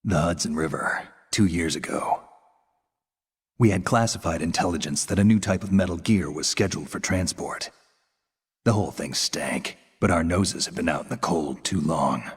The Hudson River, 2 years ago. We had classified intelligence that a new type of metal gear was scheduled for transport. The whole thing stank, but our noses had been out in the cold too long.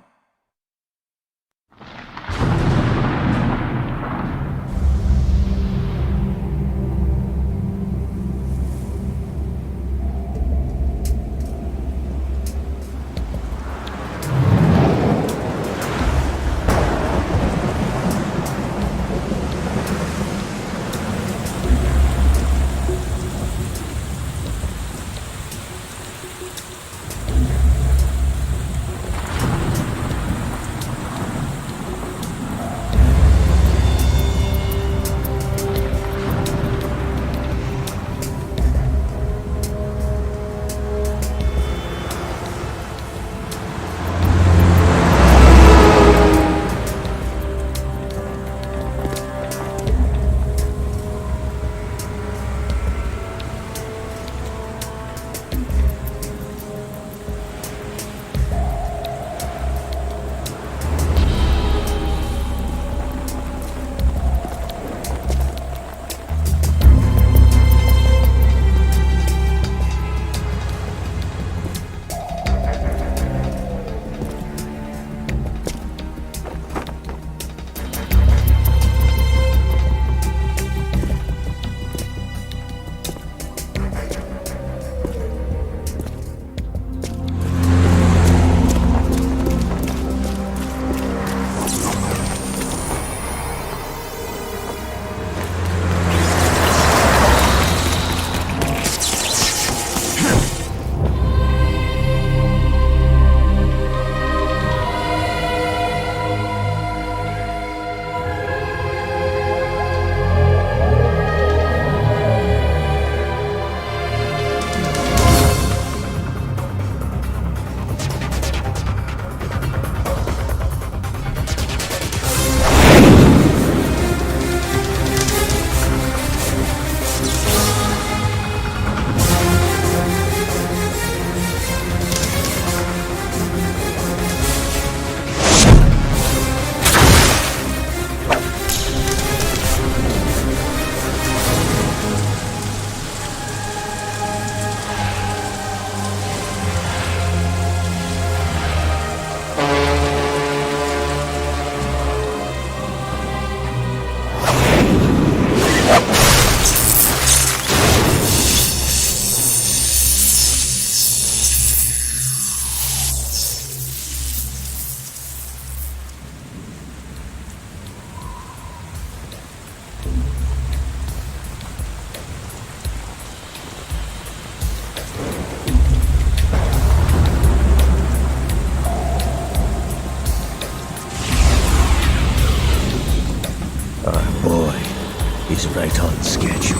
He's right on schedule.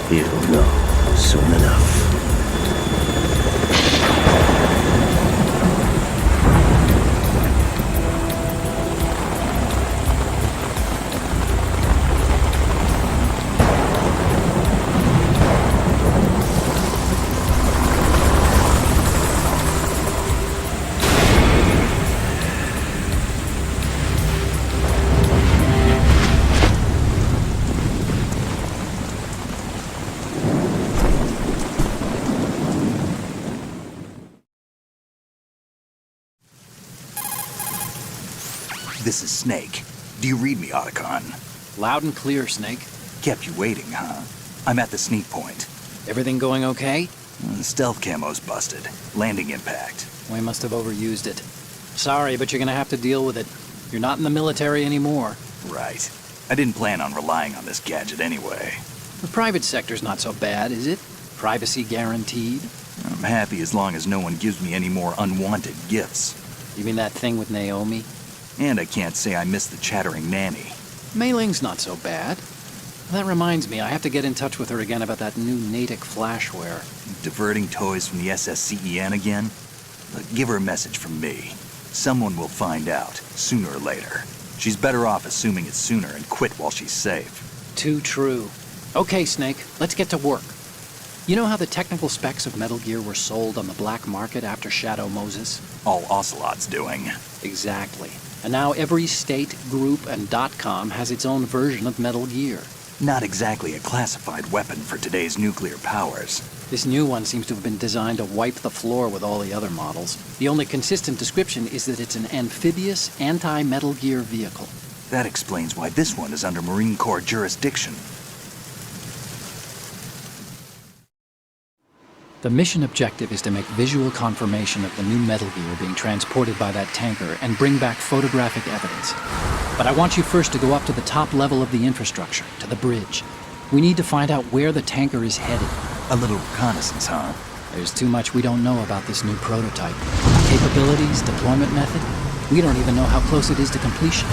He'll know soon enough. This is Snake. Do you read me, Otacon? Loud and clear, Snake. Kept you waiting, huh? I'm at the sneak point. Everything going okay? The stealth camo's busted. Landing impact. We must have overused it. Sorry, but you're gonna have to deal with it. You're not in the military anymore. Right. I didn't plan on relying on this gadget anyway. The private sector's not so bad, is it? Privacy guaranteed? I'm happy as long as no one gives me any more unwanted gifts. You mean that thing with Naomi? And I can't say I miss the chattering nanny. Mei Ling's not so bad. That reminds me, I have to get in touch with her again about that new Natick flashware. Diverting toys from the SSCEN again? Look, give her a message from me. Someone will find out, sooner or later. She's better off assuming it's sooner and quit while she's safe. Too true. Okay, Snake, let's get to work. You know how the technical specs of Metal Gear were sold on the black market after Shadow Moses? All Ocelot's doing. Exactly. And now every state, group, and .com has its own version of Metal Gear. Not exactly a classified weapon for today's nuclear powers. This new one seems to have been designed to wipe the floor with all the other models. The only consistent description is that it's an amphibious, anti-Metal Gear vehicle. That explains why this one is under Marine Corps jurisdiction. The mission objective is to make visual confirmation of the new Metal Gear being transported by that tanker and bring back photographic evidence. But I want you first to go up to the top level of the infrastructure, to the bridge. We need to find out where the tanker is headed. A little reconnaissance, huh? There's too much we don't know about this new prototype. Capabilities, deployment method, we don't even know how close it is to completion.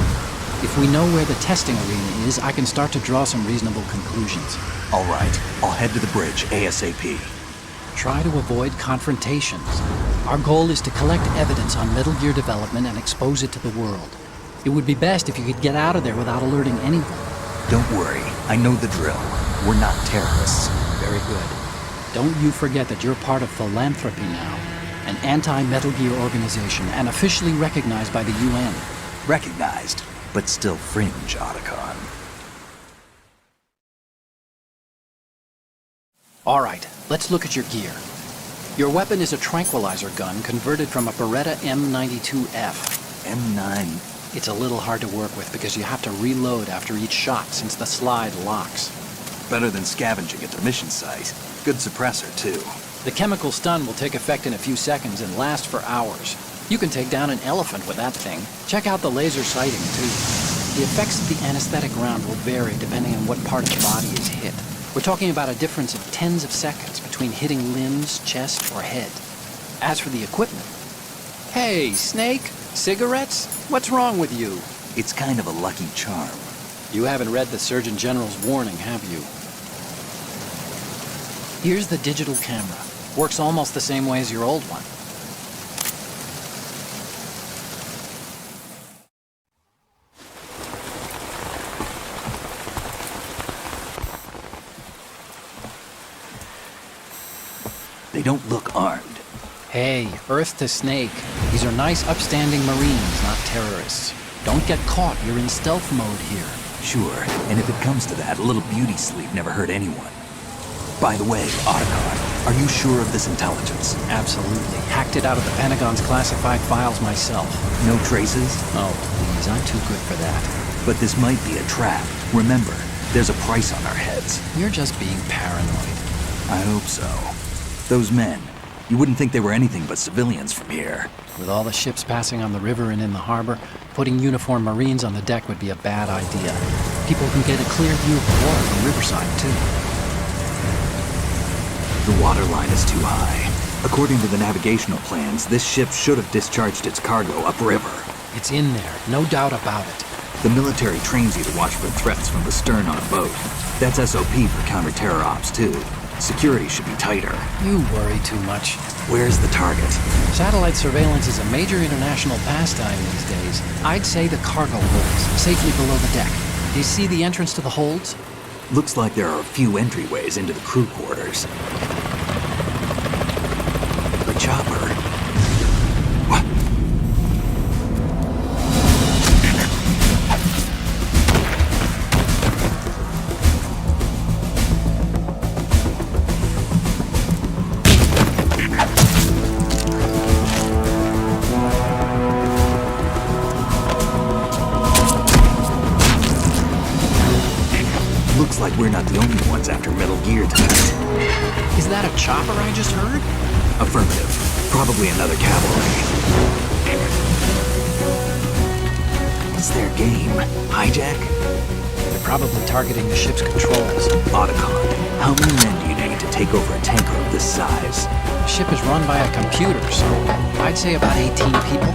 If we know where the testing arena is, I can start to draw some reasonable conclusions. All right, I'll head to the bridge ASAP. Try to avoid confrontations. Our goal is to collect evidence on Metal Gear development and expose it to the world. It would be best if you could get out of there without alerting anyone. Don't worry, I know the drill. We're not terrorists. Very good. Don't you forget that you're part of Philanthropy now, an anti-Metal Gear organization and officially recognized by the UN. Recognized, but still fringe, Otacon. All right, let's look at your gear. Your weapon is a tranquilizer gun converted from a Beretta M92F. M9. It's a little hard to work with because you have to reload after each shot since the slide locks. Better than scavenging at the mission site. Good suppressor, too. The chemical stun will take effect in a few seconds and last for hours. You can take down an elephant with that thing. Check out the laser sighting, too. The effects of the anesthetic round will vary depending on what part of the body is hit. We're talking about a difference of tens of seconds between hitting limbs, chest, or head. As for the equipment... Hey, Snake! Cigarettes? What's wrong with you? It's kind of a lucky charm. You haven't read the Surgeon General's warning, have you? Here's the digital camera. Works almost the same way as your old one. They don't look armed. Hey, Earth to Snake. These are nice, upstanding Marines, not terrorists. Don't get caught. You're in stealth mode here. Sure, and if it comes to that, a little beauty sleep never hurt anyone. By the way, Otacon, are you sure of this intelligence? Absolutely. Hacked it out of the Pentagon's classified files myself. No traces? Oh, please, I'm too good for that. But this might be a trap. Remember, there's a price on our heads. You're just being paranoid. I hope so. Those men, you wouldn't think they were anything but civilians from here. With all the ships passing on the river and in the harbor, putting uniformed Marines on the deck would be a bad idea. People can get a clear view of the water from Riverside, too. The water line is too high. According to the navigational plans, this ship should have discharged its cargo upriver. It's in there, no doubt about it. The military trains you to watch for threats from the stern on a boat. That's SOP for counter-terror ops, too. Security should be tighter. You worry too much. Where's the target? Satellite surveillance is a major international pastime these days. I'd say the cargo holds, safely below the deck. Do you see the entrance to the holds? Looks like there are a few entryways into the crew quarters. The chopper. What? Looks like we're not the only ones after Metal Gear tonight. Is that a chopper I just heard? Affirmative. Probably another cavalry. What's their game? Hijack? They're probably targeting the ship's controls. Otacon, how many men do you need to take over a tanker of this size? The ship is run by a computer, so I'd say about 18 people.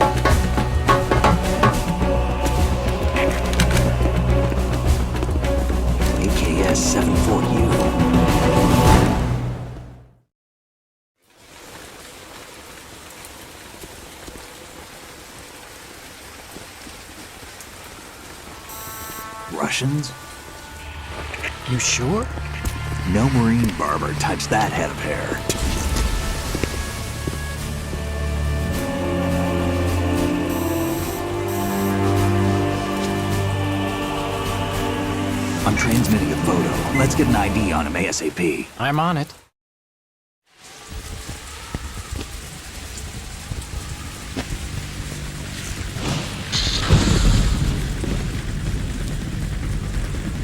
AKS 74U. Russians? You sure? No marine barber touched that head of hair. I'm transmitting a photo. Let's get an ID on him ASAP. I'm on it.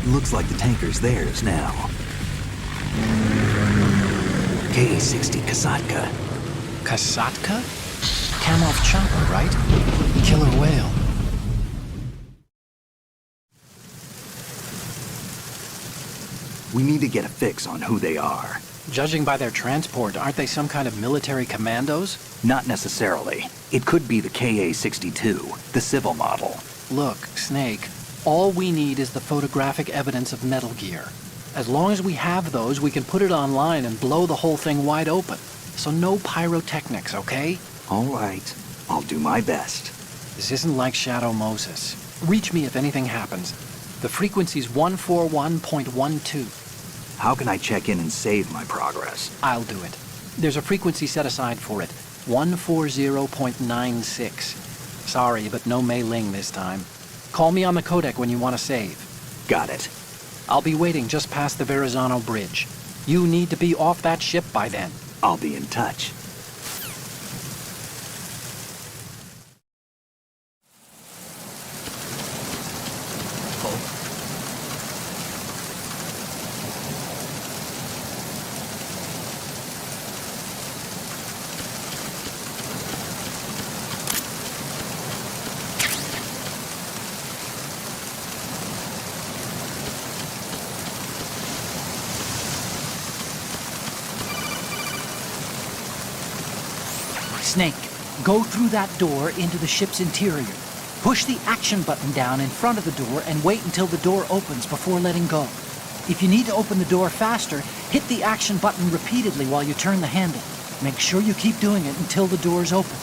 Looks like the tanker's theirs now. K-60 Kasatka. Kasatka? Kamov chopper, right? Killer whale. We need to get a fix on who they are. Judging by their transport, aren't they some kind of military commandos? Not necessarily. It could be the KA-62, the civil model. Look, Snake, all we need is the photographic evidence of Metal Gear. As long as we have those, we can put it online and blow the whole thing wide open. So no pyrotechnics, okay? All right. I'll do my best. This isn't like Shadow Moses. Reach me if anything happens. The frequency's 141.12. How can I check in and save my progress? I'll do it. There's a frequency set aside for it. 140.96. Sorry, but no Mei Ling this time. Call me on the codec when you want to save. Got it. I'll be waiting just past the Verrazano Bridge. You need to be off that ship by then. I'll be in touch. Snake, go through that door into the ship's interior. Push the action button down in front of the door and wait until the door opens before letting go. If you need to open the door faster, hit the action button repeatedly while you turn the handle. Make sure you keep doing it until the door's open.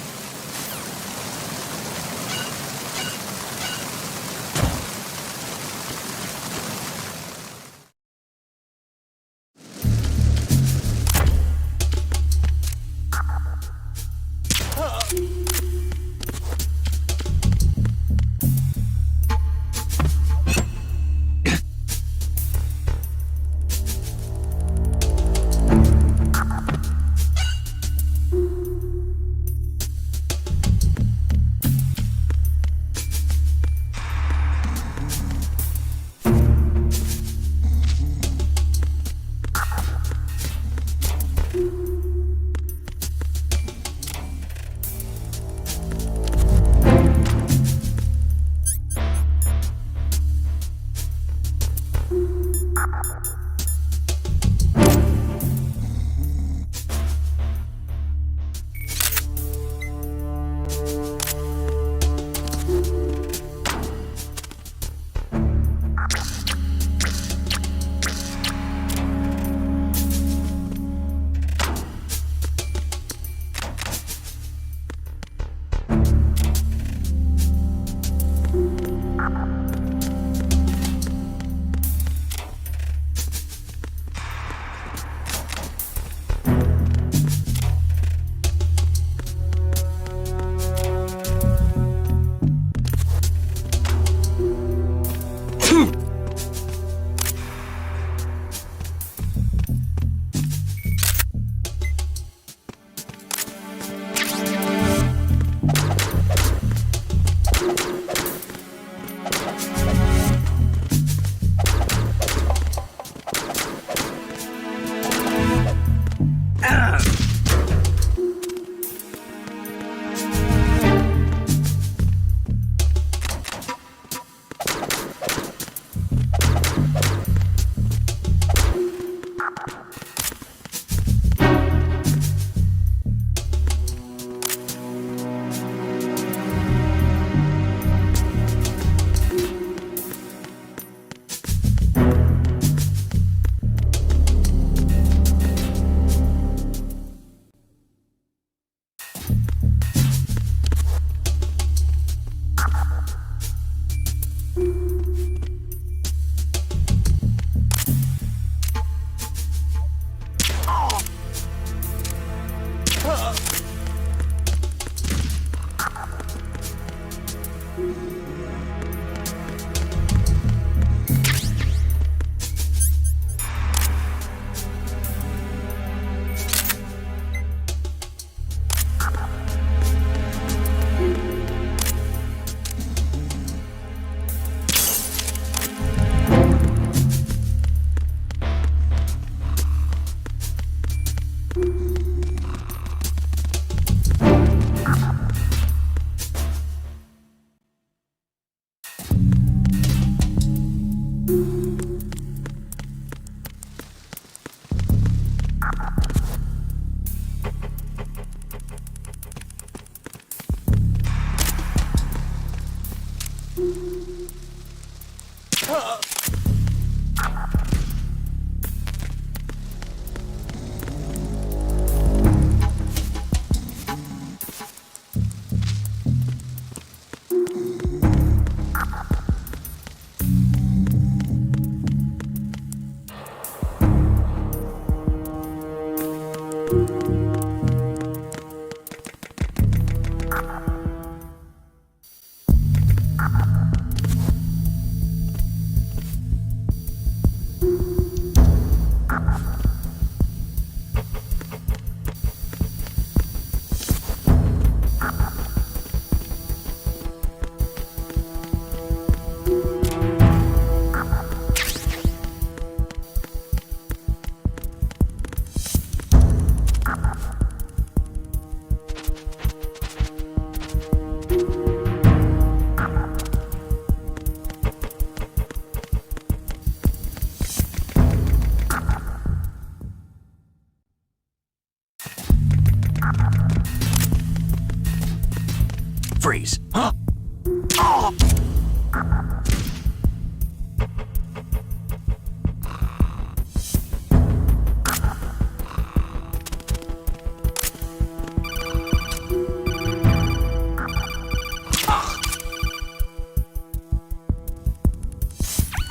Freeze.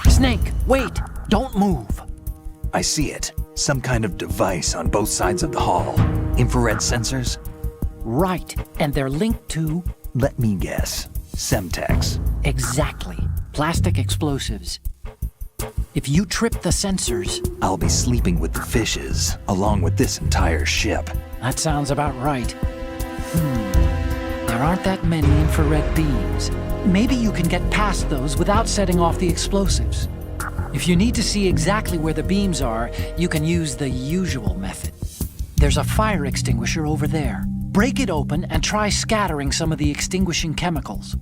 Snake, wait! Don't move! I see it. Some kind of device on both sides of the hall. Infrared sensors? Right, and they're linked to... Let me guess. Semtex. Exactly. Plastic explosives. If you trip the sensors... I'll be sleeping with the fishes, along with this entire ship. That sounds about right. There aren't that many infrared beams. Maybe you can get past those without setting off the explosives. If you need to see exactly where the beams are, you can use the usual method. There's a fire extinguisher over there. Break it open and try scattering some of the extinguishing chemicals.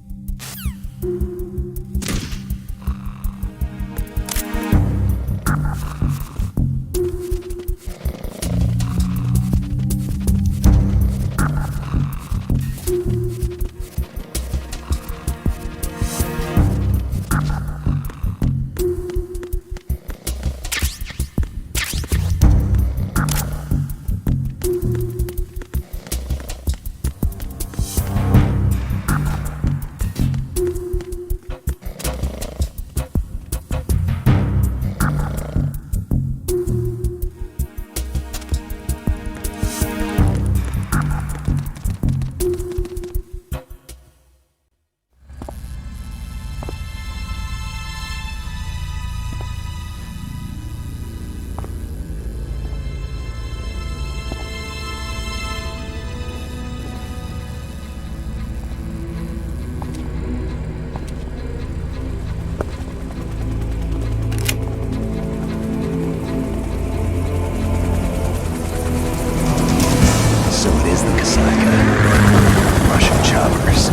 Russian choppers.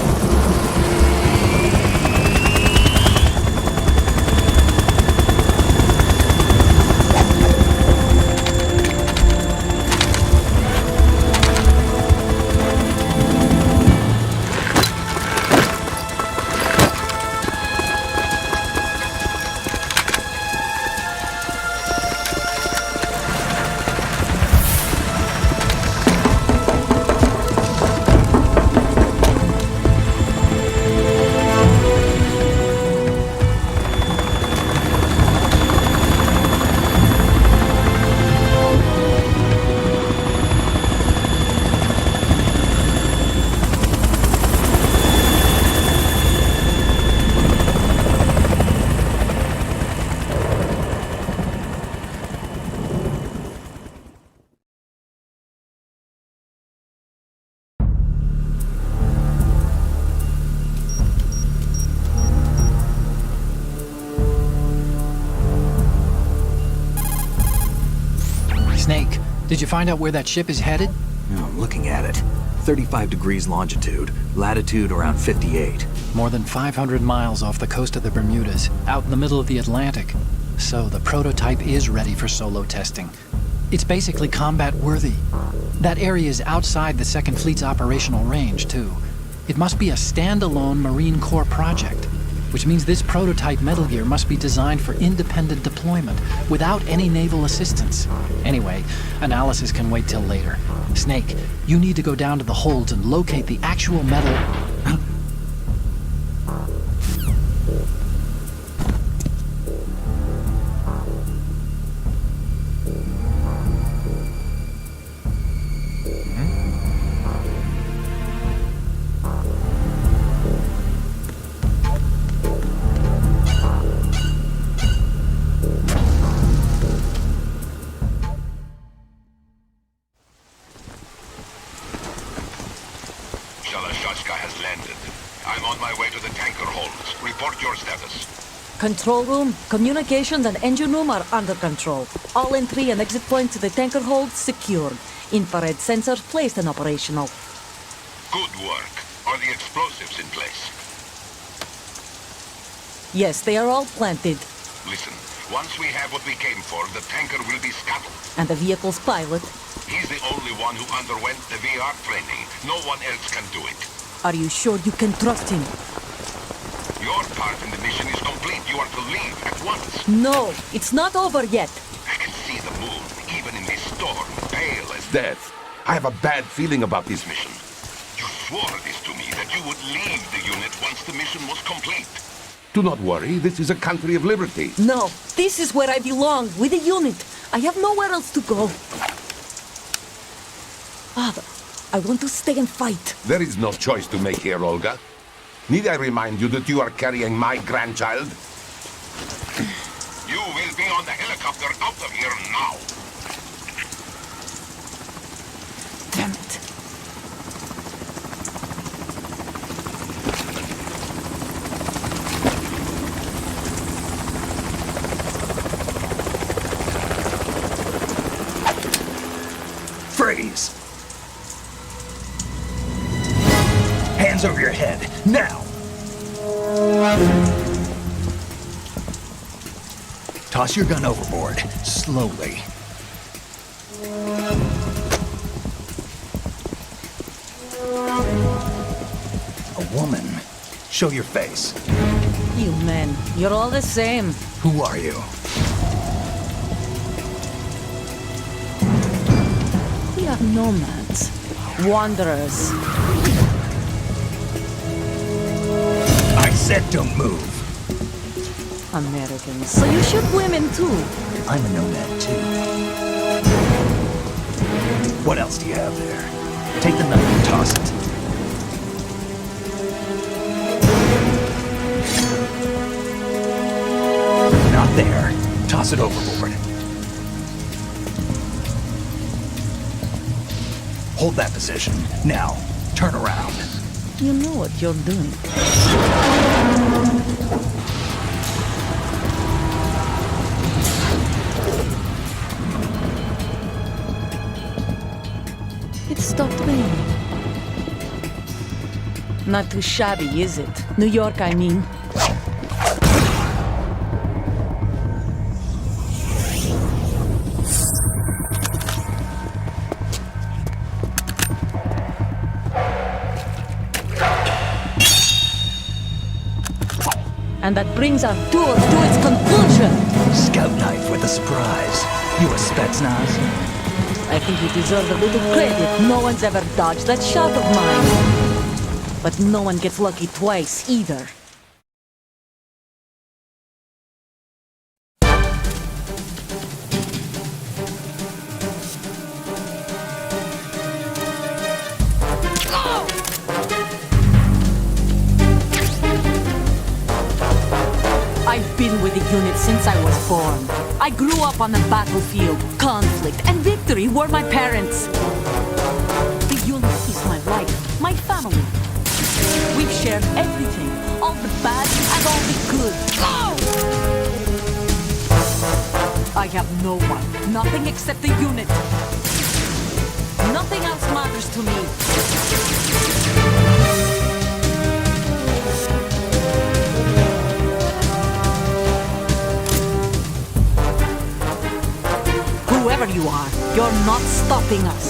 Snake, did you find out where that ship is headed? Oh, I'm looking at it. 35 degrees longitude, latitude around 58. More than 500 miles off the coast of the Bermudas, out in the middle of the Atlantic. So the prototype is ready for solo testing. It's basically combat-worthy. That area is outside the Second Fleet's operational range, too. It must be a standalone Marine Corps project. which means this prototype Metal Gear must be designed for independent deployment, without any naval assistance. Anyway, analysis can wait till later. Snake, you need to go down to the holds and locate the actual metal... has landed. I'm on my way to the tanker holds. Report your status. Control room, communications and engine room are under control. All entry and exit points to the tanker holds secured. Infrared sensors placed and operational. Good work. Are the explosives in place? Yes, they are all planted. Listen, once we have what we came for, the tanker will be scuttled. And the vehicle's pilot? He's the only one who underwent the VR training. No one else can do it. Are you sure you can trust him? Your part in the mission is complete. You are to leave at once. No, it's not over yet. I can see the moon, even in this storm, pale as death. I have a bad feeling about this mission. You swore this to me, that you would leave the unit once the mission was complete. Do not worry, this is a country of liberty. No, this is where I belong, with the unit. I have nowhere else to go. Father, I want to stay and fight. There is no choice to make here, Olga. Need I remind you that you are carrying my grandchild? You will be on the helicopter out of here now. Damn it. Freeze! Hands over your head, now! Toss your gun overboard, slowly. A woman. Show your face. You men, you're all the same. Who are you? We are nomads, wanderers. I said don't move. Americans. So you shoot women too. I'm a nomad too. What else do you have there? Take the knife and toss it. Not there. Toss it overboard. Hold that position. Now, turn around. You know what you're doing. It stopped raining. Not too shabby, is it? New York, I mean. And that brings our tour to its conclusion. Scout knife with a surprise. You a Spetsnaz? I think you deserve a little credit. No one's ever dodged that shot of mine. But no one gets lucky twice, either. I've been with the unit since I was born. I grew up on the battlefield. Conflict and victory were my parents. The unit is my life, my family. We've shared everything, all the bad and all the good. I have no one, nothing except the unit. Nothing else matters to me. Whoever you are, you're not stopping us.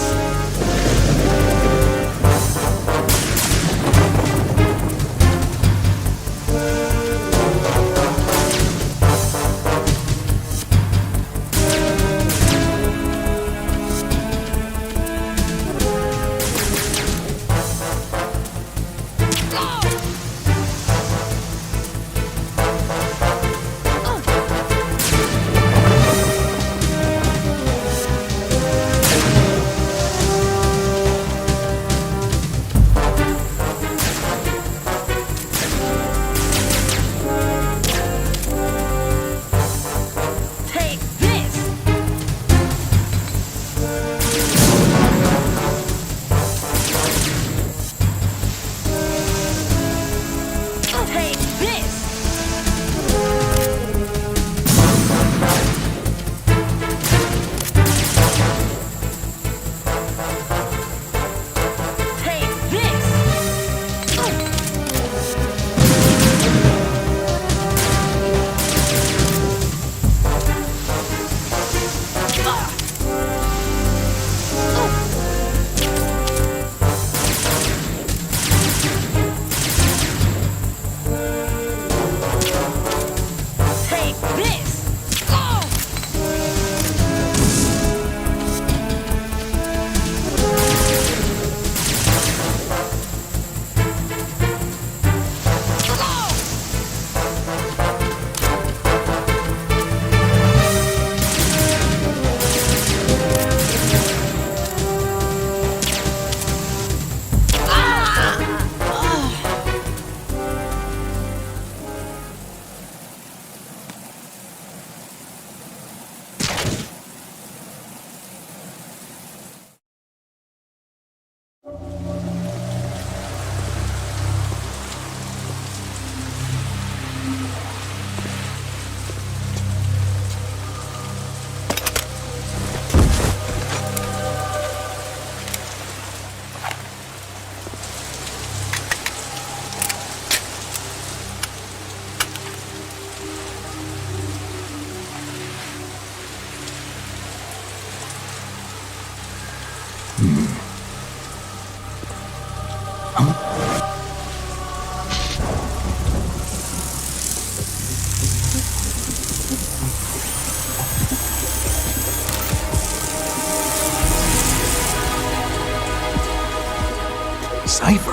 cipher.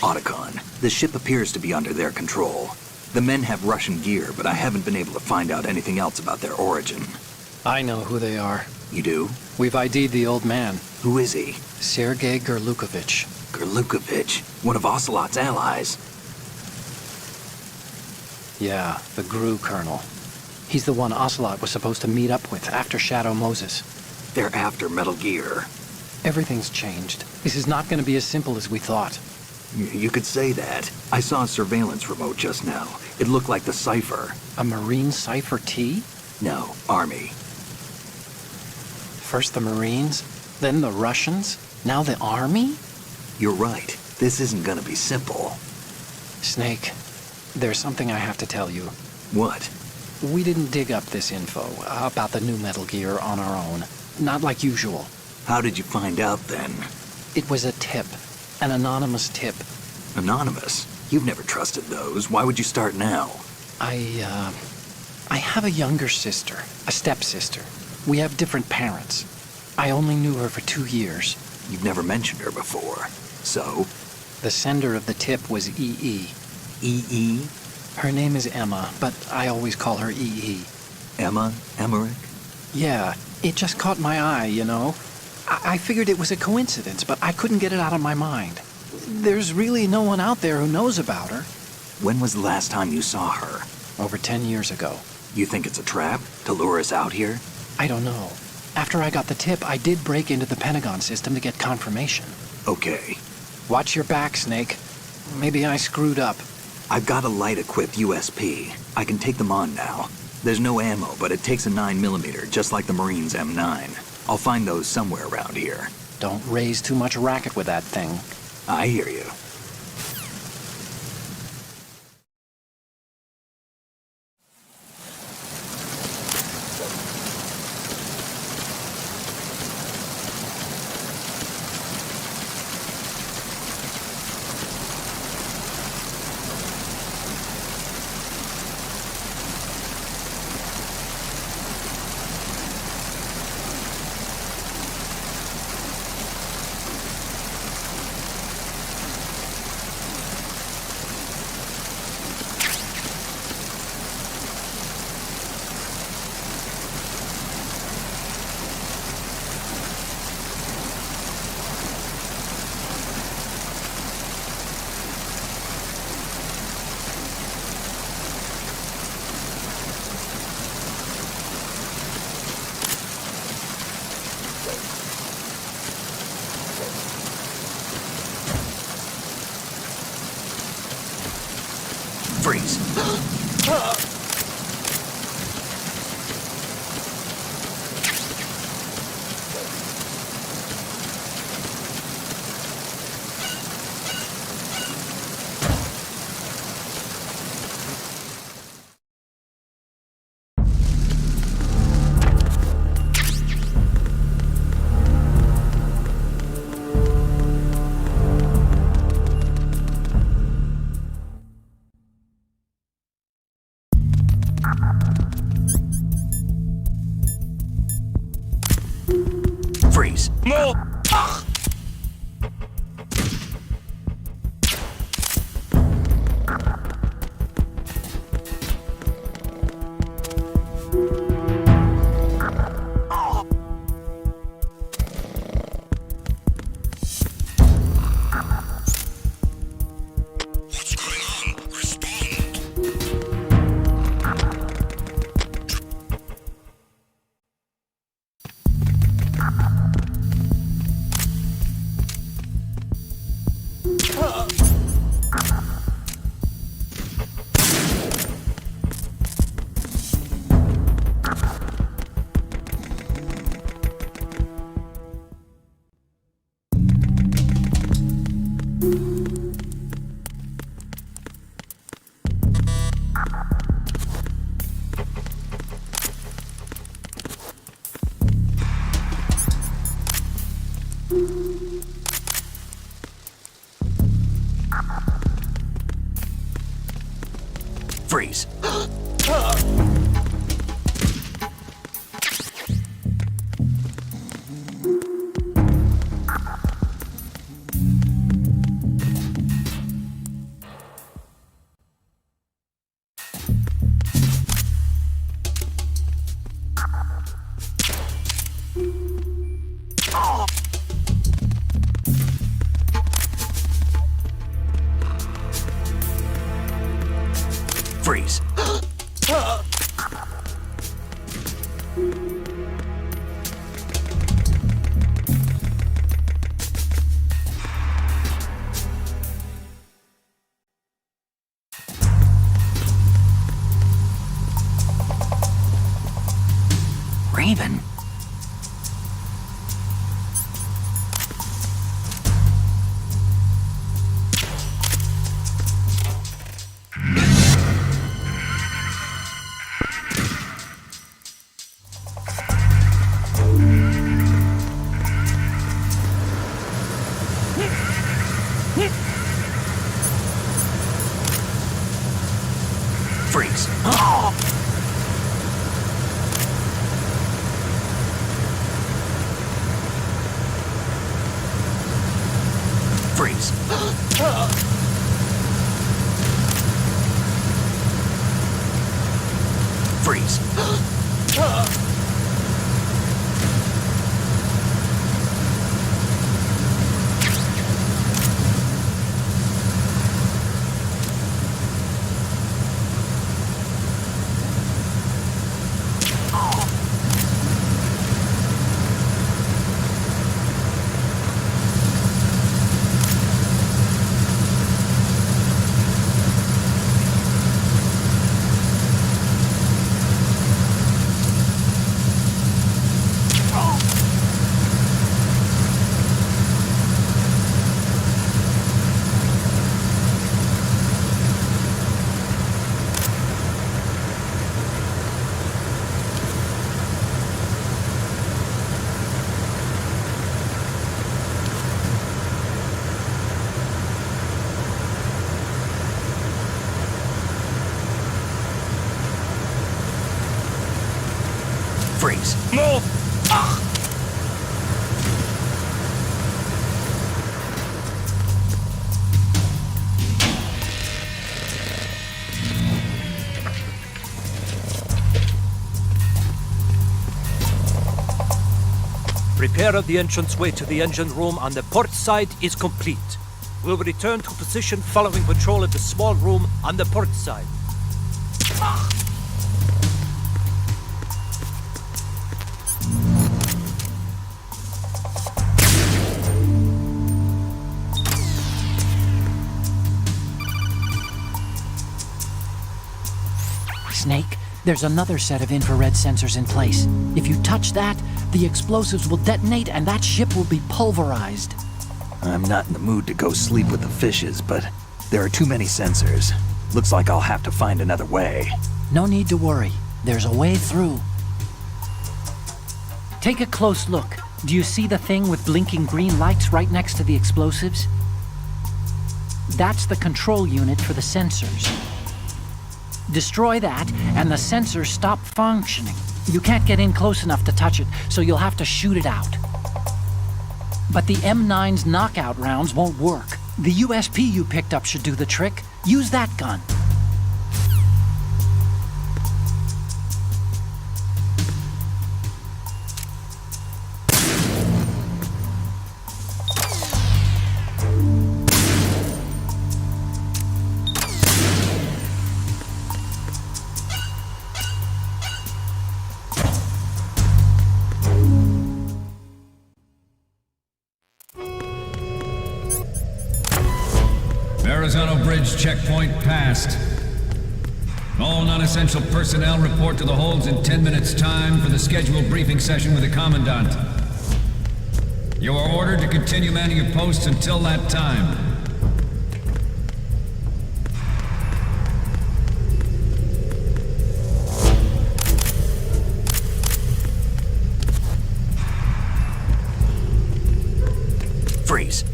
Otacon, the ship appears to be under their control. The men have Russian gear, but I haven't been able to find out anything else about their origin. I know who they are. You do? We've ID'd the old man, Who is he? Sergei Gerlukovich. Gerlukovich, one of Ocelot's allies. Yeah, the GRU colonel. He's the one Ocelot was supposed to meet up with after Shadow Moses. They're after Metal Gear. Everything's changed. This is not going to be as simple as we thought. You could say that. I saw a surveillance remote just now. It looked like the cipher. A Marine Cipher T? No, Army. First the Marines, then the Russians, now the Army? You're right. This isn't gonna be simple. Snake, there's something I have to tell you. What? We didn't dig up this info about the new Metal Gear on our own. Not like usual. How did you find out then? It was a tip. An anonymous tip. Anonymous? You've never trusted those. Why would you start now? I have a younger sister, a stepsister. We have different parents. I only knew her for 2 years. You've never mentioned her before. So? The sender of the tip was EE. EE? Her name is Emma, but I always call her EE. Emma? Emmerich? Yeah, it just caught my eye, you know? I figured it was a coincidence, but I couldn't get it out of my mind. There's really no one out there who knows about her. When was the last time you saw her? Over 10 years ago. You think it's a trap? To lure us out here? I don't know. After I got the tip, I did break into the Pentagon system to get confirmation. Okay. Watch your back, Snake. Maybe I screwed up. I've got a light-equipped USP. I can take them on now. There's no ammo, but it takes a 9mm, just like the Marines' M9. I'll find those somewhere around here. Don't raise too much racket with that thing. I hear you. Freeze. Freeze. No! What's going on? Respond! Freeze. Freeze. Freeze. Freeze. Move! Repair of the entranceway to the engine room on the port side is complete. We'll return to position following patrol of the small room on the port side. Snake, there's another set of infrared sensors in place. If you touch that, the explosives will detonate and that ship will be pulverized. I'm not in the mood to go sleep with the fishes, but there are too many sensors. Looks like I'll have to find another way. No need to worry. There's a way through. Take a close look. Do you see the thing with blinking green lights right next to the explosives? That's the control unit for the sensors. Destroy that, and the sensors stop functioning. You can't get in close enough to touch it, so you'll have to shoot it out. But the M9's knockout rounds won't work. The USP you picked up should do the trick. Use that gun. Verrazano Bridge checkpoint passed. All non-essential personnel report to the holds in 10 minutes' time for the scheduled briefing session with the Commandant. You are ordered to continue manning your posts until that time. Freeze.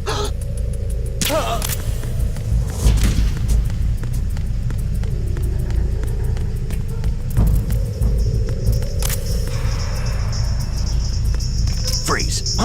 Freeze.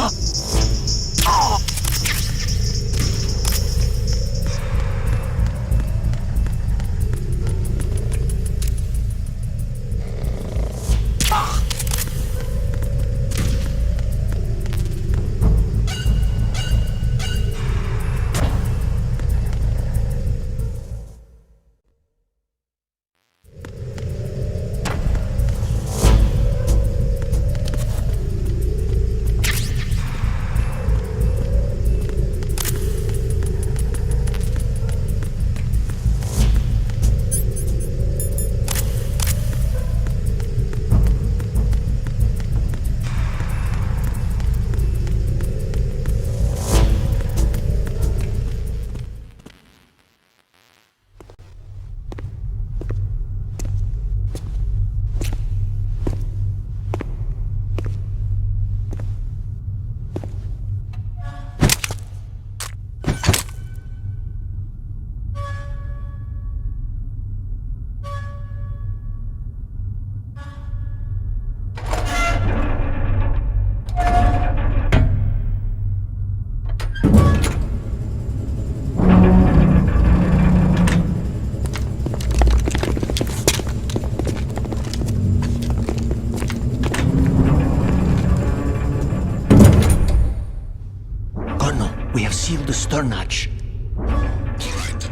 the stern hatch. All right.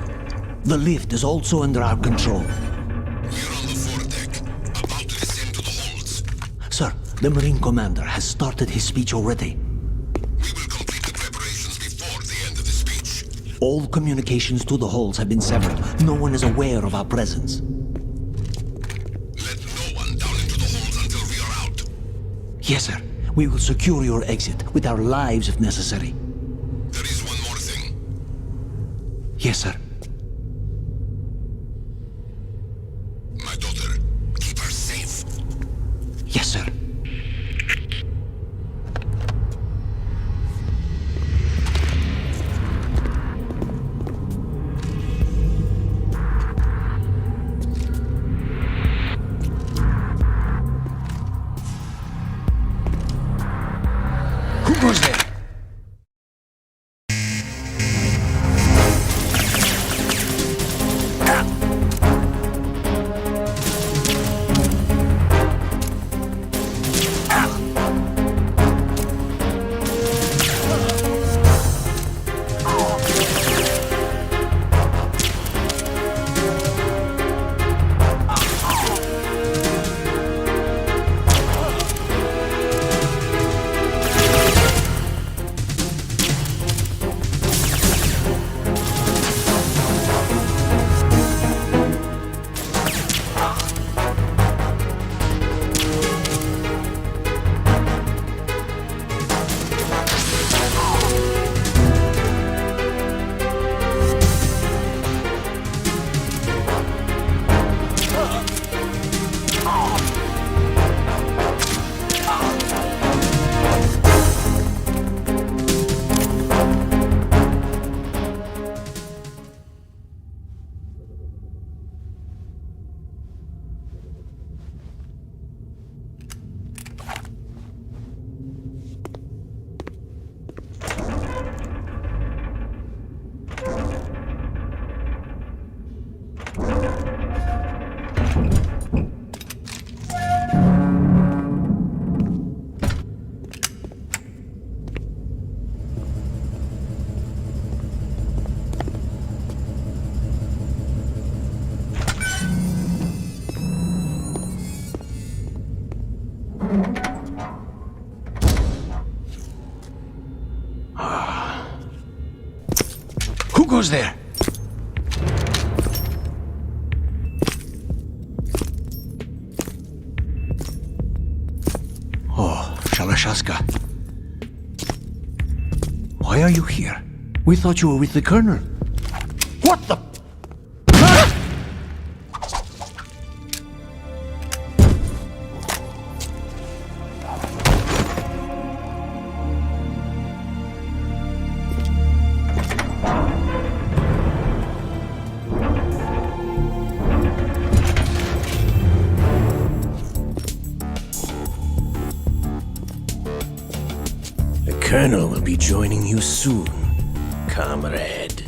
The lift is also under our control. We're on the foredeck, about to descend to the holds. Sir, the Marine Commander has started his speech already. We will complete the preparations before the end of the speech. All communications to the holds have been severed. No one is aware of our presence. Let no one down into the holds until we are out. Yes, sir. We will secure your exit with our lives if necessary. There is one more thing. Yes, sir. My daughter, keep her safe. Yes, sir. Who goes there? Who goes there? Oh, Shalashaska. Why are you here? We thought you were with the Colonel. What the? The Colonel will be joining you soon, comrade.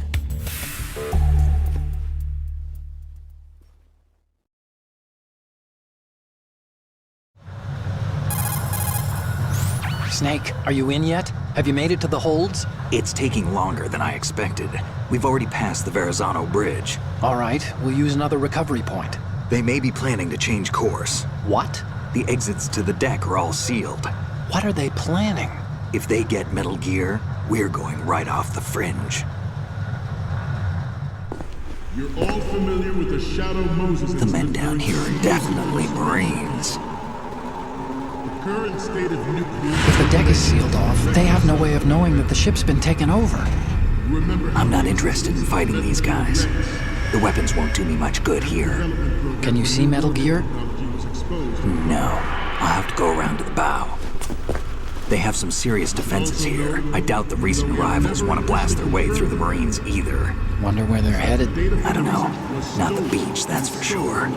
Snake, are you in yet? Have you made it to the holds? It's taking longer than I expected. We've already passed the Verrazano Bridge. All right, we'll use another recovery point. They may be planning to change course. What? The exits to the deck are all sealed. What are they planning? If they get Metal Gear, we're going right off the fringe. You're all familiar with the Shadow Moses The men down here are definitely Marines. The current state of nuclear... If the deck is sealed off, they have no way of knowing that the ship's been taken over. Remember, I'm not interested in fighting these guys. The weapons won't do me much good here. Can you see Metal Gear? No, I'll have to go around to the bow. They have some serious defenses here. I doubt the recent arrivals want to blast their way through the Marines either. Wonder where they're headed. I don't know. Not the beach, that's for sure.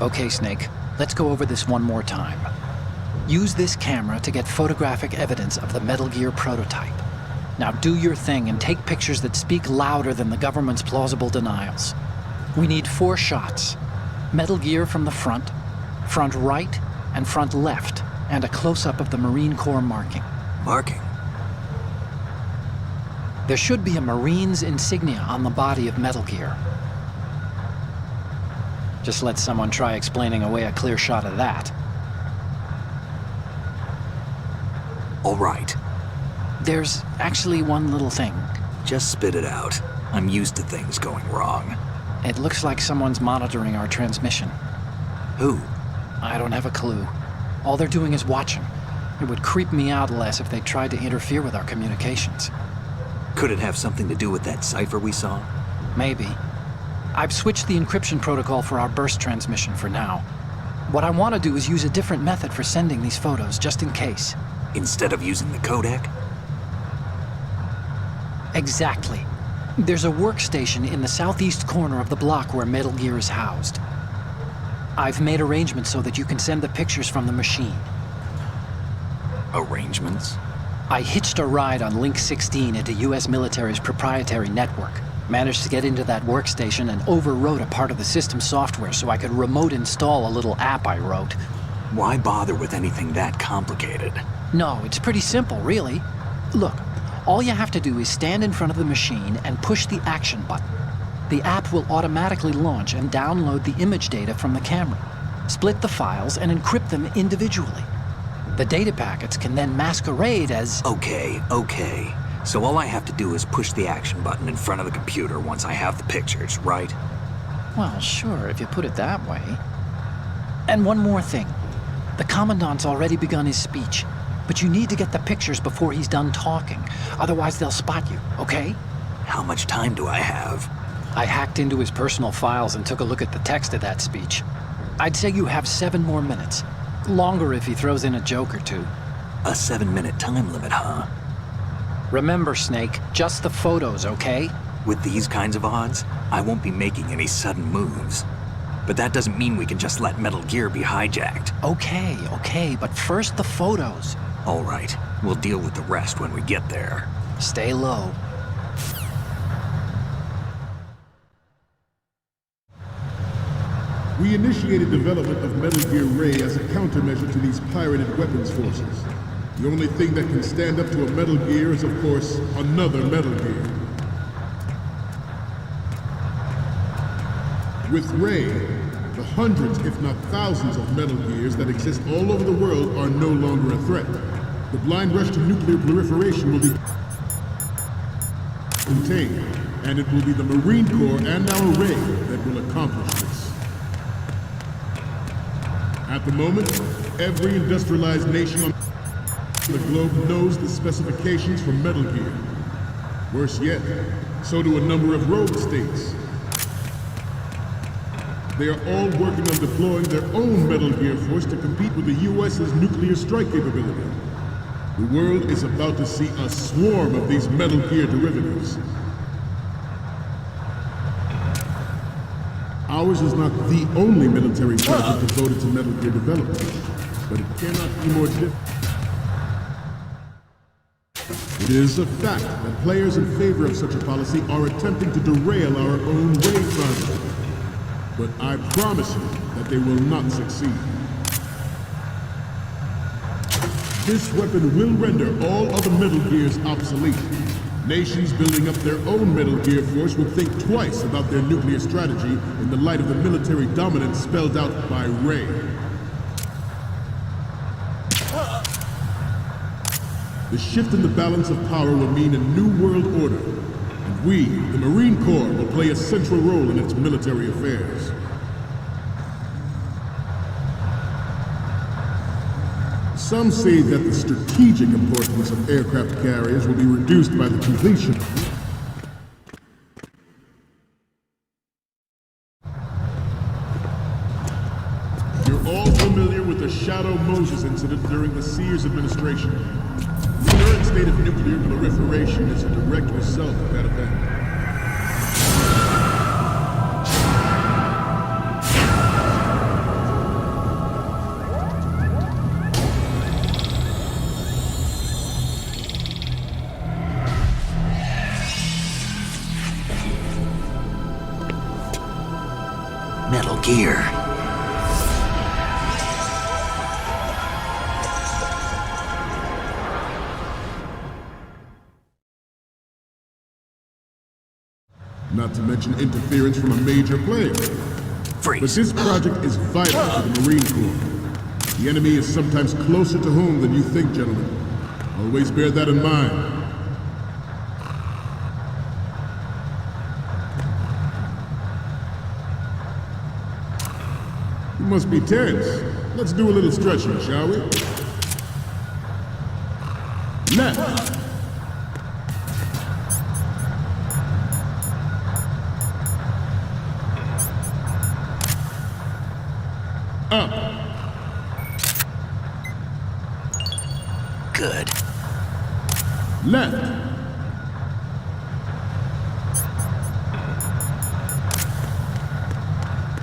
Okay, Snake, let's go over this one more time. Use this camera to get photographic evidence of the Metal Gear prototype. Now do your thing and take pictures that speak louder than the government's plausible denials. We need 4 shots. Metal Gear from the front right, and front left. and a close-up of the Marine Corps marking. Marking? There should be a Marine's insignia on the body of Metal Gear. Just let someone try explaining away a clear shot of that. All right. There's actually one little thing. Just spit it out. I'm used to things going wrong. It looks like someone's monitoring our transmission. Who? I don't have a clue. All they're doing is watching. It would creep me out less if they tried to interfere with our communications. Could it have something to do with that cipher we saw? Maybe. I've switched the encryption protocol for our burst transmission for now. What I want to do is use a different method for sending these photos, just in case. Instead of using the codec? Exactly. There's a workstation in the southeast corner of the block where Metal Gear is housed. I've made arrangements so that you can send the pictures from the machine. Arrangements? I hitched a ride on Link 16 into US military's proprietary network. Managed to get into that workstation and overwrote a part of the system software so I could remote install a little app I wrote. Why bother with anything that complicated? No, it's pretty simple, really. Look, all you have to do is stand in front of the machine and push the action button. The app will automatically launch and download the image data from the camera, split the files, and encrypt them individually. The data packets can then masquerade as... Okay. So all I have to do is push the action button in front of the computer once I have the pictures, right? Well, sure, if you put it that way. And one more thing. The Commandant's already begun his speech, but you need to get the pictures before he's done talking. Otherwise, they'll spot you, okay? How much time do I have? I hacked into his personal files and took a look at the text of that speech. I'd say you have 7 more minutes. Longer if he throws in a joke or two. A 7-minute time limit, huh? Remember, Snake, just the photos, okay? With these kinds of odds, I won't be making any sudden moves. But that doesn't mean we can just let Metal Gear be hijacked. Okay, but first the photos. All right, we'll deal with the rest when we get there. Stay low. We initiated development of Metal Gear Ray as a countermeasure to these pirated weapons forces. The only thing that can stand up to a Metal Gear is, of course, another Metal Gear. With Ray, the hundreds, if not thousands, of Metal Gears that exist all over the world are no longer a threat. The blind rush to nuclear proliferation will be contained, and it will be the Marine Corps and our Ray that will accomplish this. At the moment, every industrialized nation on the globe knows the specifications for Metal Gear. Worse yet, so do a number of rogue states. They are all working on deploying their own Metal Gear force to compete with the US's nuclear strike capability. The world is about to see a swarm of these Metal Gear derivatives. Ours is not the only military project devoted to Metal Gear development, but it cannot be more difficult. It is a fact that players in favor of such a policy are attempting to derail our own Ray project. But I promise you that they will not succeed. This weapon will render all other Metal Gears obsolete. Nations building up their own Metal Gear force will think twice about their nuclear strategy in the light of the military dominance spelled out by Ray. The shift in the balance of power will mean a new world order, and we, the Marine Corps, will play a central role in its military affairs. Some say that the strategic importance of aircraft carriers will be reduced by the completion. You're all familiar with the Shadow Moses incident during the Sears administration. The current state of nuclear proliferation is a direct result of that event. Metal Gear. not to mention interference from a major player. Freeze. But this project is vital to the Marine Corps. The enemy is sometimes closer to home than you think, gentlemen. Always bear that in mind. You must be tense. Let's do a little stretching, shall we? Left. Up. Good. Left.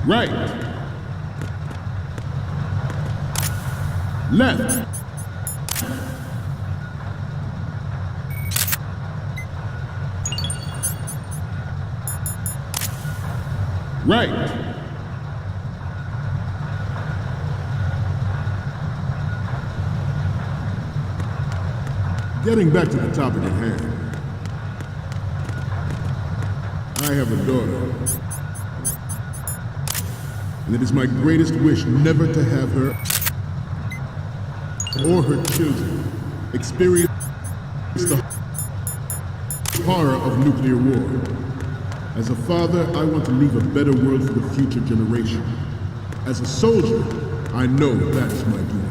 Right. Left. Right. Getting back to the topic at hand. I have a daughter. And it is my greatest wish never to have her or her children experience the horror of nuclear war. As a father, I want to leave a better world for the future generation. As a soldier, I know that is my duty.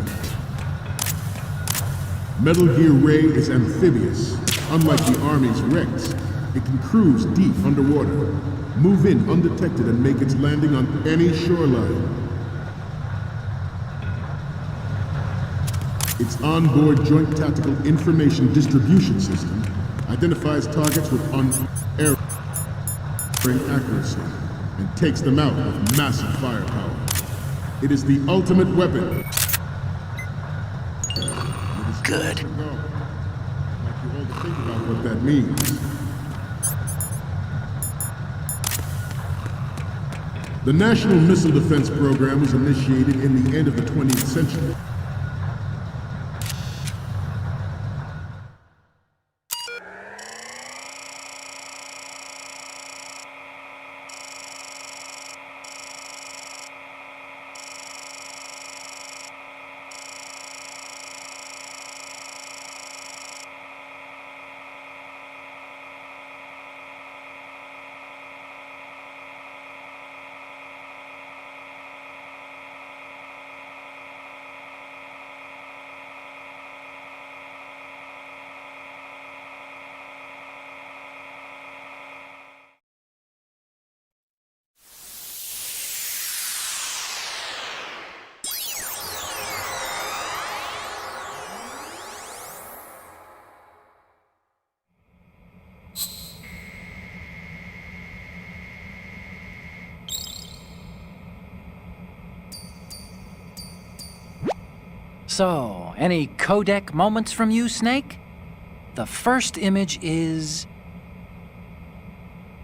Metal Gear Ray is amphibious. Unlike the Army's Rex, it can cruise deep underwater, move in undetected and make its landing on any shoreline. Its onboard Joint Tactical Information Distribution System identifies targets with unerring accuracy and takes them out with massive firepower. It is the ultimate weapon. Good. Like you all to think about what that means. The National Missile Defense Program was initiated in the end of the 20th century. So, any codec moments from you, Snake? The first image is...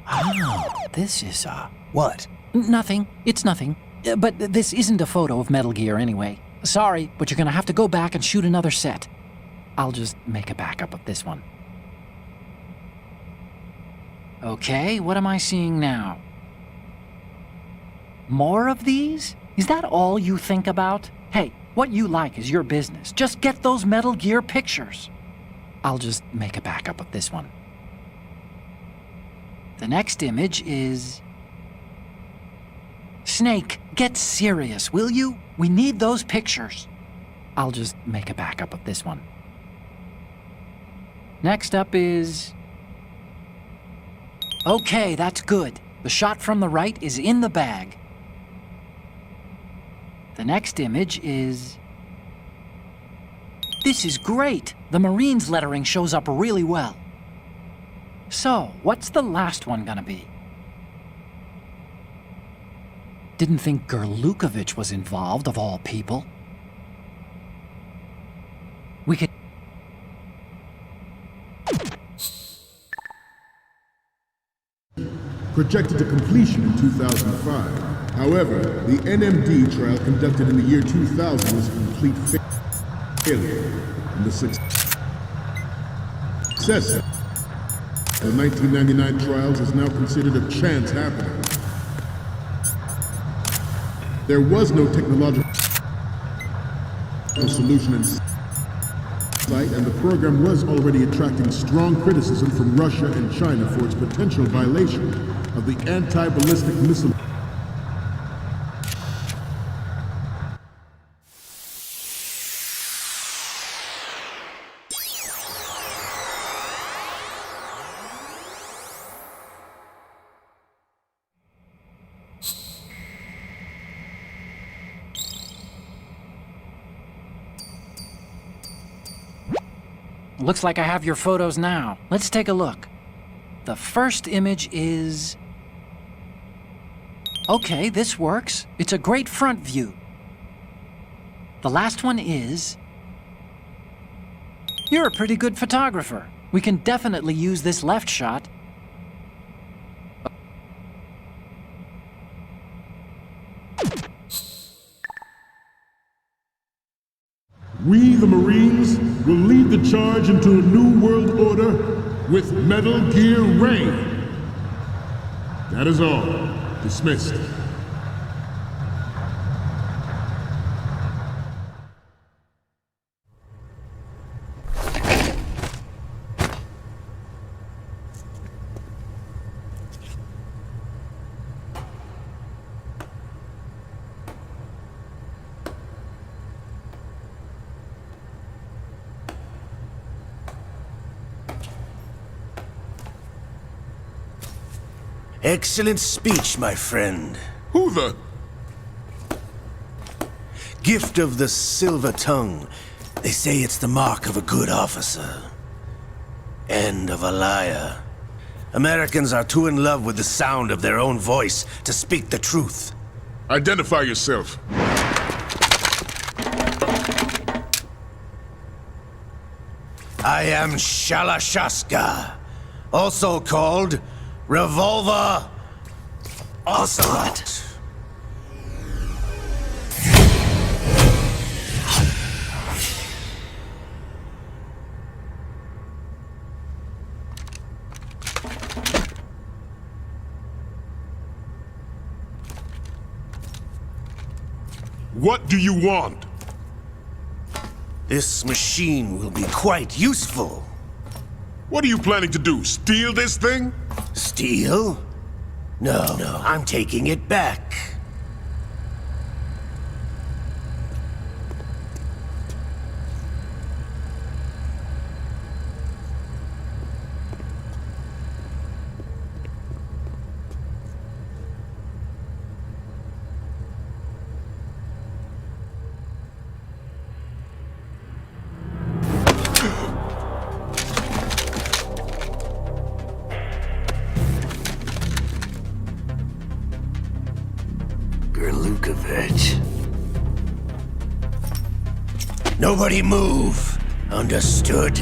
Oh, this is, What? Nothing. It's nothing. But this isn't a photo of Metal Gear anyway. Sorry, but you're gonna have to go back and shoot another set. I'll just make a backup of this one. Okay, what am I seeing now? More of these? Is that all you think about? Hey, what you like is your business. Just get those Metal Gear pictures. I'll just make a backup of this one. The next image is... Snake, get serious, will you? We need those pictures. I'll just make a backup of this one. Next up is... Okay, that's good. The shot from the right is in the bag. The next image is... This is great! The Marines lettering shows up really well. So, what's the last one gonna be? Didn't think Gerlukovich was involved, of all people. We could... Projected to completion in 2005. However, the NMD trial conducted in the year 2000 was a complete failure, and the success The 1999 trials is now considered a chance happening. There was no technological solution in sight, and the program was already attracting strong criticism from Russia and China for its potential violation of the anti-ballistic missile. Looks like I have your photos now. Let's take a look. The first image is... Okay, this works. It's a great front view. The last one is... You're a pretty good photographer. We can definitely use this left shot. We, the Marines, will lead the charge into a new world order with Metal Gear Ray. That is all. Dismissed. Excellent speech, my friend. Who the... Gift of the silver tongue. They say it's the mark of a good officer. And of a liar. Americans are too in love with the sound of their own voice to speak the truth. Identify yourself. I am Shalashaska, also called Revolver Ocelot. What do you want? This machine will be quite useful. What are you planning to do? Steal this thing? Steal? No, I'm taking it back. Nobody move. Understood?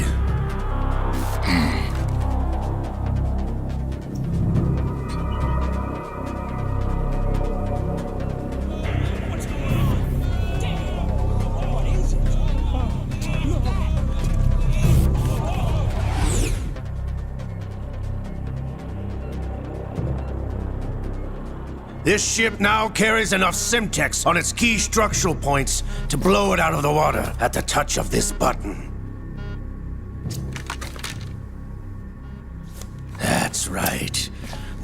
This ship now carries enough Simtex on its key structural points to blow it out of the water at the touch of this button. That's right.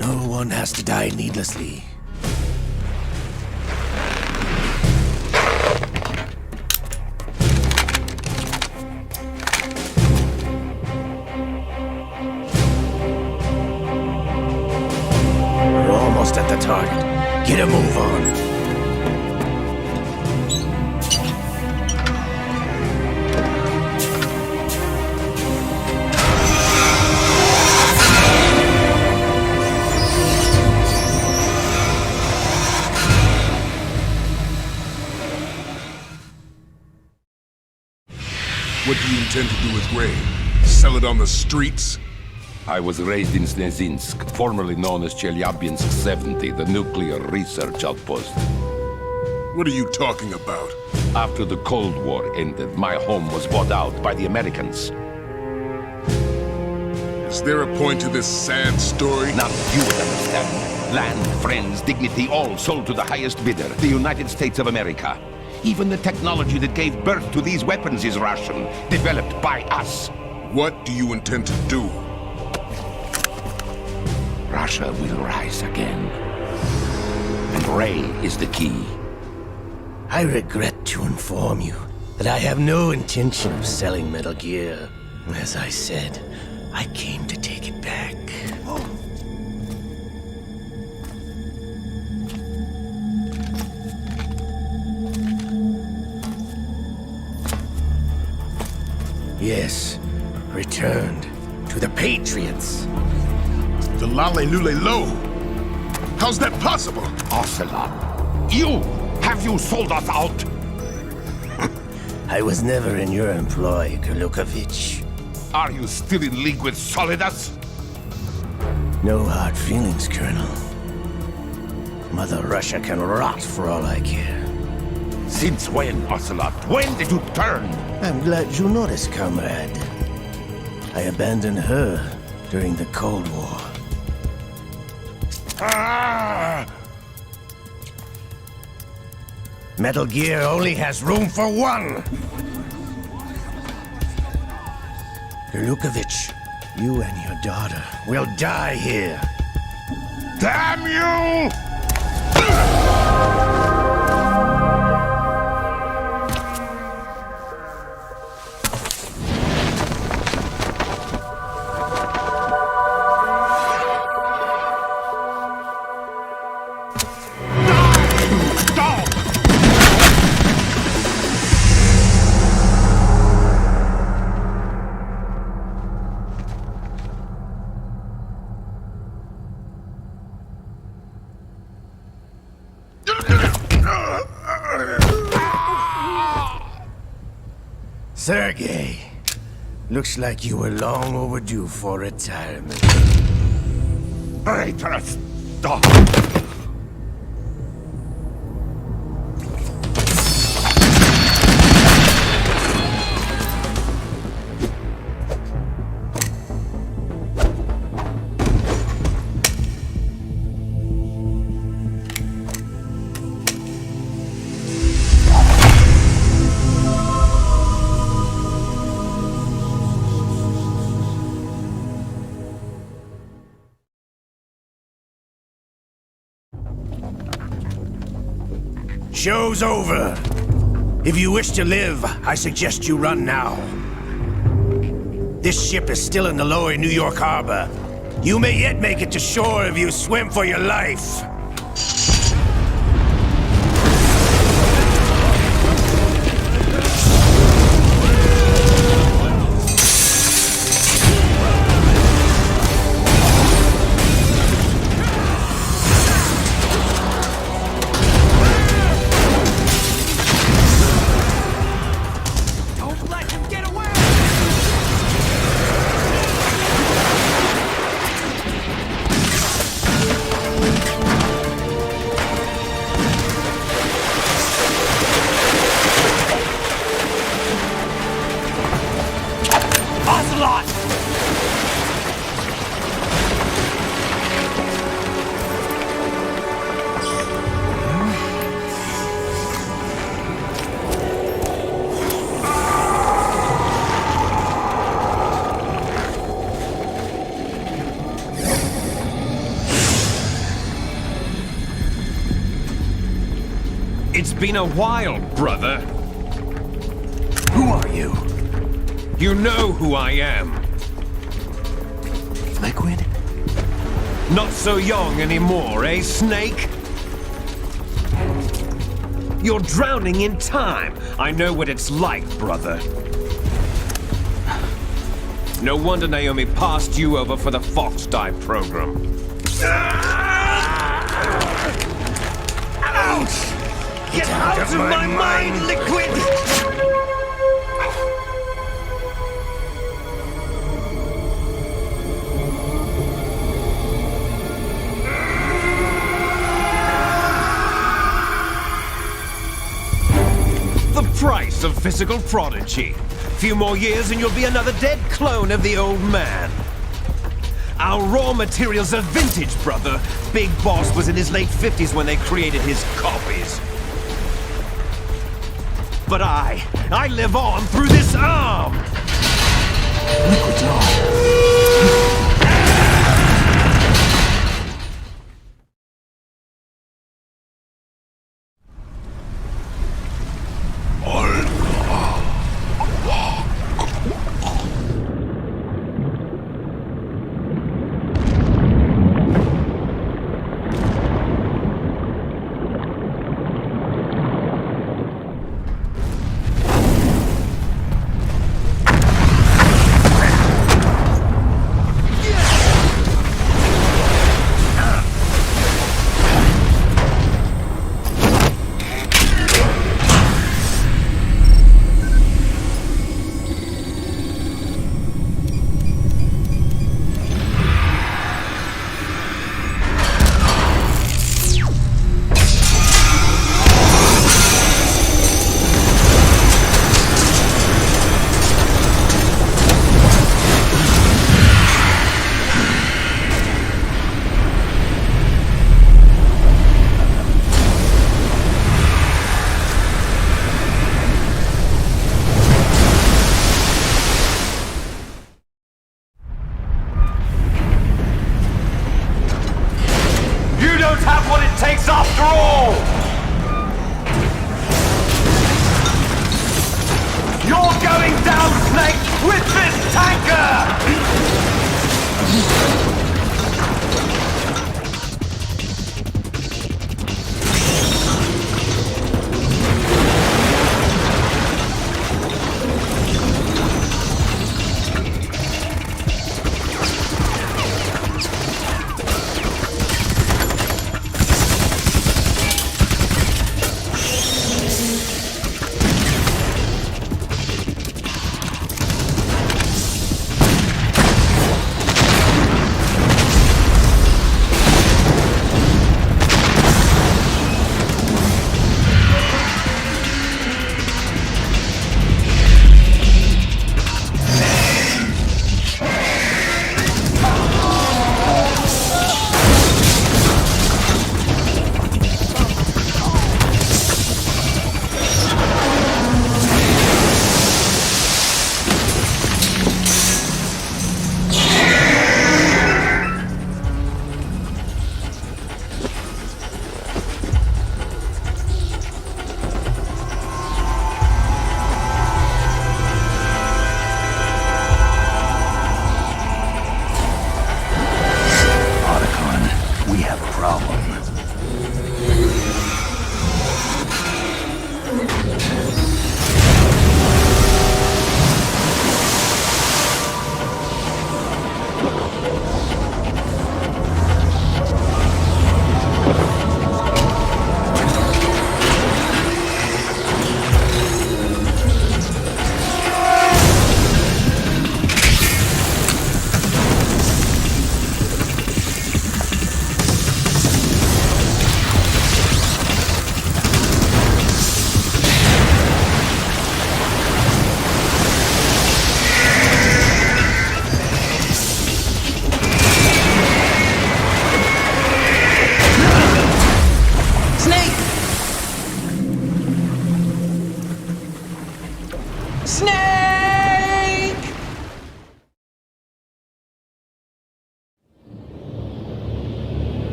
No one has to die needlessly. We're almost at the target. Get a move on. What do you intend to do with Gray? Sell it on the streets? I was raised in Snezinsk, formerly known as Chelyabinsk 70, the nuclear research outpost. What are you talking about? After the Cold War ended, my home was bought out by the Americans. Is there a point to this sad story? Now you would understand. Land, friends, dignity, all sold to the highest bidder, the United States of America. Even the technology that gave birth to these weapons is Russian, developed by us. What do you intend to do? Russia will rise again. And Ray is the key. I regret to inform you that I have no intention of selling Metal Gear. As I said, I came to take it back. Yes, returned to the Patriots. The Lale Lule Lo? How's that possible? Ocelot, have you sold us out? I was never in your employ, Kurlukovich. Are you still in league with Solidus? No hard feelings, Colonel. Mother Russia can rot for all I care. Since when, Ocelot? When did you turn? I'm glad you noticed, comrade. I abandoned her during the Cold War. Ah! Metal Gear only has room for one! Kurlukovich, you and your daughter will die here. Damn you! Sergei, looks like you were long overdue for retirement. Traitorous dog! Show's over. If you wish to live, I suggest you run now. This ship is still in the lower New York harbor. You may yet make it to shore if you swim for your life. It's been a while, brother. Who are you? You know who I am. Liquid? Not so young anymore, eh, Snake? You're drowning in time. I know what it's like, brother. No wonder Naomi passed you over for the Fox Die program. Ouch! Get out of my mind, Liquid! The price of physical prodigy. Few more years and you'll be another dead clone of the old man. Our raw materials are vintage, brother. Big Boss was in his late 50s when they created his copies. But I live on through this arm! Liquid's on.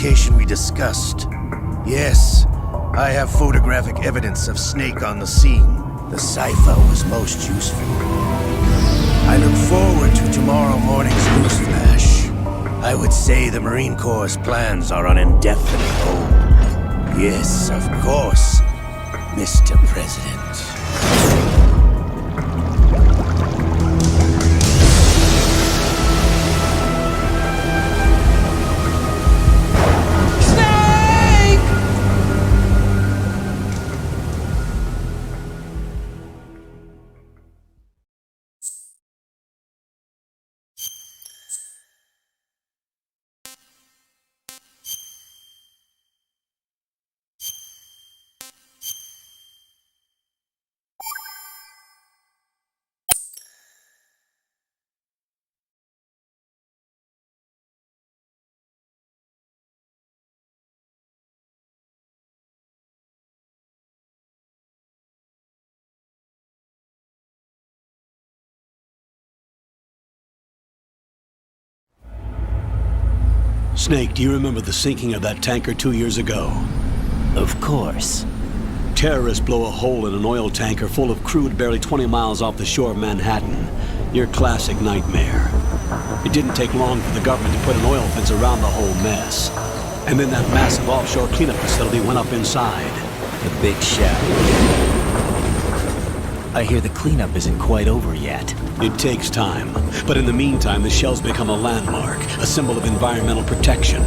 location we discussed. Yes, I have photographic evidence of Snake on the scene. The cipher was most useful. I look forward to tomorrow morning's news flash. I would say the Marine Corps' plans are on indefinite hold. Yes, of course, Mr. President. Snake, do you remember the sinking of that tanker 2 years ago? Of course. Terrorists blow a hole in an oil tanker full of crude barely 20 miles off the shore of Manhattan. Your classic nightmare. It didn't take long for the government to put an oil fence around the whole mess. And then that massive offshore cleanup facility went up inside. The big shell. I hear the cleanup isn't quite over yet. It takes time. But in the meantime, the shell's become a landmark, a symbol of environmental protection.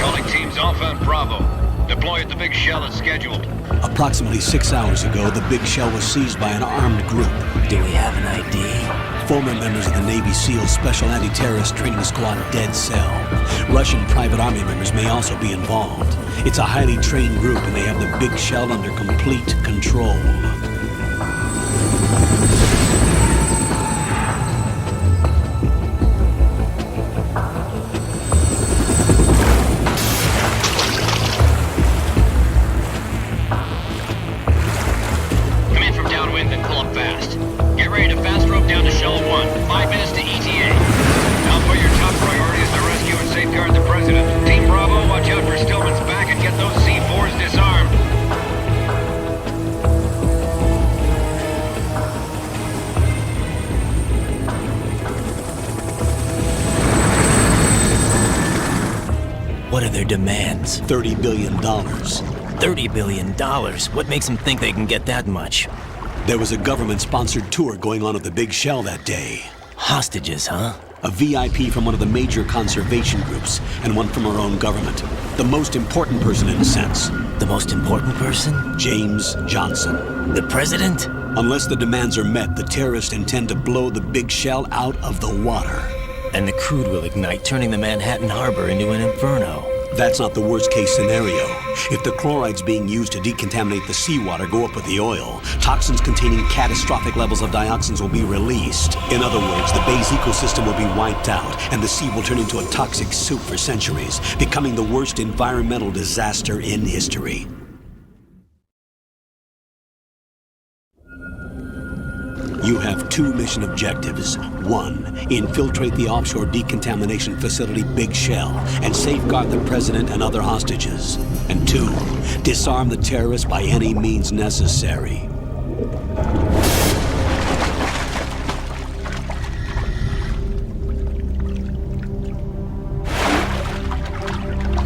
Calling teams Alpha and Bravo. Deploy at the big shell as scheduled. Approximately 6 hours ago, the big shell was seized by an armed group. Do we have an ID? Former members of the Navy SEALs Special Anti-Terrorist Training Squad Dead Cell. Russian private army members may also be involved. It's a highly trained group and they have the big shell under complete control. Come in from downwind and pull up fast. Get ready to fast rope down to Shell 1. 5 minutes to ETA. Now for your top priority is to rescue and safeguard the President. Team Bravo, watch out for Stillman's back and get those C4s disarmed. What are their demands? $30 billion. $30 billion? What makes them think they can get that much? There was a government-sponsored tour going on at the big shell that day. Hostages, huh? A VIP from one of the major conservation groups, and one from our own government. The most important person in a sense. The most important person? James Johnson. The President? Unless the demands are met, the terrorists intend to blow the big shell out of the water. And the crude will ignite, turning the Manhattan Harbor into an inferno. That's not the worst-case scenario. If the chlorides being used to decontaminate the seawater go up with the oil, toxins containing catastrophic levels of dioxins will be released. In other words, the bay's ecosystem will be wiped out, and the sea will turn into a toxic soup for centuries, becoming the worst environmental disaster in history. You have 2 mission objectives. 1, infiltrate the offshore decontamination facility Big Shell and safeguard the President and other hostages. And 2, disarm the terrorists by any means necessary.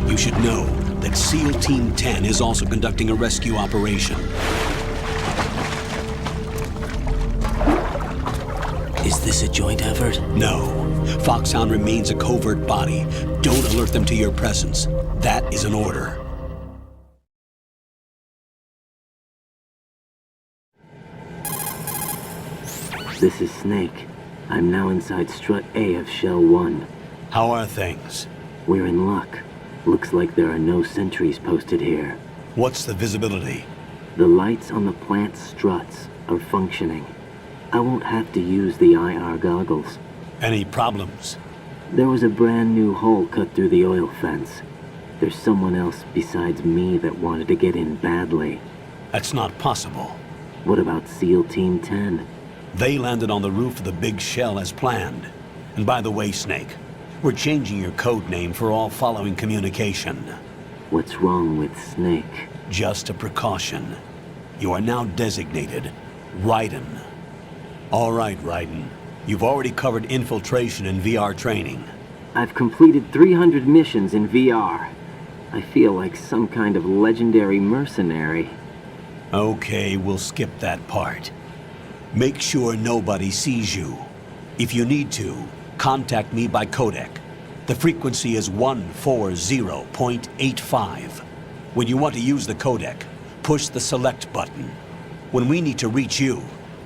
You should know that SEAL Team 10 is also conducting a rescue operation. Is this a joint effort? No. Foxhound remains a covert body. Don't alert them to your presence. That is an order. This is Snake. I'm now inside Strut A of Shell 1. How are things? We're in luck. Looks like there are no sentries posted here. What's the visibility? The lights on the plant's struts are functioning. I won't have to use the IR goggles. Any problems? There was a brand new hole cut through the oil fence. There's someone else besides me that wanted to get in badly. That's not possible. What about SEAL Team 10? They landed on the roof of the Big Shell as planned. And by the way, Snake, we're changing your code name for all following communication. What's wrong with Snake? Just a precaution. You are now designated Raiden. All right, Raiden. You've already covered infiltration and VR training. I've completed 300 missions in VR. I feel like some kind of legendary mercenary. Okay, we'll skip that part. Make sure nobody sees you. If you need to, contact me by codec. The frequency is 140.85. When you want to use the codec, push the select button. When we need to reach you,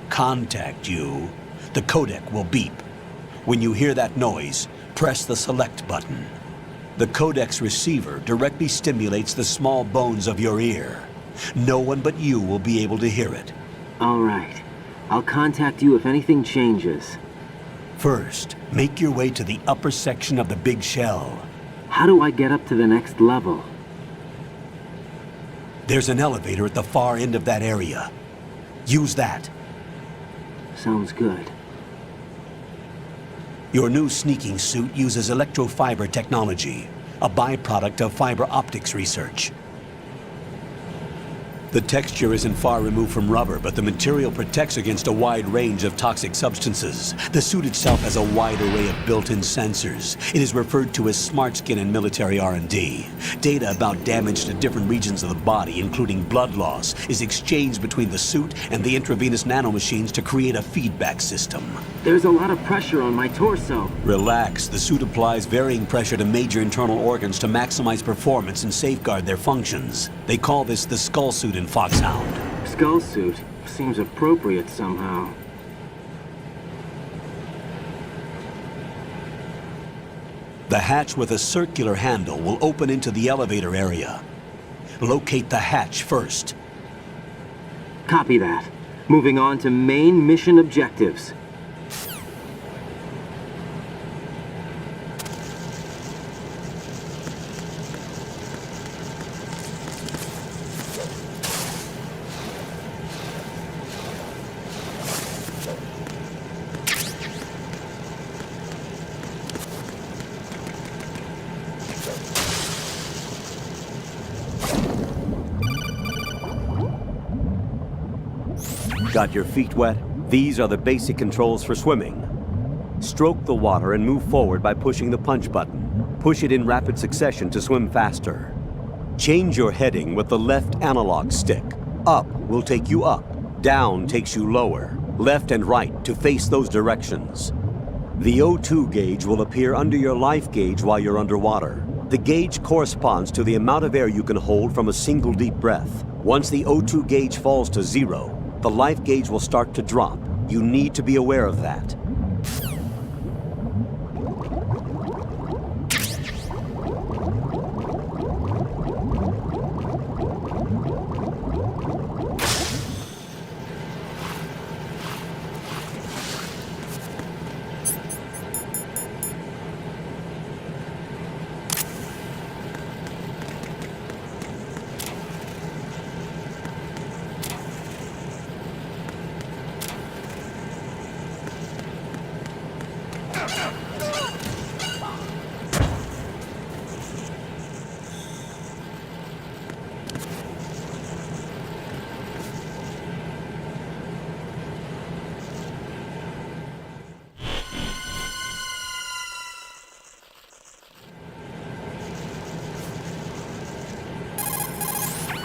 contact you, the codec will beep. When you hear that noise, press the select button. The codec's receiver directly stimulates the small bones of your ear. No one but you will be able to hear it. All right. I'll contact you if anything changes. First, make your way to the upper section of the big shell. How do I get up to the next level? There's an elevator at the far end of that area. Use that. Sounds good. Your new sneaking suit uses electrofiber technology, a byproduct of fiber optics research. The texture isn't far removed from rubber, but the material protects against a wide range of toxic substances. The suit itself has a wide array of built-in sensors. It is referred to as smart skin in military R&D. Data about damage to different regions of the body, including blood loss, is exchanged between the suit and the intravenous nanomachines to create a feedback system. There's a lot of pressure on my torso. Relax. The suit applies varying pressure to major internal organs to maximize performance and safeguard their functions. They call this the skull suit in Foxhound. Skull suit seems appropriate somehow. The hatch with a circular handle will open into the elevator area. Locate the hatch first. Copy that. Moving on to main mission objectives. Got your feet wet? These are the basic controls for swimming. Stroke the water and move forward by pushing the punch button. Push it in rapid succession to swim faster. Change your heading with the left analog stick. Up will take you up. Down takes you lower. Left and right to face those directions. The O2 gauge will appear under your life gauge while you're underwater. The gauge corresponds to the amount of air you can hold from a single deep breath. Once the O2 gauge falls to 0, the life gauge will start to drop. You need to be aware of that.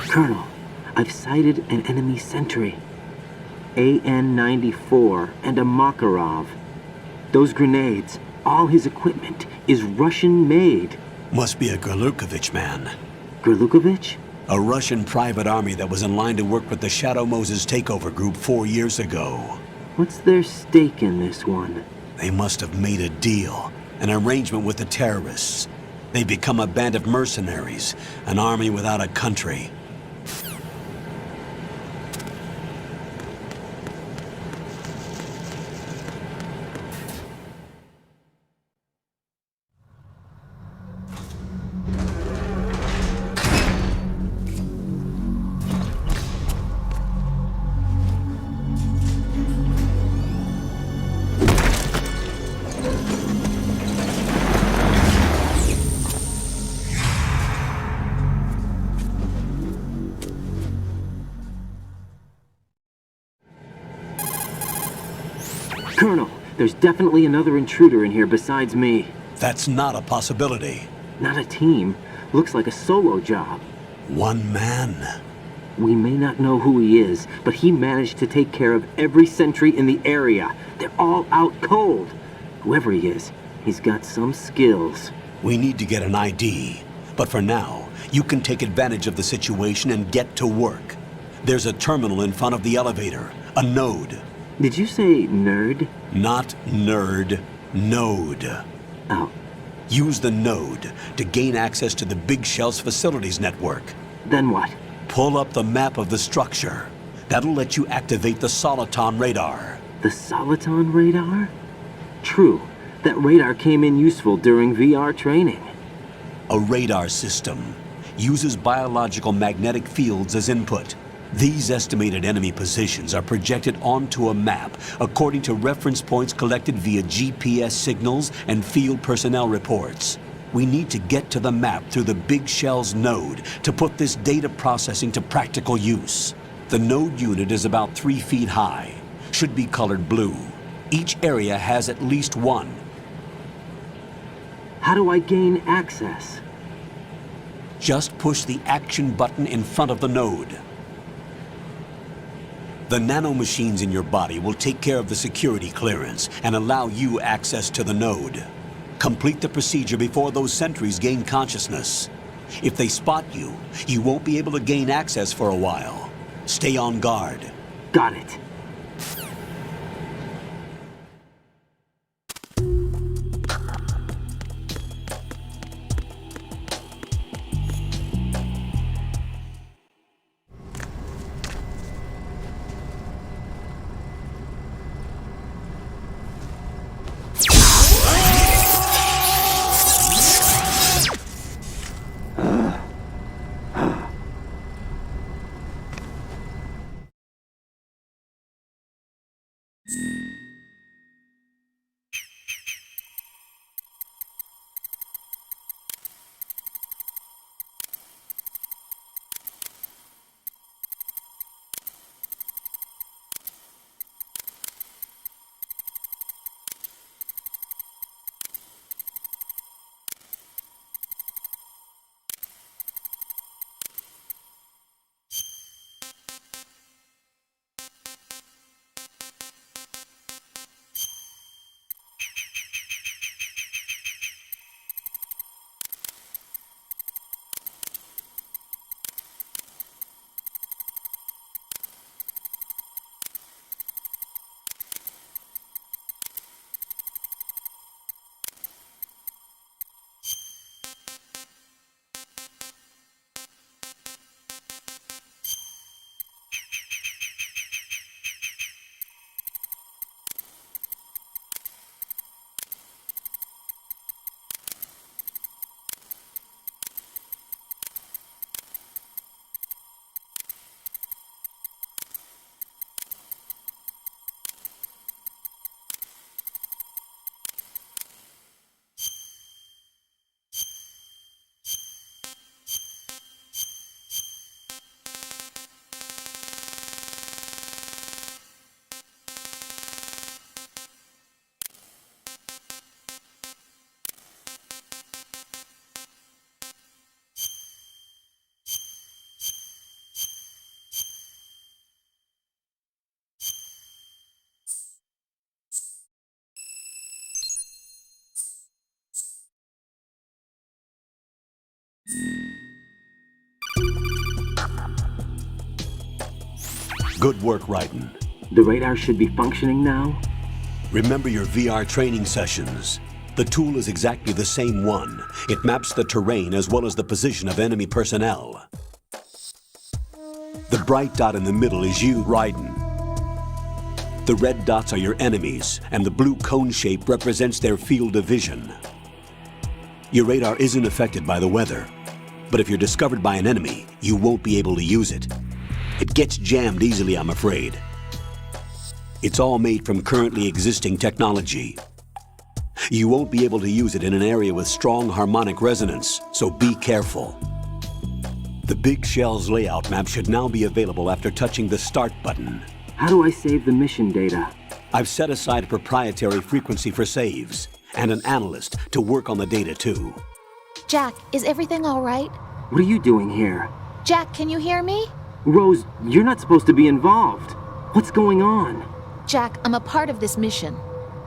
Colonel, I've sighted an enemy sentry. AN-94 and a Makarov. Those grenades, all his equipment, is Russian-made. Must be a Gerlukovich man. Gerlukovich? A Russian private army that was in line to work with the Shadow Moses takeover group 4 years ago. What's their stake in this one? They must have made a deal, an arrangement with the terrorists. They've become a band of mercenaries, an army without a country. Colonel, there's definitely another intruder in here besides me. That's not a possibility. Not a team. Looks like a solo job. One man. We may not know who he is, but he managed to take care of every sentry in the area. They're all out cold. Whoever he is, he's got some skills. We need to get an ID. But for now, you can take advantage of the situation and get to work. There's a terminal in front of the elevator. A node. Did you say nerd? Not nerd. Node. Oh. Use the node to gain access to the Big Shell's facilities network. Then what? Pull up the map of the structure. That'll let you activate the Soliton radar. The Soliton radar? True. That radar came in useful during VR training. A radar system uses biological magnetic fields as input. These estimated enemy positions are projected onto a map according to reference points collected via GPS signals and field personnel reports. We need to get to the map through the Big Shell's node to put this data processing to practical use. The node unit is about 3 feet high, should be colored blue. Each area has at least one. How do I gain access? Just push the action button in front of the node. The nanomachines in your body will take care of the security clearance and allow you access to the node. Complete the procedure before those sentries gain consciousness. If they spot you, you won't be able to gain access for a while. Stay on guard. Got it. Good work, Raiden. The radar should be functioning now? Remember your VR training sessions. The tool is exactly the same one. It maps the terrain as well as the position of enemy personnel. The bright dot in the middle is you, Raiden. The red dots are your enemies, and the blue cone shape represents their field of vision. Your radar isn't affected by the weather, but if you're discovered by an enemy, you won't be able to use it. It gets jammed easily, I'm afraid. It's all made from currently existing technology. You won't be able to use it in an area with strong harmonic resonance, so be careful. The Big Shell's layout map should now be available after touching the Start button. How do I save the mission data? I've set aside a proprietary frequency for saves, and an analyst to work on the data too. Jack, is everything all right? What are you doing here? Jack, can you hear me? Rose, you're not supposed to be involved. What's going on? Jack, I'm a part of this mission.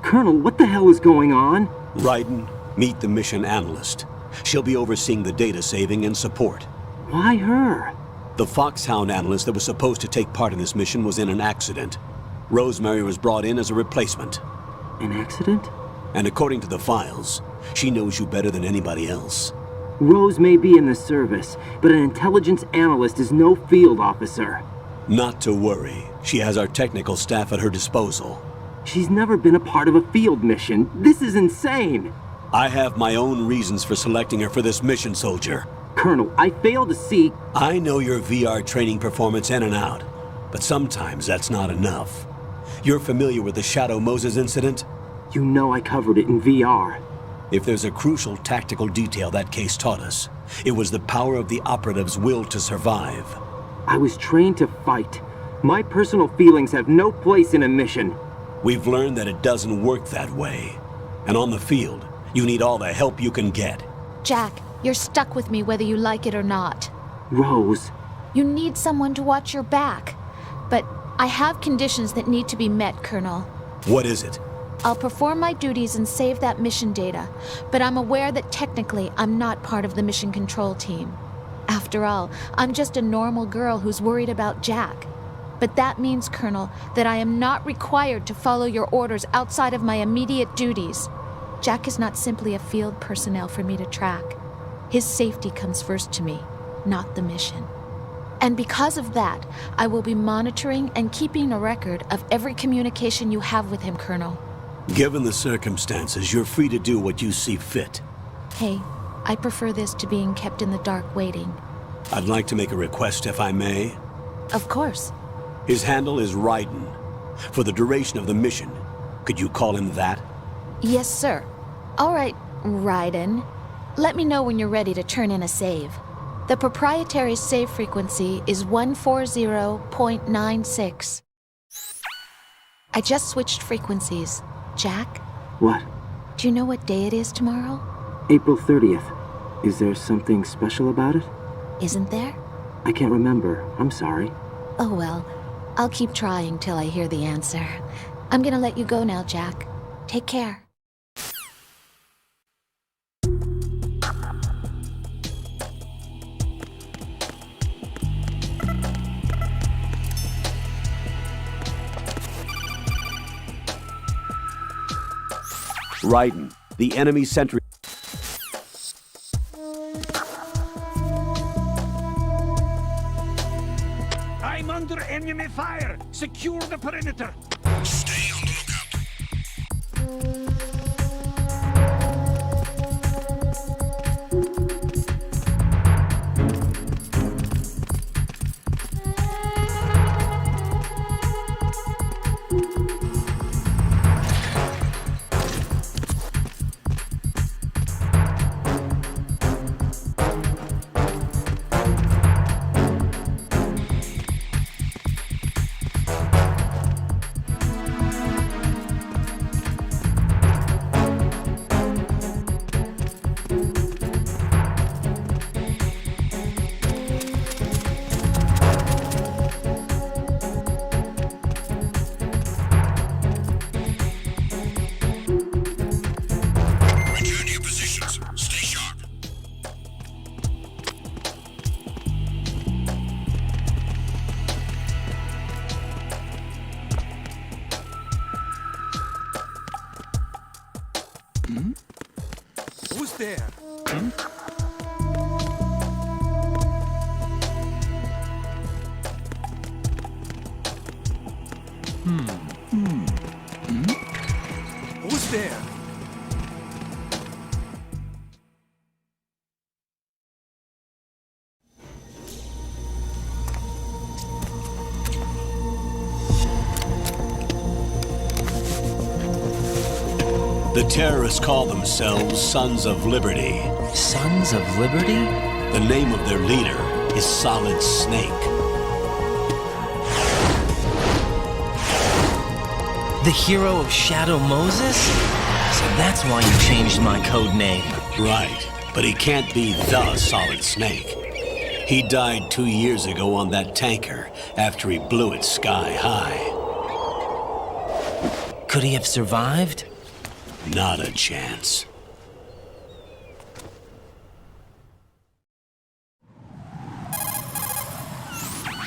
Colonel, what the hell is going on? Raiden, meet the mission analyst. She'll be overseeing the data saving and support. Why her? The Foxhound analyst that was supposed to take part in this mission was in an accident. Rosemary was brought in as a replacement. An accident? And according to the files, she knows you better than anybody else. Rose may be in the service, but an intelligence analyst is no field officer. Not to worry. She has our technical staff at her disposal. She's never been a part of a field mission. This is insane. I have my own reasons for selecting her for this mission, soldier. Colonel, I fail to see... I know your VR training performance in and out, but sometimes that's not enough. You're familiar with the Shadow Moses incident? You know I covered it in VR. If there's a crucial tactical detail that case taught us, it was the power of the operative's will to survive. I was trained to fight. My personal feelings have no place in a mission. We've learned that it doesn't work that way. And on the field, you need all the help you can get. Jack, you're stuck with me whether you like it or not. Rose. You need someone to watch your back. But I have conditions that need to be met, Colonel. What is it? I'll perform my duties and save that mission data, but I'm aware that technically I'm not part of the mission control team. After all, I'm just a normal girl who's worried about Jack. But that means, Colonel, that I am not required to follow your orders outside of my immediate duties. Jack is not simply a field personnel for me to track. His safety comes first to me, not the mission. And because of that, I will be monitoring and keeping a record of every communication you have with him, Colonel. Given the circumstances, you're free to do what you see fit. Hey, I prefer this to being kept in the dark waiting. I'd like to make a request, if I may. Of course. His handle is Raiden. For the duration of the mission, could you call him that? Yes, sir. All right, Raiden. Let me know when you're ready to turn in a save. The proprietary save frequency is 140.96. I just switched frequencies. Jack? What? Do you know what day it is tomorrow? April 30th. Is there something special about it? Isn't there? I can't remember. I'm sorry. Oh well, I'll keep trying till I hear the answer. I'm gonna let you go now, Jack. Take care. Raiden, the enemy sentry. I'm under enemy fire! Secure the perimeter! Stay on the Who's there? Who's there? The terrorists call themselves Sons of Liberty. Sons of Liberty? The name of their leader is Solid Snake. The hero of Shadow Moses? So that's why you changed my code name. Right, but he can't be the Solid Snake. He died 2 years ago on that tanker after he blew it sky high. Could he have survived? Not a chance.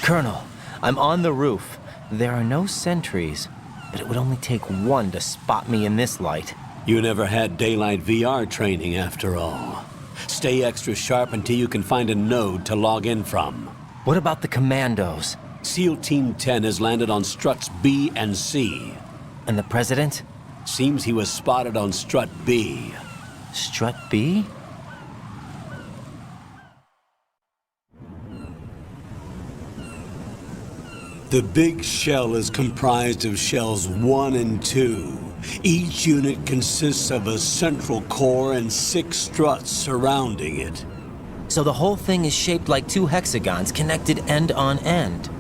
Colonel, I'm on the roof. There are no sentries, but it would only take one to spot me in this light. You never had daylight VR training after all. Stay extra sharp until you can find a node to log in from. What about the commandos? SEAL Team 10 has landed on struts B and C. And the President? Seems he was spotted on strut B. Strut B? The big shell is comprised of shells 1 and 2. Each unit consists of a central core and 6 struts surrounding it. So the whole thing is shaped like 2 hexagons connected end on end.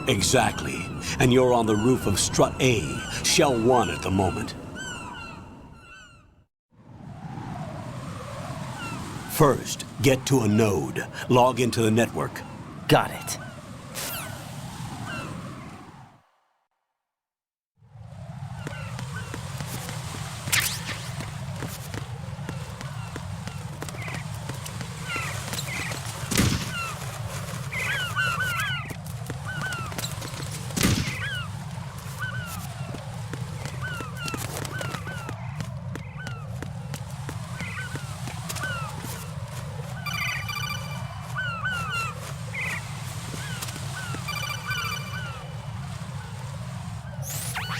Exactly. And you're on the roof of strut A, shell 1 at the moment. First, get to a node. Log into the network. Got it.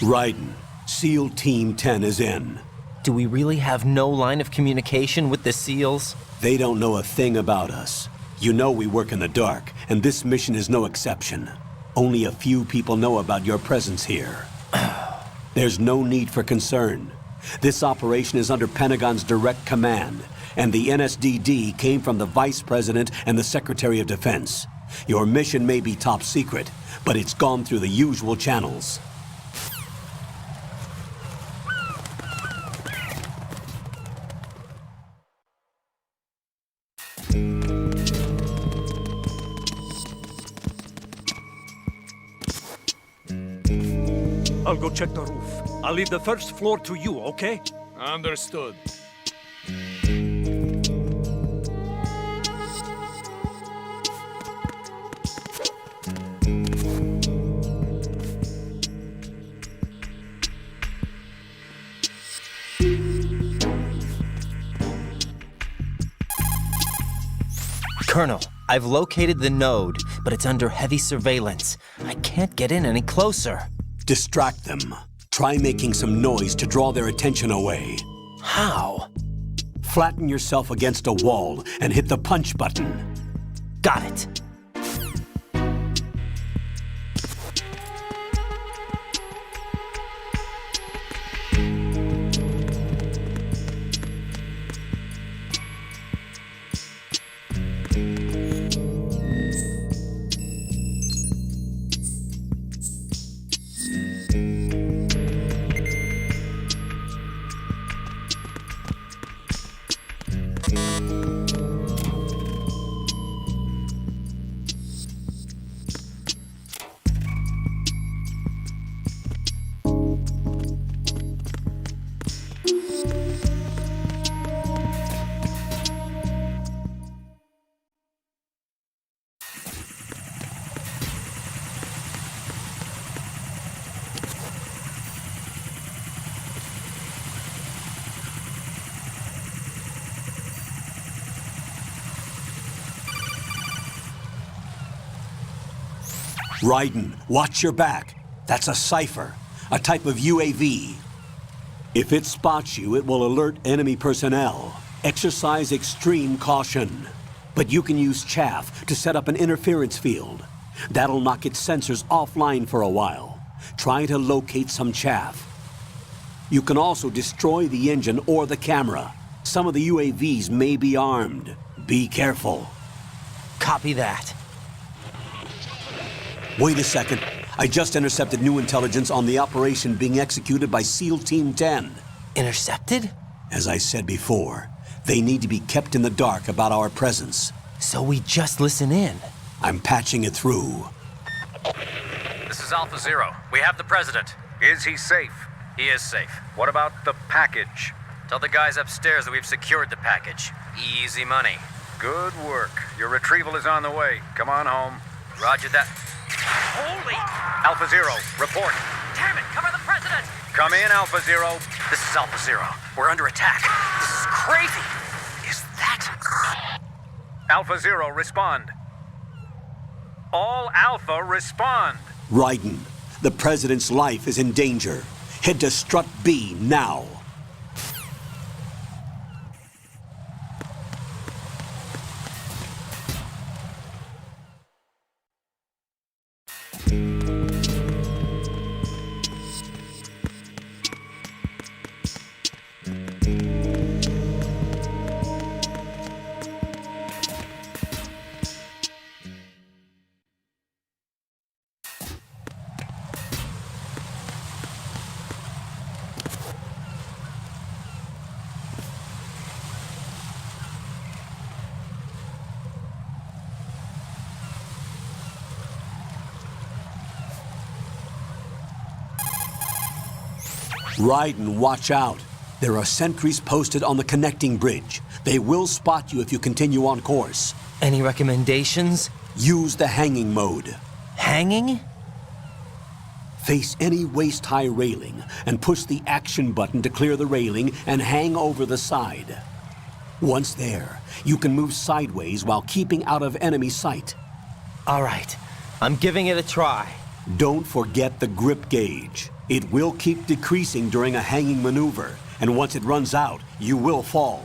Raiden, SEAL Team 10 is in. Do we really have no line of communication with the SEALs? They don't know a thing about us. You know we work in the dark, and this mission is no exception. Only a few people know about your presence here. There's no need for concern. This operation is under Pentagon's direct command, and the NSDD came from the Vice President and the Secretary of Defense. Your mission may be top secret, but it's gone through the usual channels. I'll go check the roof. I'll leave the first floor to you, okay? Understood. Colonel, I've located the node, but it's under heavy surveillance. I can't get in any closer. Distract them. Try making some noise to draw their attention away. How? Flatten yourself against a wall and hit the punch button. Got it. Raiden, watch your back. That's a cipher, a type of UAV. If it spots you, it will alert enemy personnel. Exercise extreme caution. But you can use chaff to set up an interference field. That'll knock its sensors offline for a while. Try to locate some chaff. You can also destroy the engine or the camera. Some of the UAVs may be armed. Be careful. Copy that. Wait a second. I just intercepted new intelligence on the operation being executed by SEAL Team 10. Intercepted? As I said before, they need to be kept in the dark about our presence. So we just listen in. I'm patching it through. This is Alpha Zero. We have the president. Is he safe? He is safe. What about the package? Tell the guys upstairs that we've secured the package. Easy money. Good work. Your retrieval is on the way. Come on home. Roger that. Holy! Alpha Zero, report. Damn it, cover the president! Come in, Alpha Zero. This is Alpha Zero. We're under attack. This is crazy. Is that... Alpha Zero, respond. All Alpha, respond. Raiden, the President's life is in danger. Head to Strut B now. Raiden, watch out. There are sentries posted on the connecting bridge. They will spot you if you continue on course. Any recommendations? Use the hanging mode. Hanging? Face any waist-high railing and push the action button to clear the railing and hang over the side. Once there, you can move sideways while keeping out of enemy sight. All right, I'm giving it a try. Don't forget the grip gauge. It will keep decreasing during a hanging maneuver, and once it runs out, you will fall.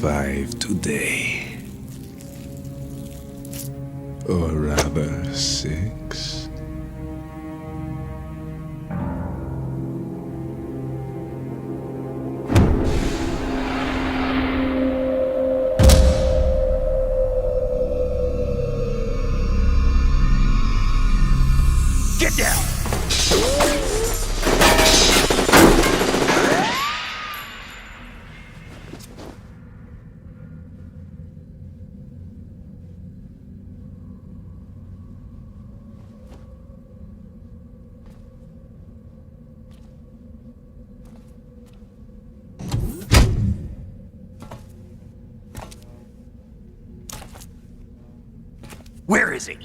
5 today. Or rather, 6. Get down! Where is he?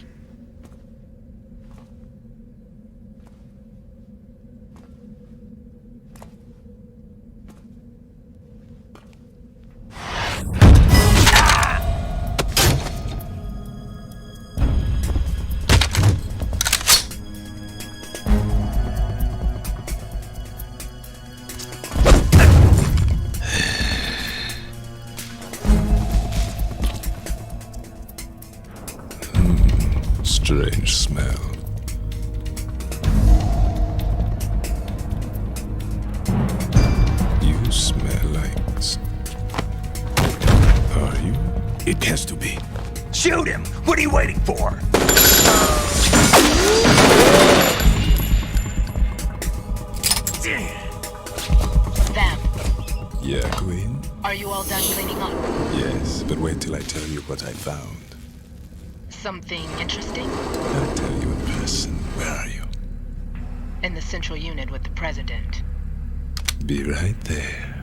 Strange smell. You smell like... Are you? It has to be. Shoot him! What are you waiting for? Vamp, Yeah, Queen? are you all done cleaning up? Yes, but wait till I tell you what I found. Something interesting? I'll tell you in person. Where are you? In the central unit with the president. Be right there.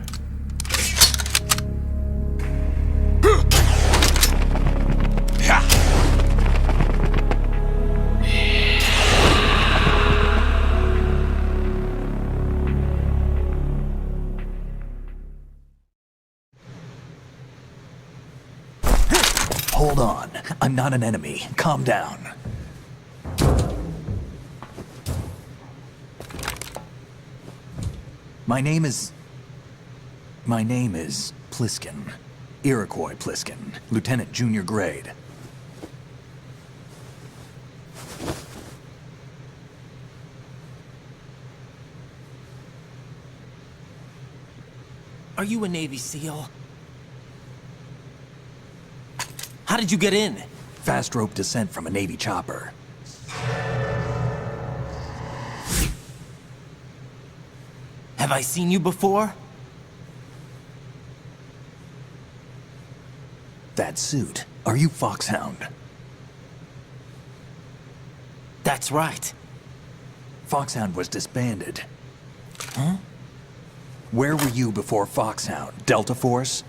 Hold on. I'm not an enemy. Calm down. My name is Pliskin. Iroquois Pliskin. Lieutenant Junior Grade. Are you a Navy SEAL? How did you get in? Fast rope descent from a Navy chopper. Have I seen you before? That suit. Are you Foxhound? That's right. Foxhound was disbanded. Huh? Where were you before Foxhound? Delta Force?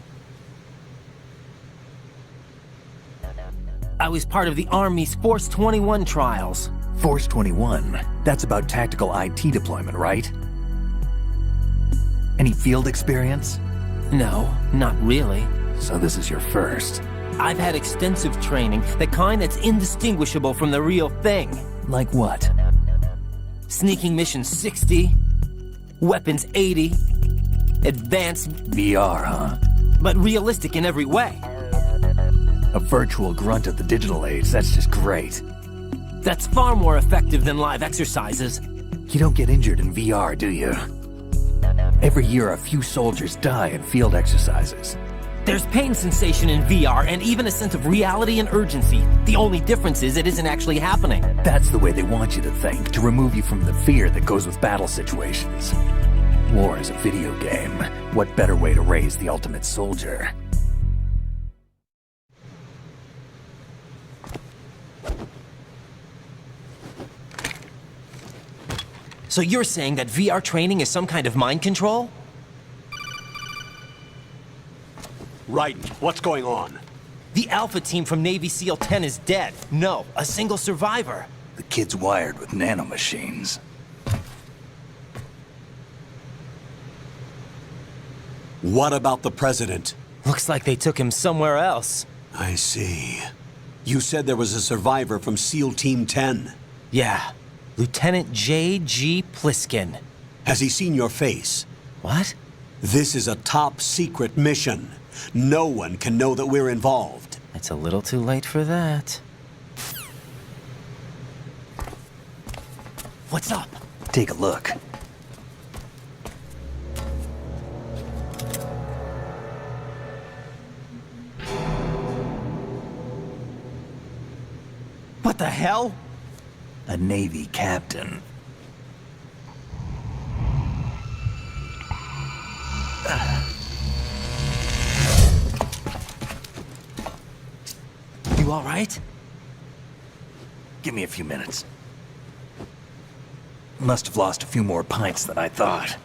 I was part of the Army's Force 21 trials. Force 21? That's about tactical IT deployment, right? Any field experience? No, not really. So this is your first. I've had extensive training, the kind that's indistinguishable from the real thing. Like what? Sneaking mission 60, weapons 80, advanced... VR, huh? But realistic in every way. A virtual grunt of the digital age, that's just great. That's far more effective than live exercises. You don't get injured in VR, do you? Every year a few soldiers die in field exercises. There's pain sensation in VR and even a sense of reality and urgency. The only difference is it isn't actually happening. That's the way they want you to think, to remove you from the fear that goes with battle situations. War is a video game. What better way to raise the ultimate soldier? So you're saying that VR training is some kind of mind control? Right. What's going on? The Alpha team from Navy SEAL 10 is dead. No, a single survivor. The kid's wired with nanomachines. What about the president? Looks like they took him somewhere else. I see. You said there was a survivor from SEAL Team 10. Yeah. Lieutenant J.G. Pliskin. Has he seen your face? What? This is a top secret mission. No one can know that we're involved. It's a little too late for that. What's up? Take a look. What the hell? A Navy captain. You all right? Give me a few minutes. Must have lost a few more pints than I thought.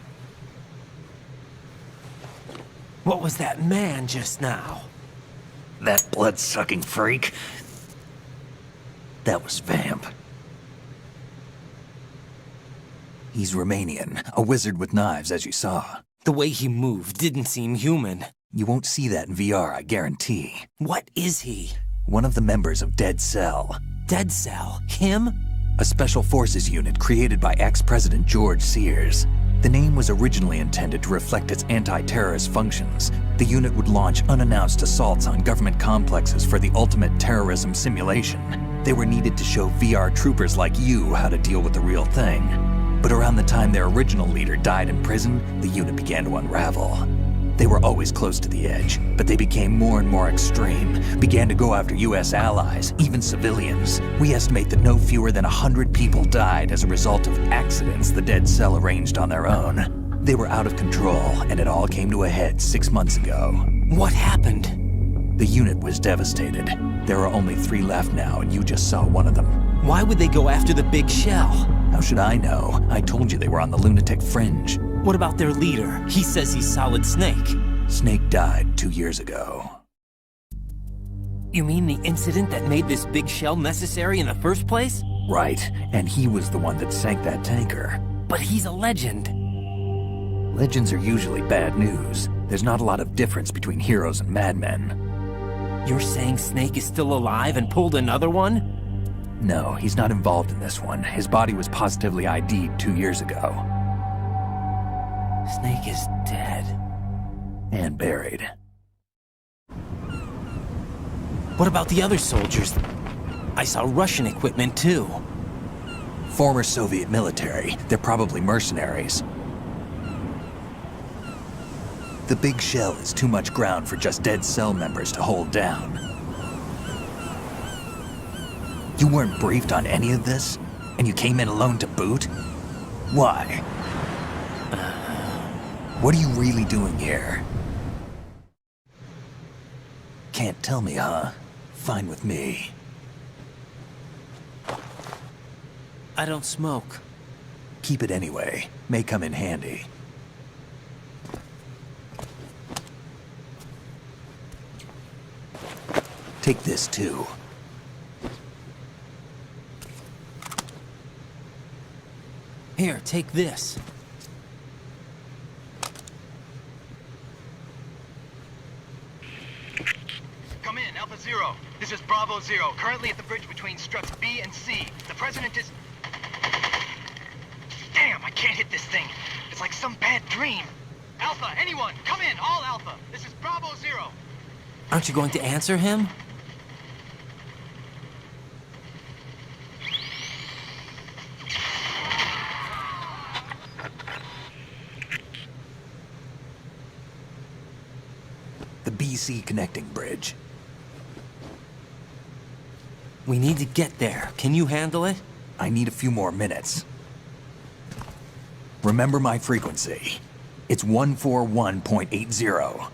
What was that man just now? That blood-sucking freak? That was Vamp. He's Romanian, a wizard with knives, as you saw. The way he moved didn't seem human. You won't see that in VR, I guarantee. What is he? One of the members of Dead Cell. Dead Cell? Him? A special forces unit created by ex-President George Sears. The name was originally intended to reflect its anti-terrorist functions. The unit would launch unannounced assaults on government complexes for the ultimate terrorism simulation. They were needed to show VR troopers like you how to deal with the real thing. But around the time their original leader died in prison, the unit began to unravel. They were always close to the edge, but they became more and more extreme, began to go after US allies, even civilians. We estimate that no fewer than 100 people died as a result of accidents the Dead Cell arranged on their own. They were out of control, and it all came to a head 6 months ago. What happened? The unit was devastated. There are only 3 left now, and you just saw one of them. Why would they go after the big shell? How should I know? I told you they were on the lunatic fringe. What about their leader? He says he's Solid Snake. Snake died 2 years ago. You mean the incident that made this big shell necessary in the first place? Right, and he was the one that sank that tanker. But he's a legend. Legends are usually bad news. There's not a lot of difference between heroes and madmen. You're saying Snake is still alive and pulled another one? No, he's not involved in this one. His body was positively ID'd 2 years ago. Snake is dead. And buried. What about the other soldiers? I saw Russian equipment too. Former Soviet military. They're probably mercenaries. The big shell is too much ground for just Dead Cell members to hold down. You weren't briefed on any of this? And you came in alone to boot? Why? What are you really doing here? Can't tell me, huh? Fine with me. I don't smoke. Keep it anyway. May come in handy. Take this too. Here, take this. Come in, Alpha Zero. This is Bravo Zero, currently at the bridge between struts B and C. The President is... Damn, I can't hit this thing. It's like some bad dream. Alpha, anyone, come in, all Alpha. This is Bravo Zero. Aren't you going to answer him? The BC connecting bridge. We need to get there. Can you handle it? I need a few more minutes. Remember my frequency. It's 141.80.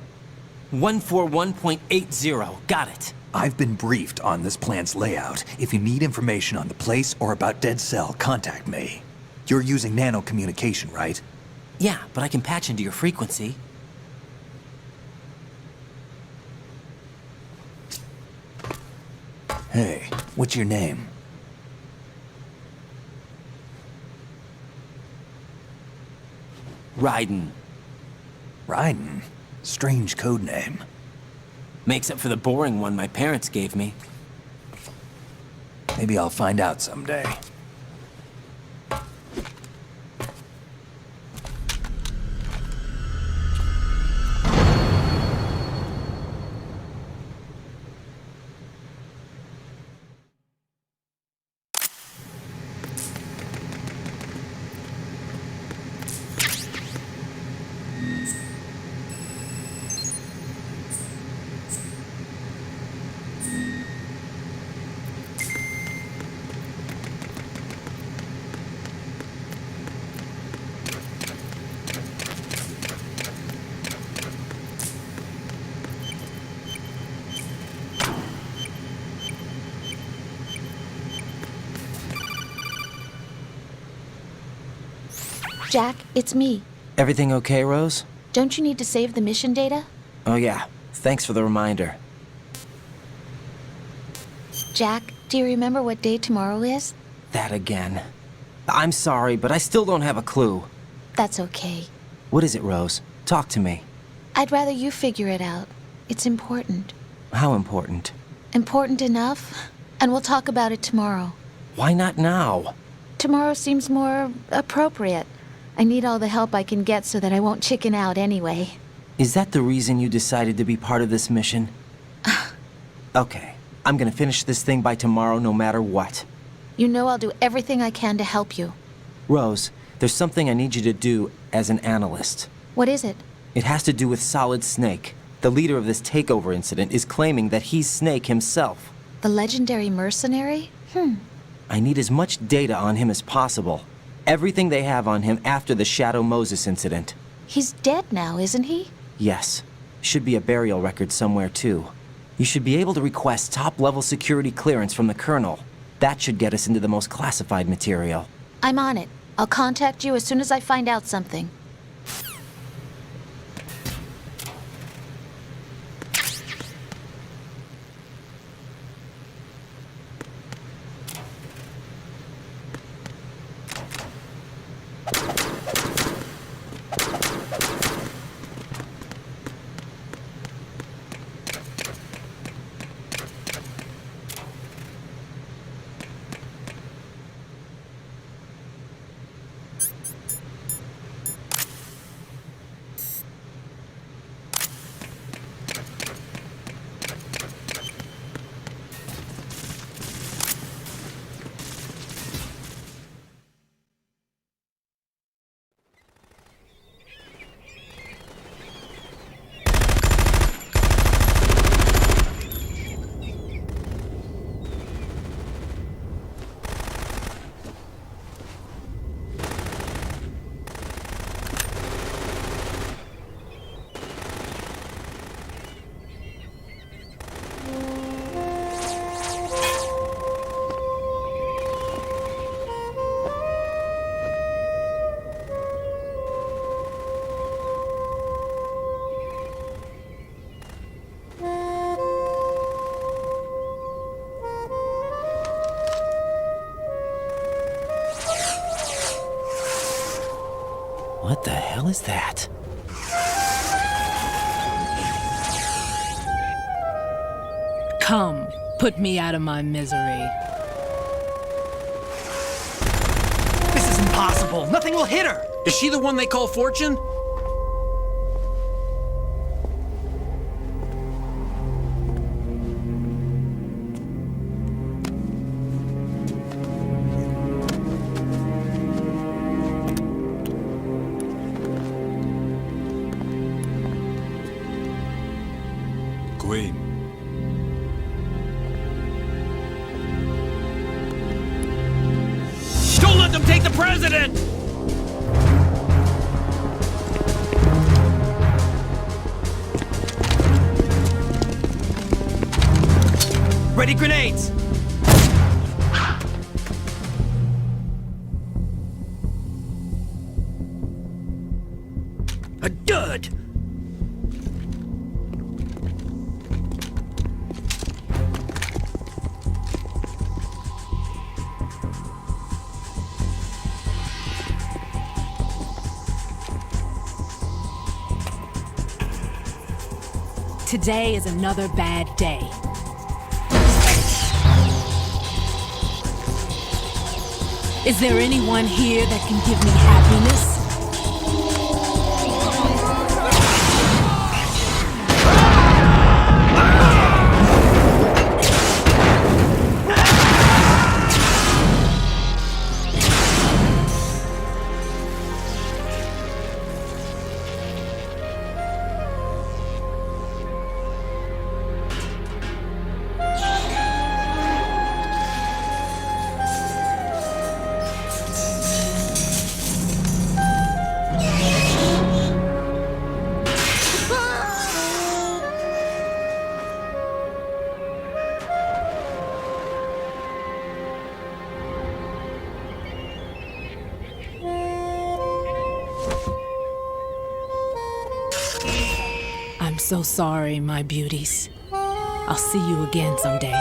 141.80. Got it. I've been briefed on this plant's layout. If you need information on the place or about Dead Cell, contact me. You're using nano communication, right? Yeah, but I can patch into your frequency. Hey, what's your name? Raiden. Raiden? Strange code name. Makes up for the boring one my parents gave me. Maybe I'll find out someday. Jack, it's me. Everything okay, Rose? Don't you need to save the mission data? Oh yeah, thanks for the reminder. Jack, do you remember what day tomorrow is? That again. I'm sorry, but I still don't have a clue. That's okay. What is it, Rose? Talk to me. I'd rather you figure it out. It's important. How important? Important enough? And we'll talk about it tomorrow. Why not now? Tomorrow seems more appropriate. I need all the help I can get so that I won't chicken out anyway. Is that the reason you decided to be part of this mission? Okay, I'm gonna finish this thing by tomorrow no matter what. You know I'll do everything I can to help you. Rose, there's something I need you to do as an analyst. What is it? It has to do with Solid Snake. The leader of this takeover incident is claiming that he's Snake himself. The legendary mercenary? I need as much data on him as possible. Everything they have on him after the Shadow Moses incident. He's dead now, isn't he? Yes. Should be a burial record somewhere, too. You should be able to request top-level security clearance from the Colonel. That should get us into the most classified material. I'm on it. I'll contact you as soon as I find out something. What the hell is that? Come, put me out of my misery. This is impossible. Nothing will hit her. Is she the one they call Fortune? Queen. Don't let them take the president! Ready grenades! A dud! Today is another bad day. Is there anyone here that can give me happiness? I'm so sorry, my beauties. I'll see you again someday.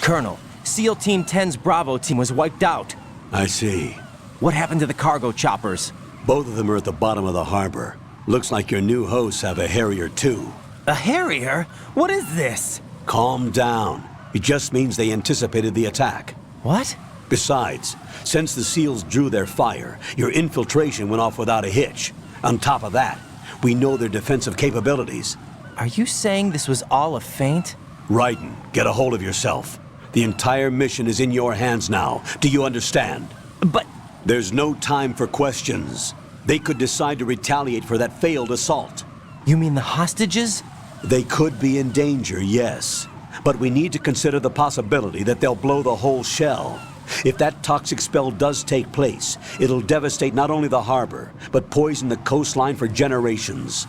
Colonel, SEAL Team 10's Bravo team was wiped out. I see. What happened to the cargo choppers? Both of them are at the bottom of the harbor. Looks like your new hosts have a Harrier too. A Harrier? What is this? Calm down. It just means they anticipated the attack. What? Besides, since the SEALs drew their fire, your infiltration went off without a hitch. On top of that, we know their defensive capabilities. Are you saying this was all a feint? Raiden, get a hold of yourself. The entire mission is in your hands now. Do you understand? But... There's no time for questions. They could decide to retaliate for that failed assault. You mean the hostages? They could be in danger, yes. But we need to consider the possibility that they'll blow the whole shell. If that toxic spell does take place, it'll devastate not only the harbor, but poison the coastline for generations.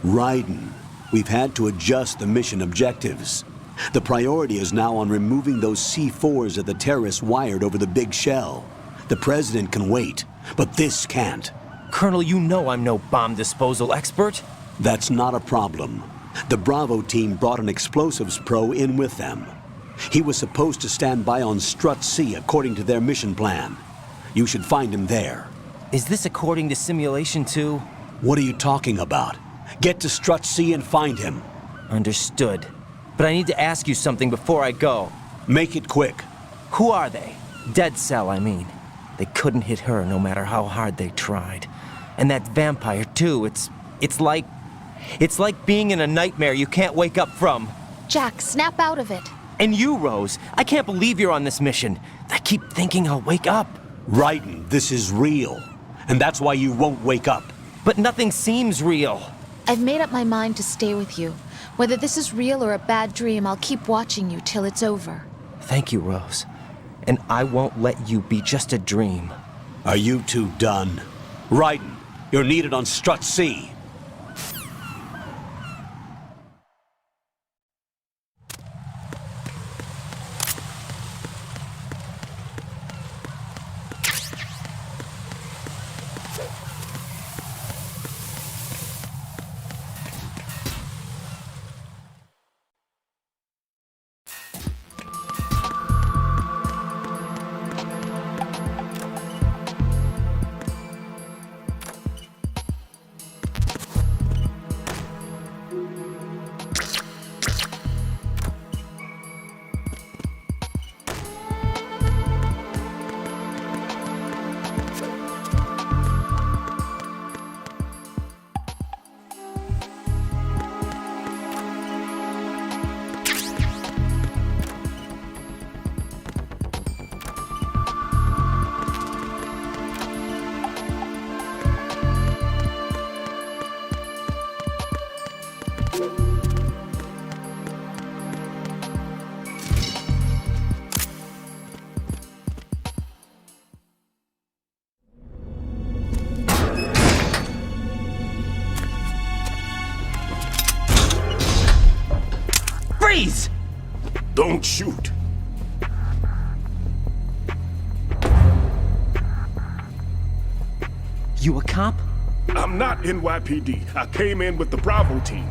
Raiden, we've had to adjust the mission objectives. The priority is now on removing those C4s that the terrorists wired over the big shell. The President can wait, but this can't. Colonel, you know I'm no bomb disposal expert. That's not a problem. The Bravo team brought an explosives pro in with them. He was supposed to stand by on Strut C according to their mission plan. You should find him there. Is this according to Simulation 2? What are you talking about? Get to Strut C and find him. Understood. But I need to ask you something before I go. Make it quick. Who are they? Dead Cell, I mean. They couldn't hit her no matter how hard they tried. And that vampire, too, it's like being in a nightmare you can't wake up from. Jack, snap out of it. And you, Rose, I can't believe you're on this mission. I keep thinking I'll wake up. Raiden, this is real. And that's why you won't wake up. But nothing seems real. I've made up my mind to stay with you. Whether this is real or a bad dream, I'll keep watching you till it's over. Thank you, Rose. And I won't let you be just a dream. Are you two done? Raiden, you're needed on Strut C. Freeze! Don't shoot. You a cop? I'm not NYPD. I came in with the Bravo team.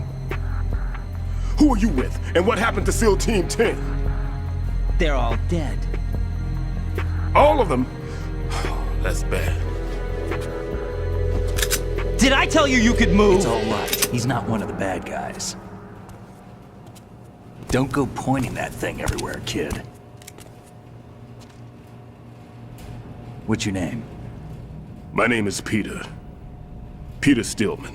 Who are you with? And what happened to SEAL Team 10? They're all dead. All of them? That's bad. Did I tell you you could move? It's all right. He's not one of the bad guys. Don't go pointing that thing everywhere, kid. What's your name? My name is Peter. Peter Stillman.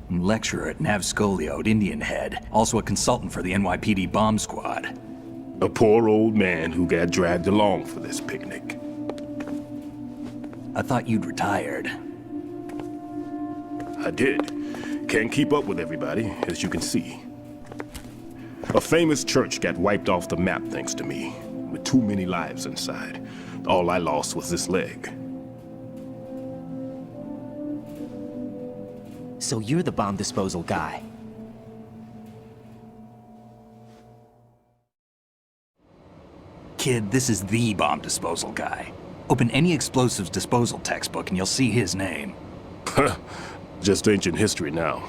I'm lecturer at Navscolio at Indian Head. Also a consultant for the NYPD bomb squad. A poor old man who got dragged along for this picnic. I thought you'd retired. I did. Can't keep up with everybody, as you can see. A famous church got wiped off the map thanks to me, with too many lives inside. All I lost was this leg. So you're the bomb disposal guy. Kid, this is the bomb disposal guy. Open any explosives disposal textbook and you'll see his name. Just ancient history now.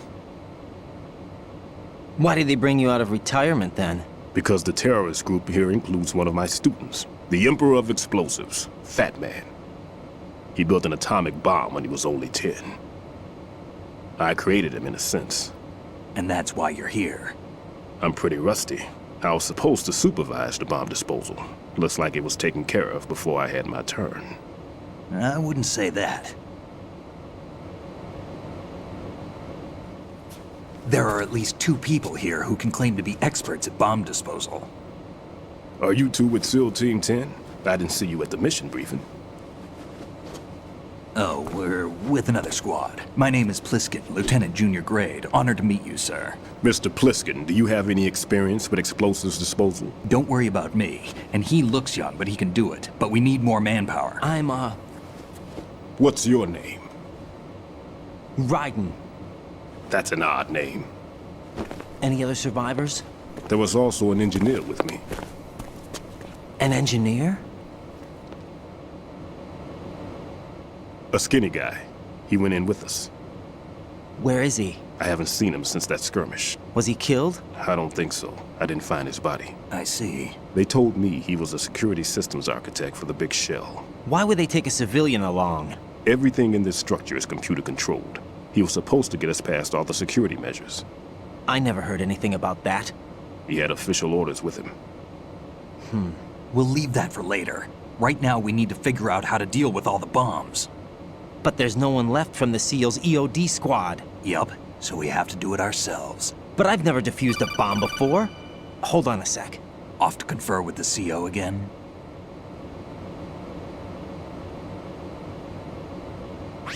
Why did they bring you out of retirement then? Because the terrorist group here includes one of my students, the Emperor of Explosives, Fat Man. He built an atomic bomb when he was only 10. I created him in a sense. And that's why you're here. I'm pretty rusty. I was supposed to supervise the bomb disposal. Looks like it was taken care of before I had my turn. I wouldn't say that. There are at least 2 people here who can claim to be experts at bomb disposal. Are you two with SEAL Team 10? I didn't see you at the mission briefing. Oh, we're with another squad. My name is Pliskin, Lieutenant Junior Grade. Honored to meet you, sir. Mr. Pliskin, do you have any experience with explosives disposal? Don't worry about me. And he looks young, but he can do it. But we need more manpower. I'm, What's your name? Raiden. That's an odd name. Any other survivors? There was also an engineer with me. An engineer? A skinny guy. He went in with us. Where is he? I haven't seen him since that skirmish. Was he killed? I don't think so. I didn't find his body. I see. They told me he was a security systems architect for the big shell. Why would they take a civilian along? Everything in this structure is computer controlled. He was supposed to get us past all the security measures. I never heard anything about that. He had official orders with him. We'll leave that for later. Right now, we need to figure out how to deal with all the bombs. But there's no one left from the SEAL's EOD squad. Yup, so we have to do it ourselves. But I've never defused a bomb before. Hold on a sec. Off to confer with the CO again?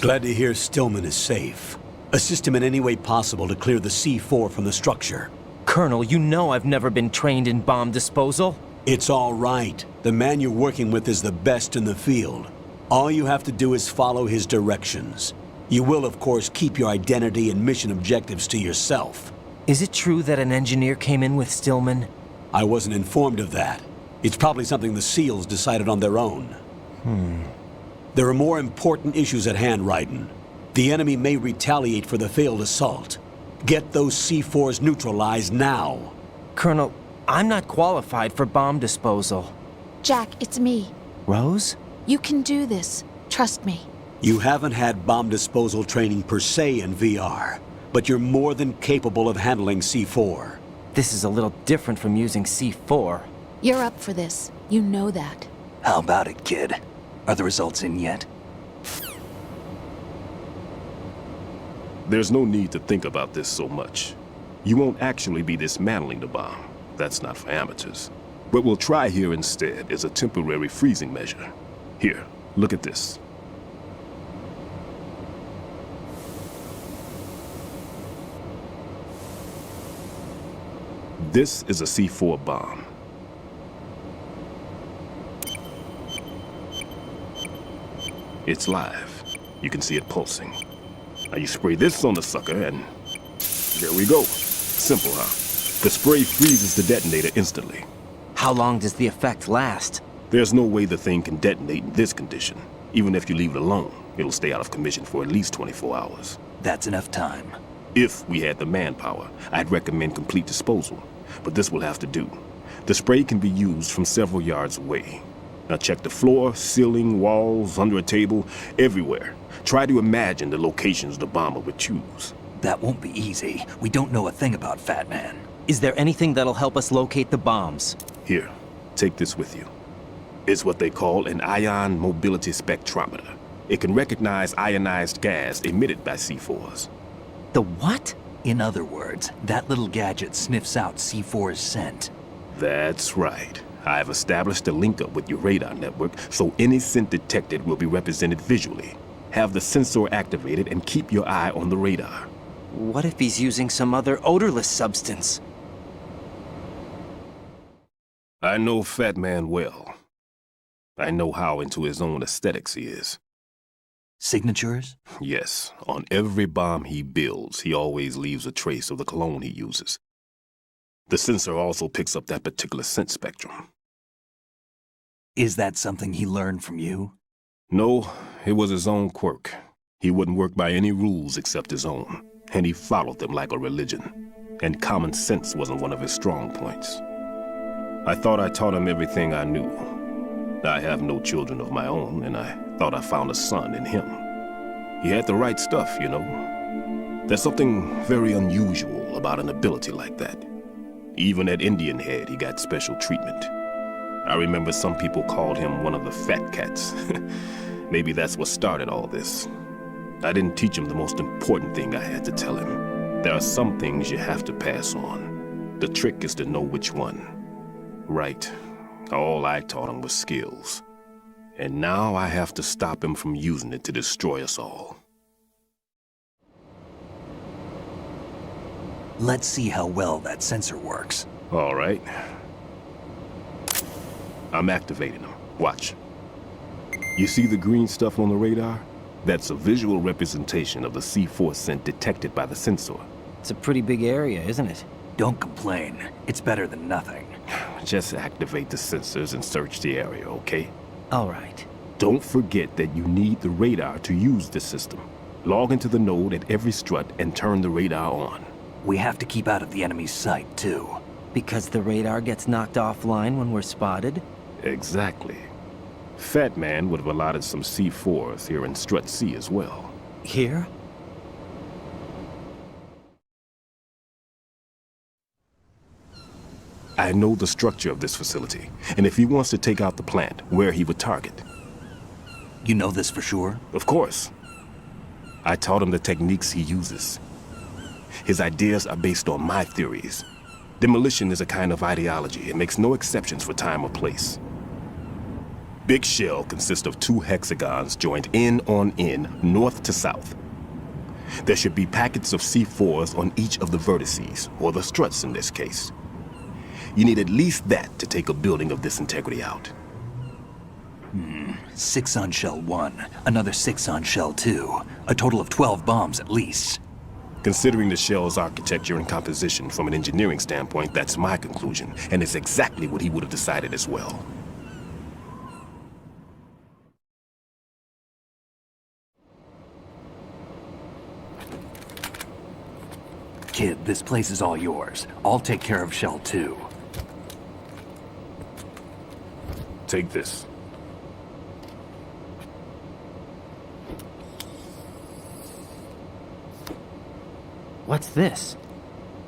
Glad to hear Stillman is safe. Assist him in any way possible to clear the C4 from the structure. Colonel, you know I've never been trained in bomb disposal. It's all right. The man you're working with is the best in the field. All you have to do is follow his directions. You will, of course, keep your identity and mission objectives to yourself. Is it true that an engineer came in with Stillman? I wasn't informed of that. It's probably something the SEALs decided on their own. There are more important issues at hand, Raiden. The enemy may retaliate for the failed assault. Get those C4s neutralized now. Colonel, I'm not qualified for bomb disposal. Jack, it's me. Rose? You can do this. Trust me. You haven't had bomb disposal training per se in VR, but you're more than capable of handling C4. This is a little different from using C4. You're up for this. You know that. How about it, kid? Are the results in yet? There's no need to think about this so much. You won't actually be dismantling the bomb. That's not for amateurs. What we'll try here instead is a temporary freezing measure. Here, look at this. This is a C4 bomb. It's live. You can see it pulsing. Now you spray this on the sucker and there we go. Simple, huh? The spray freezes the detonator instantly. How long does the effect last? There's no way the thing can detonate in this condition. Even if you leave it alone, it'll stay out of commission for at least 24 hours. That's enough time. If we had the manpower, I'd recommend complete disposal. But this will have to do. The spray can be used from several yards away. Now check the floor, ceiling, walls, under a table, everywhere. Try to imagine the locations the bomber would choose. That won't be easy. We don't know a thing about Fat Man. Is there anything that'll help us locate the bombs? Here, take this with you. It's what they call an ion mobility spectrometer. It can recognize ionized gas emitted by C4s. The what? In other words, that little gadget sniffs out C4's scent. That's right. I've established a link-up with your radar network, so any scent detected will be represented visually. Have the sensor activated and keep your eye on the radar. What if he's using some other odorless substance? I know Fat Man well. I know how into his own aesthetics he is. Signatures? Yes, on every bomb he builds, he always leaves a trace of the cologne he uses. The sensor also picks up that particular scent spectrum. Is that something he learned from you? No, it was his own quirk. He wouldn't work by any rules except his own, and he followed them like a religion. And common sense wasn't one of his strong points. I thought I taught him everything I knew. I have no children of my own, and I thought I found a son in him. He had the right stuff, you know. There's something very unusual about an ability like that. Even at Indian Head, he got special treatment. I remember some people called him one of the fat cats. Maybe that's what started all this. I didn't teach him the most important thing I had to tell him. There are some things you have to pass on. The trick is to know which one. Right. All I taught him was skills. And now I have to stop him from using it to destroy us all. Let's see how well that sensor works. All right. I'm activating them. Watch. You see the green stuff on the radar? That's a visual representation of the C4 scent detected by the sensor. It's a pretty big area, isn't it? Don't complain. It's better than nothing. Just activate the sensors and search the area, okay? All right. Don't forget that you need the radar to use the system. Log into the node at every strut and turn the radar on. We have to keep out of the enemy's sight, too. Because the radar gets knocked offline when we're spotted? Exactly. Fat Man would have allotted some C4s here in Strut C as well. Here? I know the structure of this facility, and if he wants to take out the plant, where he would target. You know this for sure? Of course. I taught him the techniques he uses. His ideas are based on my theories. Demolition is a kind of ideology. It makes no exceptions for time or place. Big shell consists of 2 hexagons joined end on end, north to south. There should be packets of C4s on each of the vertices, or the struts in this case. You need at least that to take a building of this integrity out. 6 on shell 1, another 6 on shell 2. A total of 12 bombs at least. Considering the shell's architecture and composition from an engineering standpoint, that's my conclusion, and it's exactly what he would have decided as well. Kid, this place is all yours. I'll take care of shell 2. Take this. What's this?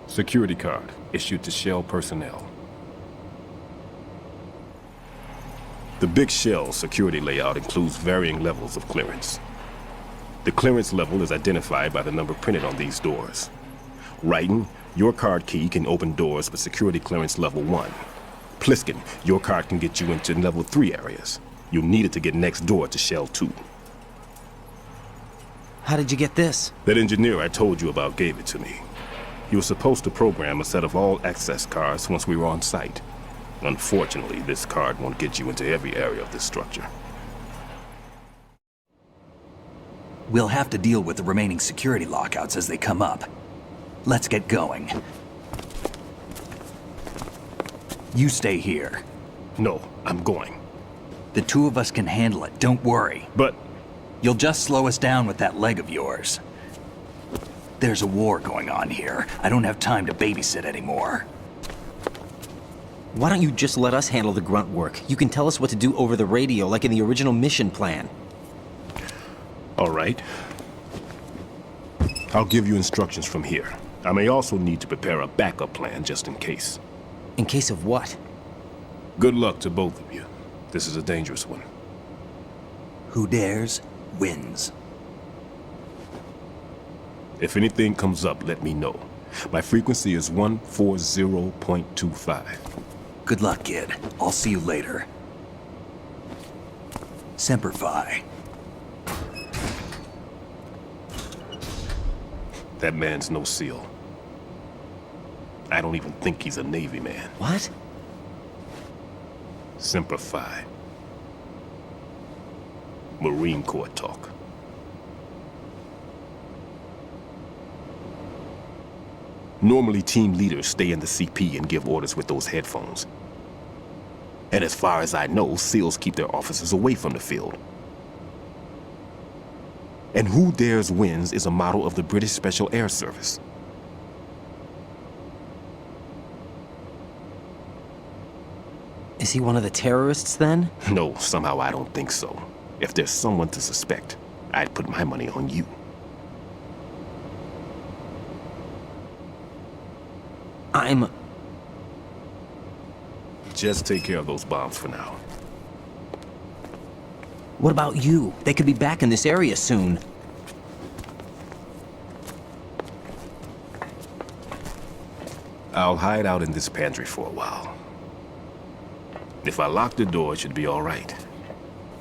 Security card, issued to Shell personnel. The Big Shell security layout includes varying levels of clearance. The clearance level is identified by the number printed on these doors. Writing, your card key can open doors with security clearance level 1. Pliskin, your card can get you into level 3 areas. You'll need it to get next door to Shell 2. How did you get this? That engineer I told you about gave it to me. He was supposed to program a set of all access cards once we were on site. Unfortunately, this card won't get you into every area of this structure. We'll have to deal with the remaining security lockouts as they come up. Let's get going. You stay here. No, I'm going. The 2 of us can handle it, don't worry. But... You'll just slow us down with that leg of yours. There's a war going on here. I don't have time to babysit anymore. Why don't you just let us handle the grunt work? You can tell us what to do over the radio, like in the original mission plan. All right. I'll give you instructions from here. I may also need to prepare a backup plan just in case. In case of what? Good luck to both of you. This is a dangerous one. Who dares, wins. If anything comes up, let me know. My frequency is 140.25. Good luck, kid. I'll see you later. Semper Fi. That man's no SEAL. I don't even think he's a Navy man. What? Simplify. Marine Corps talk. Normally, team leaders stay in the CP and give orders with those headphones. And as far as I know, SEALs keep their officers away from the field. And Who Dares Wins is a model of the British Special Air Service. Is he one of the terrorists then? No, somehow I don't think so. If there's someone to suspect, I'd put my money on you. Just take care of those bombs for now. What about you? They could be back in this area soon. I'll hide out in this pantry for a while. If I lock the door, it should be all right.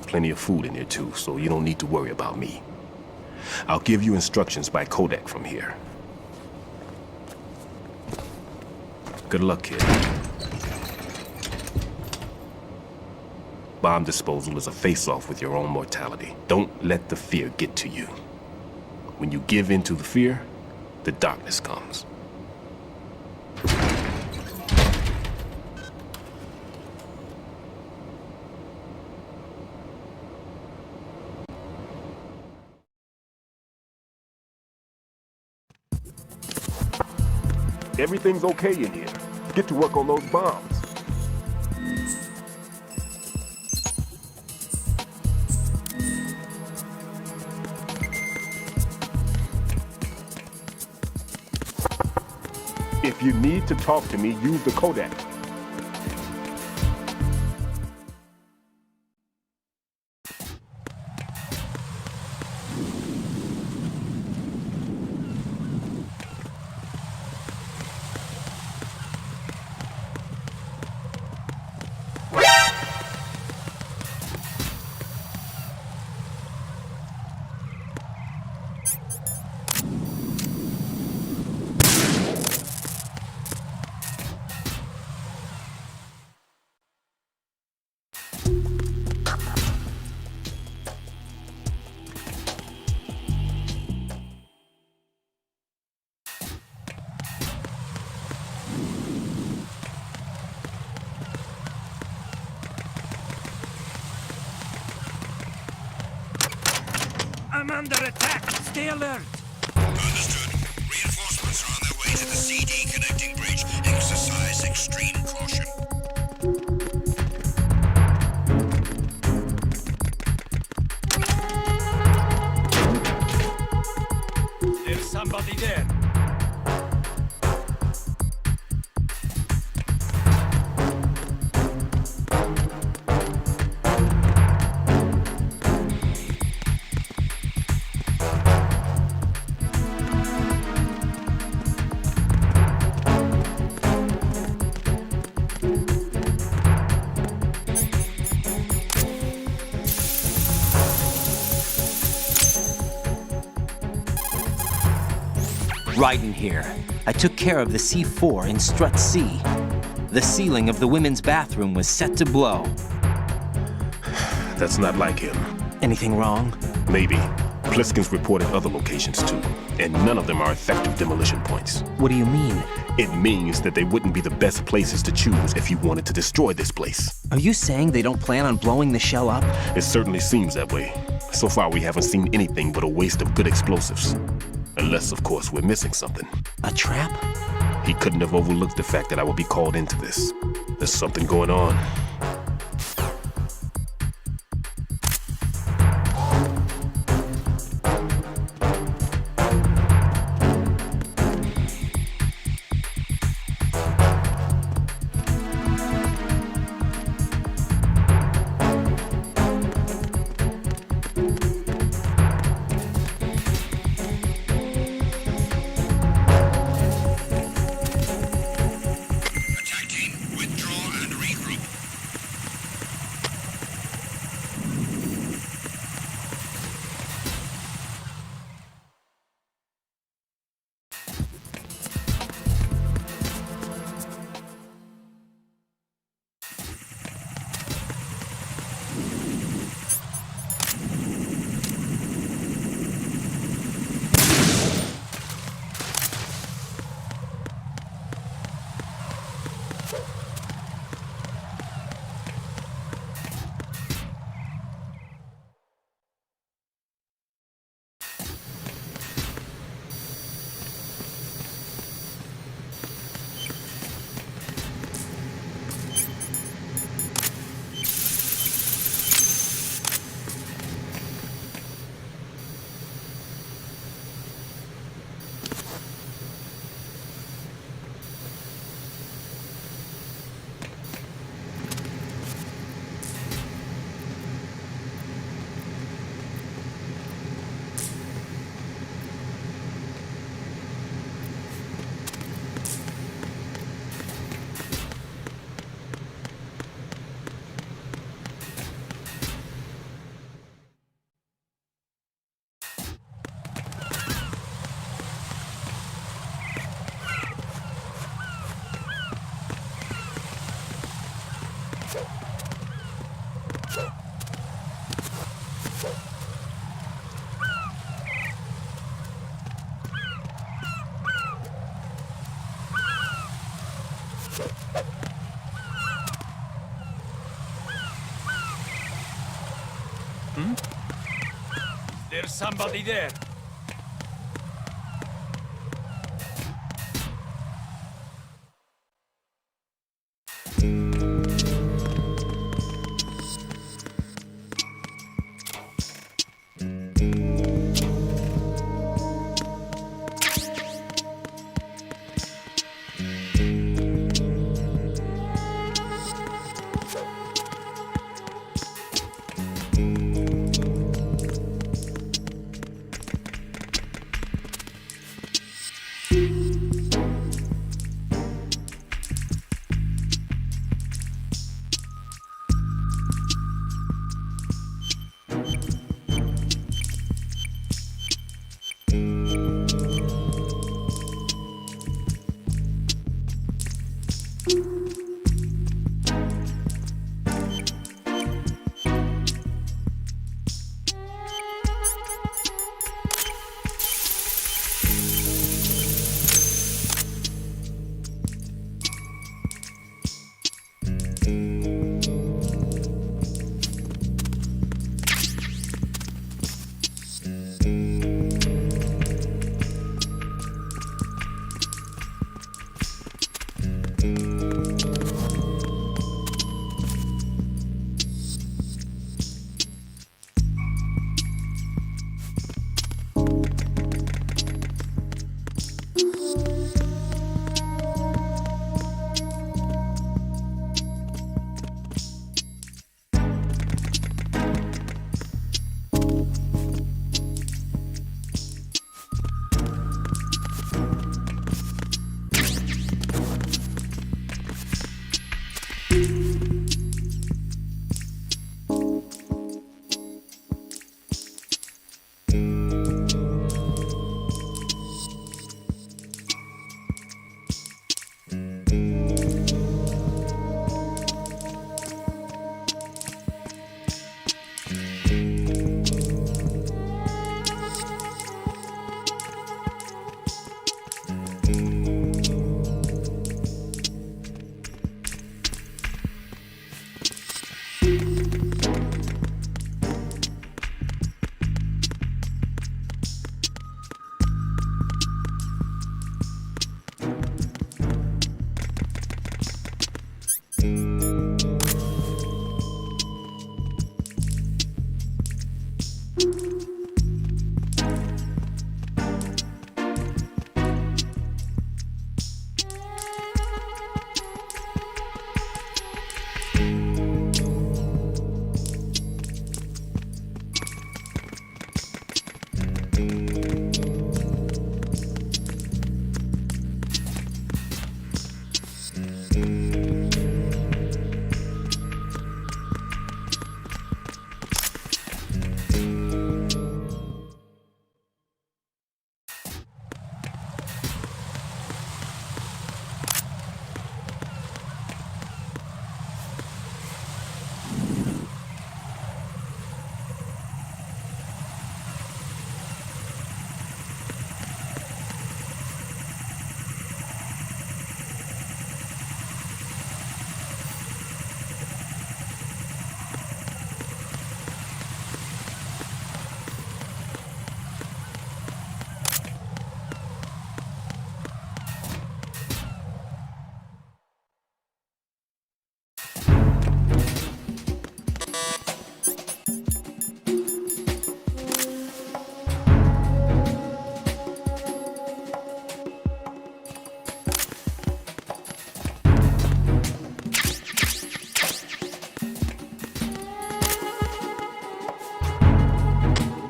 Plenty of food in here too, so you don't need to worry about me. I'll give you instructions by Kodak from here. Good luck, kid. Bomb disposal is a face-off with your own mortality. Don't let the fear get to you. When you give in to the fear, the darkness comes. Everything's okay in here. Get to work on those bombs. If you need to talk to me, use the Kodak. I'm under attack. Stay alert. Understood. Reinforcements are on their way to the CD connecting bridge. Exercise extreme caution. There's somebody there. Right in here. I took care of the C4 in Strut C. The ceiling of the women's bathroom was set to blow. That's not like him. Anything wrong? Maybe. Pliskin's reported other locations too, and none of them are effective demolition points. What do you mean? It means that they wouldn't be the best places to choose if you wanted to destroy this place. Are you saying they don't plan on blowing the shell up? It certainly seems that way. So far, we haven't seen anything but a waste of good explosives. Unless, of course, we're missing something. A trap? He couldn't have overlooked the fact that I would be called into this. There's something going on. Attack team, withdraw and regroup. There's somebody there.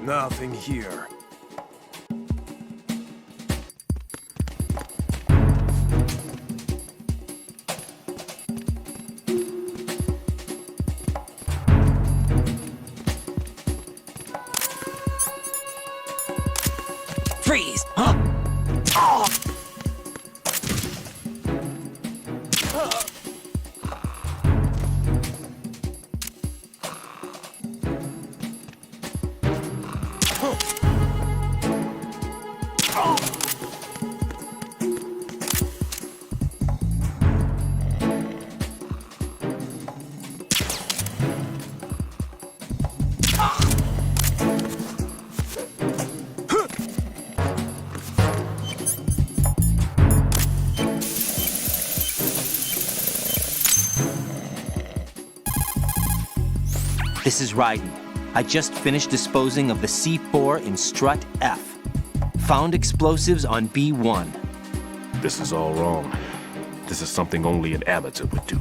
Nothing here. Freeze! Huh? Oh! This is Raiden. I just finished disposing of the C4 in strut F. Found explosives on B1. This is all wrong. This is something only an amateur would do.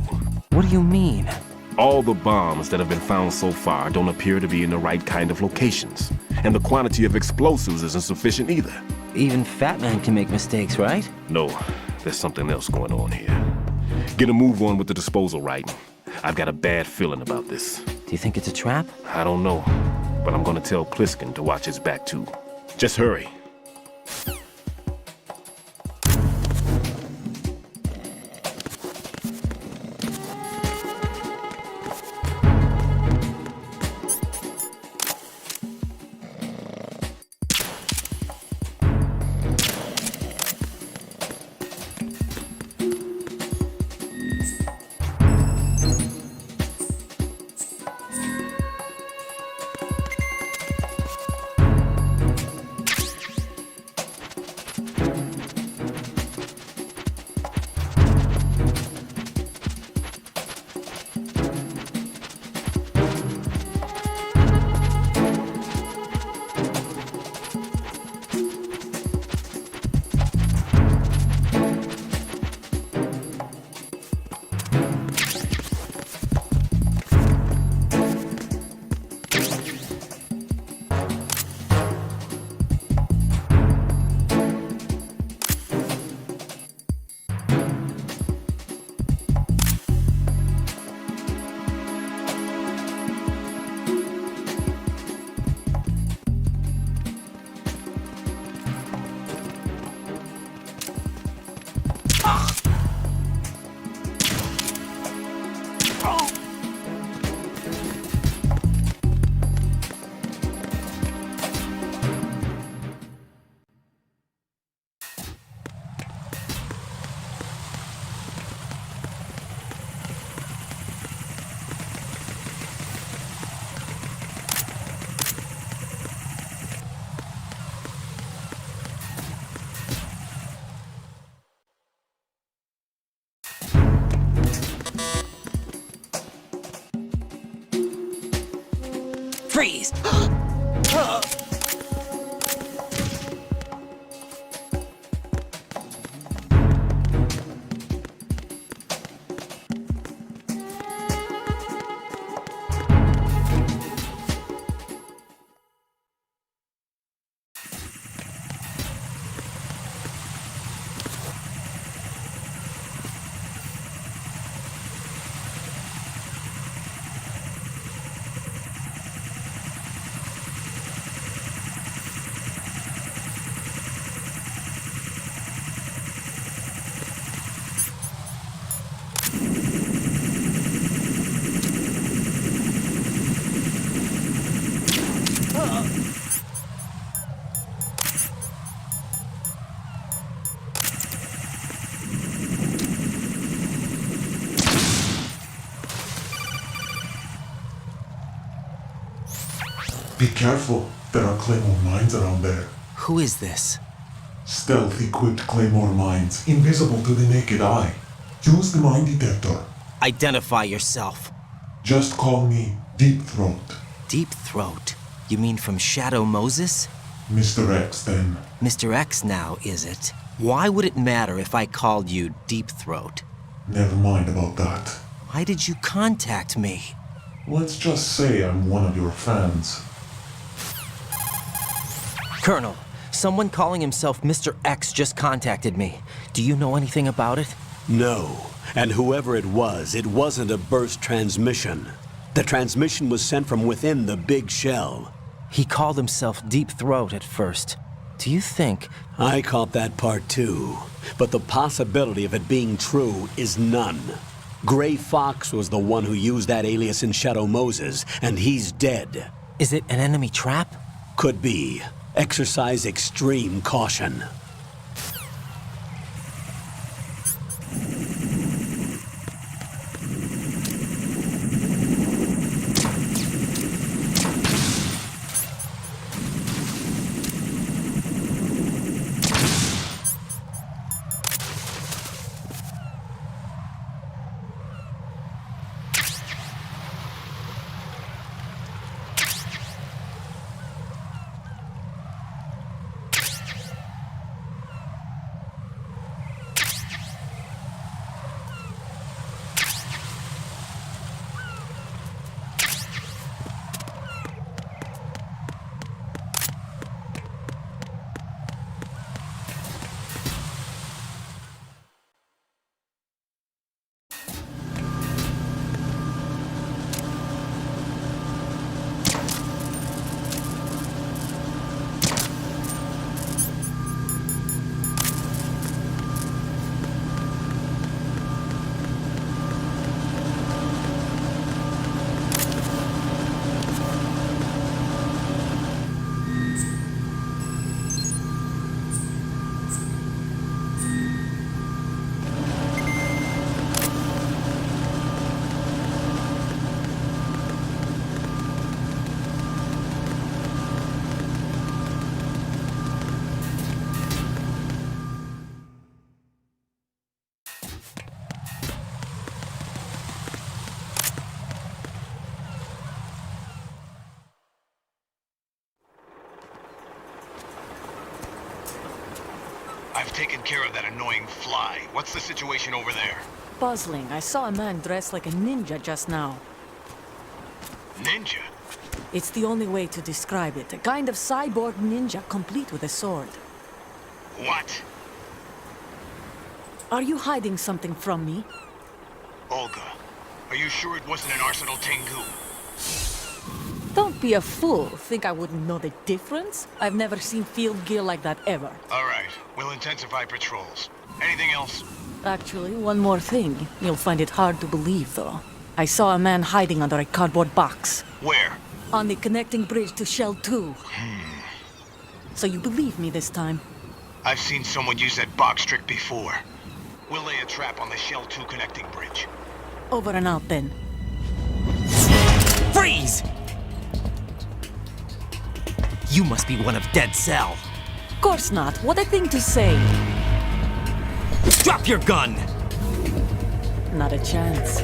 What do you mean? All the bombs that have been found so far don't appear to be in the right kind of locations. And the quantity of explosives isn't sufficient either. Even Fat Man can make mistakes, right? No, there's something else going on here. Get a move on with the disposal, Raiden. I've got a bad feeling about this. Do you think it's a trap? I don't know, but I'm gonna tell Pliskin to watch his back too. Just hurry. Freeze! Be careful. There are Claymore mines around there. Who is this? Stealth-equipped Claymore mines, invisible to the naked eye. Use the mine detector. Identify yourself. Just call me Deep Throat. Deep Throat? You mean from Shadow Moses? Mr. X, then. Mr. X now, is it? Why would it matter if I called you Deep Throat? Never mind about that. Why did you contact me? Let's just say I'm one of your fans. Colonel, someone calling himself Mr. X just contacted me. Do you know anything about it? No. And whoever it wasn't a burst transmission. The transmission was sent from within the big shell. He called himself Deep Throat at first. Do you think... I caught that part too. But the possibility of it being true is none. Gray Fox was the one who used that alias in Shadow Moses, and he's dead. Is it an enemy trap? Could be. Exercise extreme caution. care of that annoying fly. What's the situation over there? Puzzling. I saw a man dressed like a ninja just now. Ninja? It's the only way to describe it. A kind of cyborg ninja, complete with a sword. What? Are you hiding something from me? Olga, are you sure it wasn't an Arsenal Tengu? Don't be a fool. Think I wouldn't know the difference? I've never seen field gear like that ever. All right, we'll intensify patrols. Anything else? Actually, one more thing. You'll find it hard to believe, though. I saw a man hiding under a cardboard box. Where? On the connecting bridge to Shell 2. So you believe me this time? I've seen someone use that box trick before. We'll lay a trap on the Shell 2 connecting bridge. Over and out, then. Freeze! You must be one of Dead Cell. Of course not. What a thing to say. Drop your gun! Not a chance.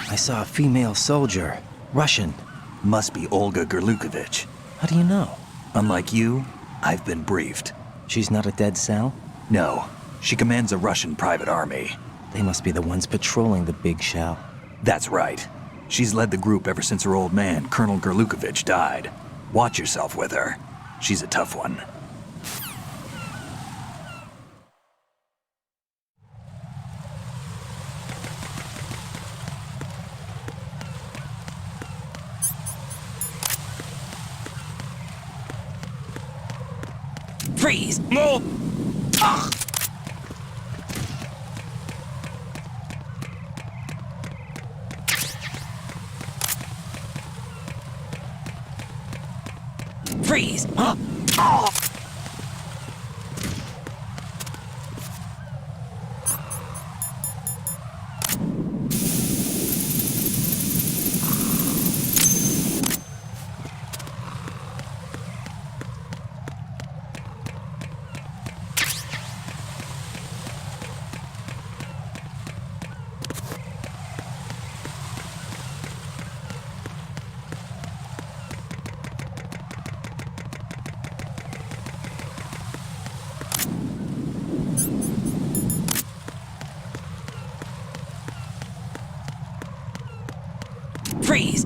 I saw a female soldier. Russian. Must be Olga Gerlukovich. How do you know? Unlike you, I've been briefed. She's not a Dead Cell? No. She commands a Russian private army. They must be the ones patrolling the big shell. That's right. She's led the group ever since her old man, Colonel Gerlukovich, died. Watch yourself with her. She's a tough one. Freeze! Move! Ugh. Freeze! Huh? Oh. Freeze!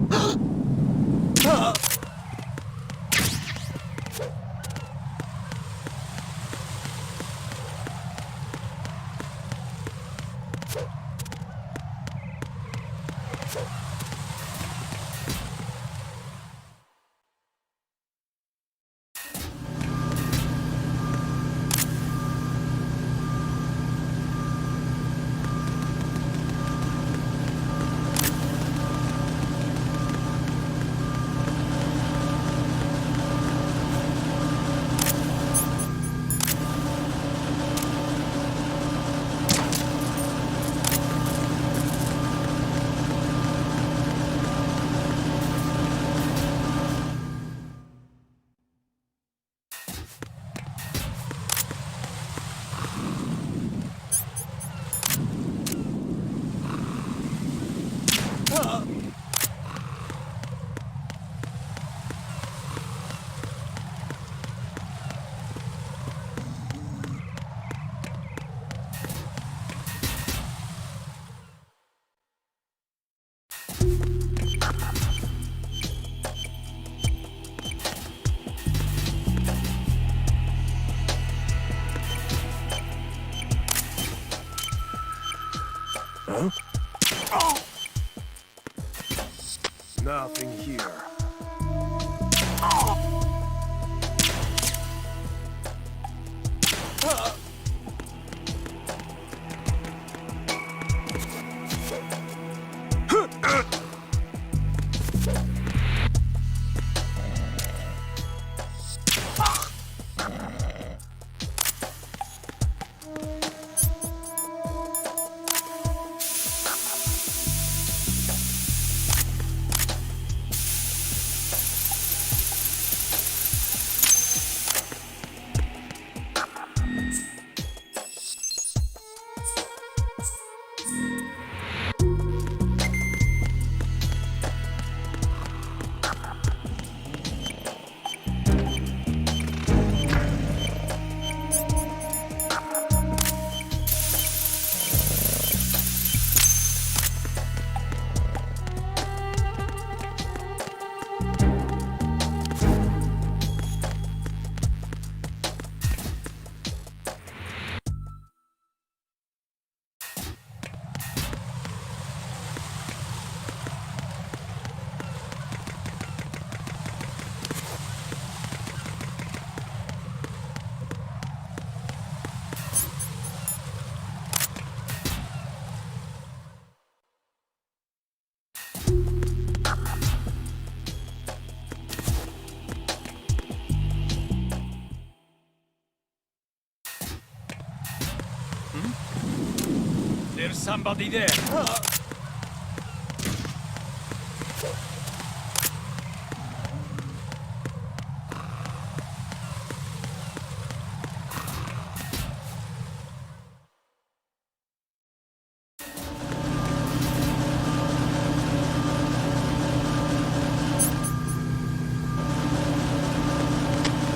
There's somebody there.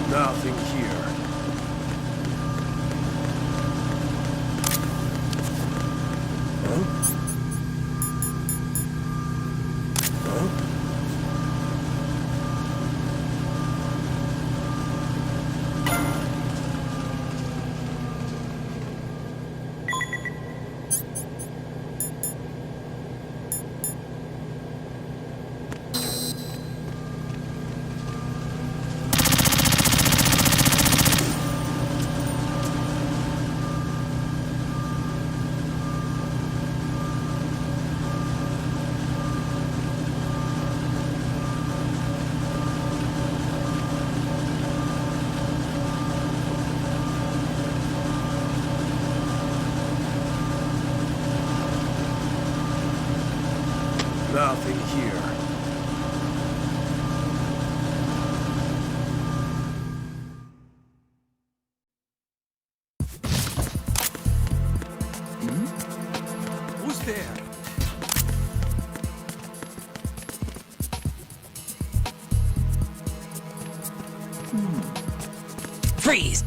Nothing here. Nothing here. Who's there? Freeze!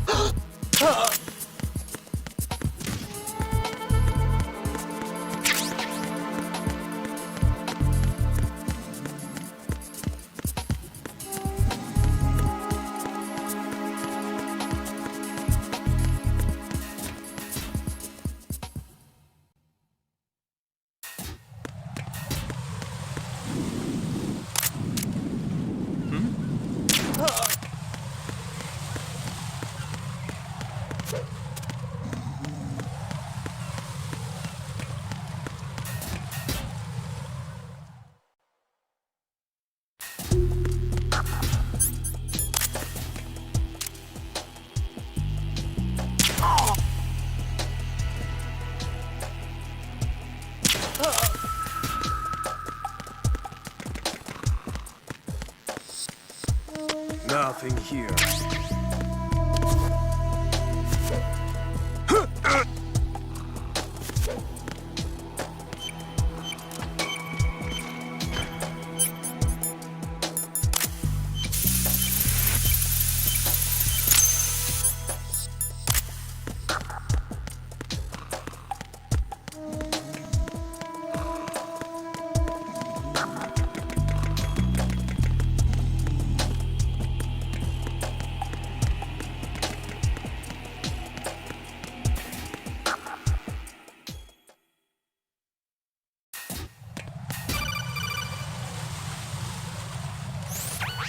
Nothing here.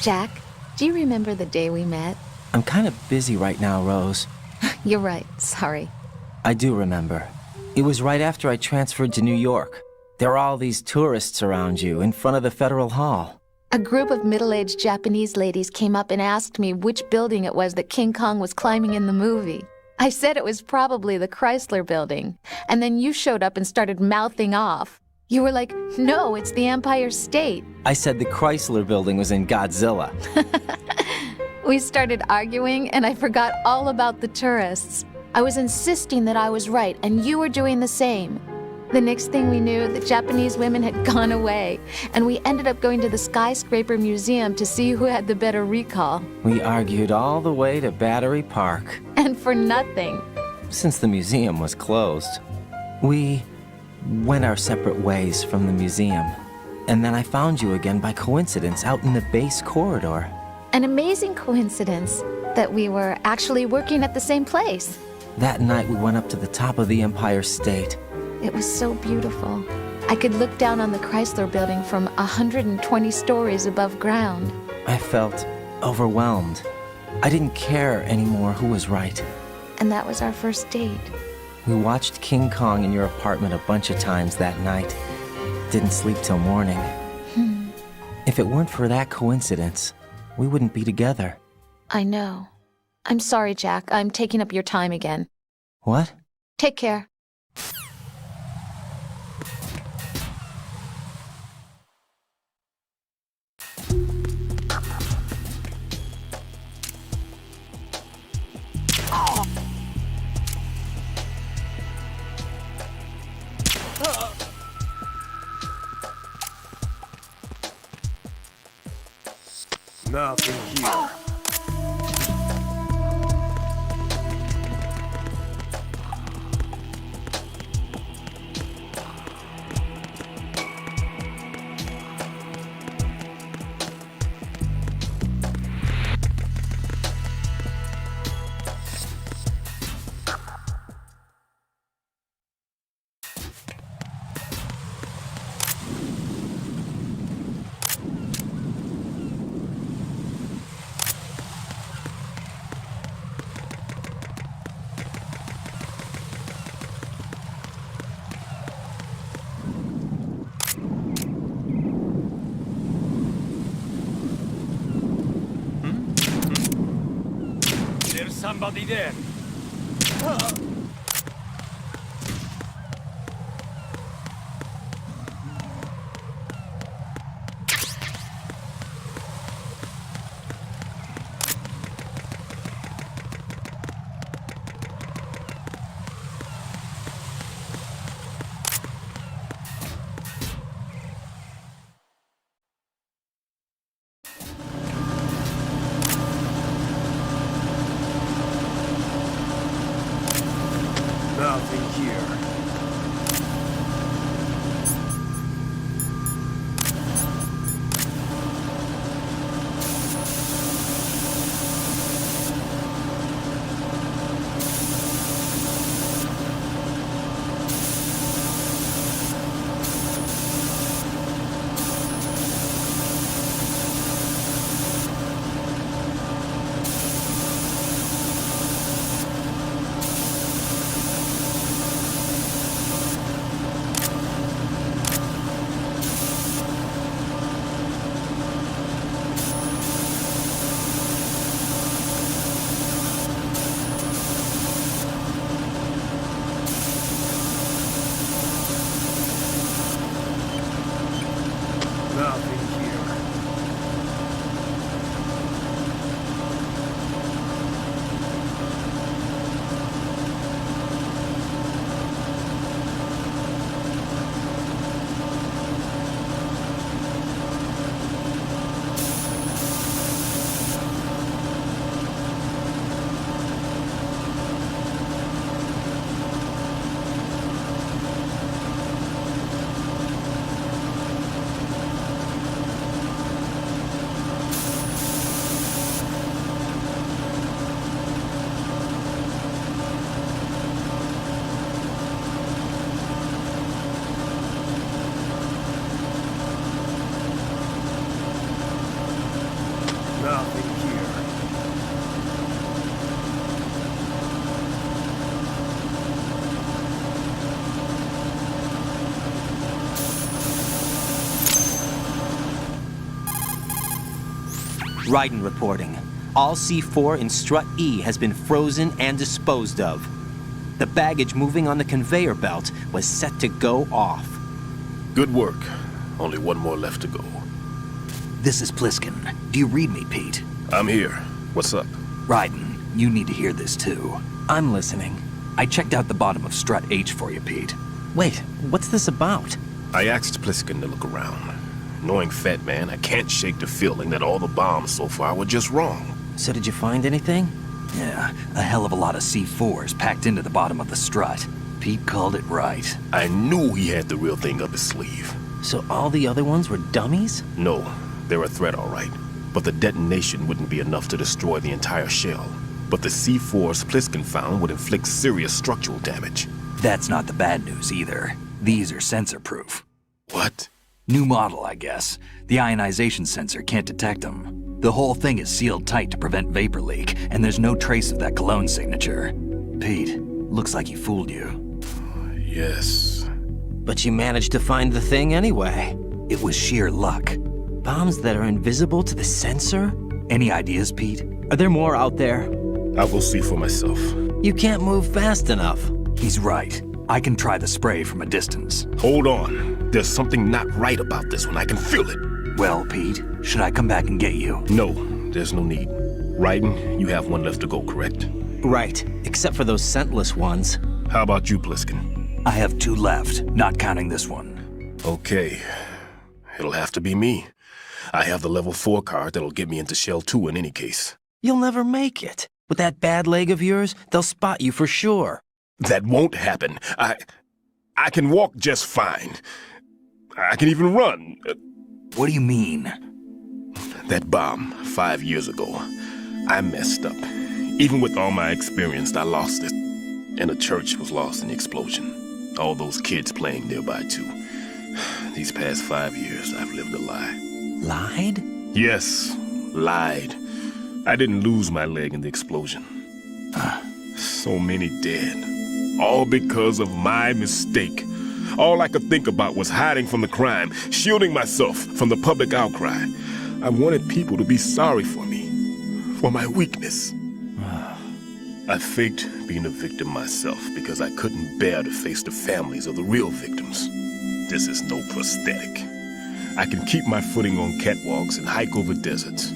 Jack, do you remember the day we met? I'm kind of busy right now, Rose. You're right, sorry. I do remember. It was right after I transferred to New York. There were all these tourists around you in front of the Federal Hall. A group of middle-aged Japanese ladies came up and asked me which building it was that King Kong was climbing in the movie. I said it was probably the Chrysler Building, and then you showed up and started mouthing off. You were like, no, it's the Empire State. I said the Chrysler Building was in Godzilla. We started arguing, and I forgot all about the tourists. I was insisting that I was right, and you were doing the same. The next thing we knew, the Japanese women had gone away, and we ended up going to the Skyscraper Museum to see who had the better recall. We argued all the way to Battery Park. And for nothing. Since the museum was closed, we went our separate ways from the museum. And then I found you again by coincidence out in the base corridor. An amazing coincidence that we were actually working at the same place. That night we went up to the top of the Empire State. It was so beautiful. I could look down on the Chrysler Building from 120 stories above ground. I felt overwhelmed. I didn't care anymore who was right. And that was our first date. We watched King Kong in your apartment a bunch of times that night. Didn't sleep till morning. If it weren't for that coincidence, we wouldn't be together. I know. I'm sorry, Jack. I'm taking up your time again. What? Take care. Nothing here. There's somebody there. Nothing here. Nothing here. Nothing here. Raiden reporting. All C4 in Strut E has been frozen and disposed of. The baggage moving on the conveyor belt was set to go off. Good work. Only one more left to go. This is Pliskin. Do you read me, Pete? I'm here. What's up? Raiden, you need to hear this too. I'm listening. I checked out the bottom of Strut H for you, Pete. Wait, what's this about? I asked Pliskin to look around. Knowing Fat Man, I can't shake the feeling that all the bombs so far were just wrong. So did you find anything? Yeah, a hell of a lot of C4s packed into the bottom of the strut. Pete called it right. I knew he had the real thing up his sleeve. So all the other ones were dummies? No, they're a threat, all right. But the detonation wouldn't be enough to destroy the entire shell. But the C4s Pliskin found would inflict serious structural damage. That's not the bad news either. These are sensor-proof. What? New model, I guess. The ionization sensor can't detect them. The whole thing is sealed tight to prevent vapor leak, and there's no trace of that cologne signature. Pete, looks like he fooled you. Yes. But you managed to find the thing anyway. It was sheer luck. Bombs that are invisible to the sensor? Any ideas, Pete? Are there more out there? I'll go see for myself. You can't move fast enough. He's right. I can try the spray from a distance. Hold on. There's something not right about this one. I can feel it. Well, Pete, should I come back and get you? No, there's no need. Raiden, you have one left to go, correct? Right, except for those scentless ones. How about you, Pliskin? I have 2 left, not counting this one. Okay. It'll have to be me. I have the level 4 card that'll get me into Shell 2 in any case. You'll never make it. With that bad leg of yours, they'll spot you for sure. That won't happen. I can walk just fine. I can even run. What do you mean? That bomb 5 years ago, I messed up. Even with all my experience, I lost it. And the church was lost in the explosion. All those kids playing nearby, too. These past 5 years, I've lived a lie. Lied? Yes, lied. I didn't lose my leg in the explosion. So many dead. All because of my mistake. All I could think about was hiding from the crime, shielding myself from the public outcry. I wanted people to be sorry for me, for my weakness. I faked being a victim myself because I couldn't bear to face the families of the real victims. This is no prosthetic. I can keep my footing on catwalks and hike over deserts.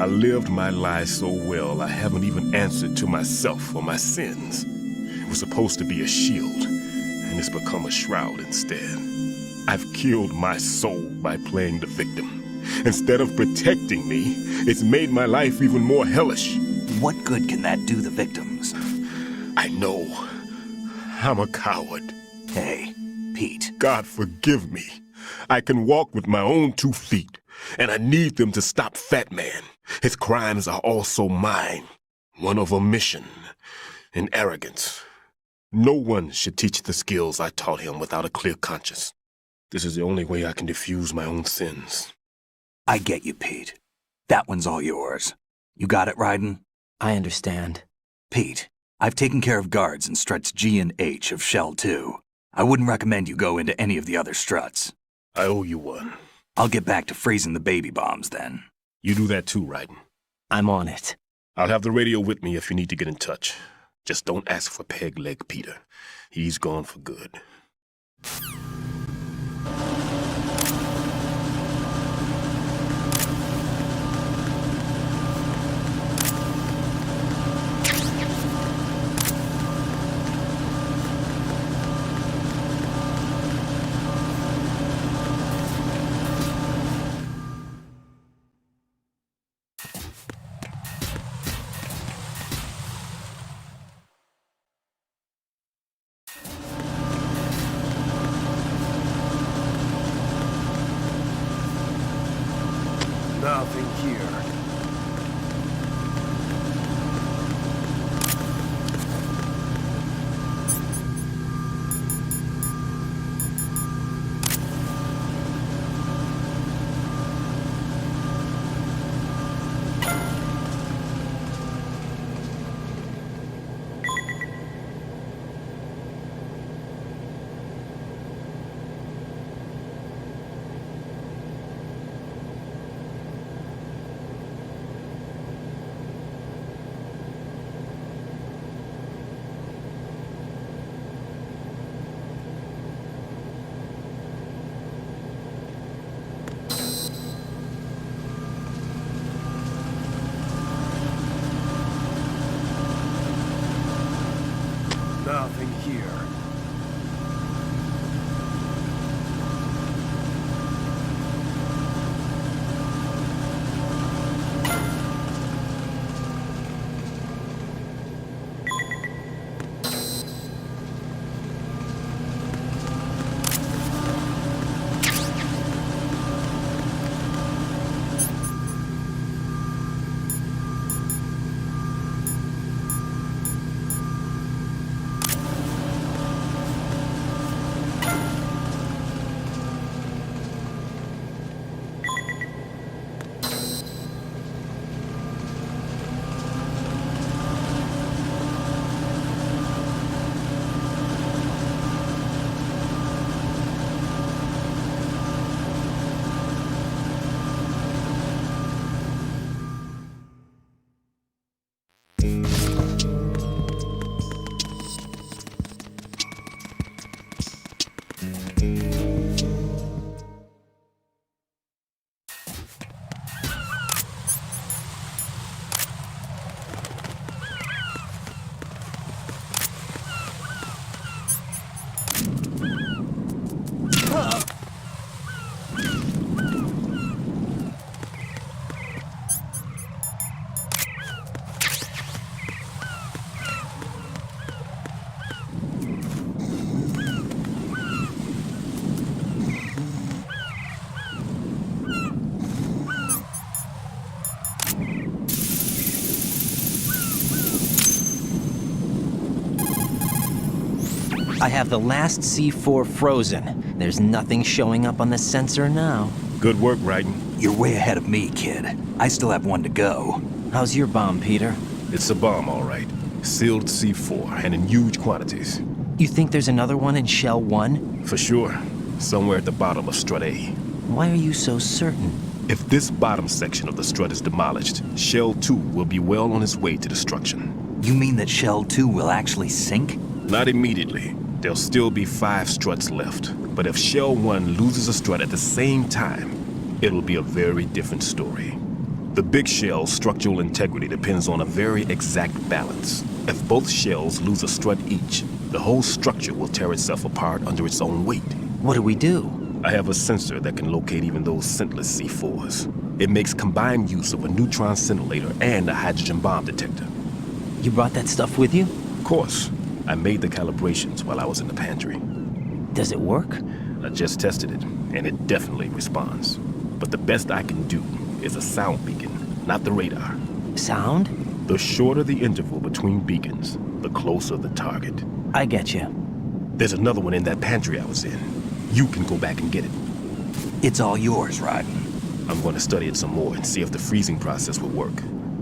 I lived my lie so well I haven't even answered to myself for my sins. It was supposed to be a shield, and it's become a shroud instead. I've killed my soul by playing the victim. Instead of protecting me, it's made my life even more hellish. What good can that do the victims? I know. I'm a coward. Hey, Pete. God forgive me. I can walk with my own 2 feet, and I need them to stop Fat Man. His crimes are also mine. One of omission and arrogance. No one should teach the skills I taught him without a clear conscience. This is the only way I can diffuse my own sins. I get you, Pete. That one's all yours. You got it, Raiden? I understand. Pete, I've taken care of guards in struts G and H of Shell 2. I wouldn't recommend you go into any of the other struts. I owe you one. I'll get back to freezing the baby bombs then. You do that too, Raiden. I'm on it. I'll have the radio with me if you need to get in touch. Just don't ask for Peg Leg Peter. He's gone for good. Nothing here. Nothing here. I have the last C4 frozen. There's nothing showing up on the sensor now. Good work, Raiden. You're way ahead of me, kid. I still have one to go. How's your bomb, Peter? It's a bomb, all right. Sealed C4, and in huge quantities. You think there's another one in Shell 1? For sure. Somewhere at the bottom of Strut A. Why are you so certain? If this bottom section of the strut is demolished, Shell 2 will be well on its way to destruction. You mean that Shell 2 will actually sink? Not immediately. There'll still be 5 struts left. But if Shell 1 loses a strut at the same time, it'll be a very different story. The big shell's structural integrity depends on a very exact balance. If both shells lose a strut each, the whole structure will tear itself apart under its own weight. What do we do? I have a sensor that can locate even those scentless C4s. It makes combined use of a neutron scintillator and a hydrogen bomb detector. You brought that stuff with you? Of course. I made the calibrations while I was in the pantry. Does it work? I just tested it, and it definitely responds. But the best I can do is a sound beacon, not the radar. Sound? The shorter the interval between beacons, the closer the target. I get you. There's another one in that pantry I was in. You can go back and get it. It's all yours, Raiden. I'm going to study it some more and see if the freezing process will work.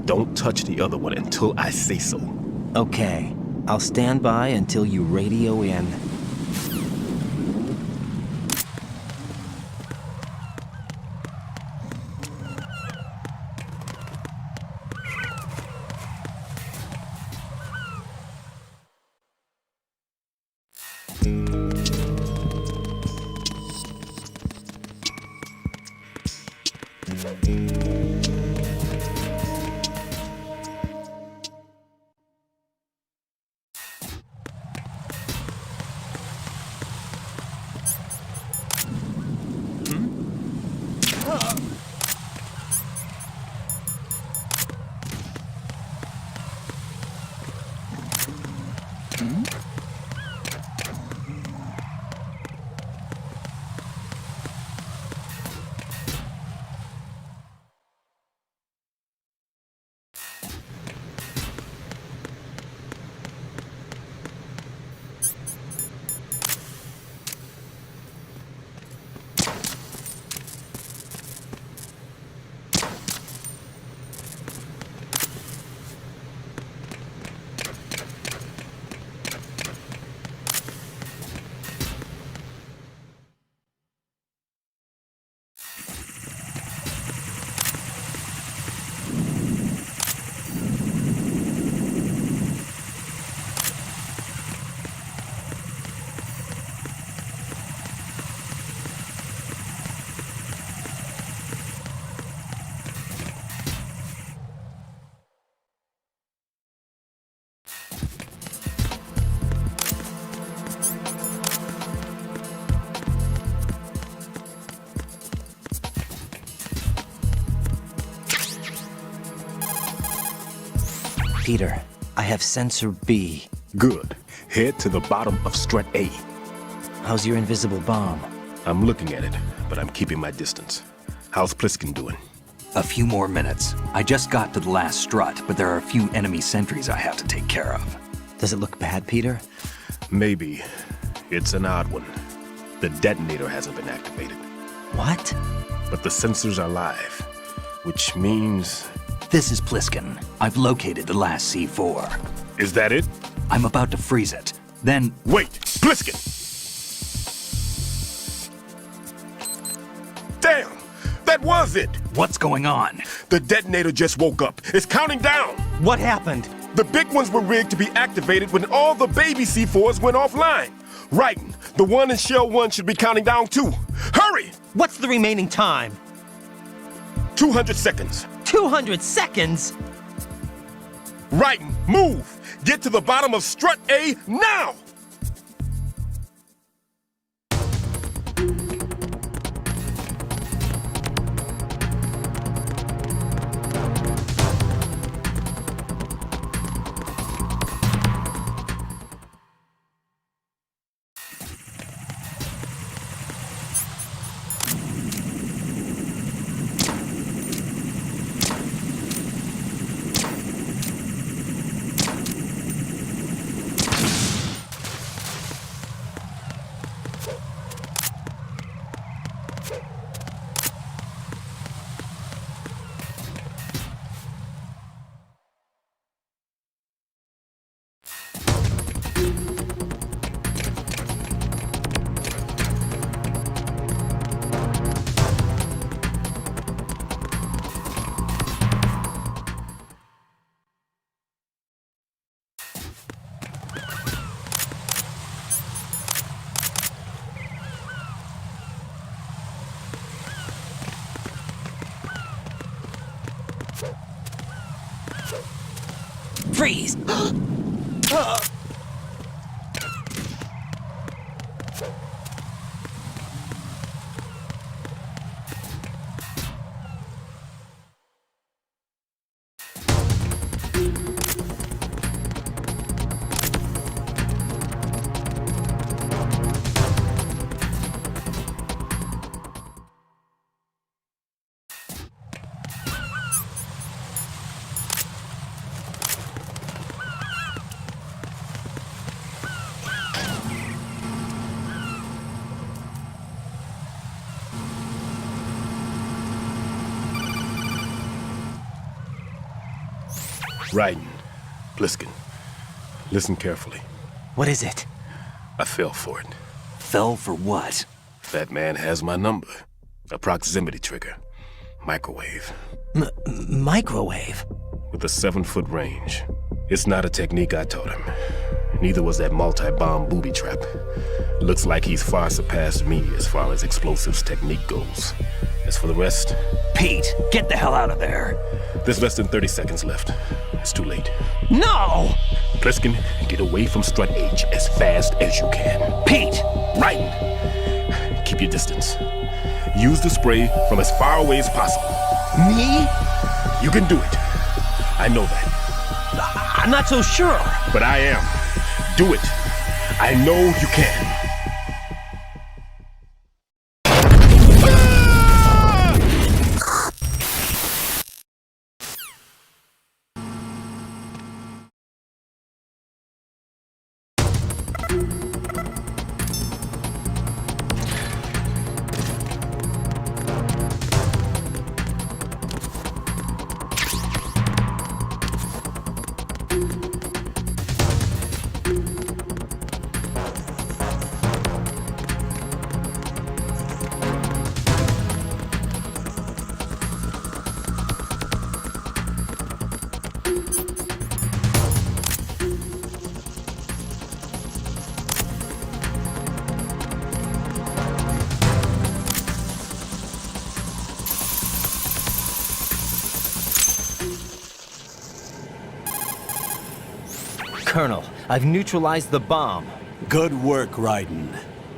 Don't touch the other one until I say so. Okay. I'll stand by until you radio in. Peter, I have sensor B. Good. Head to the bottom of Strut A. How's your invisible bomb? I'm looking at it, but I'm keeping my distance. How's Pliskin doing? A few more minutes. I just got to the last strut, but there are a few enemy sentries I have to take care of. Does it look bad, Peter? Maybe. It's an odd one. The detonator hasn't been activated. What? But the sensors are live, which means... This is Pliskin. I've located the last C4. Is that it? I'm about to freeze it. Then... Wait! Pliskin! Damn! That was it! What's going on? The detonator just woke up. It's counting down! What happened? The big ones were rigged to be activated when all the baby C4s went offline. Raiden, the one in Shell 1 should be counting down too. Hurry! What's the remaining time? 200 seconds. 200 seconds? Raiden, move! Get to the bottom of Strut A now! Freeze! Raiden, Pliskin, listen carefully. What is it? I fell for it. Fell for what? That man has my number. A proximity trigger. Microwave. Microwave? With a 7-foot range. It's not a technique I taught him. Neither was that multi-bomb booby trap. Looks like he's far surpassed me as far as explosives technique goes. As for the rest... Pete, get the hell out of there. There's less than 30 seconds left. It's too late. No! Pliskin, get away from Strut H as fast as you can. Pete! Raiden, keep your distance. Use the spray from as far away as possible. Me? You can do it. I know that. I'm not so sure. But I am. Do it. I know you can. Colonel, I've neutralized the bomb. Good work, Raiden.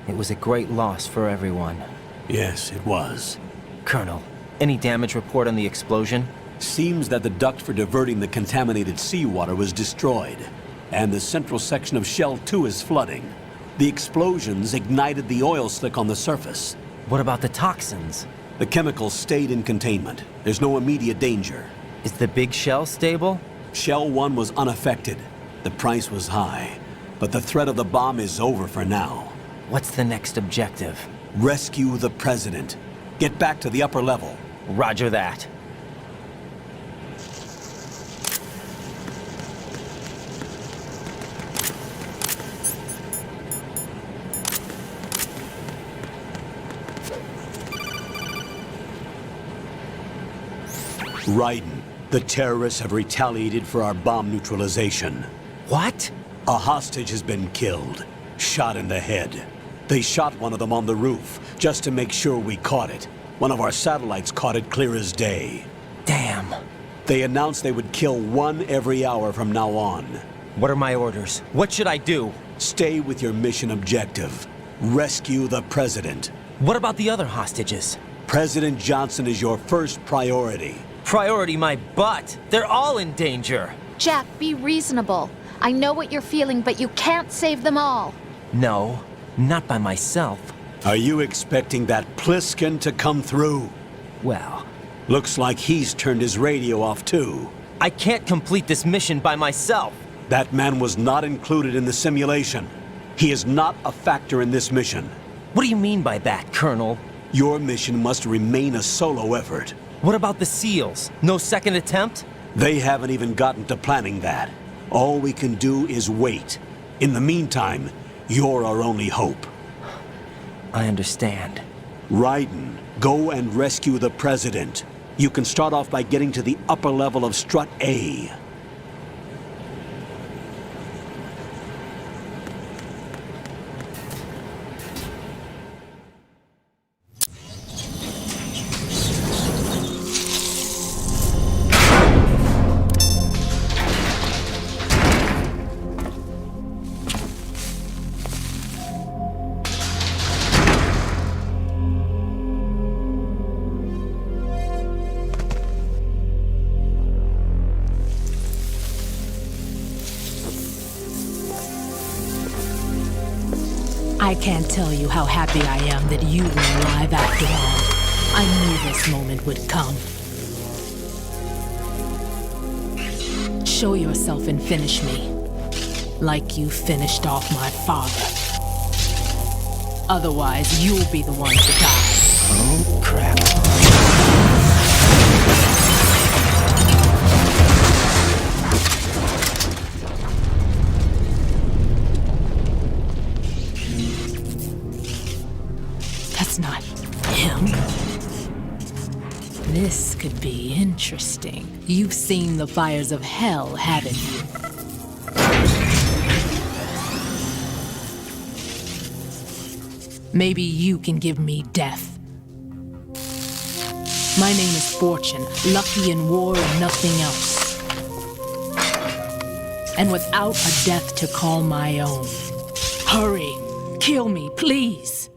It was a great loss for everyone. Yes, it was. Colonel, any damage report on the explosion? Seems that the duct for diverting the contaminated seawater was destroyed, and the central section of Shell 2 is flooding. The explosions ignited the oil slick on the surface. What about the toxins? The chemicals stayed in containment. There's no immediate danger. Is the big shell stable? Shell 1 was unaffected. The price was high, but the threat of the bomb is over for now. What's the next objective? Rescue the President. Get back to the upper level. Roger that. Raiden, the terrorists have retaliated for our bomb neutralization. What? A hostage has been killed, shot in the head. They shot one of them on the roof, just to make sure we caught it. One of our satellites caught it clear as day. Damn. They announced they would kill one every hour from now on. What are my orders? What should I do? Stay with your mission objective. Rescue the President. What about the other hostages? President Johnson is your first priority. Priority my butt. They're all in danger. Jack, be reasonable. I know what you're feeling, but you can't save them all. No, not by myself. Are you expecting that Pliskin to come through? Well... Looks like he's turned his radio off too. I can't complete this mission by myself. That man was not included in the simulation. He is not a factor in this mission. What do you mean by that, Colonel? Your mission must remain a solo effort. What about the SEALs? No second attempt? They haven't even gotten to planning that. All we can do is wait. In the meantime, you're our only hope. I understand. Raiden, go and rescue the President. You can start off by getting to the upper level of Strut A. I can't tell you how happy I am that you were alive after all. I knew this moment would come. Show yourself and finish me, like you finished off my father. Otherwise, you'll be the one to die. Oh, crap. That's not him. This could be interesting. You've seen the fires of hell, haven't you? Maybe you can give me death. My name is Fortune, lucky in war and nothing else. And without a death to call my own. Hurry, kill me, please.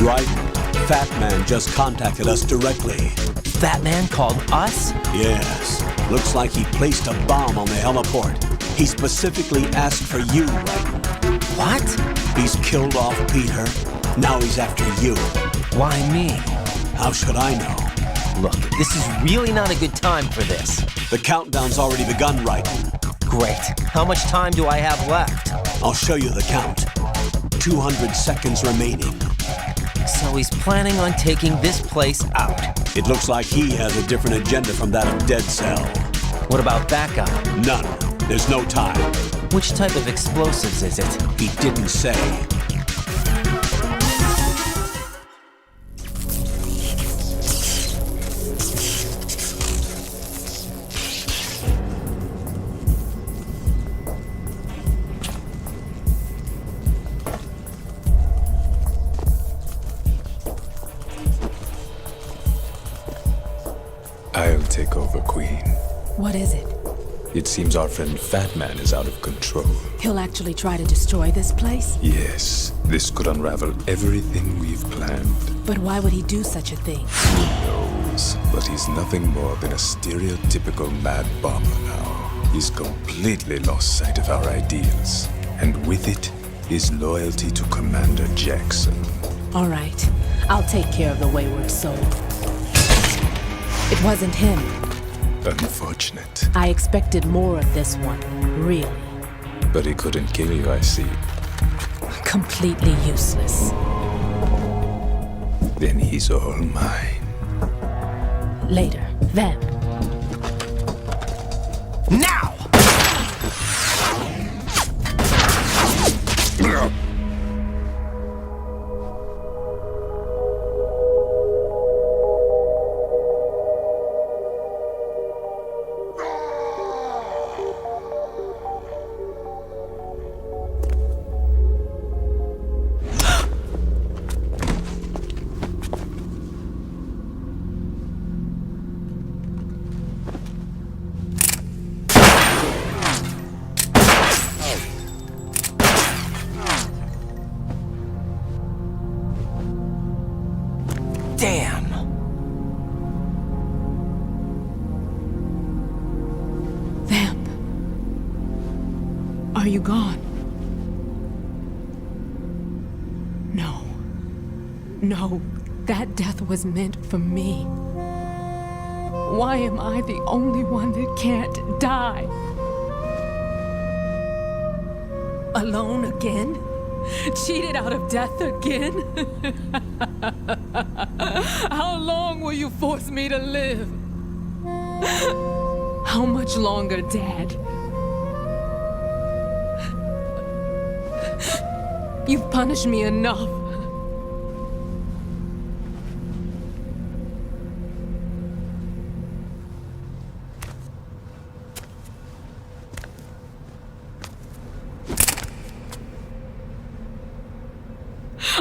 Right. Fat Man just contacted us directly. Fat Man called us? Yes. Looks like he placed a bomb on the heliport. He specifically asked for you, right? What? He's killed off Peter. Now he's after you. Why me? How should I know? Look, this is really not a good time for this. The countdown's already begun, right? Great. How much time do I have left? I'll show you the count. 200 seconds remaining. So he's planning on taking this place out. It looks like he has a different agenda from that of Dead Cell. What about backup? None. There's no time. Which type of explosives is it? He didn't say. I'll take over, Queen. What is it? It seems our friend Fat Man is out of control. He'll actually try to destroy this place? Yes, this could unravel everything we've planned. But why would he do such a thing? Who knows? But he's nothing more than a stereotypical mad bomber now. He's completely lost sight of our ideals. And with it, his loyalty to Commander Jackson. All right. I'll take care of the wayward soul. It wasn't him. Unfortunate. I expected more of this one, really. But he couldn't kill you, I see. Completely useless. Then he's all mine. Later, then. Now! Are you gone? No. No, that death was meant for me. Why am I the only one that can't die? Alone again? Cheated out of death again? How long will you force me to live? How much longer, Dad? You've punished me enough.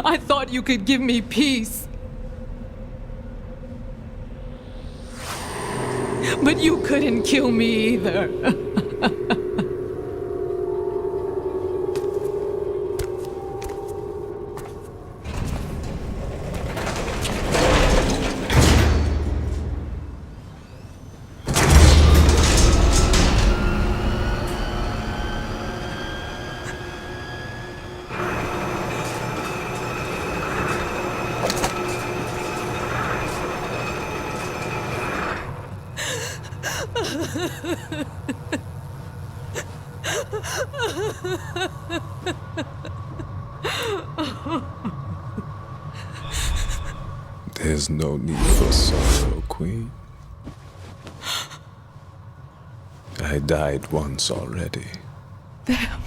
I thought you could give me peace. But you couldn't kill me either. There's no need for sorrow, Queen. I died once already. Them.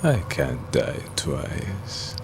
I can't die twice.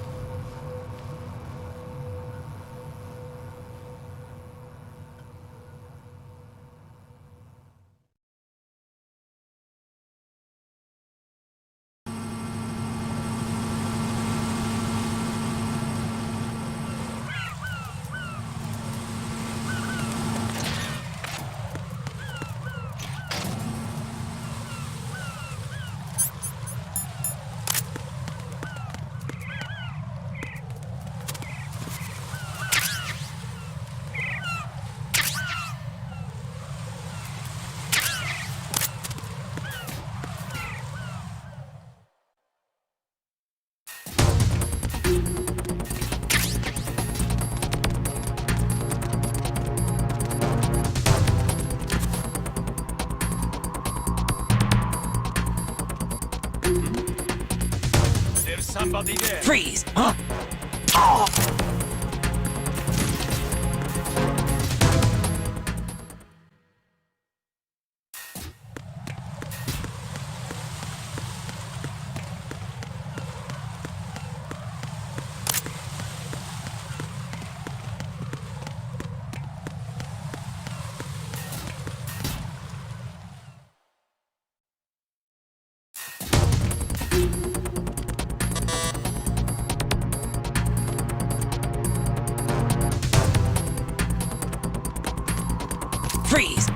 There's somebody there. Freeze! Huh? Oh! Freeze!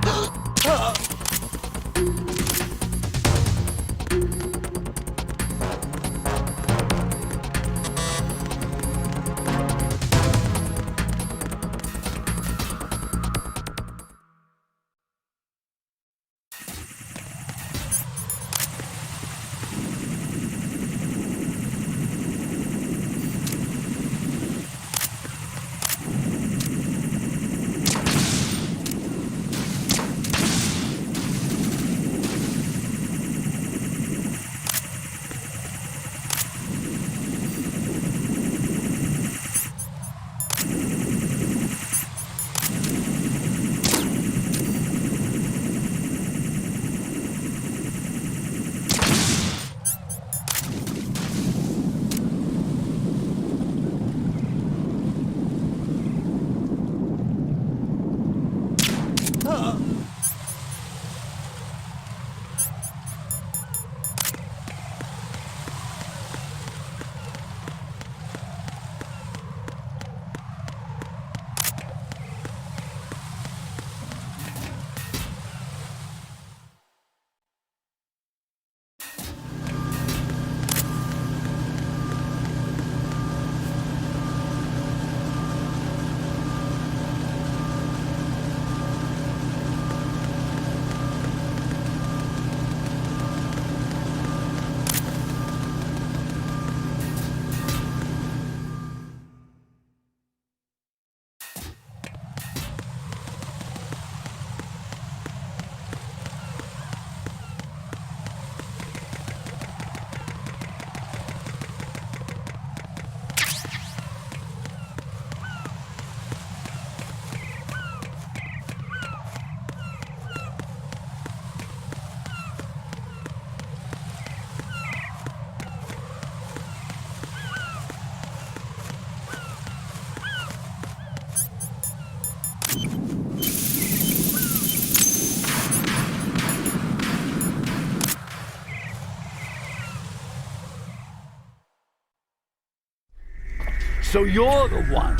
So you're the one.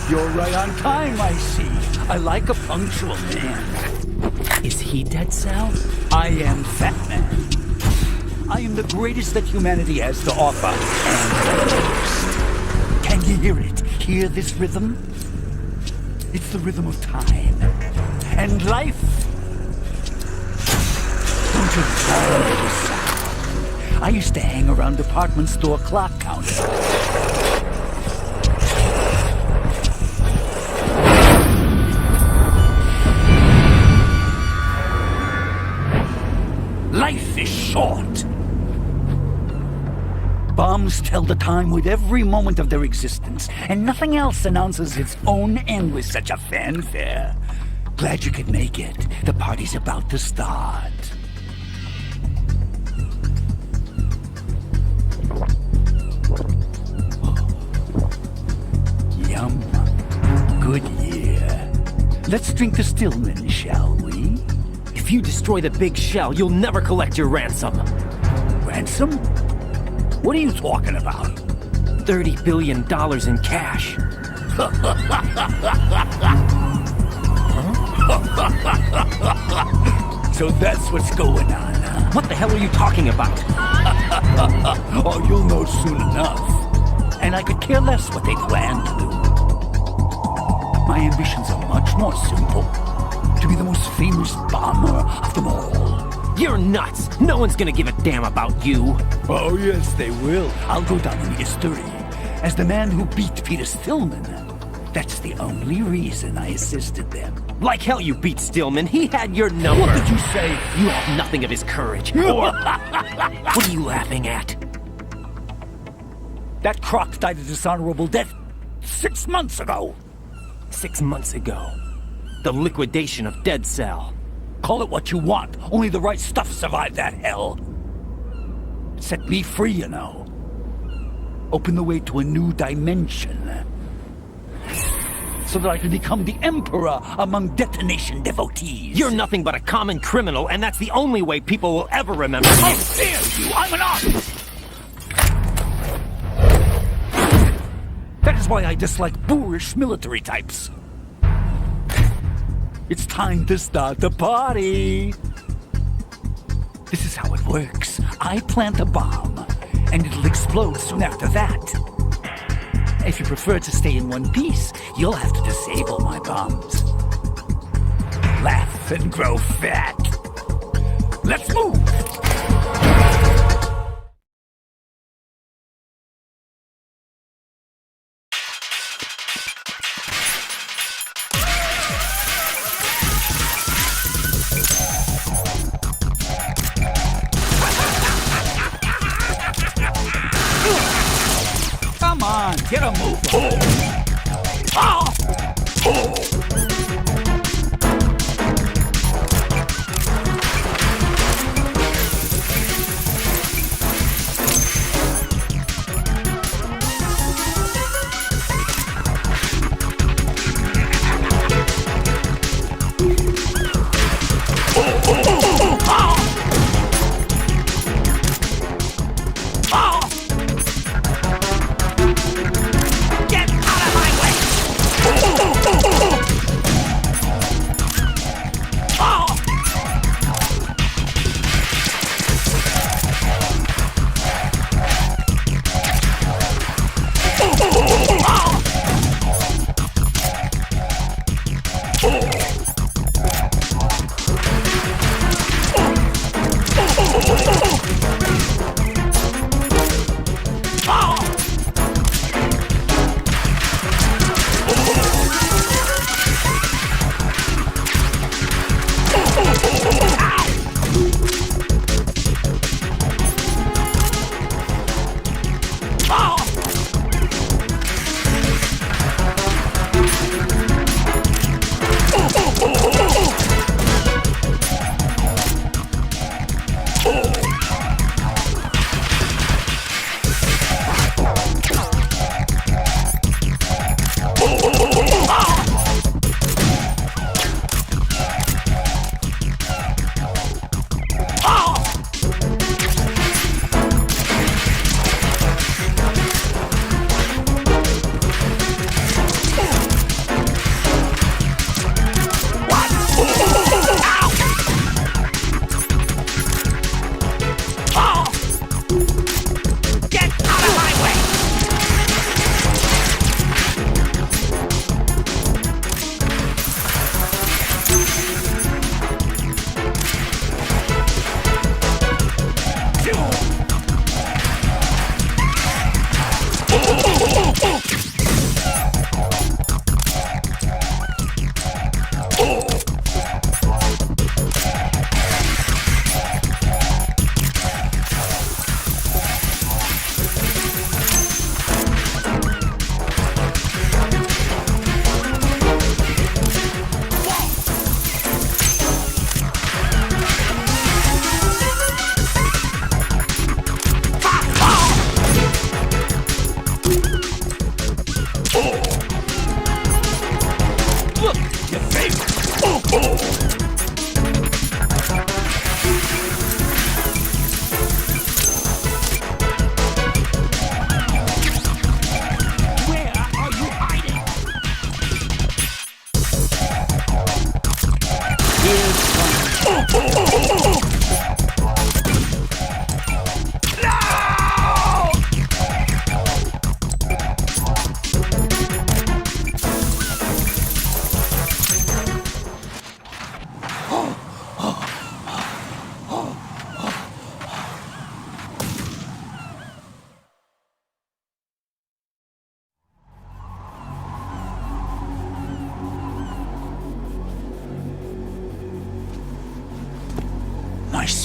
You're right on time, I see. I like a punctual man. Is he Dead Sal? I am Fat Man. I am the greatest that humanity has to offer, and the most. Can you hear it? Hear this rhythm? It's the rhythm of time. And life. Don't you love this sound? I used to hang around department store clock counters. Life is short. Bombs tell the time with every moment of their existence, and nothing else announces its own end with such a fanfare. Glad you could make it. The party's about to start. Yum. Good year. Let's drink to Stillman, shall we? If you destroy the big shell, you'll never collect your ransom. Ransom? What are you talking about? $30 billion in cash. So that's what's going on, huh? What the hell are you talking about? Oh, you'll know soon enough. And I could care less what they plan to do. My ambitions are much more simple. To be the most famous bomber of them all. You're nuts! No one's gonna give a damn about you! Oh, yes, they will. I'll go down in history as the man who beat Peter Stillman. That's the only reason I assisted them. Like hell you beat Stillman. He had your number. What did you say? You have nothing of his courage. Or... What are you laughing at? That croc died a dishonorable death 6 months ago. 6 months ago. The liquidation of Dead Cell. Call it what you want. Only the right stuff survived that hell. Set me free, you know. Open the way to a new dimension. So that I can become the emperor among detonation devotees. You're nothing but a common criminal, and that's the only way people will ever remember you. How dare you! I'm an artist! That is why I dislike boorish military types. It's time to start the party. This is how it works. I plant a bomb, and it'll explode soon after that. If you prefer to stay in one piece, you'll have to disable my bombs. Laugh and grow fat. Let's move! Come on, get a move. Get out of my way!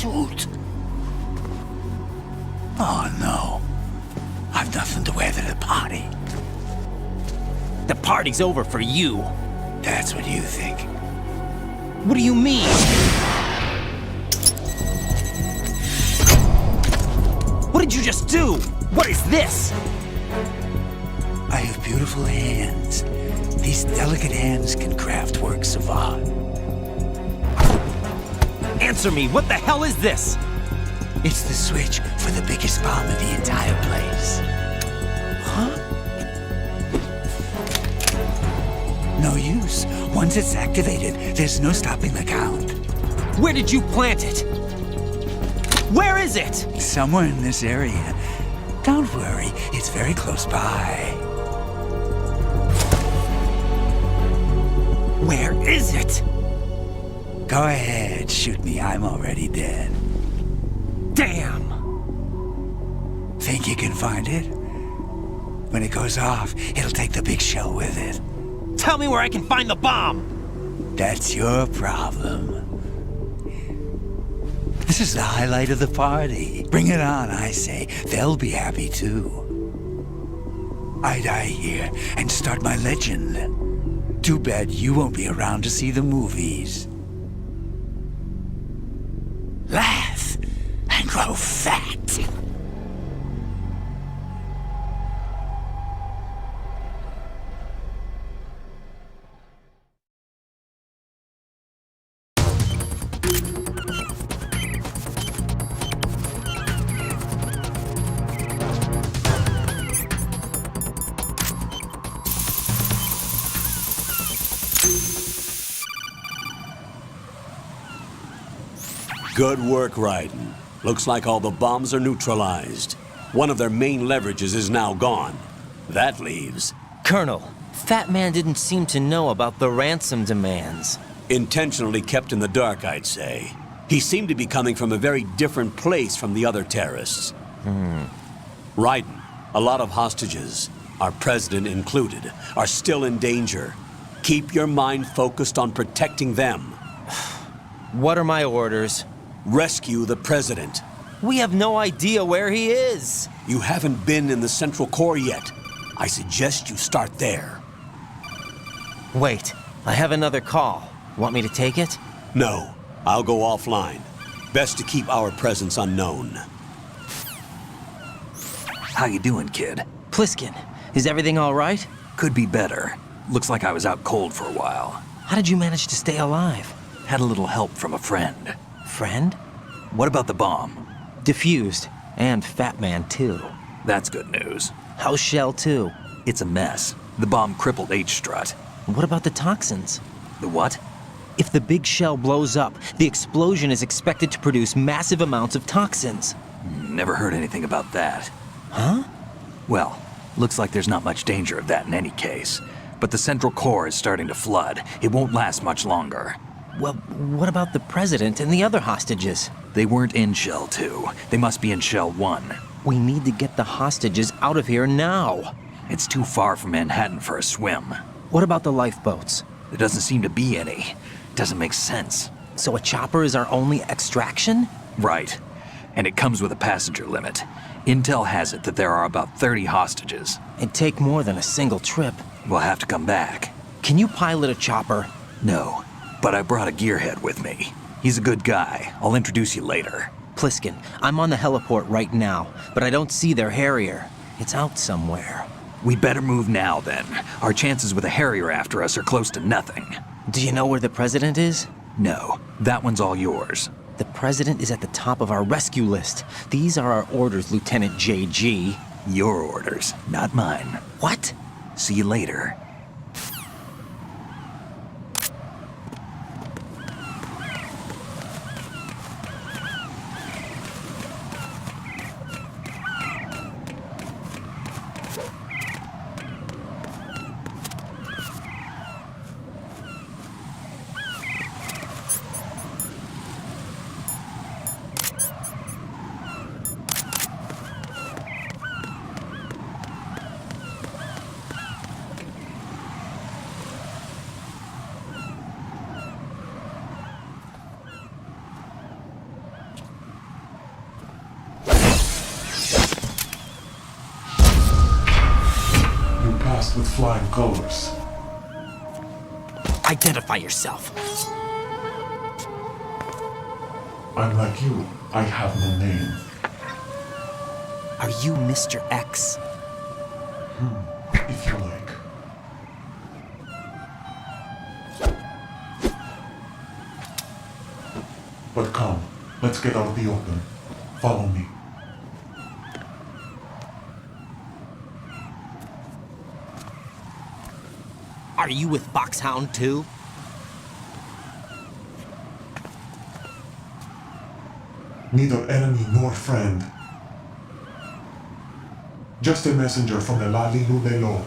shoot. Oh no. I've nothing to wear to the party. The party's over for you. That's what you think. What do you mean? What did you just do? What is this? I have beautiful hands. These delicate hands can craft works of art. Answer me, what the hell is this? It's the switch for the biggest bomb in the entire place. Huh? No use. Once it's activated, there's no stopping the count. Where did you plant it? Where is it? Somewhere in this area. Don't worry, it's very close by. Where is it? Go ahead, shoot me. I'm already dead. Damn! Think you can find it? When it goes off, it'll take the big shell with it. Tell me where I can find the bomb! That's your problem. This is the highlight of the party. Bring it on, I say. They'll be happy too. I die here and start my legend. Too bad you won't be around to see the movies. Laugh and grow fat. Good work, Raiden. Looks like all the bombs are neutralized. One of their main leverages is now gone. That leaves... Colonel, Fat Man didn't seem to know about the ransom demands. Intentionally kept in the dark, I'd say. He seemed to be coming from a very different place from the other terrorists. Raiden, a lot of hostages, our president included, are still in danger. Keep your mind focused on protecting them. What are my orders? Rescue the president. We have no idea where he is. You haven't been in the Central Core yet. I suggest you start there. Wait, I have another call. Want me to take it? No, I'll go offline. Best to keep our presence unknown. How you doing, kid? Pliskin, is everything all right? Could be better. Looks like I was out cold for a while. How did you manage to stay alive? Had a little help from a friend. Friend? What about the bomb? Diffused. And Fat Man, too. That's good news. How's Shell 2? It's a mess. The bomb crippled H-Strut. What about the toxins? The what? If the big shell blows up, the explosion is expected to produce massive amounts of toxins. Never heard anything about that. Huh? Well, looks like there's not much danger of that in any case. But the Central Core is starting to flood. It won't last much longer. Well, what about the president and the other hostages? They weren't in Shell 2. They must be in Shell 1. We need to get the hostages out of here now. It's too far from Manhattan for a swim. What about the lifeboats? There doesn't seem to be any. Doesn't make sense. So a chopper is our only extraction? Right. And it comes with a passenger limit. Intel has it that there are about 30 hostages. It'd take more than a single trip. We'll have to come back. Can you pilot a chopper? No, but I brought a gearhead with me. He's a good guy. I'll introduce you later. Pliskin, I'm on the heliport right now, but I don't see their Harrier. It's out somewhere. We better move now, then. Our chances with a Harrier after us are close to nothing. Do you know where the president is? No, that one's all yours. The president is at the top of our rescue list. These are our orders, Lieutenant JG. Your orders, not mine. What? See you later. masked with flying colors. Identify yourself. Unlike you, I have no name. Are you Mr. X? If you like. But come, let's get out of the open. Follow me. Are you with Foxhound too? Neither enemy nor friend. Just a messenger from the Lali Lulelo.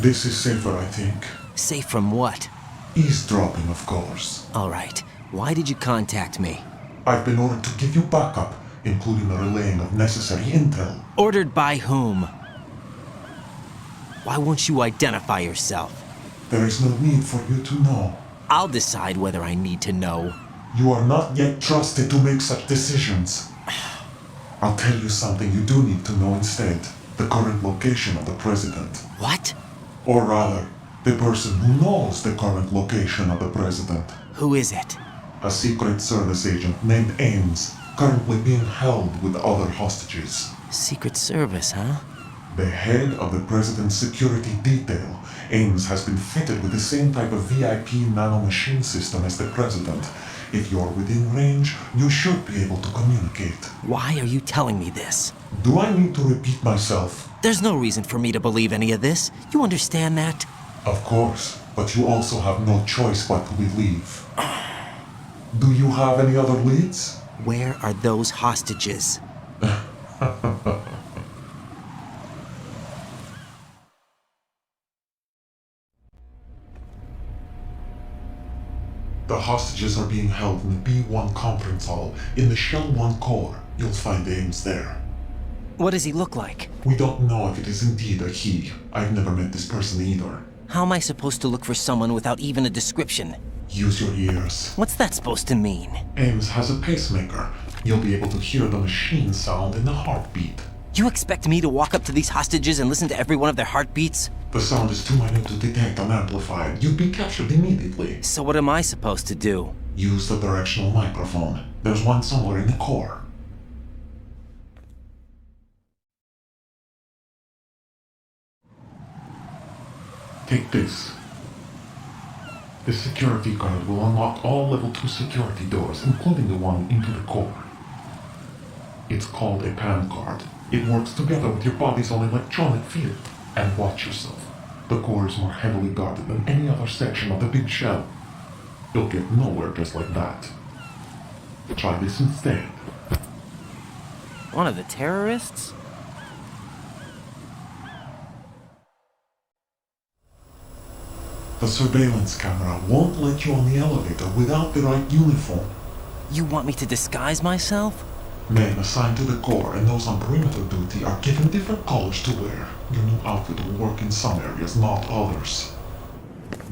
This is safer, I think. Safe from what? Eavesdropping, of course. All right. Why did you contact me? I've been ordered to give you backup, including the relaying of necessary intel. Ordered by whom? Why won't you identify yourself? There is no need for you to know. I'll decide whether I need to know. You are not yet trusted to make such decisions. I'll tell you something you do need to know instead. The current location of the president. What? Or rather, the person who knows the current location of the president. Who is it? A Secret Service agent named Ames, currently being held with other hostages. Secret Service, huh? The head of the president's security detail, Ames has been fitted with the same type of VIP nanomachine system as the president. If you're within range, you should be able to communicate. Why are you telling me this? Do I need to repeat myself? There's no reason for me to believe any of this. You understand that? Of course, but you also have no choice but to believe. Do you have any other leads? Where are those hostages? The hostages are being held in the B1 conference hall in the Shell 1 core. You'll find Ames there. What does he look like? We don't know if it is indeed a he. I've never met this person either. How am I supposed to look for someone without even a description? Use your ears. What's that supposed to mean? Ames has a pacemaker. You'll be able to hear the machine sound in the heartbeat. You expect me to walk up to these hostages and listen to every one of their heartbeats? The sound is too minute to detect and amplify it. You'd be captured immediately. So what am I supposed to do? Use the directional microphone. There's one somewhere in the core. Take this. This security card will unlock all level 2 security doors, including the one into the core. It's called a PAN card. It works together with your body's own electronic field. And watch yourself. The core is more heavily guarded than any other section of the big shell. You'll get nowhere just like that. Try this instead. One of the terrorists? The surveillance camera won't let you on the elevator without the right uniform. You want me to disguise myself? Men assigned to the core and those on perimeter duty are given different colors to wear. Your new outfit will work in some areas, not others.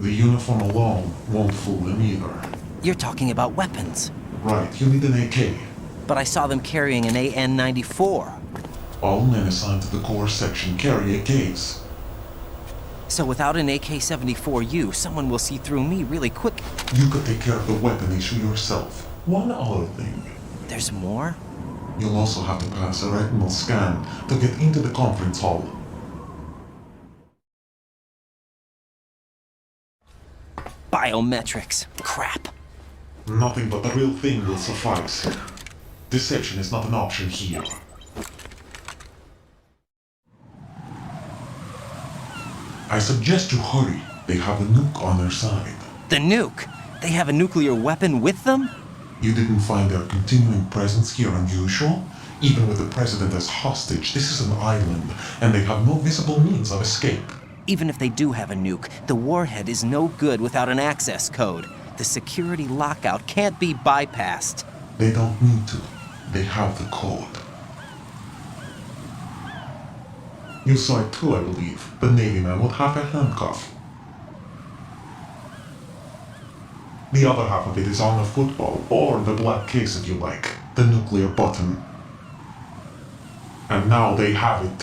The uniform alone won't fool them either. You're talking about weapons. Right, you need an AK. But I saw them carrying an AN-94. All men assigned to the core section carry AKs. So without an AK-74U, someone will see through me really quick. You could take care of the weapon issue yourself. One other thing. There's more? You'll also have to pass a retinal scan to get into the conference hall. Biometrics. Crap. Nothing but the real thing will suffice. Deception is not an option here. I suggest you hurry. They have the nuke on their side. The nuke? They have a nuclear weapon with them? You didn't find their continuing presence here unusual? Even with the president as hostage, this is an island, and they have no visible means of escape. Even if they do have a nuke, the warhead is no good without an access code. The security lockout can't be bypassed. They don't need to. They have the code. You saw it too, I believe. The Navy man with half a handcuff. The other half of it is on the football, or the black case if you like, the nuclear button. And now they have it.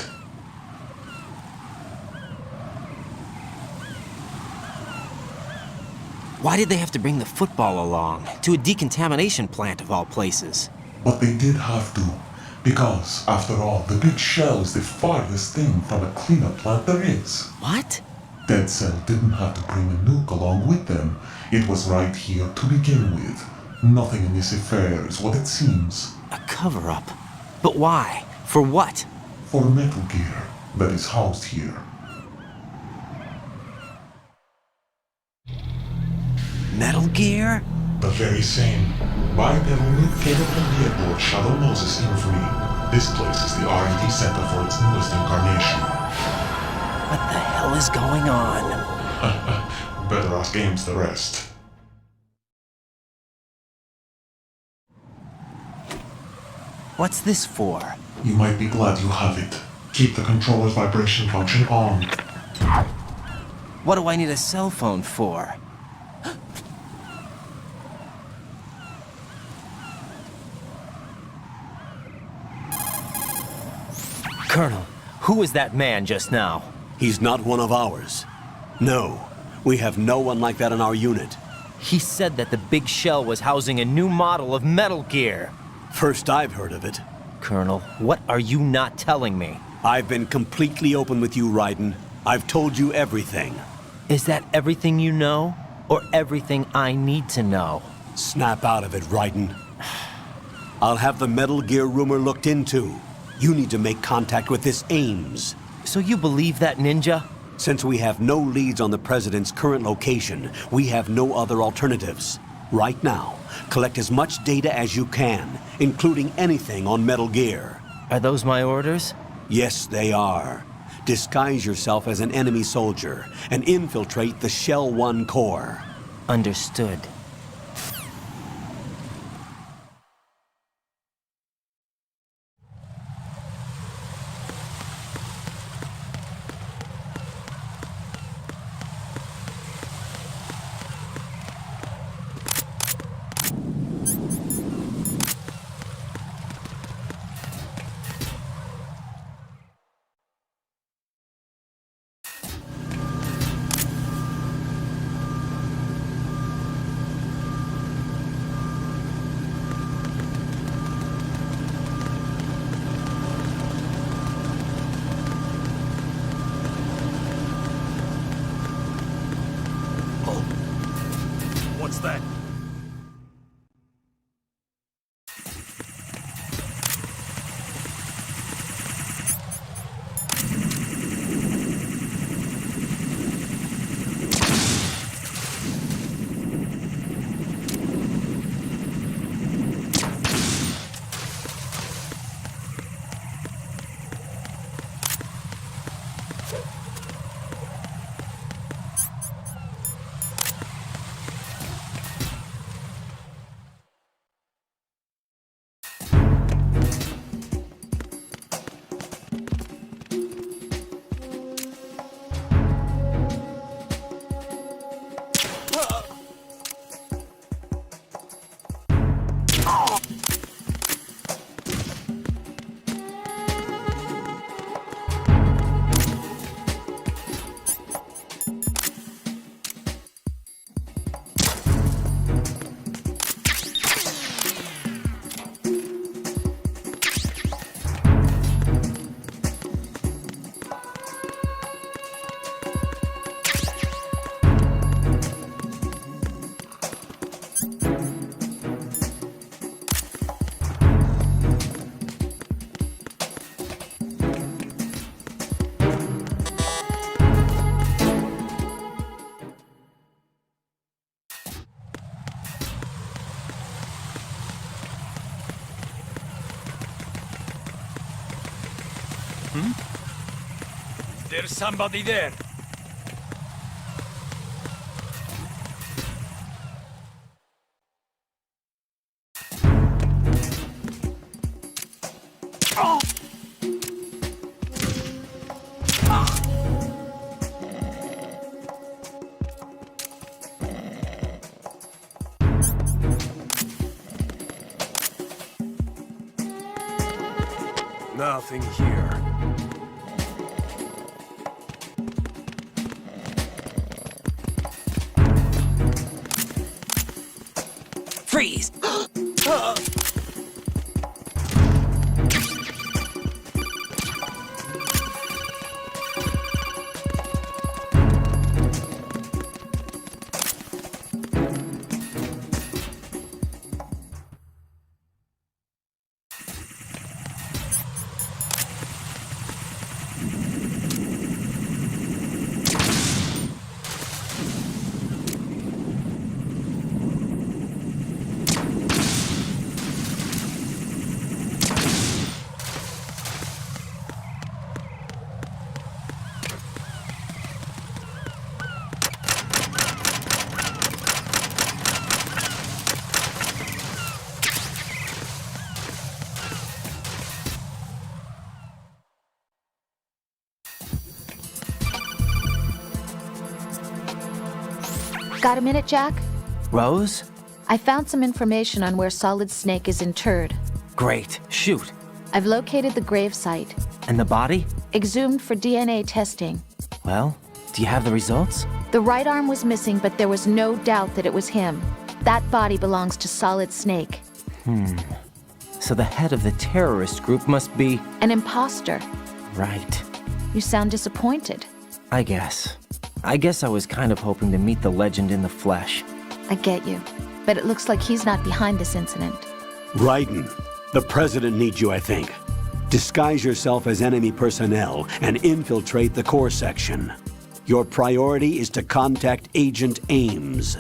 Why did they have to bring the football along? To a decontamination plant of all places. But they did have to. Because, after all, the big shell is the farthest thing from a cleanup plant there is. What? Dead Cell didn't have to bring a nuke along with them. It was right here to begin with. Nothing in this affair is what it seems. A cover-up? But why? For what? For Metal Gear that is housed here. Metal Gear? The very same. Bipedal nuke-capable vehicle Shadow Moses infamy. This place is the R&D center for its newest incarnation. What the hell is going on? Better ask Ames the rest. What's this for? You might be glad you have it. Keep the controller's vibration function on. What do I need a cell phone for? Colonel, who was that man just now? He's not one of ours. No, we have no one like that in our unit. He said that the big shell was housing a new model of Metal Gear. First I've heard of it. Colonel, what are you not telling me? I've been completely open with you, Raiden. I've told you everything. Is that everything you know? Or everything I need to know? Snap out of it, Raiden. I'll have the Metal Gear rumor looked into. You need to make contact with this Ames. So you believe that ninja? Since we have no leads on the President's current location, we have no other alternatives. Right now, collect as much data as you can, including anything on Metal Gear. Are those my orders? Yes, they are. Disguise yourself as an enemy soldier and infiltrate the Shell 1 core. Understood. What's that? There's somebody there. Nothing here. Freeze! Got a minute, Jack? Rose? I found some information on where Solid Snake is interred. Great. Shoot. I've located the grave site. And the body? Exhumed for DNA testing. Well, do you have the results? The right arm was missing, but there was no doubt that it was him. That body belongs to Solid Snake. So the head of the terrorist group must be... An imposter. Right. You sound disappointed. I guess I was kind of hoping to meet the legend in the flesh. I get you. But it looks like he's not behind this incident. Raiden, the president needs you, I think. Disguise yourself as enemy personnel and infiltrate the core section. Your priority is to contact Agent Ames.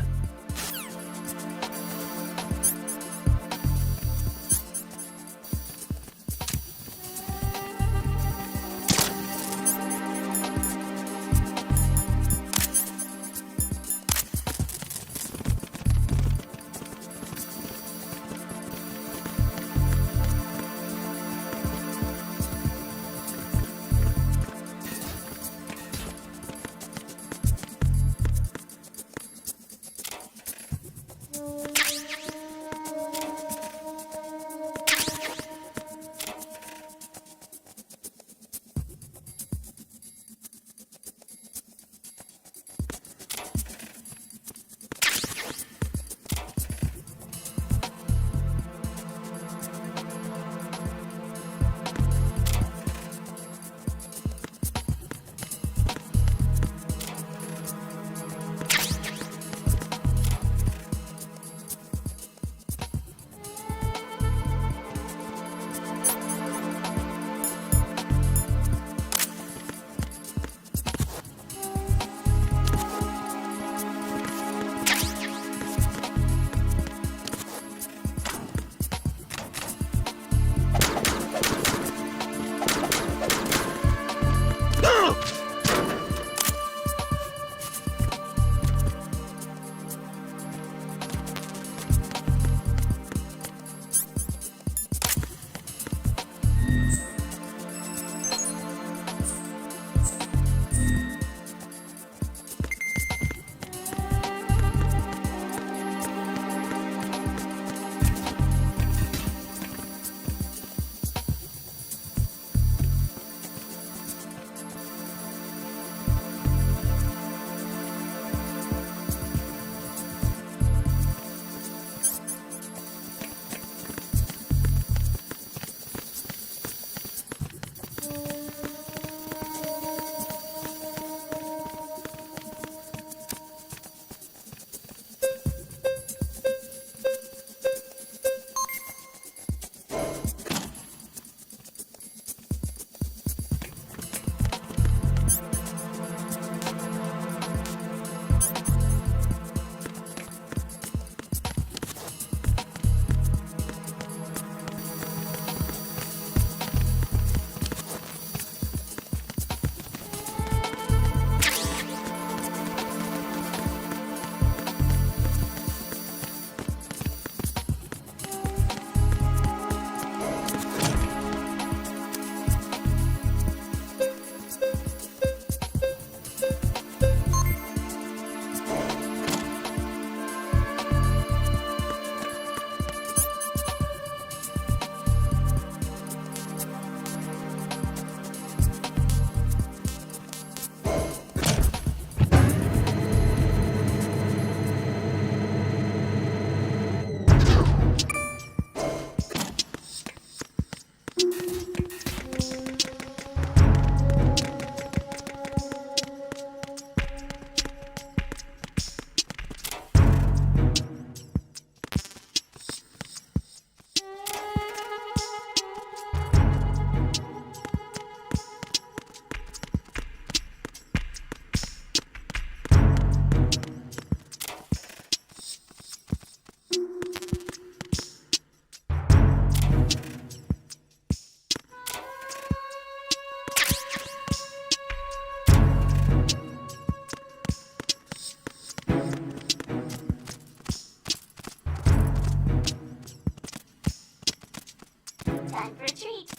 Time for a treat.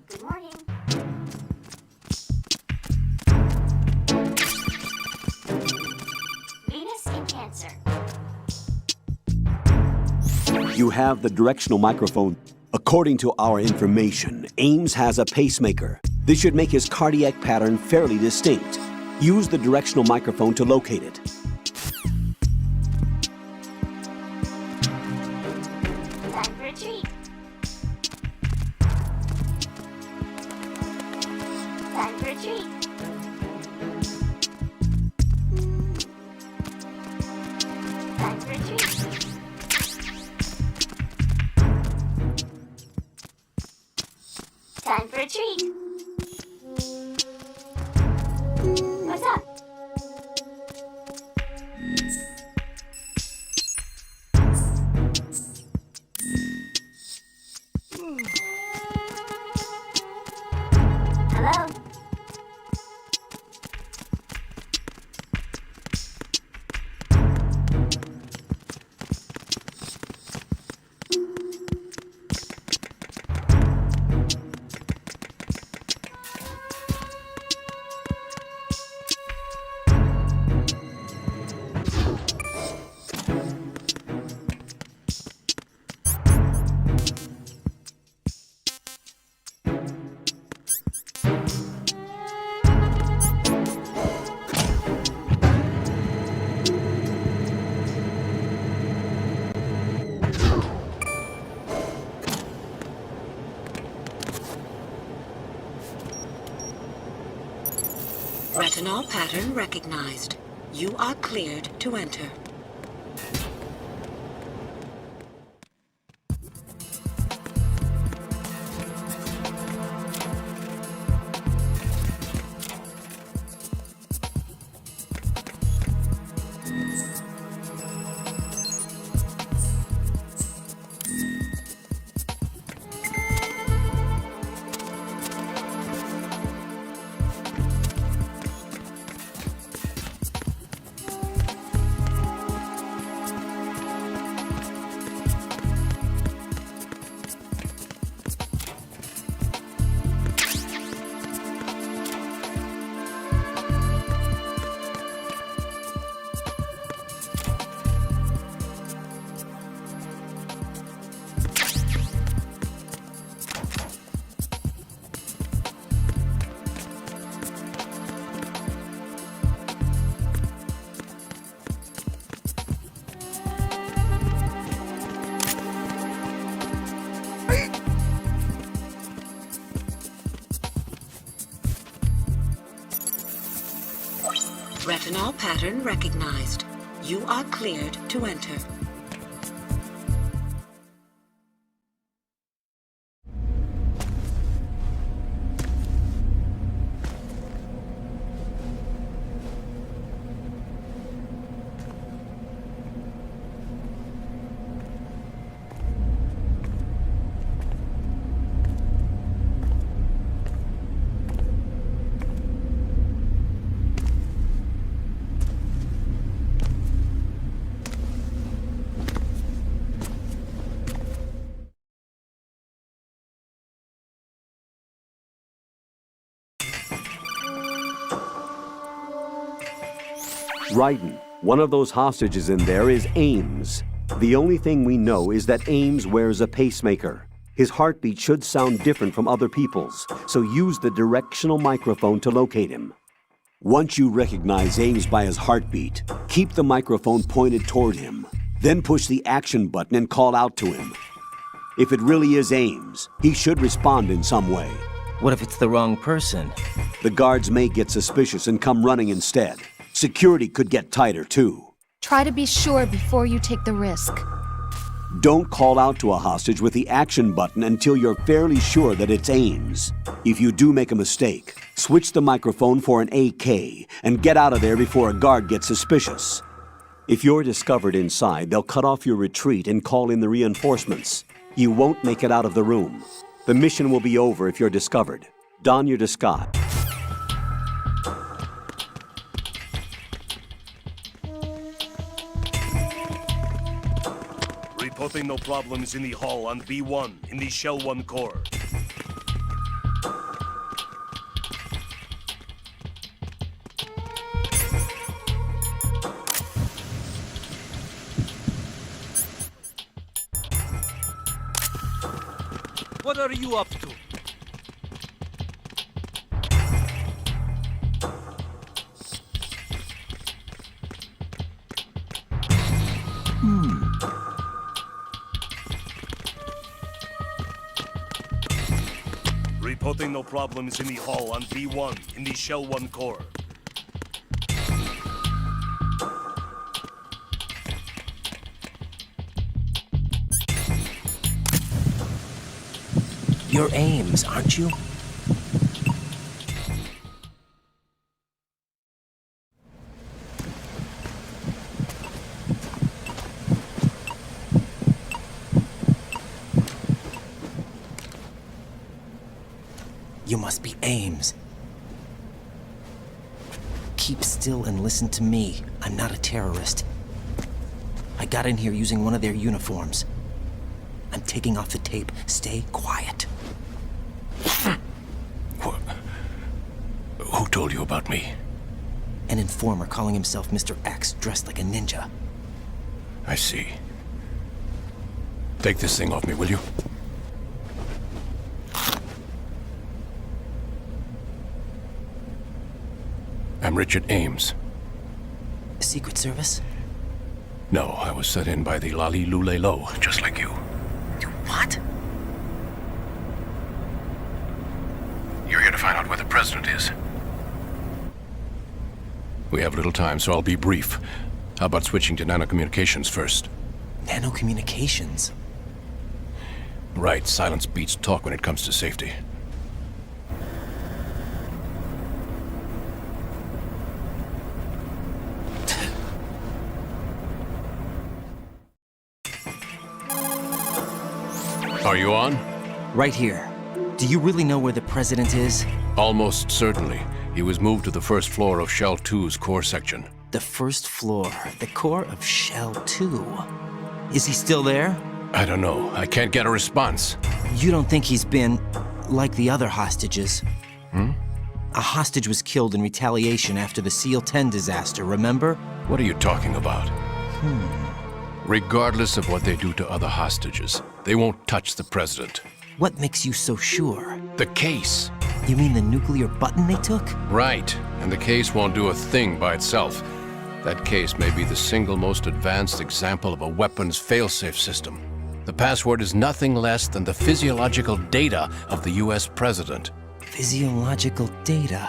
Good morning. Venus in Cancer. You have the directional microphone. According to our information, Ames has a pacemaker. This should make his cardiac pattern fairly distinct. Use the directional microphone to locate it. Time for a treat. Time for a treat. Time for a treat. Time for a treat. What's up? Hello? Retinol pattern recognized. You are cleared to enter. Retinol pattern recognized. You are cleared to enter. Ryden, one of those hostages in there is Ames. The only thing we know is that Ames wears a pacemaker. His heartbeat should sound different from other people's, so use the directional microphone to locate him. Once you recognize Ames by his heartbeat, keep the microphone pointed toward him. Then push the action button and call out to him. If it really is Ames, he should respond in some way. What if it's the wrong person? The guards may get suspicious and come running instead. Security could get tighter, too. Try to be sure before you take the risk. Don't call out to a hostage with the action button until you're fairly sure that it's Ames. If you do make a mistake, switch the microphone for an AK and get out of there before a guard gets suspicious. If you're discovered inside, they'll cut off your retreat and call in the reinforcements. You won't make it out of the room. The mission will be over if you're discovered. Don your disguise. Reporting no problems in the hull on B1 in the Shell 1 core. What are you up to? Reporting no problems in the hull on B1 in the Shell 1 core. You're Ames, aren't you? You must be Ames. Keep still and listen to me. I'm not a terrorist. I got in here using one of their uniforms. I'm taking off the tape. Stay quiet. Who told you about me? An informer calling himself Mr. X, dressed like a ninja. I see. Take this thing off me, will you? I'm Richard Ames. Secret Service? No, I was sent in by the Lali Lule Lo, just like you. What? You're here to find out where the president is. We have little time, so I'll be brief. How about switching to nanocommunications first? Nanocommunications? Right, silence beats talk when it comes to safety. Are you on? Right here. Do you really know where the president is? Almost certainly. He was moved to the first floor of Shell 2's core section. The first floor, the core of Shell 2. Is he still there? I don't know. I can't get a response. You don't think he's been like the other hostages? A hostage was killed in retaliation after the SEAL 10 disaster, remember? What are you talking about? Regardless of what they do to other hostages, they won't touch the president. What makes you so sure? The case. You mean the nuclear button they took? Right, and the case won't do a thing by itself. That case may be the single most advanced example of a weapons failsafe system. The password is nothing less than the physiological data of the US president. Physiological data?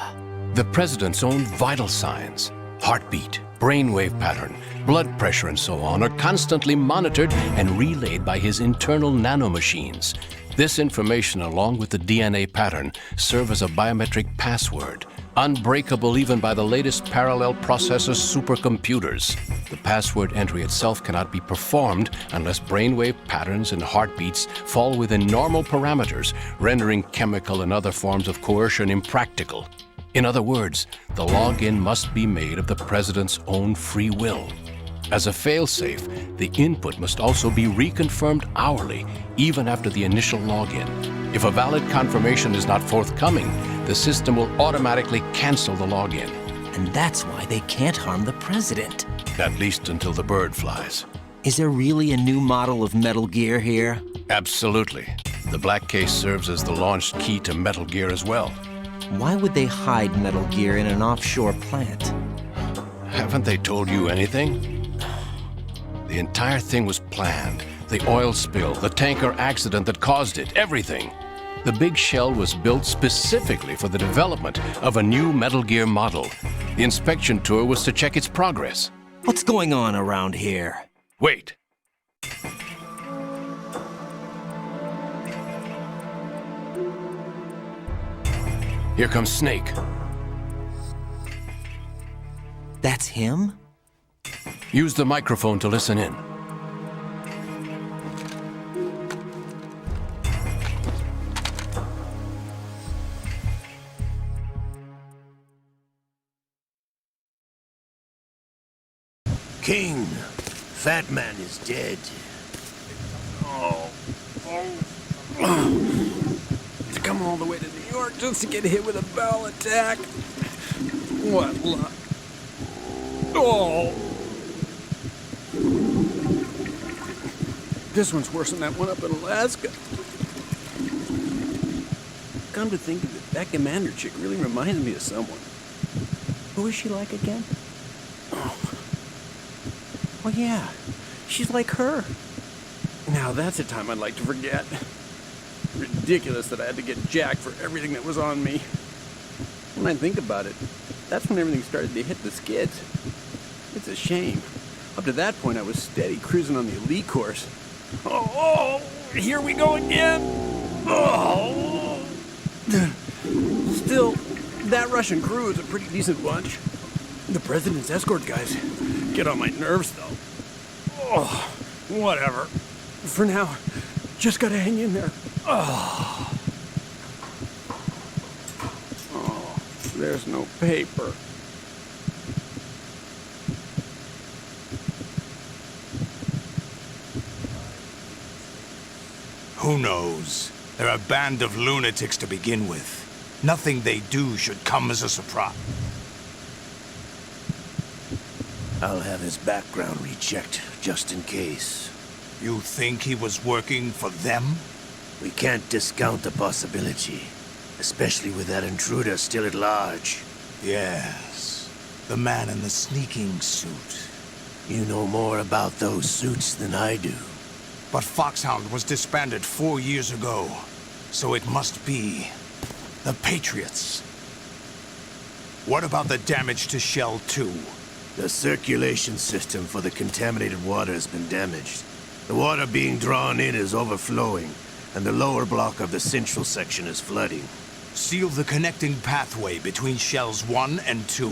The president's own vital signs, heartbeat, brainwave pattern, blood pressure and so on are constantly monitored and relayed by his internal nanomachines. This information, along with the DNA pattern, serve as a biometric password, unbreakable even by the latest parallel processor supercomputers. The password entry itself cannot be performed unless brainwave patterns and heartbeats fall within normal parameters, rendering chemical and other forms of coercion impractical. In other words, the login must be made of the president's own free will. As a failsafe, the input must also be reconfirmed hourly, even after the initial login. If a valid confirmation is not forthcoming, the system will automatically cancel the login. And that's why they can't harm the president. At least until the bird flies. Is there really a new model of Metal Gear here? Absolutely. The black case serves as the launch key to Metal Gear as well. Why would they hide Metal Gear in an offshore plant? Haven't they told you anything? The entire thing was planned. The oil spill, the tanker accident that caused it, everything. The big shell was built specifically for the development of a new Metal Gear model. The inspection tour was to check its progress. What's going on around here? Wait. Here comes Snake. That's him? Use the microphone to listen in. King, Fat Man is dead. To come all the way to New York just to get hit with a bowel attack. What luck. Oh. This one's worse than that one up in Alaska. Come to think of it, that commander chick really reminds me of someone. Who is she like again? Oh yeah, she's like her. Now that's a time I'd like to forget. Ridiculous that I had to get jacked for everything that was on me. When I think about it, that's when everything started to hit the skids. It's a shame. Up to that point, I was steady cruising on the elite course. Oh, here we go again. Oh. Still, that Russian crew is a pretty decent bunch. The president's escort guys get on my nerves, though. Oh, whatever. For now, just gotta hang in there. Oh, there's no paper. Who knows? They're a band of lunatics to begin with. Nothing they do should come as a surprise. I'll have his background rechecked, just in case. You think he was working for them? We can't discount the possibility, especially with that intruder still at large. Yes, the man in the sneaking suit. You know more about those suits than I do. But Foxhound was disbanded 4 years ago, so it must be the Patriots. What about the damage to Shell 2? The circulation system for the contaminated water has been damaged. The water being drawn in is overflowing, and the lower block of the central section is flooding. Seal the connecting pathway between Shells 1 and 2.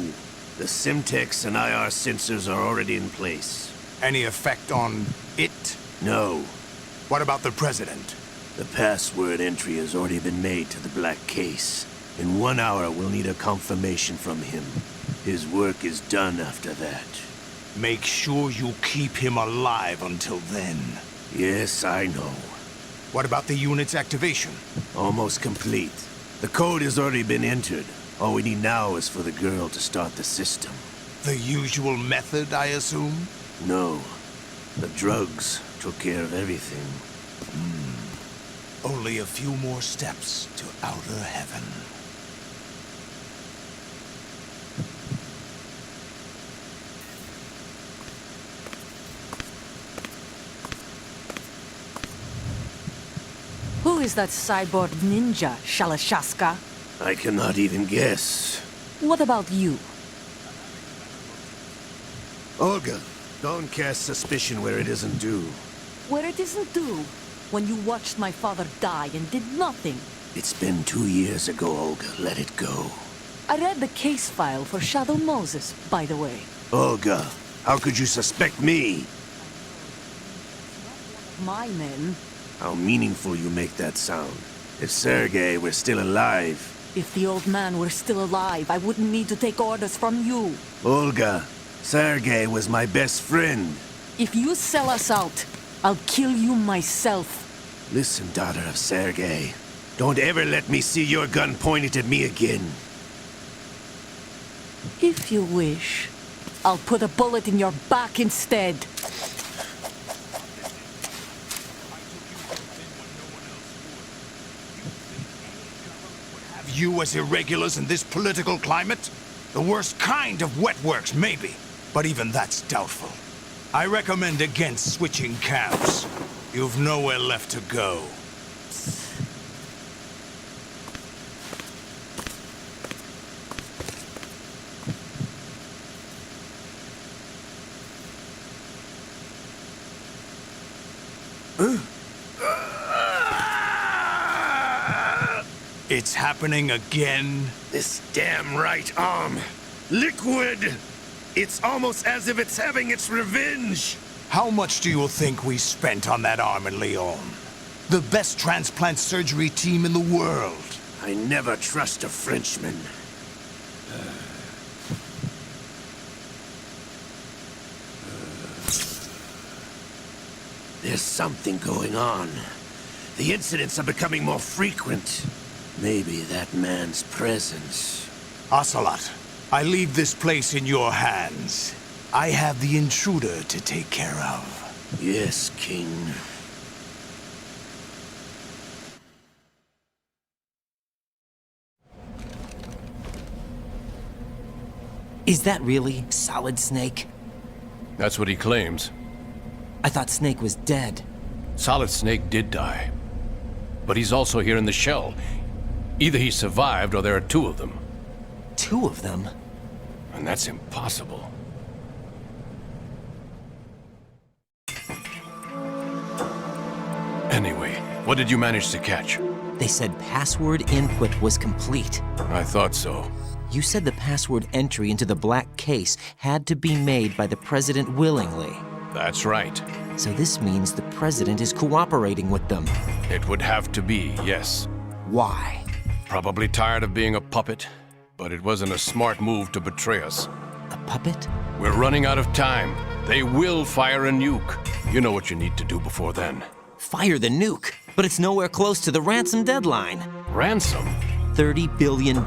The Simtex and IR sensors are already in place. Any effect on it? No. What about the President? The password entry has already been made to the black case. In 1 hour, we'll need a confirmation from him. His work is done after that. Make sure you keep him alive until then. Yes, I know. What about the unit's activation? Almost complete. The code has already been entered. All we need now is for the girl to start the system. The usual method, I assume? No. The drugs took care of everything. Only a few more steps to outer heaven. Who is that cyborg ninja, Shalashaska? I cannot even guess. What about you? Olga, don't cast suspicion where it isn't due. Where it isn't due? When you watched my father die and did nothing. It's been 2 years ago, Olga. Let it go. I read the case file for Shadow Moses, by the way. Olga, how could you suspect me? My men. How meaningful you make that sound. If Sergei were still alive... If the old man were still alive, I wouldn't need to take orders from you. Olga, Sergei was my best friend. If you sell us out, I'll kill you myself. Listen, daughter of Sergei. Don't ever let me see your gun pointed at me again. If you wish, I'll put a bullet in your back instead. You as irregulars in this political climate? The worst kind of wet works, maybe. But even that's doubtful. I recommend against switching camps. You've nowhere left to go. It's happening again? This damn right arm. Liquid! It's almost as if it's having its revenge! How much do you think we spent on that arm in Lyon? The best transplant surgery team in the world. I never trust a Frenchman. There's something going on. The incidents are becoming more frequent. Maybe that man's presence. Ocelot, I leave this place in your hands. I have the intruder to take care of. Yes, King. Is that really Solid Snake? That's what he claims. I thought Snake was dead. Solid Snake did die. But he's also here in the shell. Either he survived or there are two of them. Two of them? And that's impossible. Anyway, what did you manage to catch? They said password input was complete. I thought so. You said the password entry into the black case had to be made by the President willingly. That's right. So this means the President is cooperating with them. It would have to be, yes. Why? Probably tired of being a puppet, but it wasn't a smart move to betray us. A puppet? We're running out of time. They will fire a nuke. You know what you need to do before then. Fire the nuke? But it's nowhere close to the ransom deadline. Ransom? $30 billion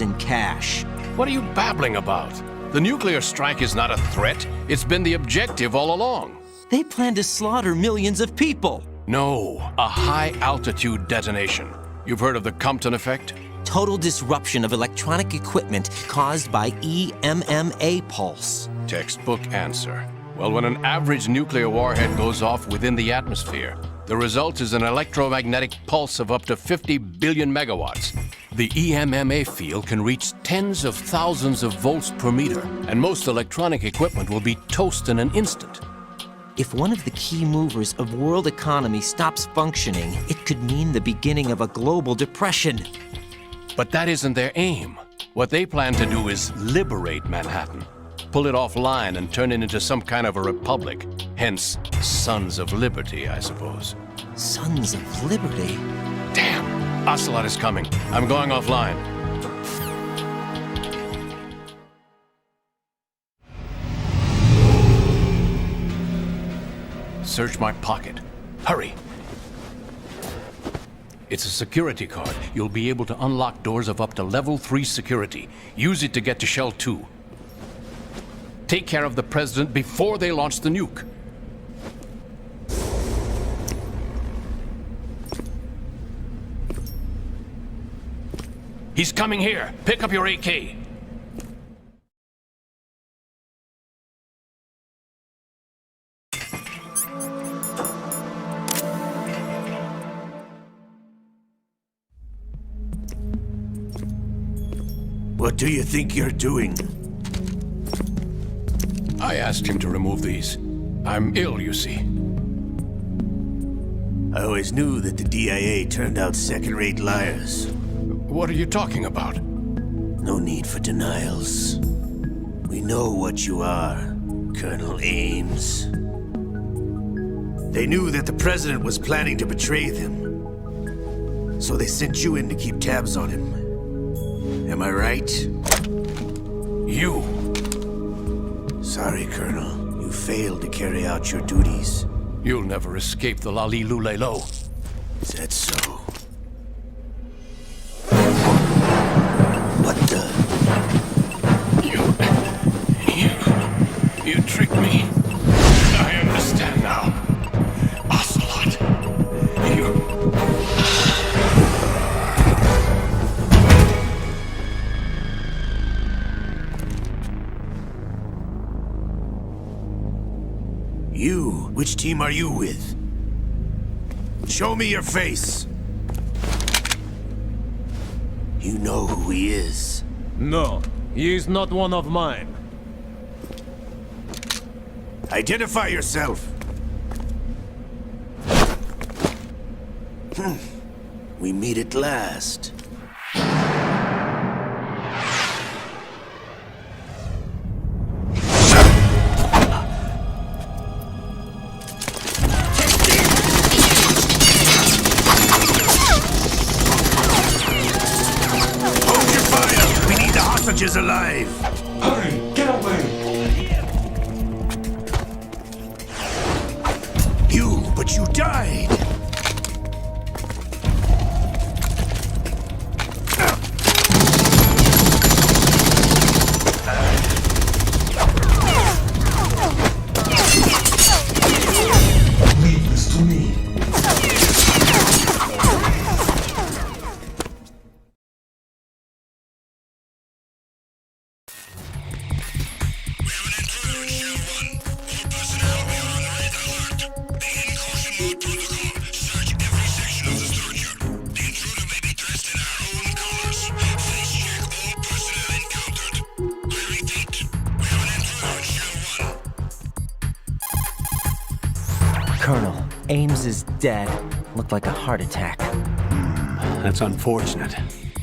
in cash. What are you babbling about? The nuclear strike is not a threat. It's been the objective all along. They plan to slaughter millions of people. No, a high-altitude detonation. You've heard of the Compton effect? Total disruption of electronic equipment caused by EMMA pulse. Textbook answer. Well, when an average nuclear warhead goes off within the atmosphere, the result is an electromagnetic pulse of up to 50 billion megawatts. The EMMA field can reach tens of thousands of volts per meter, and most electronic equipment will be toast in an instant. If one of the key movers of world economy stops functioning, it could mean the beginning of a global depression. But that isn't their aim. What they plan to do is liberate Manhattan. Pull it offline and turn it into some kind of a republic. Hence, Sons of Liberty, I suppose. Sons of Liberty? Damn! Ocelot is coming. I'm going offline. Search my pocket. Hurry! It's a security card. You'll be able to unlock doors of up to level 3 security. Use it to get to Shell 2. Take care of the President before they launch the nuke. He's coming here. Pick up your AK. What do you think you're doing? I asked him to remove these. I'm ill, you see. I always knew that the DIA turned out second-rate liars. What are you talking about? No need for denials. We know what you are, Colonel Ames. They knew that the President was planning to betray them. So they sent you in to keep tabs on him. Am I right? You! Sorry, Colonel. You failed to carry out your duties. You'll never escape the Lali-Lu-Lay-Lo. Is that so? What the? You tricked me. I understand now. Ocelot. You? Which team are you with? Show me your face. You know who he is. No, he is not one of mine. Identify yourself. We meet at last. Hold your fire! We need the hostages alive! Hurry! Get away! But you died! Ames is dead. Looked like a heart attack. That's unfortunate.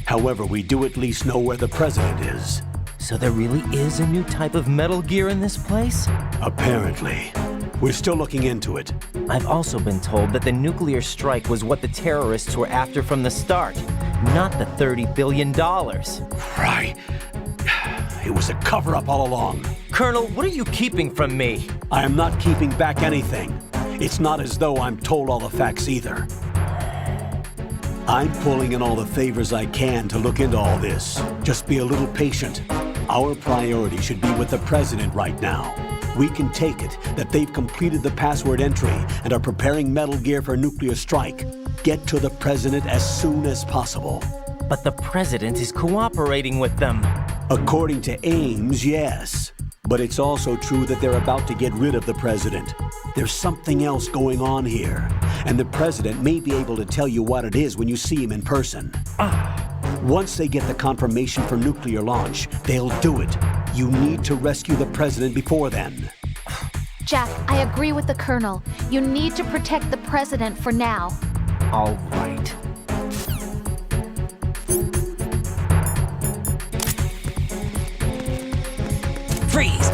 However, we do at least know where the president is. So there really is a new type of Metal Gear in this place? Apparently. We're still looking into it. I've also been told that the nuclear strike was what the terrorists were after from the start, not the $30 billion. Right. It was a cover-up all along. Colonel, what are you keeping from me? I am not keeping back anything. It's not as though I'm told all the facts either. I'm pulling in all the favors I can to look into all this. Just be a little patient. Our priority should be with the president right now. We can take it that they've completed the password entry and are preparing Metal Gear for nuclear strike. Get to the president as soon as possible. But the president is cooperating with them. According to Ames, yes. But it's also true that they're about to get rid of the president. There's something else going on here, and the president may be able to tell you what it is when you see him in person. Once they get the confirmation for nuclear launch, they'll do it. You need to rescue the president before then. Jack, I agree with the Colonel. You need to protect the president for now. All right. Freeze!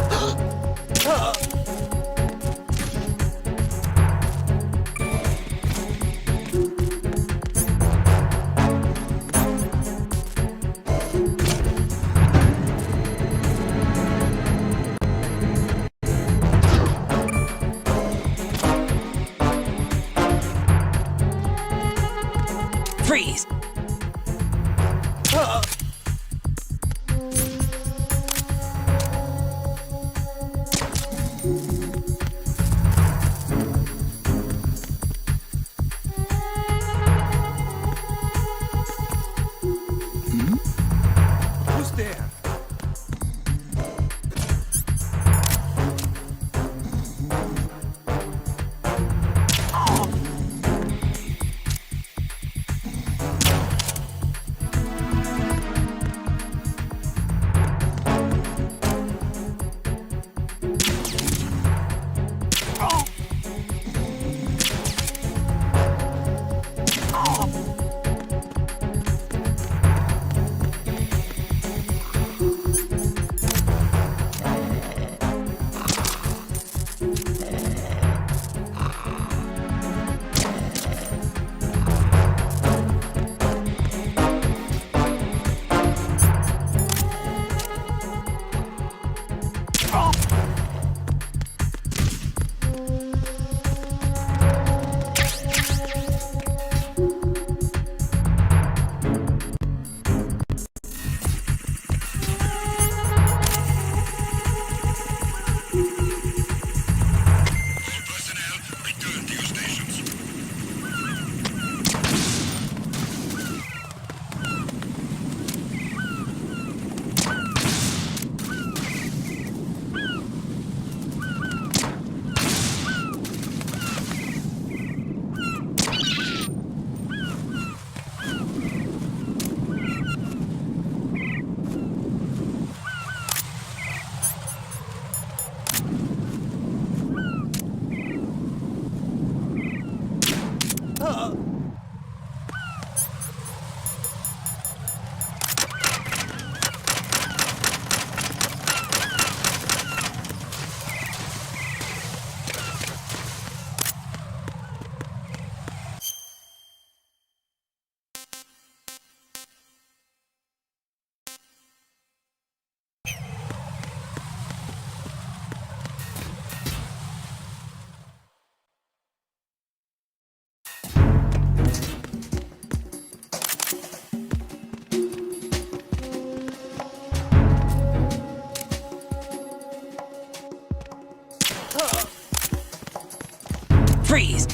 Freeze! Who's there? Freeze!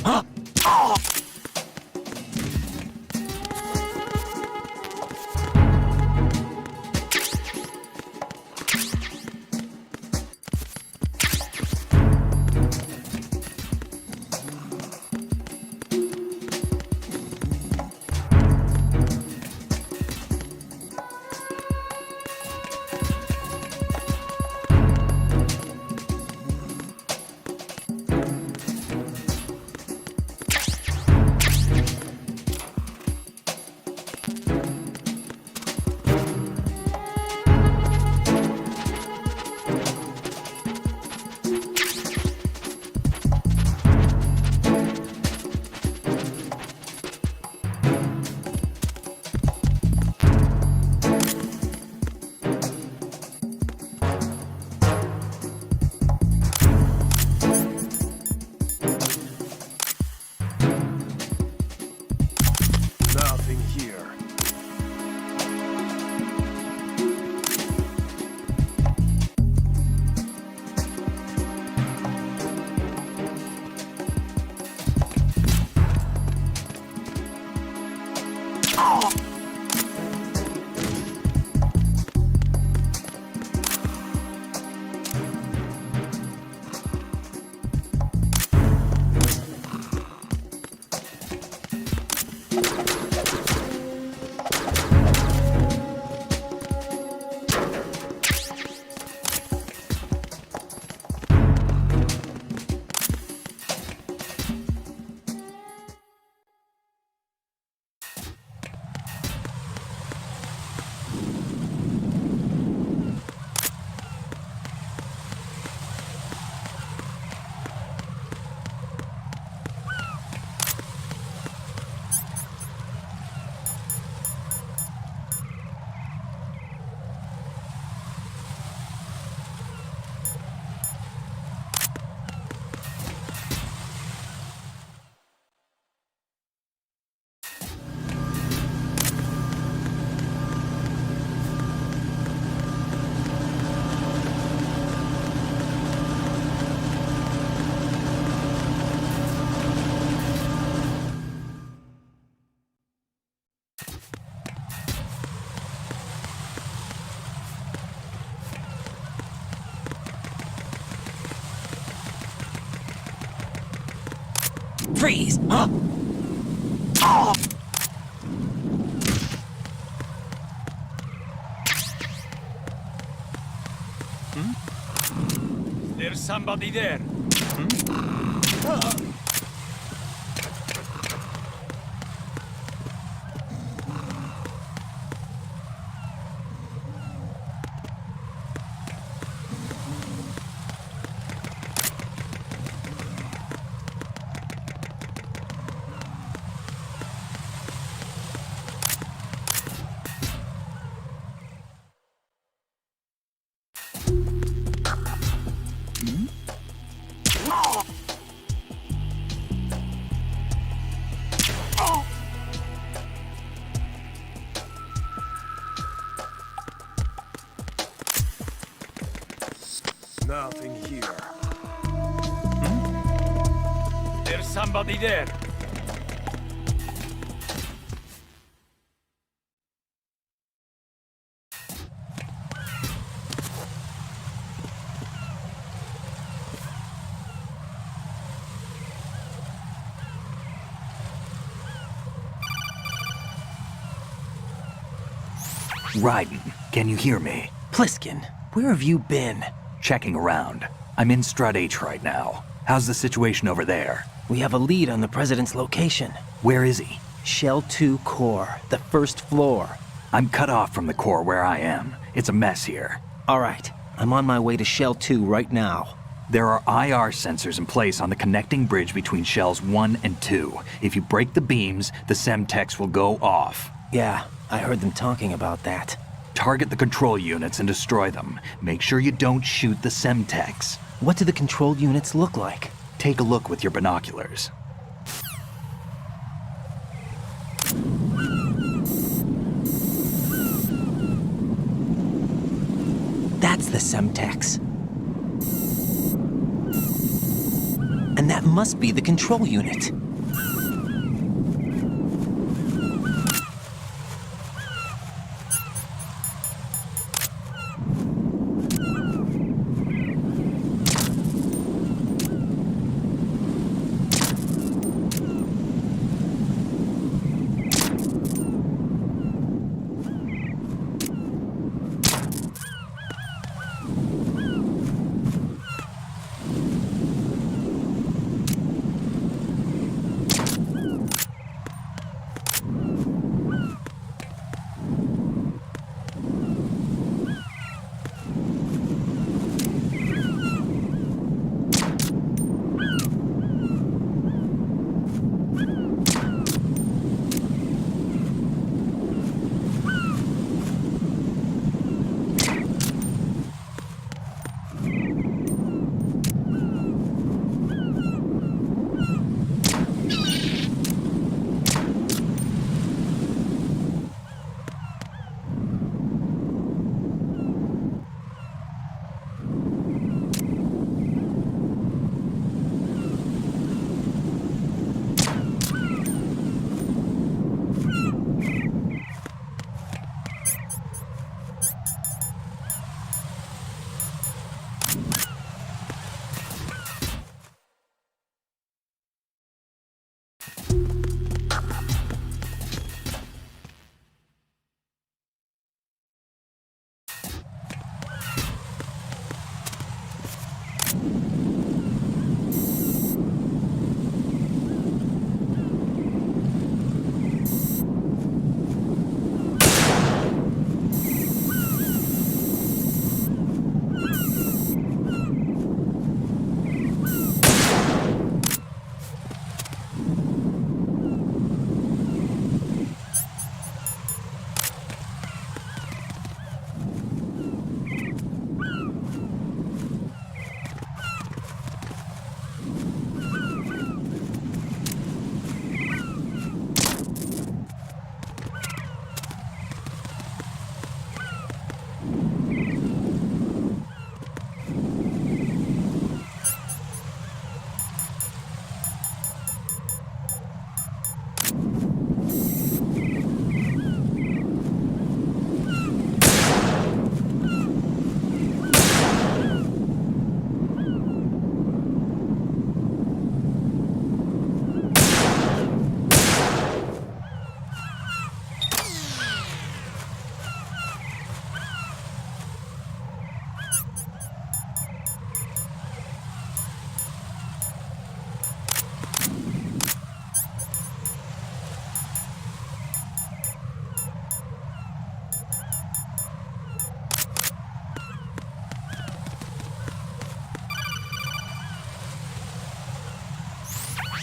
Freeze! Huh? Oh! There's somebody there. Nothing here. There's somebody there. Raiden, can you hear me? Pliskin, where have you been? Checking around. I'm in Strut H right now. How's the situation over there? We have a lead on the President's location. Where is he? Shell 2 core, the first floor. I'm cut off from the core where I am. It's a mess here. All right, I'm on my way to Shell 2 right now. There are IR sensors in place on the connecting bridge between Shells 1 and 2. If you break the beams, the Semtex will go off. Yeah, I heard them talking about that. Target the control units and destroy them. Make sure you don't shoot the Semtex. What do the control units look like? Take a look with your binoculars. That's the Semtex. And that must be the control unit.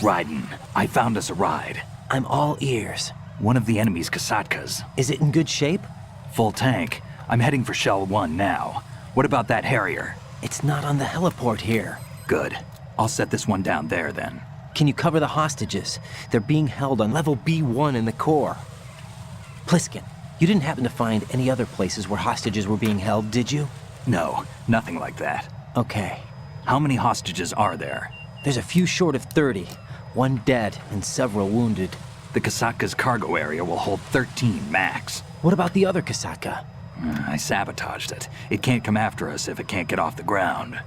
Raiden, I found us a ride. I'm all ears. One of the enemy's Kasatkas. Is it in good shape? Full tank. I'm heading for Shell 1 now. What about that Harrier? It's not on the heliport here. Good. I'll set this one down there then. Can you cover the hostages? They're being held on level B1 in the core. Pliskin, you didn't happen to find any other places where hostages were being held, did you? No, nothing like that. Okay. How many hostages are there? There's a few short of 30. One dead and several wounded. The Kasatka's cargo area will hold 13 max. What about the other Kasatka? I sabotaged it. It can't come after us if it can't get off the ground.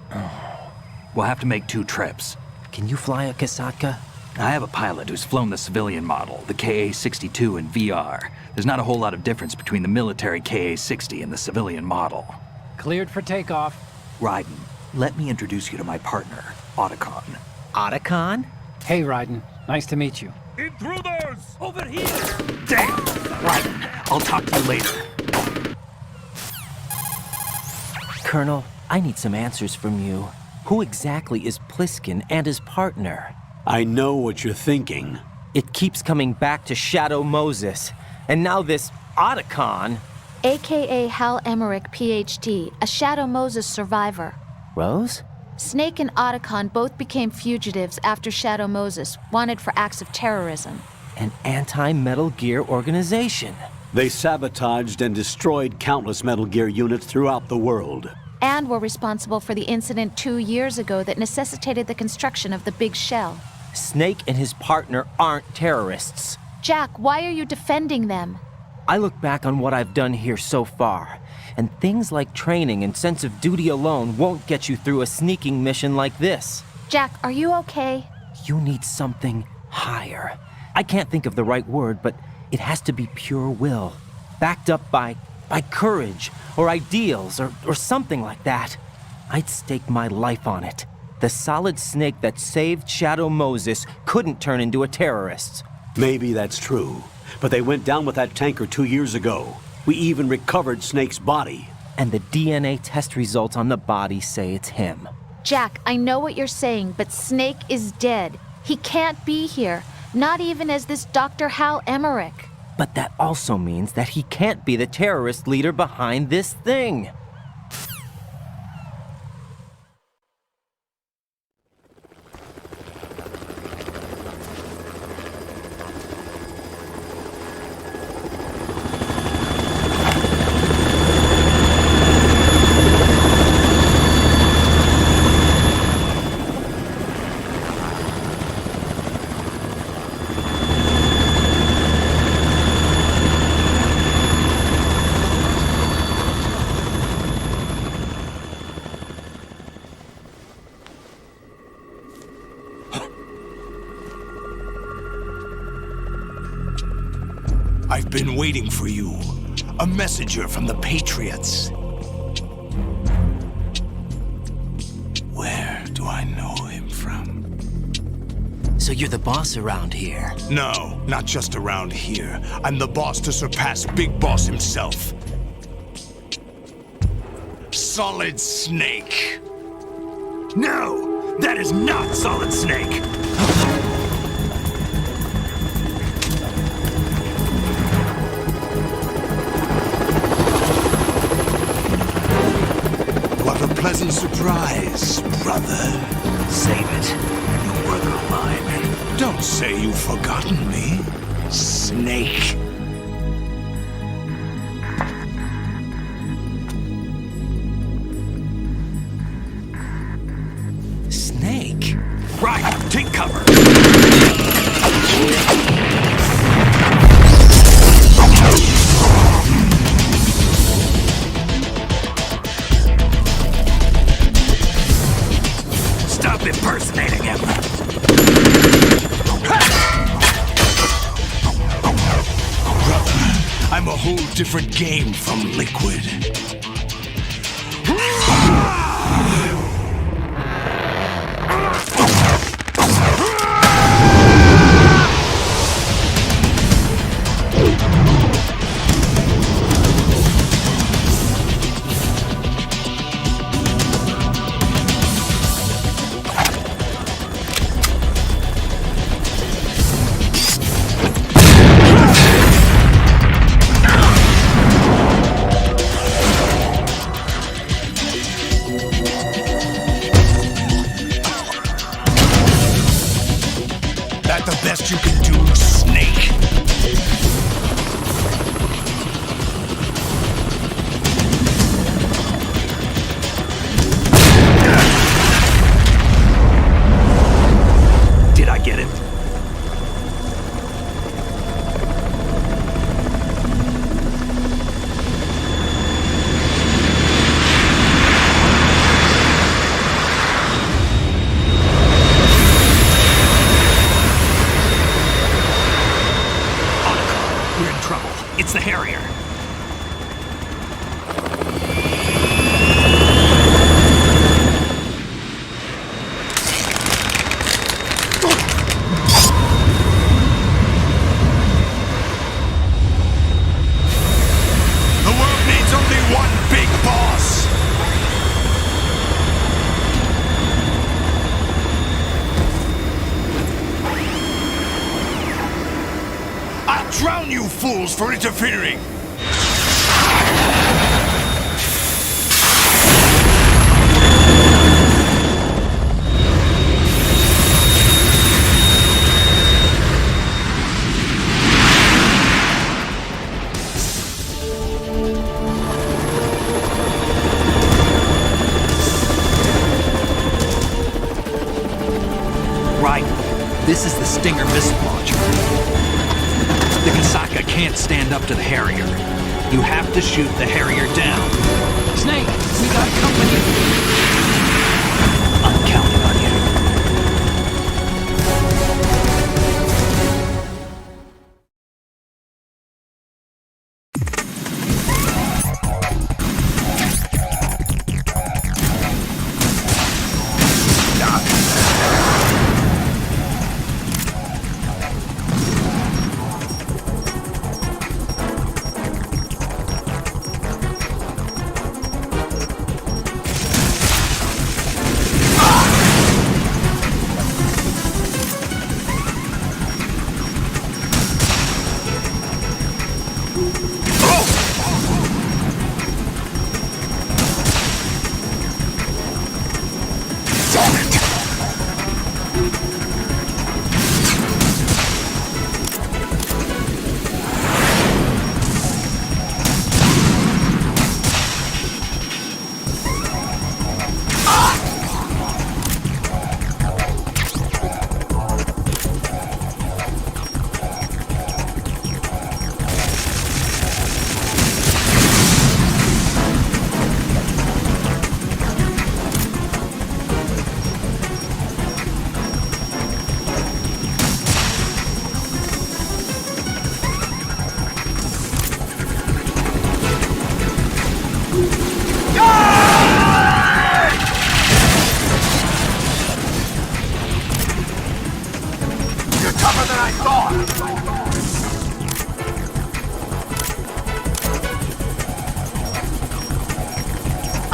We'll have to make 2 trips. Can you fly a Kasatka? I have a pilot who's flown the civilian model, the KA-62 in VR. There's not a whole lot of difference between the military KA-60 and the civilian model. Cleared for takeoff. Raiden, let me introduce you to my partner, Otacon. Otacon? Hey, Raiden. Nice to meet you. Intruders! Over here! Damn! Raiden, I'll talk to you later. Colonel, I need some answers from you. Who exactly is Pliskin and his partner? I know what you're thinking. It keeps coming back to Shadow Moses. And now this Otacon. AKA Hal Emmerich, PhD, a Shadow Moses survivor. Rose? Snake and Otacon both became fugitives after Shadow Moses, wanted for acts of terrorism. An anti-Metal Gear organization. They sabotaged and destroyed countless Metal Gear units throughout the world. And were responsible for the incident 2 years ago that necessitated the construction of the Big Shell. Snake and his partner aren't terrorists. Jack, why are you defending them? I look back on what I've done here so far, and things like training and sense of duty alone won't get you through a sneaking mission like this. Jack, are you okay? You need something higher. I can't think of the right word, but it has to be pure will, backed up by courage, or ideals, or something like that. I'd stake my life on it. The solid Snake that saved Shadow Moses couldn't turn into a terrorist. Maybe that's true, but they went down with that tanker 2 years ago. We even recovered Snake's body. And the DNA test results on the body say it's him. Jack, I know what you're saying, but Snake is dead. He can't be here, not even as this Dr. Hal Emmerich. But that also means that he can't be the terrorist leader behind this thing. I've been waiting for you. A messenger from the Patriots. Where do I know him from? So you're the boss around here? No, not just around here. I'm the boss to surpass Big Boss himself. Solid Snake. No! That is not Solid Snake! What a pleasant surprise, brother. Save it. You'll work on mine. Don't say you've forgotten me, Snake. Snake? Right, take cover! Stop impersonating him! Brother, I'm a whole different game from Liquid. the Harrier. The world needs only one big boss! I'll drown you fools for interfering! Right. This is the Stinger missile launcher. The Kasaka can't stand up to the Harrier. You have to shoot the Harrier down. Snake, we got company. I'm counting on you.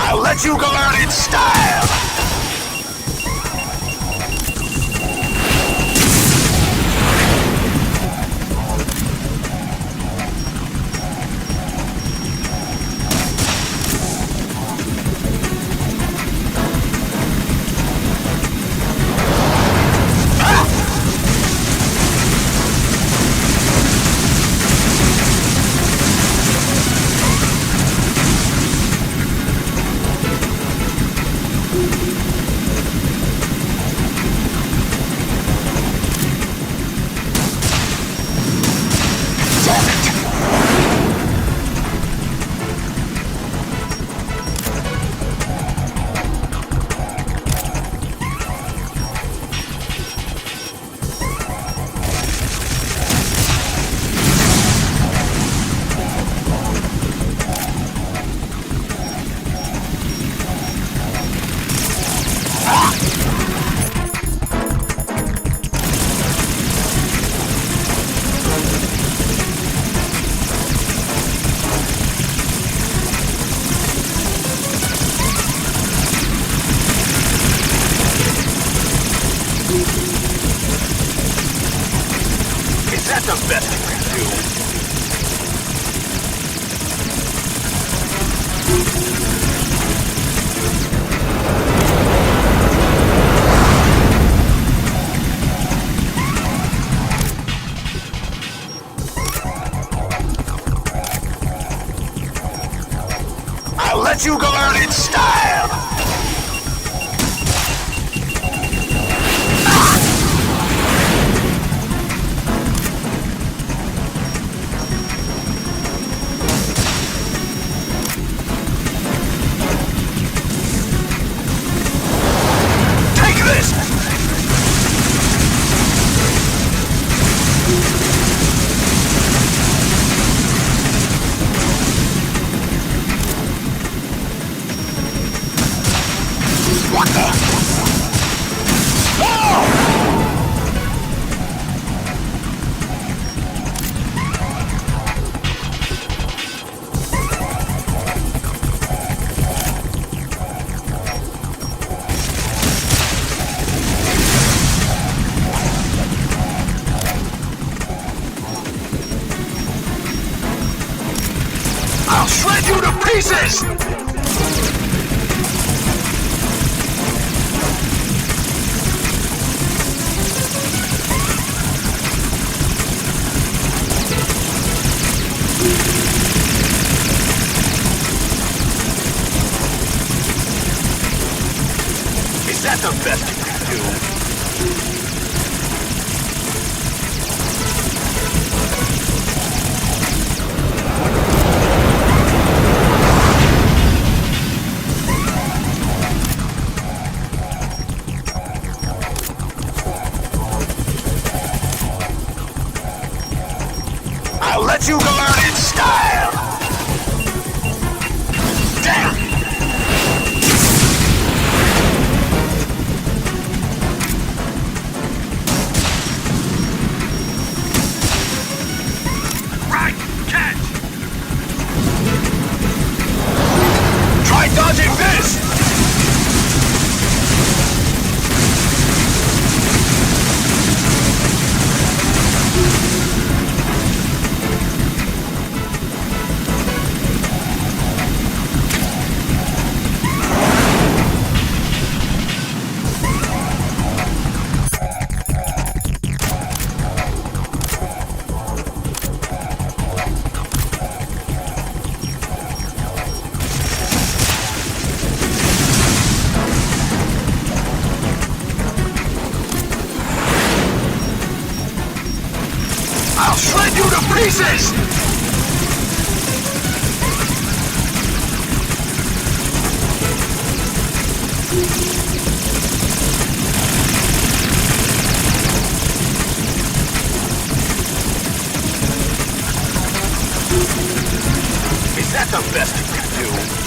I'll let you go out in style! That's the best we can do. I'll let you go out in style! I'll shred you to pieces! Is that the best you can do? I'll let you go out in style! Damn! Right! Catch! Try dodging this! I'll shred you to pieces! Is that the best you can do?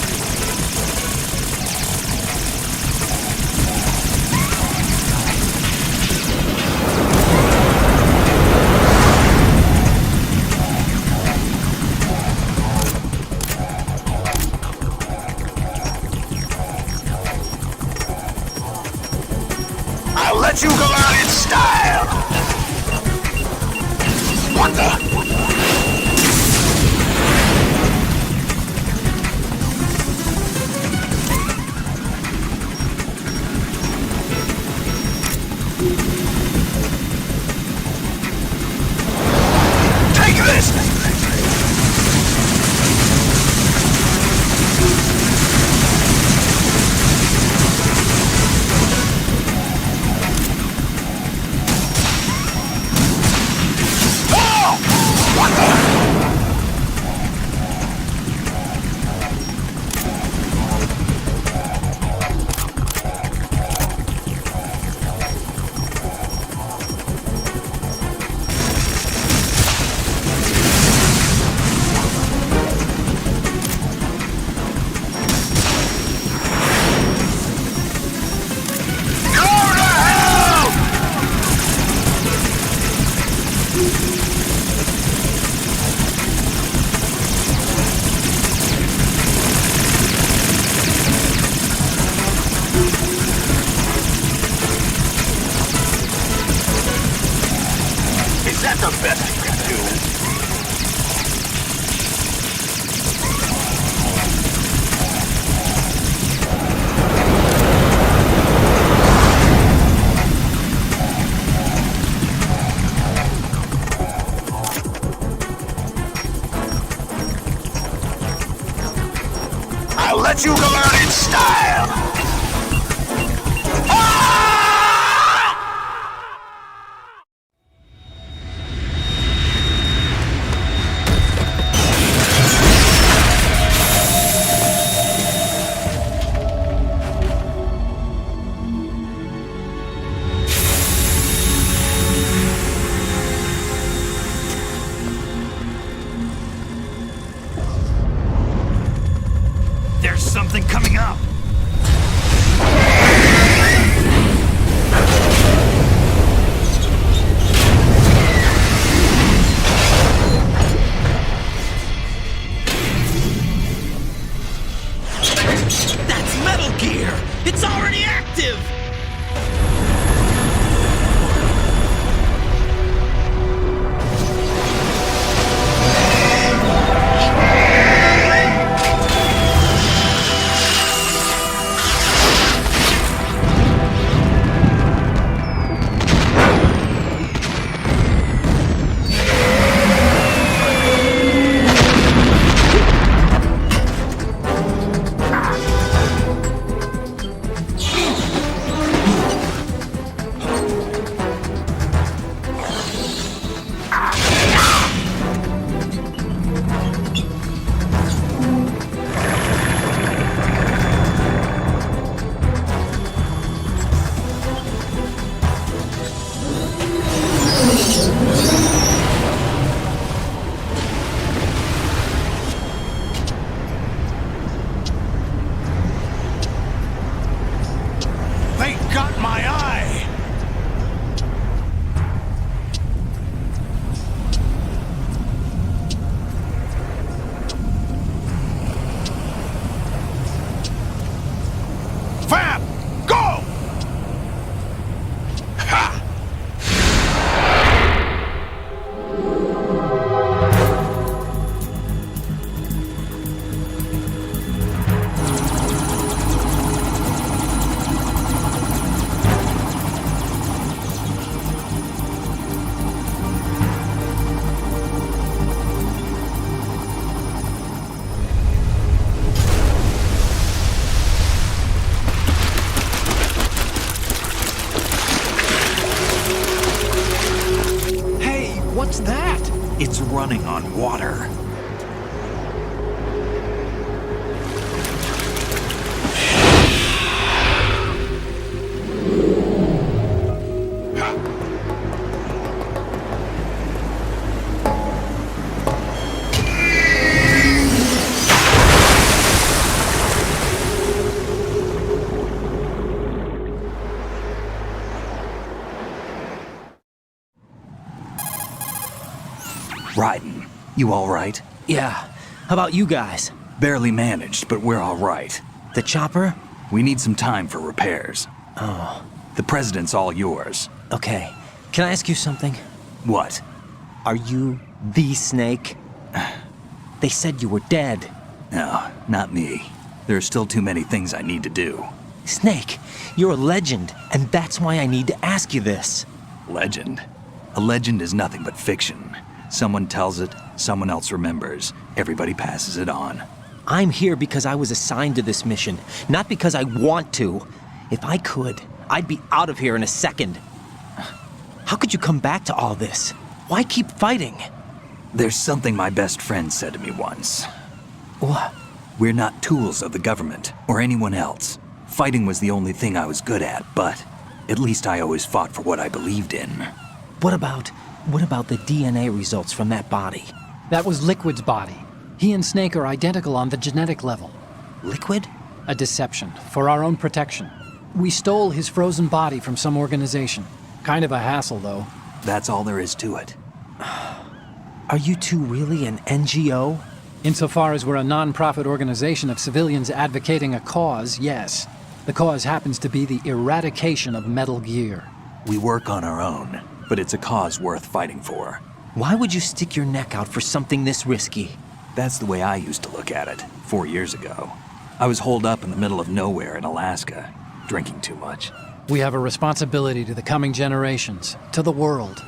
I'll let you go out in style! What the? Take this! Is that the best you can do? I'll let you go out in style! There's something coming up! That's Metal Gear! It's already active! You all right? Yeah. How about you guys? Barely managed, but we're all right. The chopper? We need some time for repairs. Oh. The president's all yours. Okay. Can I ask you something? What? Are you the Snake? They said you were dead. No, not me. There are still too many things I need to do. Snake, you're a legend, and that's why I need to ask you this. Legend? A legend is nothing but fiction. Someone tells it, someone else remembers. Everybody passes it on. I'm here because I was assigned to this mission, not because I want to. If I could, I'd be out of here in a second. How could you come back to all this? Why keep fighting? There's something my best friend said to me once. What? We're not tools of the government or anyone else. Fighting was the only thing I was good at, but at least I always fought for what I believed in. What about the DNA results from that body? That was Liquid's body. He and Snake are identical on the genetic level. Liquid? A deception, for our own protection. We stole his frozen body from some organization. Kind of a hassle, though. That's all there is to it. Are you two really an NGO? Insofar as we're a non-profit organization of civilians advocating a cause, yes. The cause happens to be the eradication of Metal Gear. We work on our own, but it's a cause worth fighting for. Why would you stick your neck out for something this risky? That's the way I used to look at it, 4 years ago. I was holed up in the middle of nowhere in Alaska, drinking too much. We have a responsibility to the coming generations, to the world.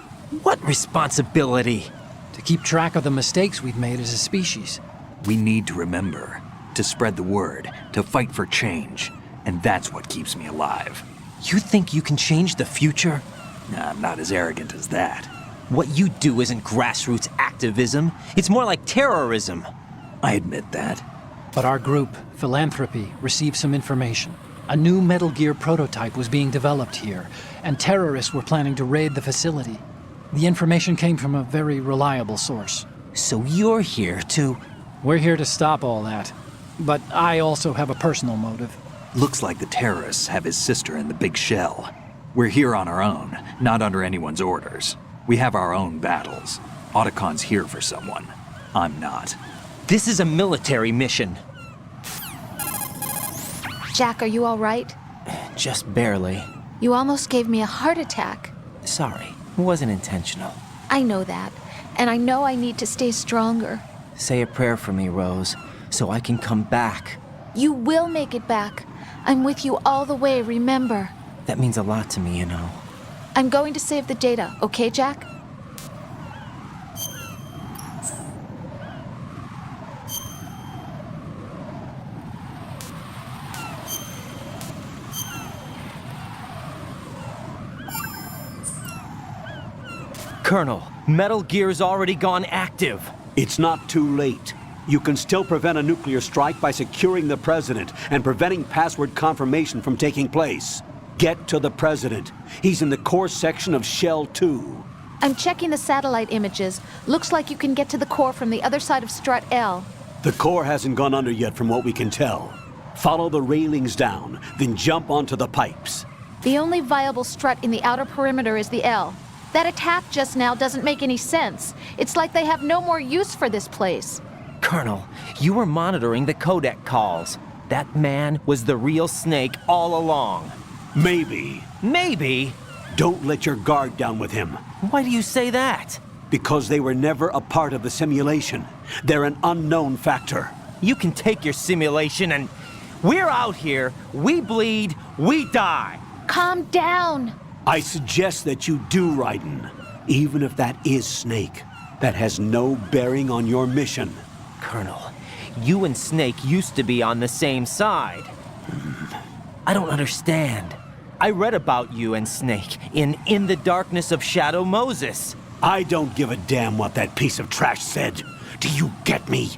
What responsibility? To keep track of the mistakes we've made as a species. We need to remember, to spread the word, to fight for change, and that's what keeps me alive. You think you can change the future? Nah, I'm not as arrogant as that. What you do isn't grassroots activism. It's more like terrorism. I admit that. But our group, Philanthropy, received some information. A new Metal Gear prototype was being developed here, and terrorists were planning to raid the facility. The information came from a very reliable source. So you're here to... We're here to stop all that. But I also have a personal motive. Looks like the terrorists have his sister in the big shell. We're here on our own, not under anyone's orders. We have our own battles. Otacon's here for someone. I'm not. This is a military mission. Jack, are you all right? Just barely. You almost gave me a heart attack. Sorry, it wasn't intentional. I know that, and I know I need to stay stronger. Say a prayer for me, Rose, so I can come back. You will make it back. I'm with you all the way, remember? That means a lot to me, you know. I'm going to save the data, okay, Jack? Colonel, Metal Gear's already gone active. It's not too late. You can still prevent a nuclear strike by securing the president and preventing password confirmation from taking place. Get to the president. He's in the core section of Shell 2. I'm checking the satellite images. Looks like you can get to the core from the other side of Strut L. The core hasn't gone under yet from what we can tell. Follow the railings down, then jump onto the pipes. The only viable strut in the outer perimeter is the L. That attack just now doesn't make any sense. It's like they have no more use for this place. Colonel, you were monitoring the codec calls. That man was the real Snake all along. Maybe. Maybe? Don't let your guard down with him. Why do you say that? Because they were never a part of the simulation. They're an unknown factor. You can take your simulation and... We're out here, we bleed, we die. Calm down. I suggest that you do, Raiden. Even if that is Snake. That has no bearing on your mission. Colonel, you and Snake used to be on the same side. I don't understand. I read about you and Snake in the Darkness of Shadow Moses. I don't give a damn what that piece of trash said. Do you get me?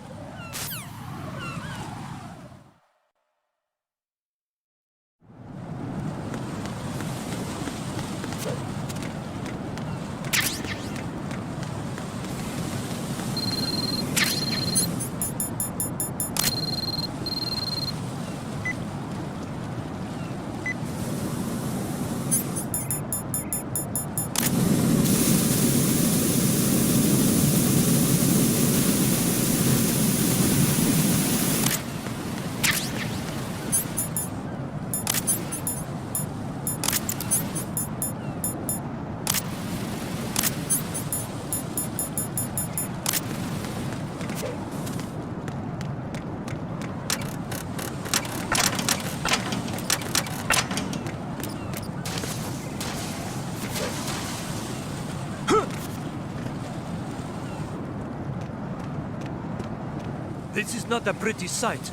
This is not a pretty sight.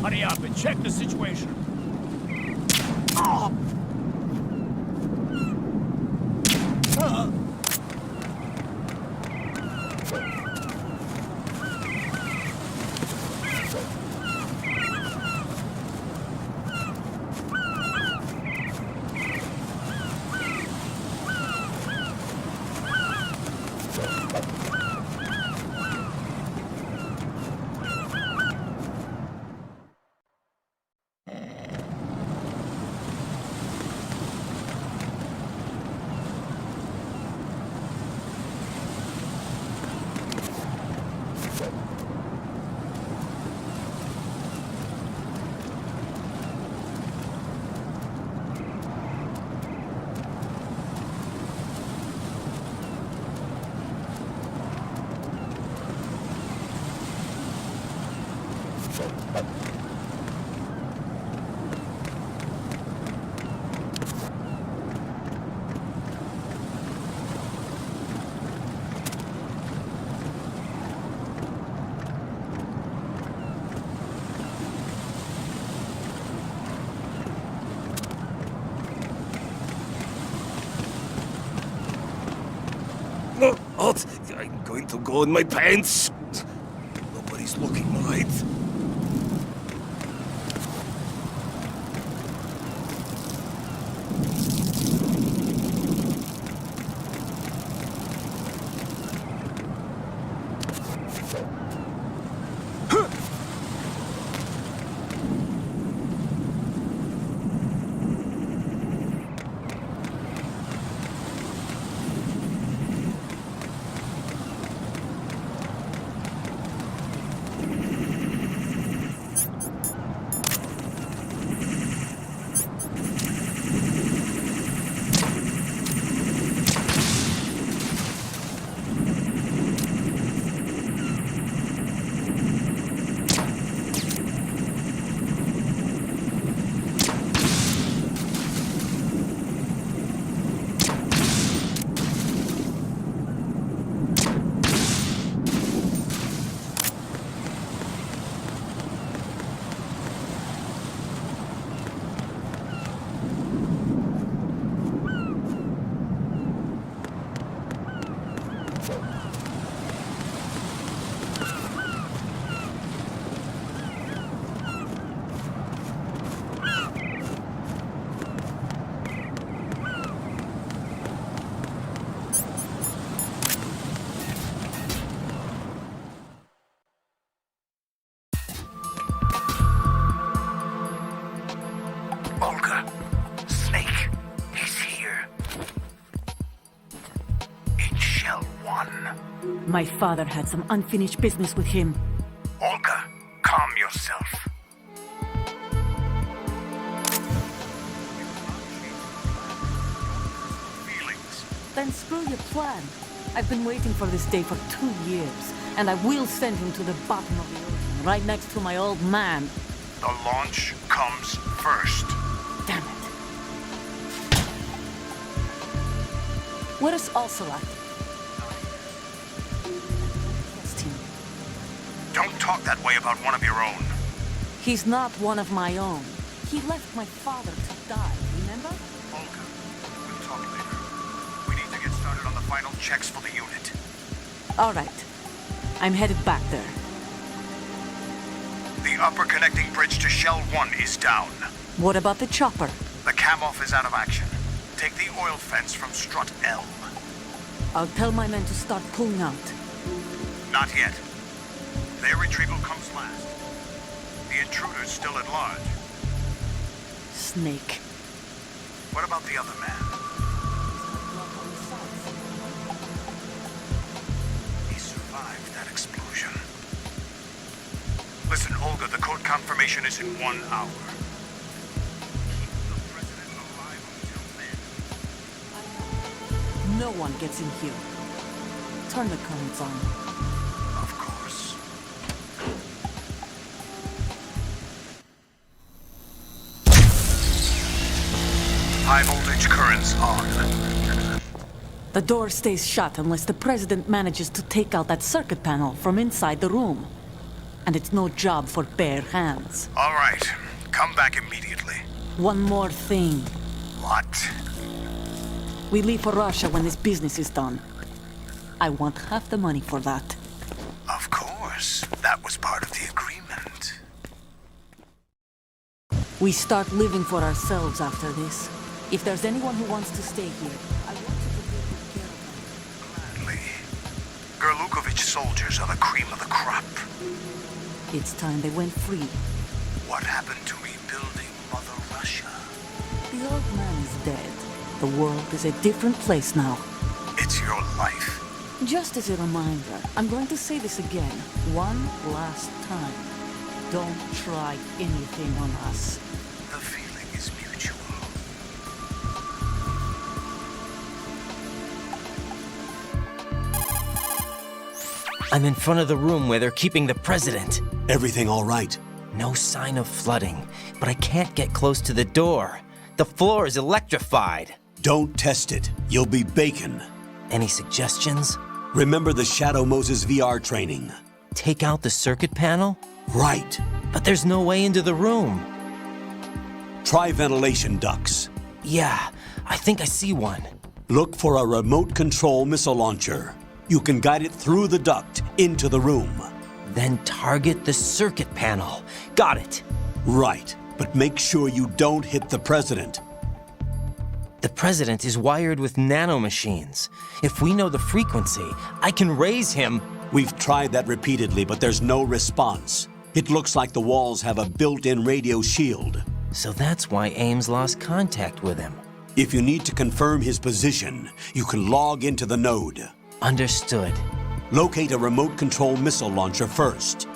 Hurry up and check the situation. What? I'm going to go in my pants. Nobody's looking, right? My father had some unfinished business with him. Olga, calm yourself. Then screw your plan. I've been waiting for this day for 2 years, and I will send him to the bottom of the ocean, right next to my old man. The launch comes first. Damn it. Where is Ocelot? Don't talk that way about one of your own. He's not one of my own. He left my father to die, remember? Olga, we'll talk later. We need to get started on the final checks for the unit. All right. I'm headed back there. The upper connecting bridge to Shell 1 is down. What about the chopper? The cam-off is out of action. Take the oil fence from strut L. I'll tell my men to start pulling out. Not yet. Their retrieval comes last. The intruder's still at large. Snake. What about the other man? He survived that explosion. Listen, Olga, the code confirmation is in 1 hour. Keep the president alive until then. No one gets in here. Turn the currents on. Of course. High voltage currents on. The door stays shut unless the President manages to take out that circuit panel from inside the room. And it's no job for bare hands. All right. Come back immediately. One more thing. What? We leave for Russia when this business is done. I want half the money for that. Of course. That was part of the agreement. We start living for ourselves after this. If there's anyone who wants to stay here, I want you to take good care of them. Gladly. Gerlukovich soldiers are the cream of the crop. It's time they went free. What happened to rebuilding Mother Russia? The old man is dead. The world is a different place now. It's your life. Just as a reminder, I'm going to say this again, one last time. Don't try anything on us. The feeling is mutual. I'm in front of the room where they're keeping the president. Everything all right? No sign of flooding, but I can't get close to the door. The floor is electrified. Don't test it. You'll be bacon. Any suggestions? Remember the Shadow Moses VR training. Take out the circuit panel? Right. But there's no way into the room. Try ventilation ducts. Yeah, I think I see one. Look for a remote control missile launcher. You can guide it through the duct into the room. Then target the circuit panel. Got it. Right, but make sure you don't hit the president. The president is wired with nanomachines. If we know the frequency, I can raise him. We've tried that repeatedly, but there's no response. It looks like the walls have a built-in radio shield. So that's why Ames lost contact with him. If you need to confirm his position, you can log into the node. Understood. Locate a remote control missile launcher first.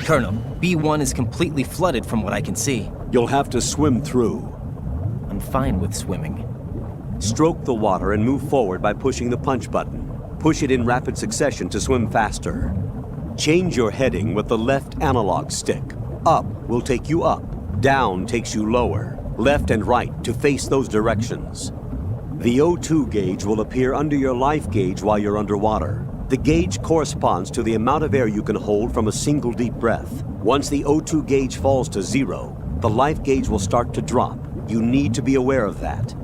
Colonel, B1 is completely flooded from what I can see. You'll have to swim through. I'm fine with swimming. Stroke the water and move forward by pushing the punch button. Push it in rapid succession to swim faster. Change your heading with the left analog stick. Up will take you up. Down takes you lower. Left and right to face those directions. The O2 gauge will appear under your life gauge while you're underwater. The gauge corresponds to the amount of air you can hold from a single deep breath. Once the O2 gauge falls to 0, the life gauge will start to drop. You need to be aware of that.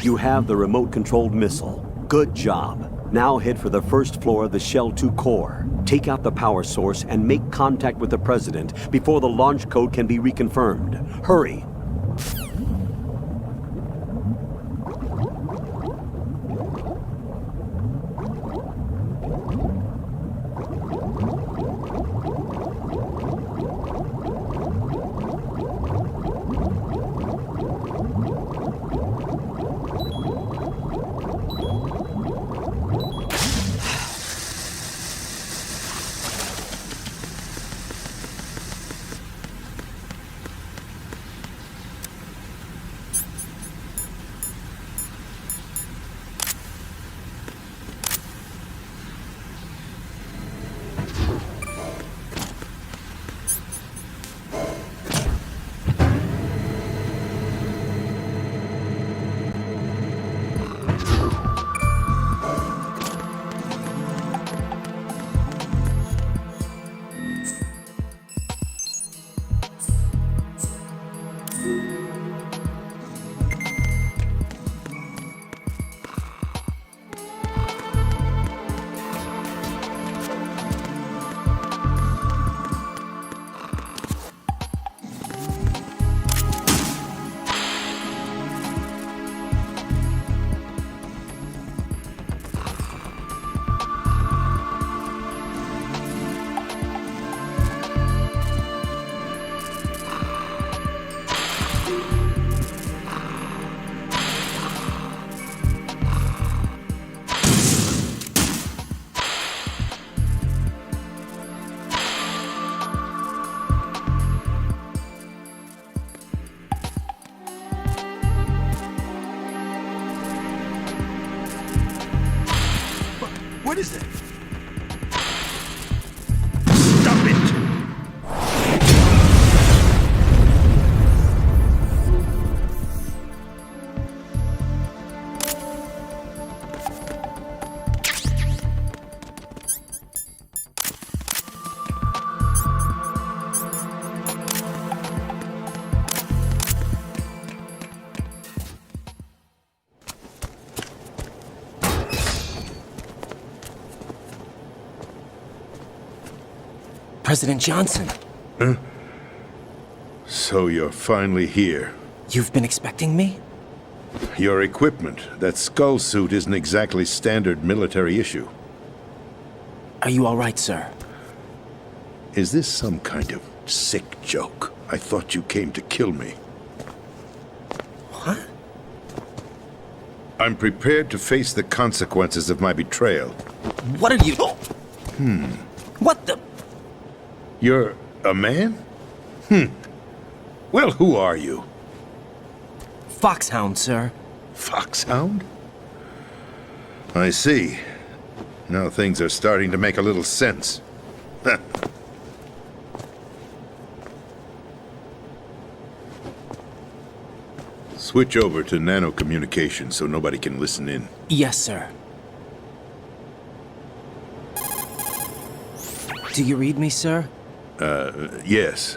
You have the remote-controlled missile. Good job. Now head for the first floor of the Shell 2 core. Take out the power source and make contact with the President before the launch code can be reconfirmed. Hurry! What is it? Stop it! President Johnson. Huh? So you're finally here. You've been expecting me? Your equipment, that skull suit, isn't exactly standard military issue. Are you all right, sir? Is this some kind of sick joke? I thought you came to kill me. What? I'm prepared to face the consequences of my betrayal. What are you... What the... You're a man? Well, who are you? Foxhound, sir. Foxhound? I see. Now things are starting to make a little sense. Switch over to nano-communication so nobody can listen in. Yes, sir. Do you read me, sir? Yes.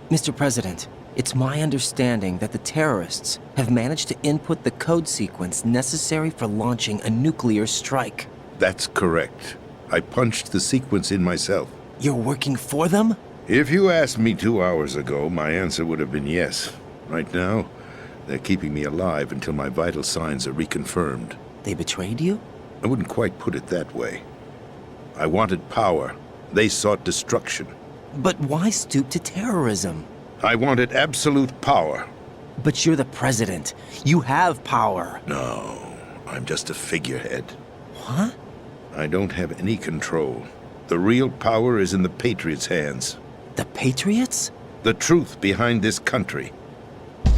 Mr. President, it's my understanding that the terrorists have managed to input the code sequence necessary for launching a nuclear strike. That's correct. I punched the sequence in myself. You're working for them? If you asked me 2 hours ago, my answer would have been yes. Right now, they're keeping me alive until my vital signs are reconfirmed. They betrayed you? I wouldn't quite put it that way. I wanted power. They sought destruction. But why stoop to terrorism? I wanted absolute power. But you're the president. You have power. No, I'm just a figurehead. What? I don't have any control. The real power is in the Patriots' hands. The Patriots? The truth behind this country.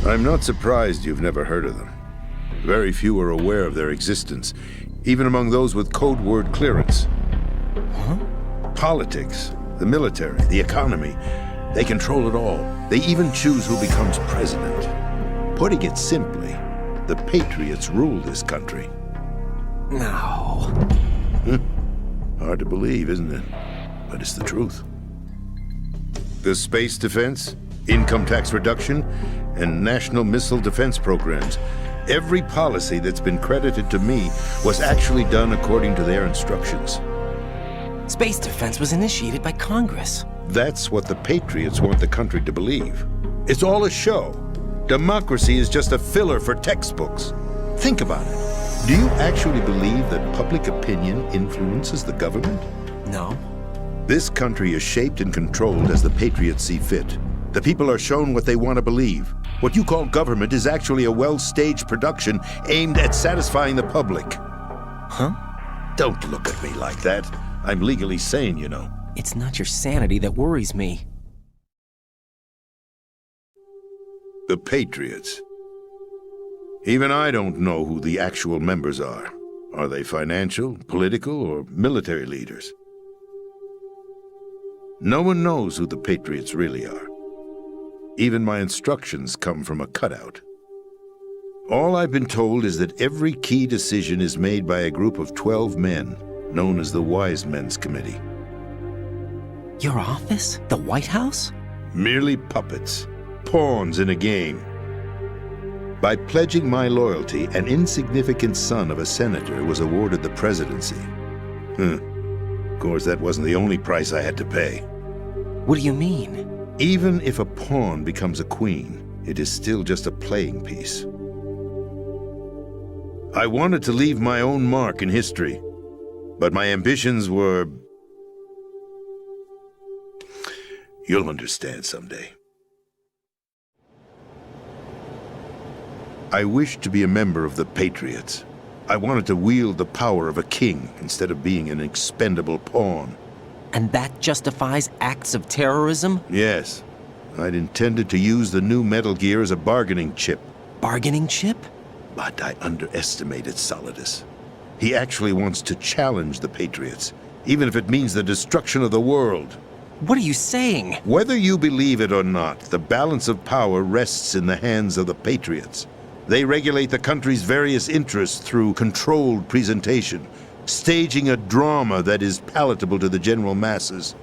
I'm not surprised you've never heard of them. Very few are aware of their existence, even among those with code word clearance. Huh? Politics, the military, the economy, they control it all. They even choose who becomes president. Putting it simply, the Patriots rule this country. No. Hard to believe, isn't it? But it's the truth. The space defense, income tax reduction, and national missile defense programs. Every policy that's been credited to me was actually done according to their instructions. Space defense was initiated by Congress. That's what the Patriots want the country to believe. It's all a show. Democracy is just a filler for textbooks. Think about it. Do you actually believe that public opinion influences the government? No. This country is shaped and controlled as the Patriots see fit. The people are shown what they want to believe. What you call government is actually a well-staged production aimed at satisfying the public. Huh? Don't look at me like that. I'm legally sane, you know. It's not your sanity that worries me. The Patriots. Even I don't know who the actual members are. Are they financial, political, or military leaders? No one knows who the Patriots really are. Even my instructions come from a cutout. All I've been told is that every key decision is made by a group of 12 men, known as the Wise Men's Committee. Your office? The White House? Merely puppets, pawns in a game. By pledging my loyalty, an insignificant son of a senator was awarded the presidency. Of course, that wasn't the only price I had to pay. What do you mean? Even if a pawn becomes a queen, it is still just a playing piece. I wanted to leave my own mark in history, but my ambitions were... You'll understand someday. I wished to be a member of the Patriots. I wanted to wield the power of a king instead of being an expendable pawn. And that justifies acts of terrorism? Yes. I'd intended to use the new Metal Gear as a bargaining chip. Bargaining chip? But I underestimated Solidus. He actually wants to challenge the Patriots, even if it means the destruction of the world. What are you saying? Whether you believe it or not, the balance of power rests in the hands of the Patriots. They regulate the country's various interests through controlled presentation, staging a drama that is palatable to the general masses.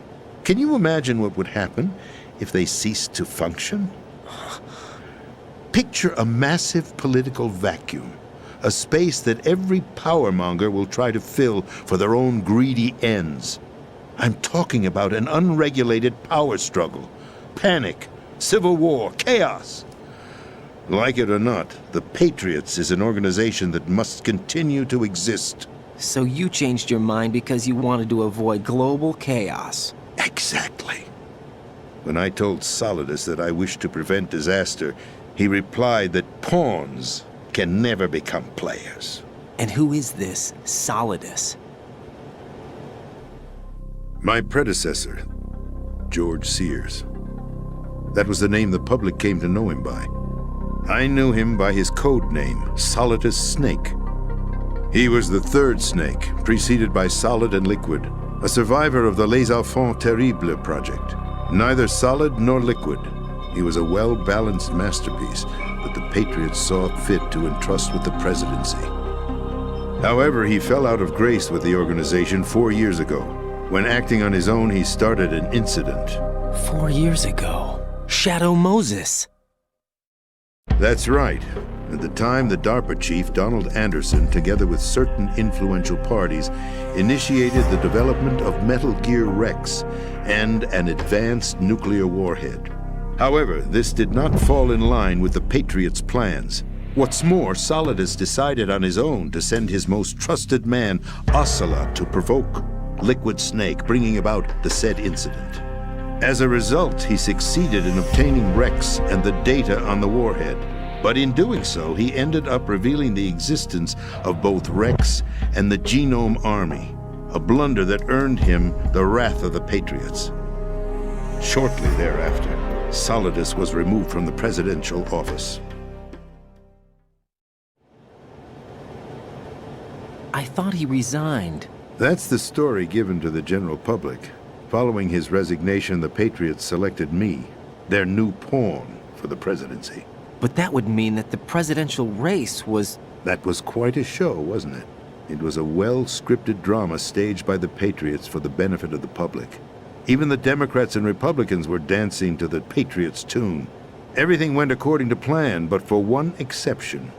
Can you imagine what would happen if they ceased to function? Picture a massive political vacuum, a space that every powermonger will try to fill for their own greedy ends. I'm talking about an unregulated power struggle, panic, civil war, chaos. Like it or not, the Patriots is an organization that must continue to exist. So you changed your mind because you wanted to avoid global chaos. Exactly. When I told Solidus that I wished to prevent disaster, he replied that pawns can never become players. And who is this Solidus? My predecessor, George Sears. That was the name the public came to know him by. I knew him by his code name, Solidus Snake. He was the third Snake, preceded by Solid and Liquid, a survivor of the Les Enfants Terribles project. Neither solid nor liquid. He was a well-balanced masterpiece that the Patriots saw fit to entrust with the presidency. However, he fell out of grace with the organization 4 years ago. When acting on his own, he started an incident. 4 years ago? Shadow Moses. That's right. At the time, the DARPA chief, Donald Anderson, together with certain influential parties, initiated the development of Metal Gear Rex and an advanced nuclear warhead. However, this did not fall in line with the Patriots' plans. What's more, Solidus decided on his own to send his most trusted man, Ocelot, to provoke Liquid Snake, bringing about the said incident. As a result, he succeeded in obtaining Rex and the data on the warhead. But in doing so, he ended up revealing the existence of both Rex and the Genome Army, a blunder that earned him the wrath of the Patriots. Shortly thereafter, Solidus was removed from the presidential office. I thought he resigned. That's the story given to the general public. Following his resignation, the Patriots selected me, their new pawn, for the presidency. But that would mean that the presidential race was... That was quite a show, wasn't it? It was a well-scripted drama staged by the Patriots for the benefit of the public. Even the Democrats and Republicans were dancing to the Patriots' tune. Everything went according to plan, but for one exception.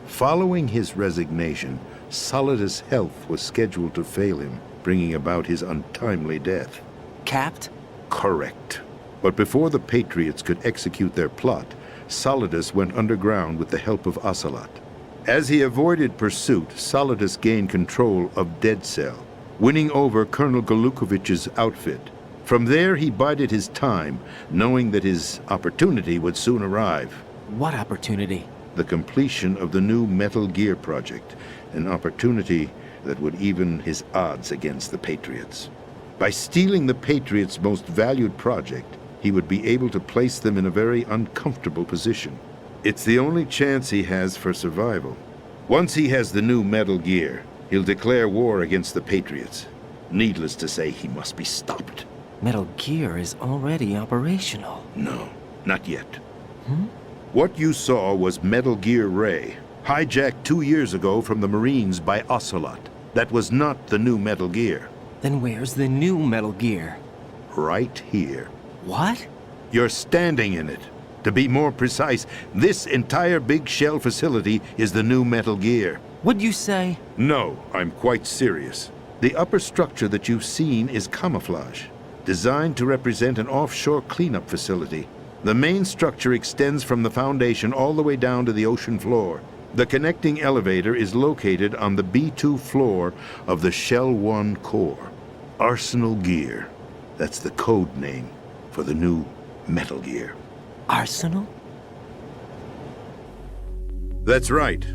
Following his resignation, Solidus' health was scheduled to fail him, bringing about his untimely death. Capped? Correct. But before the Patriots could execute their plot, Solidus went underground with the help of Ocelot. As he avoided pursuit, Solidus gained control of Dead Cell, winning over Colonel Golukovich's outfit. From there, he bided his time, knowing that his opportunity would soon arrive. What opportunity? The completion of the new Metal Gear project, an opportunity that would even his odds against the Patriots. By stealing the Patriots' most valued project, he would be able to place them in a very uncomfortable position. It's the only chance he has for survival. Once he has the new Metal Gear, he'll declare war against the Patriots. Needless to say, he must be stopped. Metal Gear is already operational. No, not yet. What you saw was Metal Gear Ray, hijacked 2 years ago from the Marines by Ocelot. That was not the new Metal Gear. Then where's the new Metal Gear? Right here. What? You're standing in it. To be more precise, this entire big shell facility is the new Metal Gear. What'd you say? No, I'm quite serious. The upper structure that you've seen is camouflage, designed to represent an offshore cleanup facility. The main structure extends from the foundation all the way down to the ocean floor. The connecting elevator is located on the B2 floor of the Shell 1 core. Arsenal Gear. That's the code name for the new Metal Gear. Arsenal? That's right.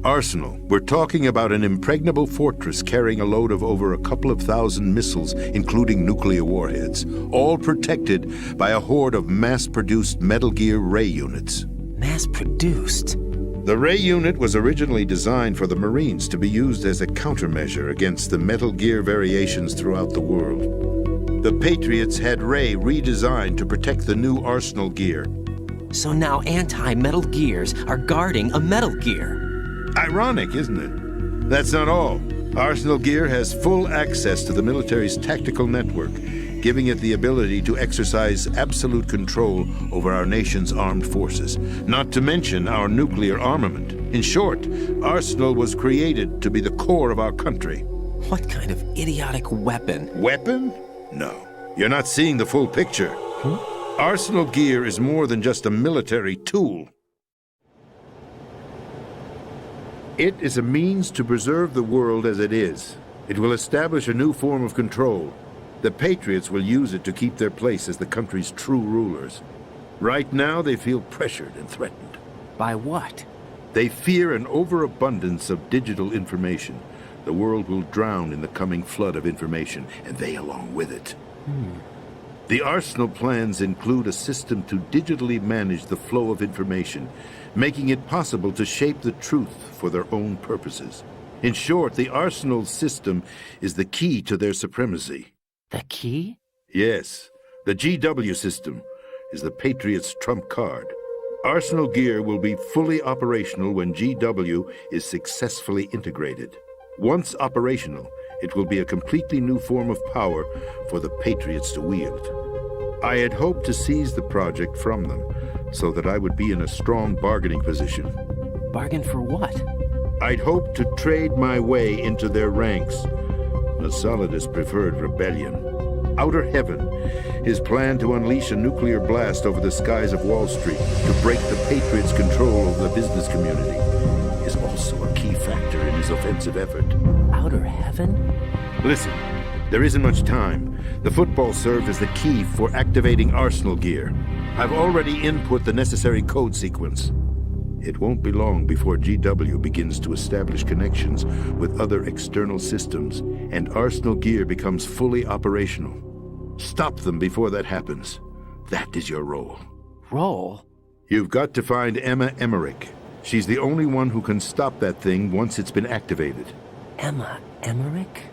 Arsenal. We're talking about an impregnable fortress carrying a load of over a couple of thousand missiles, including nuclear warheads, all protected by a horde of mass-produced Metal Gear Ray units. Mass-produced? The Ray unit was originally designed for the Marines to be used as a countermeasure against the Metal Gear variations throughout the world. The Patriots had Ray redesigned to protect the new Arsenal Gear. So now anti-Metal Gears are guarding a Metal Gear. Ironic, isn't it? That's not all. Arsenal Gear has full access to the military's tactical network, giving it the ability to exercise absolute control over our nation's armed forces, not to mention our nuclear armament. In short, Arsenal was created to be the core of our country. What kind of idiotic weapon? Weapon? No. You're not seeing the full picture. Arsenal Gear is more than just a military tool. It is a means to preserve the world as it is. It will establish a new form of control. The Patriots will use it to keep their place as the country's true rulers. Right now, they feel pressured and threatened. By what? They fear an overabundance of digital information. The world will drown in the coming flood of information, and they along with it. The Arsenal plans include a system to digitally manage the flow of information, making it possible to shape the truth for their own purposes. In short, the Arsenal system is the key to their supremacy. The key? Yes. The GW system is the Patriots' trump card. Arsenal Gear will be fully operational when GW is successfully integrated. Once operational, it will be a completely new form of power for the Patriots to wield. I had hoped to seize the project from them, so that I would be in a strong bargaining position. Bargain for what? I'd hoped to trade my way into their ranks. But Solidus preferred rebellion. Outer Heaven, his plan to unleash a nuclear blast over the skies of Wall Street to break the Patriots' control over the business community, is also a key factor in his offensive effort. Outer Heaven? Listen, there isn't much time. The football served as the key for activating Arsenal Gear. I've already input the necessary code sequence. It won't be long before GW begins to establish connections with other external systems, and Arsenal Gear becomes fully operational. Stop them before that happens. That is your role. Role? You've got to find Emma Emmerich. She's the only one who can stop that thing once it's been activated. Emma Emmerich?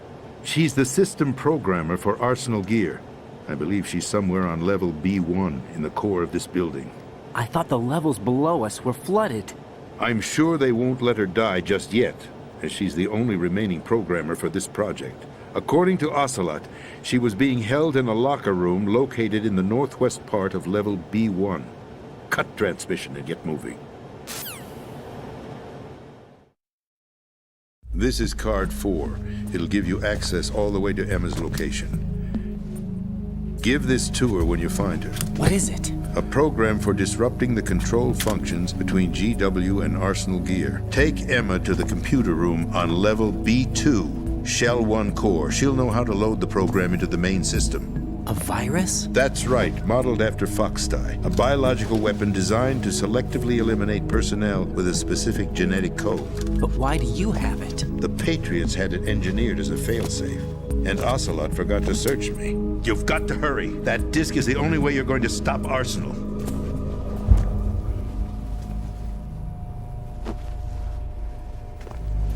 She's the system programmer for Arsenal Gear. I believe she's somewhere on level B1 in the core of this building. I thought the levels below us were flooded. I'm sure they won't let her die just yet, as she's the only remaining programmer for this project. According to Ocelot, she was being held in a locker room located in the northwest part of level B1. Cut transmission and get moving. This is card 4. It'll give you access all the way to Emma's location. Give this to her when you find her. What is it? A program for disrupting the control functions between GW and Arsenal Gear. Take Emma to the computer room on level B2, Shell 1 core. She'll know how to load the program into the main system. A virus? That's right, modeled after Foxdie, a biological weapon designed to selectively eliminate personnel with a specific genetic code. But why do you have it? The Patriots had it engineered as a failsafe, and Ocelot forgot to search me. You've got to hurry. That disk is the only way you're going to stop Arsenal.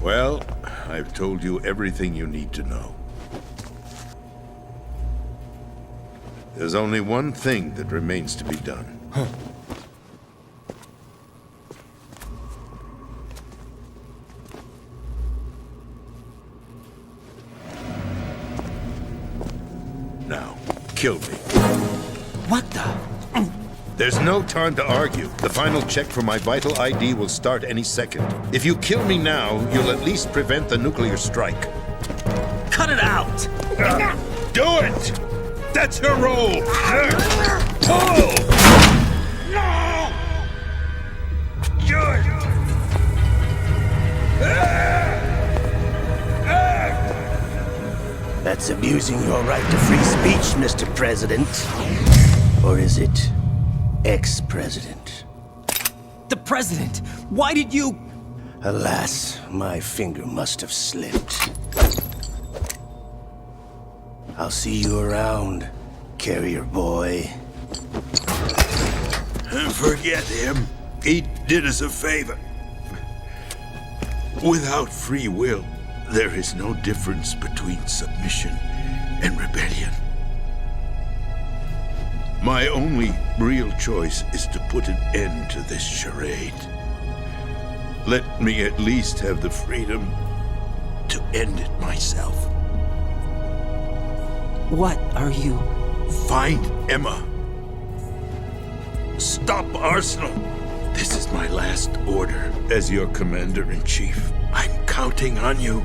Well, I've told you everything you need to know. There's only one thing that remains to be done. Now, kill me. What the? There's no time to argue. The final check for my vital ID will start any second. If you kill me now, you'll at least prevent the nuclear strike. Cut it out! Do it! That's her role! Pull! No! Good! That's abusing your right to free speech, Mr. President. Or is it ex-president? The president! Why did you... Alas, my finger must have slipped. I'll see you around, carrier boy. Forget him. He did us a favor. Without free will, there is no difference between submission and rebellion. My only real choice is to put an end to this charade. Let me at least have the freedom to end it myself. What are you... Find Emma. Stop Arsenal. This is my last order as your commander-in-chief. I'm counting on you.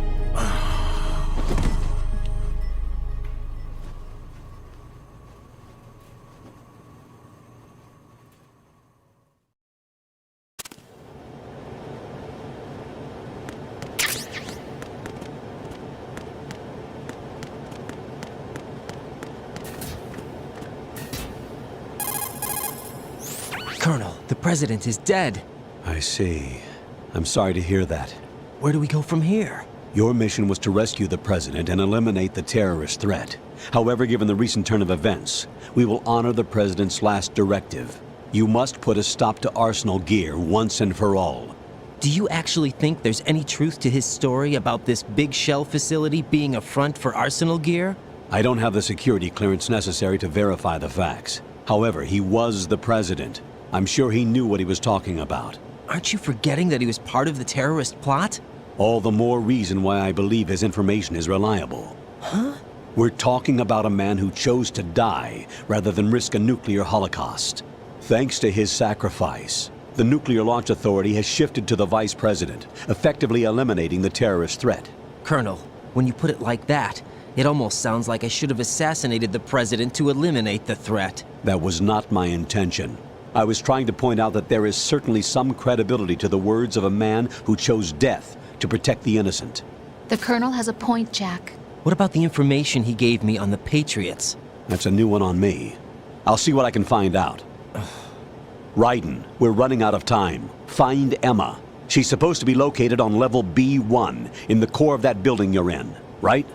Colonel, the president is dead. I see. I'm sorry to hear that. Where do we go from here? Your mission was to rescue the president and eliminate the terrorist threat. However, given the recent turn of events, we will honor the president's last directive. You must put a stop to Arsenal Gear once and for all. Do you actually think there's any truth to his story about this big shell facility being a front for Arsenal Gear? I don't have the security clearance necessary to verify the facts. However, he was the president. I'm sure he knew what he was talking about. Aren't you forgetting that he was part of the terrorist plot? All the more reason why I believe his information is reliable. Huh? We're talking about a man who chose to die rather than risk a nuclear holocaust. Thanks to his sacrifice, the Nuclear Launch Authority has shifted to the vice president, effectively eliminating the terrorist threat. Colonel, when you put it like that, it almost sounds like I should have assassinated the president to eliminate the threat. That was not my intention. I was trying to point out that there is certainly some credibility to the words of a man who chose death to protect the innocent. The Colonel has a point, Jack. What about the information he gave me on the Patriots? That's a new one on me. I'll see what I can find out. Raiden, we're running out of time. Find Emma. She's supposed to be located on level B1, in the core of that building you're in, right?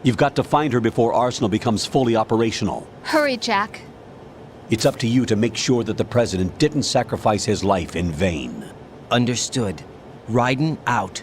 You've got to find her before Arsenal becomes fully operational. Hurry, Jack. It's up to you to make sure that the president didn't sacrifice his life in vain. Understood. Raiden out.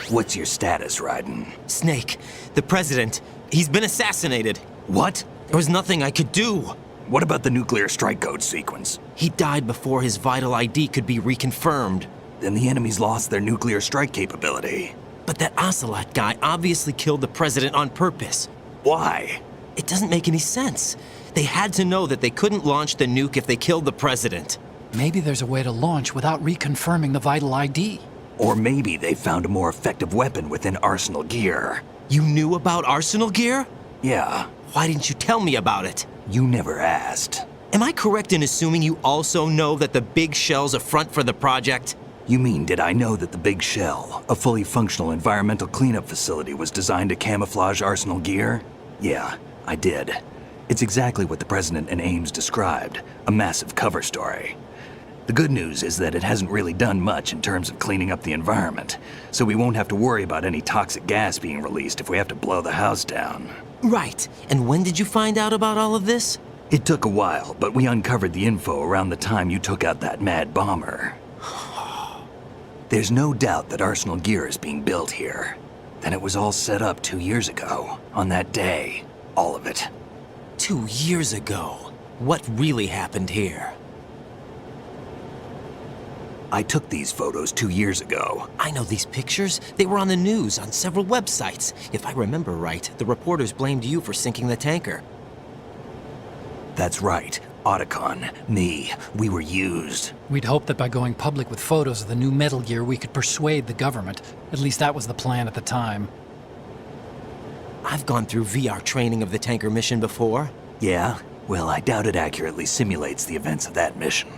What's your status, Raiden? Snake, the president, he's been assassinated. What? There was nothing I could do. What about the nuclear strike code sequence? He died before his vital ID could be reconfirmed. Then the enemy's lost their nuclear strike capability. But that Ocelot guy obviously killed the president on purpose. Why? It doesn't make any sense. They had to know that they couldn't launch the nuke if they killed the president. Maybe there's a way to launch without reconfirming the vital ID. Or maybe they found a more effective weapon within Arsenal gear. You knew about Arsenal gear? Yeah. Why didn't you tell me about it? You never asked. Am I correct in assuming you also know that the big shell's a front for the project? You mean, did I know that the Big Shell, a fully functional environmental cleanup facility, was designed to camouflage Arsenal gear? Yeah, I did. It's exactly what the President and Ames described, a massive cover story. The good news is that it hasn't really done much in terms of cleaning up the environment, so we won't have to worry about any toxic gas being released if we have to blow the house down. Right. And when did you find out about all of this? It took a while, but we uncovered the info around the time you took out that mad bomber. There's no doubt that Arsenal gear is being built here. Then it was all set up 2 years ago, on that day. All of it. 2 years ago? What really happened here? I took these photos 2 years ago. I know these pictures. They were on the news, on several websites. If I remember right, the reporters blamed you for sinking the tanker. That's right. Otacon, me, we were used. We'd hoped that by going public with photos of the new Metal Gear, we could persuade the government. At least that was the plan at the time. I've gone through VR training of the tanker mission before. Yeah? Well, I doubt it accurately simulates the events of that mission.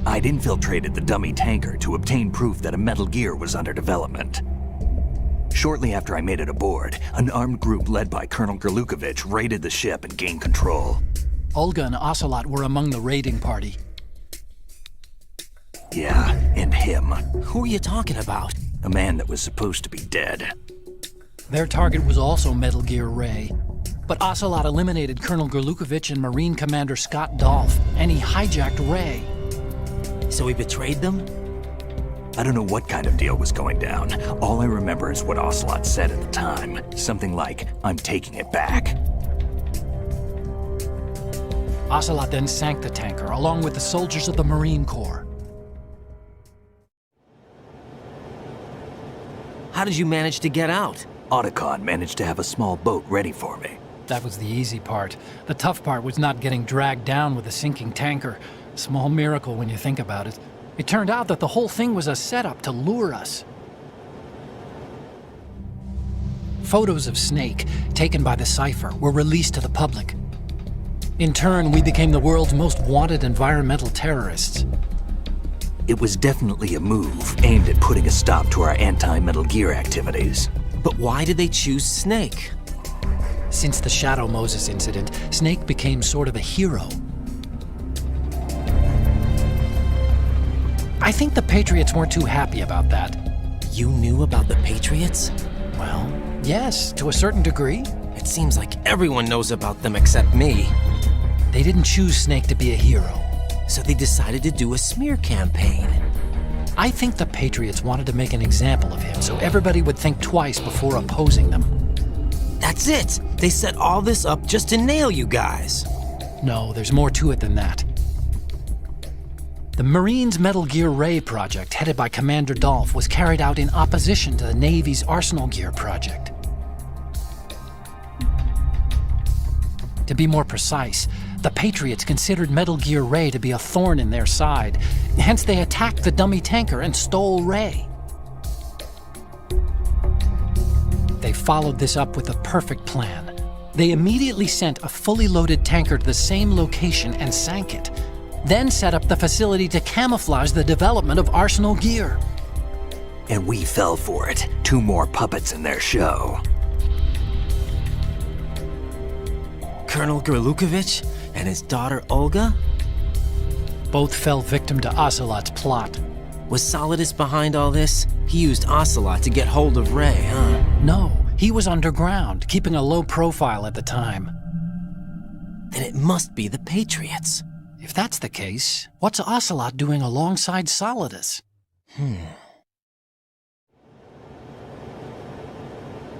I'd infiltrated the dummy tanker to obtain proof that a Metal Gear was under development. Shortly after I made it aboard, an armed group led by Colonel Gerlukovich raided the ship and gained control. Olga and Ocelot were among the raiding party. Yeah, and him. Who are you talking about? A man that was supposed to be dead. Their target was also Metal Gear Ray. But Ocelot eliminated Colonel Gerlukovich and Marine Commander Scott Dolph, and he hijacked Ray. So he betrayed them? I don't know what kind of deal was going down. All I remember is what Ocelot said at the time. Something like, "I'm taking it back." Ocelot then sank the tanker, along with the soldiers of the Marine Corps. How did you manage to get out? Otacon managed to have a small boat ready for me. That was the easy part. The tough part was not getting dragged down with a sinking tanker. A small miracle when you think about it. It turned out that the whole thing was a setup to lure us. Photos of Snake, taken by the Cypher, were released to the public. In turn, we became the world's most wanted environmental terrorists. It was definitely a move aimed at putting a stop to our anti-Metal Gear activities. But why did they choose Snake? Since the Shadow Moses incident, Snake became sort of a hero. I think the Patriots weren't too happy about that. You knew about the Patriots? Well, yes, to a certain degree. It seems like everyone knows about them except me. They didn't choose Snake to be a hero. So they decided to do a smear campaign. I think the Patriots wanted to make an example of him so everybody would think twice before opposing them. That's it! They set all this up just to nail you guys. No, there's more to it than that. The Marines' Metal Gear Ray project, headed by Commander Dolph, was carried out in opposition to the Navy's Arsenal Gear project. To be more precise, the Patriots considered Metal Gear Ray to be a thorn in their side. Hence, they attacked the dummy tanker and stole Ray. They followed this up with a perfect plan. They immediately sent a fully loaded tanker to the same location and sank it. Then set up the facility to camouflage the development of Arsenal Gear. And we fell for it. 2 more puppets in their show. Colonel Gerlukovich and his daughter Olga? Both fell victim to Ocelot's plot. Was Solidus behind all this? He used Ocelot to get hold of Ray, huh? No, he was underground, keeping a low profile at the time. Then it must be the Patriots. If that's the case, what's Ocelot doing alongside Solidus?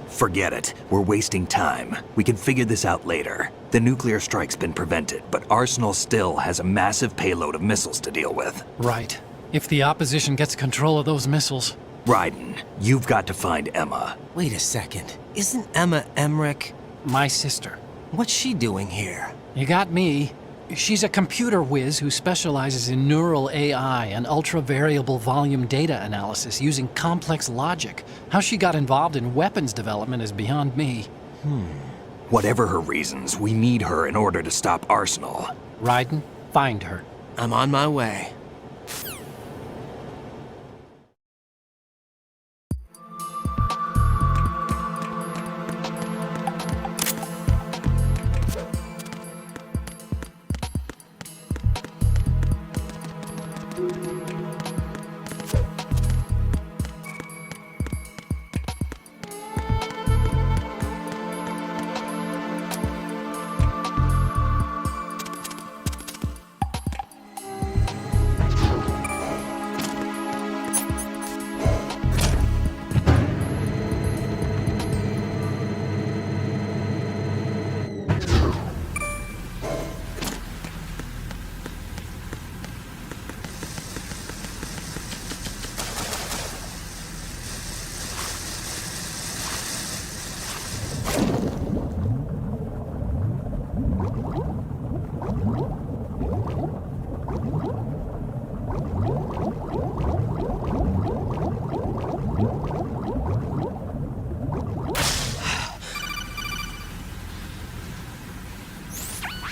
Forget it. We're wasting time. We can figure this out later. The nuclear strike's been prevented, but Arsenal still has a massive payload of missiles to deal with. Right. If the opposition gets control of those missiles. Raiden, you've got to find Emma. Wait a second. Isn't Emma Emmerich? My sister. What's she doing here? You got me. She's a computer whiz who specializes in neural AI and ultra-variable volume data analysis using complex logic. How she got involved in weapons development is beyond me. Whatever her reasons, we need her in order to stop Arsenal. Raiden, find her. I'm on my way.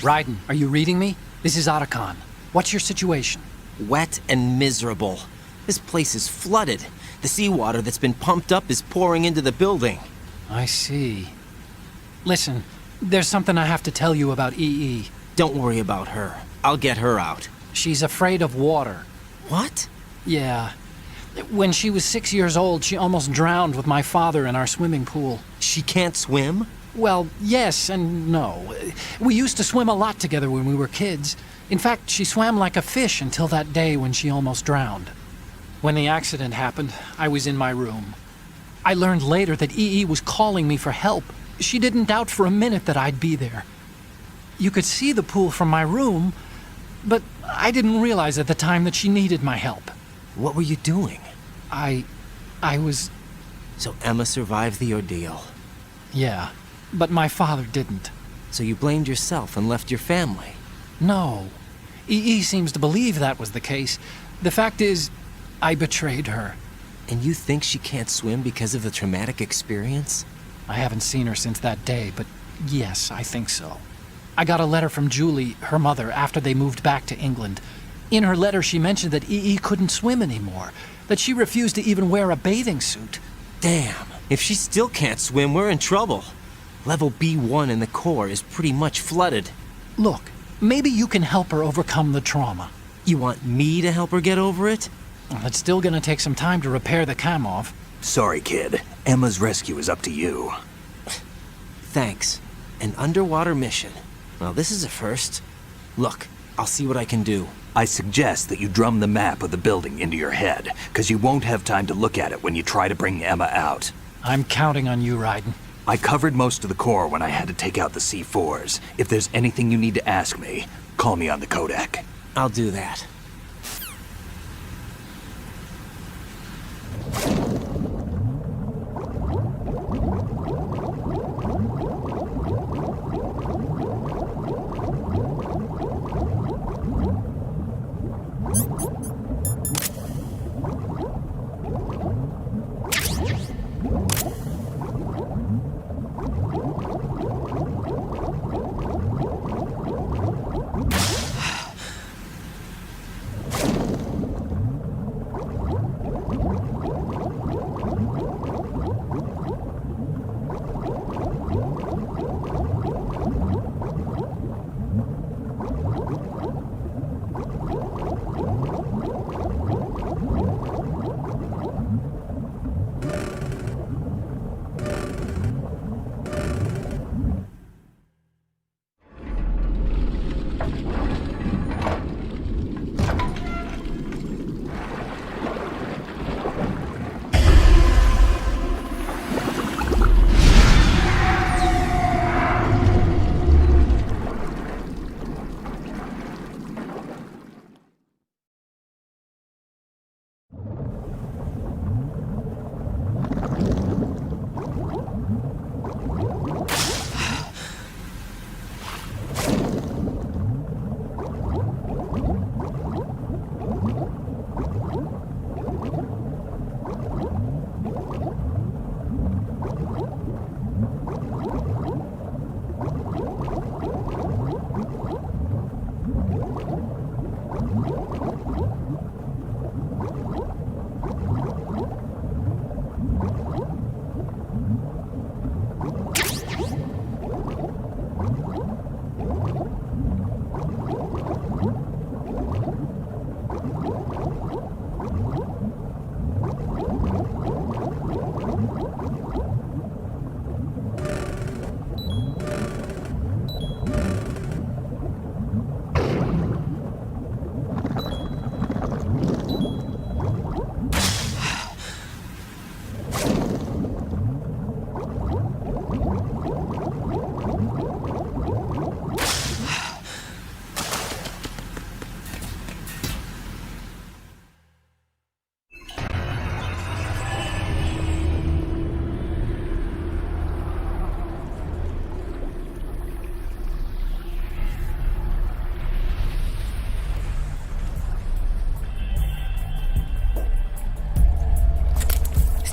Raiden, are you reading me? This is Otacon. What's your situation? Wet and miserable. This place is flooded. The seawater that's been pumped up is pouring into the building. I see. Listen, there's something I have to tell you about EE. Don't worry about her. I'll get her out. She's afraid of water. What? Yeah. When she was 6 years old, she almost drowned with my father in our swimming pool. She can't swim? Well, yes and no. We used to swim a lot together when we were kids. In fact, she swam like a fish until that day when she almost drowned. When the accident happened, I was in my room. I learned later that EE was calling me for help. She didn't doubt for a minute that I'd be there. You could see the pool from my room, but I didn't realize at the time that she needed my help. What were you doing? I was... So Emma survived the ordeal. Yeah, but my father didn't. So you blamed yourself and left your family? No. EE seems to believe that was the case. The fact is, I betrayed her. And you think she can't swim because of the traumatic experience? I haven't seen her since that day, but yes, I think so. I got a letter from Julie, her mother, after they moved back to England. In her letter, she mentioned that EE couldn't swim anymore, that she refused to even wear a bathing suit. Damn, if she still can't swim, we're in trouble. Level B1 in the core is pretty much flooded. Look, maybe you can help her overcome the trauma. You want me to help her get over it? Well, it's still gonna take some time to repair the Kamov. Sorry, kid. Emma's rescue is up to you. Thanks. An underwater mission. Well, this is a first. Look, I'll see what I can do. I suggest that you drum the map of the building into your head, because you won't have time to look at it when you try to bring Emma out. I'm counting on you, Raiden. I covered most of the core when I had to take out the C4s. If there's anything you need to ask me, call me on the codec. I'll do that.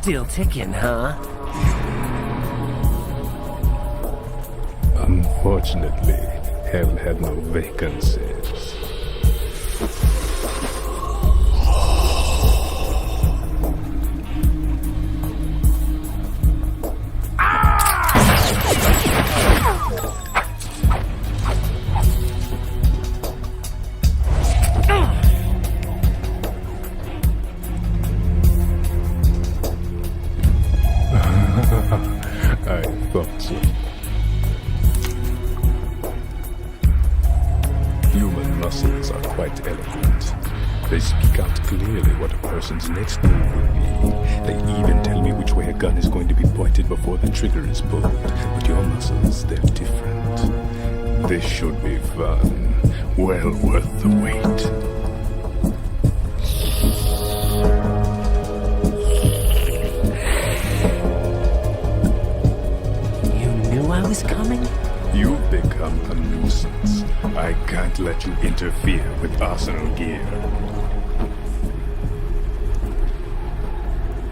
Still ticking, huh? Unfortunately, hell had no vacancies. I thought so. Human muscles are quite eloquent. They speak out clearly what a person's next move will be. They even tell me which way a gun is going to be pointed before the trigger is pulled. But your muscles, they're different. This should be fun. Well worth the wait. I was coming? You've become a nuisance. I can't let you interfere with Arsenal gear.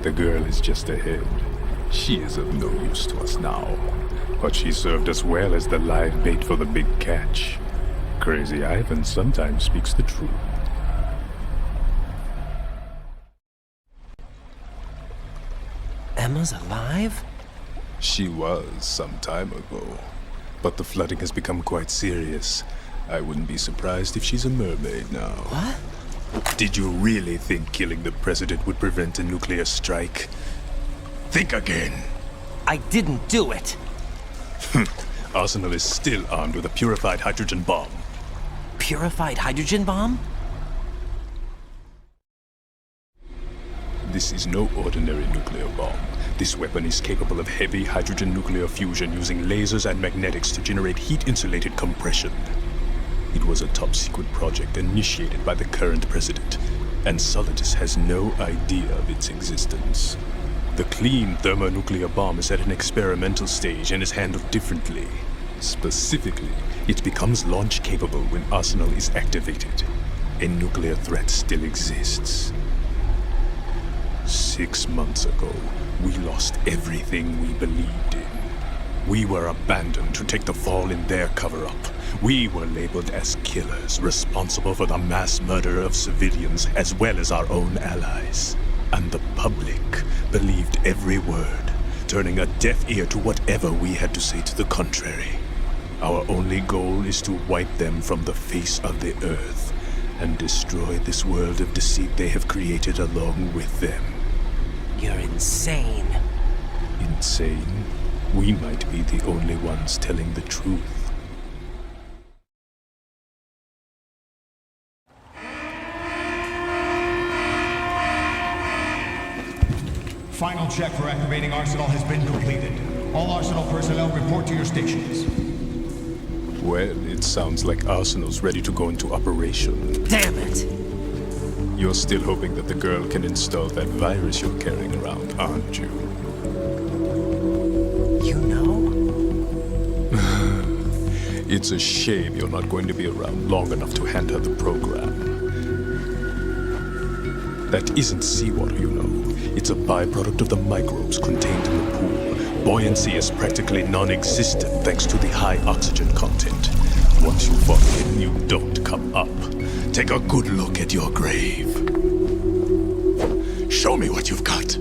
The girl is just ahead. She is of no use to us now. But she served us well as the live bait for the big catch. Crazy Ivan sometimes speaks the truth. Emma's alive? She was some time ago, but the flooding has become quite serious. I wouldn't be surprised if she's a mermaid now. What? Did you really think killing the president would prevent a nuclear strike? Think again. I didn't do it. Arsenal is still armed with a purified hydrogen bomb. Purified hydrogen bomb? This is no ordinary nuclear bomb. This weapon is capable of heavy hydrogen nuclear fusion using lasers and magnetics to generate heat-insulated compression. It was a top-secret project initiated by the current president, and Solidus has no idea of its existence. The clean thermonuclear bomb is at an experimental stage and is handled differently. Specifically, it becomes launch-capable when Arsenal is activated. A nuclear threat still exists. 6 months ago, we lost everything we believed in. We were abandoned to take the fall in their cover-up. We were labeled as killers, responsible for the mass murder of civilians as well as our own allies. And the public believed every word, turning a deaf ear to whatever we had to say to the contrary. Our only goal is to wipe them from the face of the earth and destroy this world of deceit they have created along with them. You're insane. Insane? We might be the only ones telling the truth. Final check for activating Arsenal has been completed. All Arsenal personnel report to your stations. Well, it sounds like Arsenal's ready to go into operation. Damn it! You're still hoping that the girl can install that virus you're carrying around, aren't you? You know? It's a shame you're not going to be around long enough to hand her the program. That isn't seawater, you know. It's a byproduct of the microbes contained in the pool. Buoyancy is practically non-existent thanks to the high oxygen content. Once you fall in, you don't come up. Take a good look at your grave. Show me what you've got.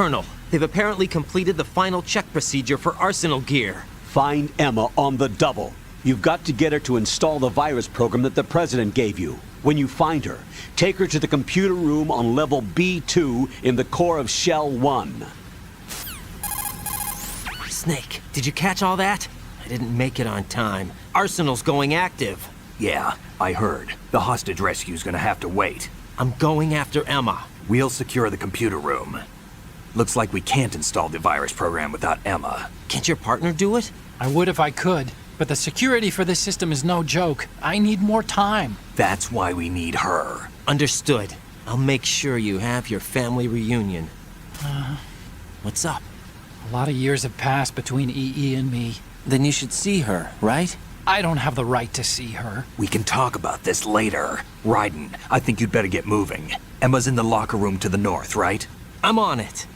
Colonel, they've apparently completed the final check procedure for arsenal gear. Find Emma on the double. You've got to get her to install the virus program that the President gave you. When you find her, take her to the computer room on level B2 in the core of Shell 1. Snake, did you catch all that? I didn't make it on time. Arsenal's going active. Yeah, I heard. The hostage rescue's gonna have to wait. I'm going after Emma. We'll secure the computer room. Looks like we can't install the virus program without Emma. Can't your partner do it? I would if I could, but the security for this system is no joke. I need more time. That's why we need her. Understood. I'll make sure you have your family reunion. What's up? A lot of years have passed between EE and me. Then you should see her, right? I don't have the right to see her. We can talk about this later. Raiden, I think you'd better get moving. Emma's in the locker room to the north, right? I'm on it.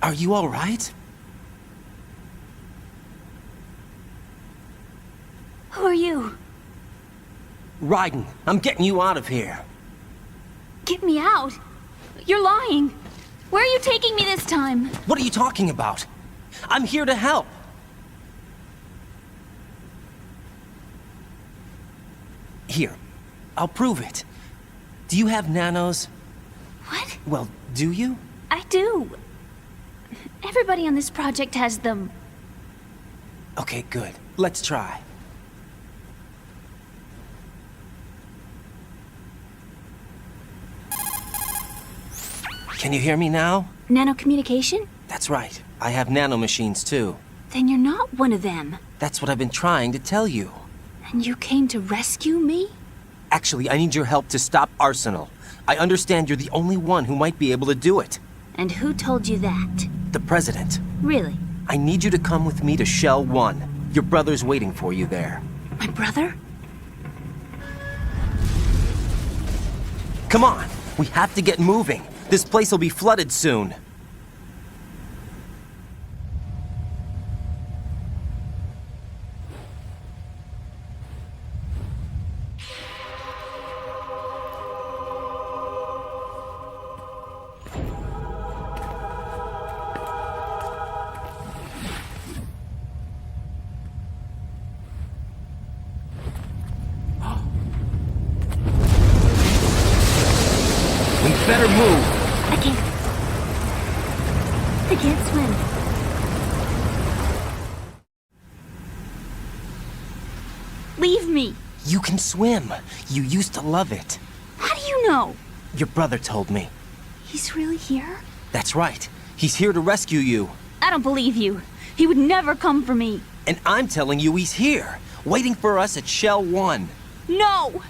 Are you all right? Who are you? Raiden, I'm getting you out of here. Get me out. You're lying. Where are you taking me this time? What are you talking about? I'm here to help. Here, I'll prove it. Do you have nanos? What? Well, do you? I do. Everybody on this project has them. Okay, good. Let's try. Can you hear me now? Nanocommunication? That's right. I have nanomachines too. Then you're not one of them. That's what I've been trying to tell you. And you came to rescue me? Actually, I need your help to stop Arsenal. I understand you're the only one who might be able to do it. And who told you that? The President. Really? I need you to come with me to Shell 1. Your brother's waiting for you there. My brother? Come on! We have to get moving. This place will be flooded soon. better move. I can't swim. Leave me. You can swim. You used to love it. How do you know? Your brother told me. He's really here? That's right. He's here to rescue you. I don't believe you. He would never come for me. And I'm telling you he's here, waiting for us at Shell 1. No!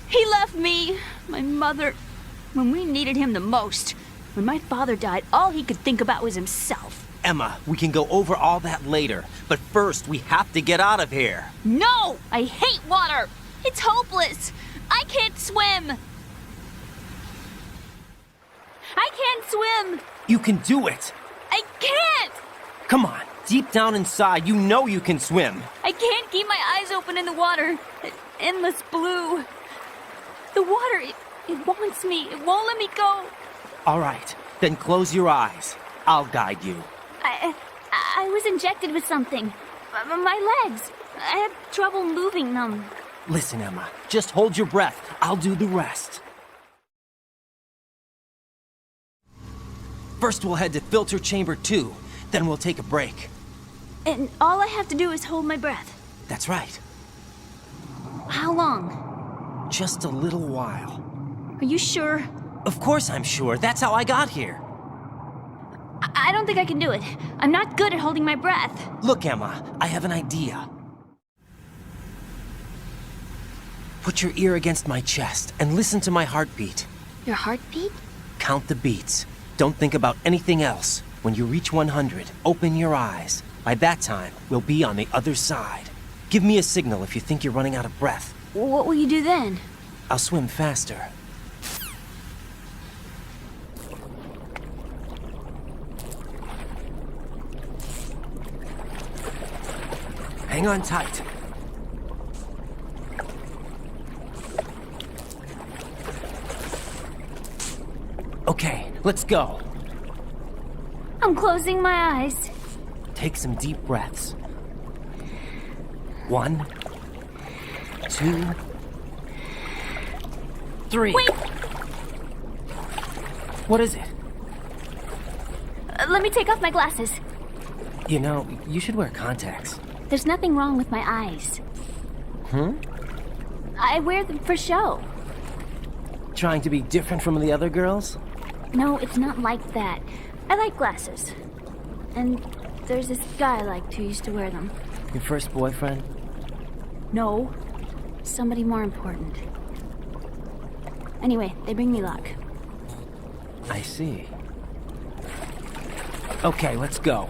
He left me, my mother, when we needed him the most. When my father died, all he could think about was himself. Emma, we can go over all that later, but first we have to get out of here. No! I hate water! It's hopeless! I can't swim! I can't swim! You can do it! I can't! Come on, deep down inside, you know you can swim. I can't keep my eyes open in the water. Endless blue. The water, it wants me. It won't let me go. All right, then close your eyes. I'll guide you. I was injected with something. My legs. I have trouble moving them. Listen, Emma, just hold your breath. I'll do the rest. First we'll head to filter chamber 2, then we'll take a break. And all I have to do is hold my breath. That's right. How long? Just a little while. Are you sure? Of course I'm sure. That's how I got here. I don't think I can do it. I'm not good at holding my breath. Look, Emma, I have an idea. Put your ear against my chest and listen to my heartbeat. Your heartbeat? Count the beats. Don't think about anything else. When you reach 100, open your eyes. By that time, we'll be on the other side. Give me a signal if you think you're running out of breath. What will you do then? I'll swim faster. Hang on tight. Okay, let's go. I'm closing my eyes. Take some deep breaths. 1, 2, 3. Wait! What is it? Let me take off my glasses. You know, you should wear contacts. There's nothing wrong with my eyes. I wear them for show. Trying to be different from the other girls? No, it's not like that. I like glasses. And there's this guy I liked who used to wear them. Your first boyfriend? No. Somebody more important. Anyway, they bring me luck. I see. Okay, let's go.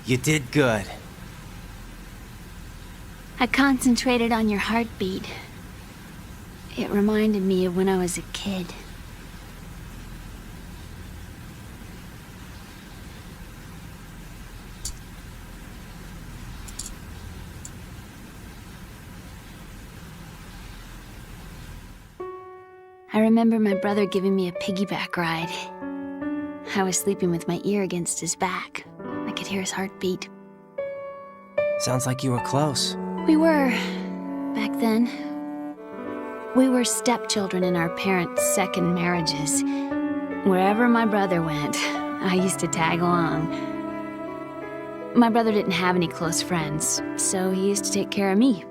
You did good. I concentrated on your heartbeat. It reminded me of when I was a kid. I remember my brother giving me a piggyback ride. I was sleeping with my ear against his back. I could hear his heartbeat. Sounds like you were close. We were, back then. We were stepchildren in our parents' second marriages. Wherever my brother went, I used to tag along. My brother didn't have any close friends, so he used to take care of me.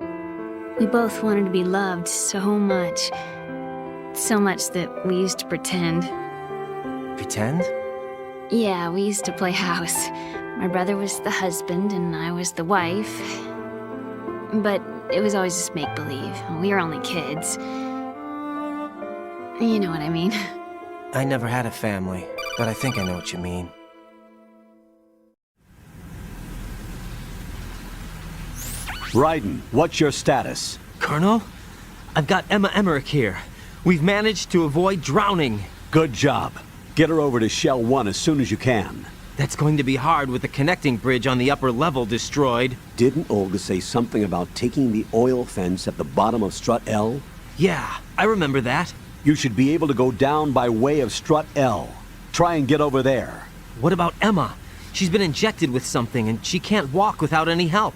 We both wanted to be loved so much. So much that we used to pretend. Pretend? Yeah, we used to play house. My brother was the husband and I was the wife. But it was always just make-believe. We were only kids. You know what I mean. I never had a family, but I think I know what you mean. Raiden, what's your status? Colonel? I've got Emma Emmerich here. We've managed to avoid drowning. Good job. Get her over to Shell 1 as soon as you can. That's going to be hard with the connecting bridge on the upper level destroyed. Didn't Olga say something about taking the oil fence at the bottom of Strut L? Yeah, I remember that. You should be able to go down by way of Strut L. Try and get over there. What about Emma? She's been injected with something and she can't walk without any help.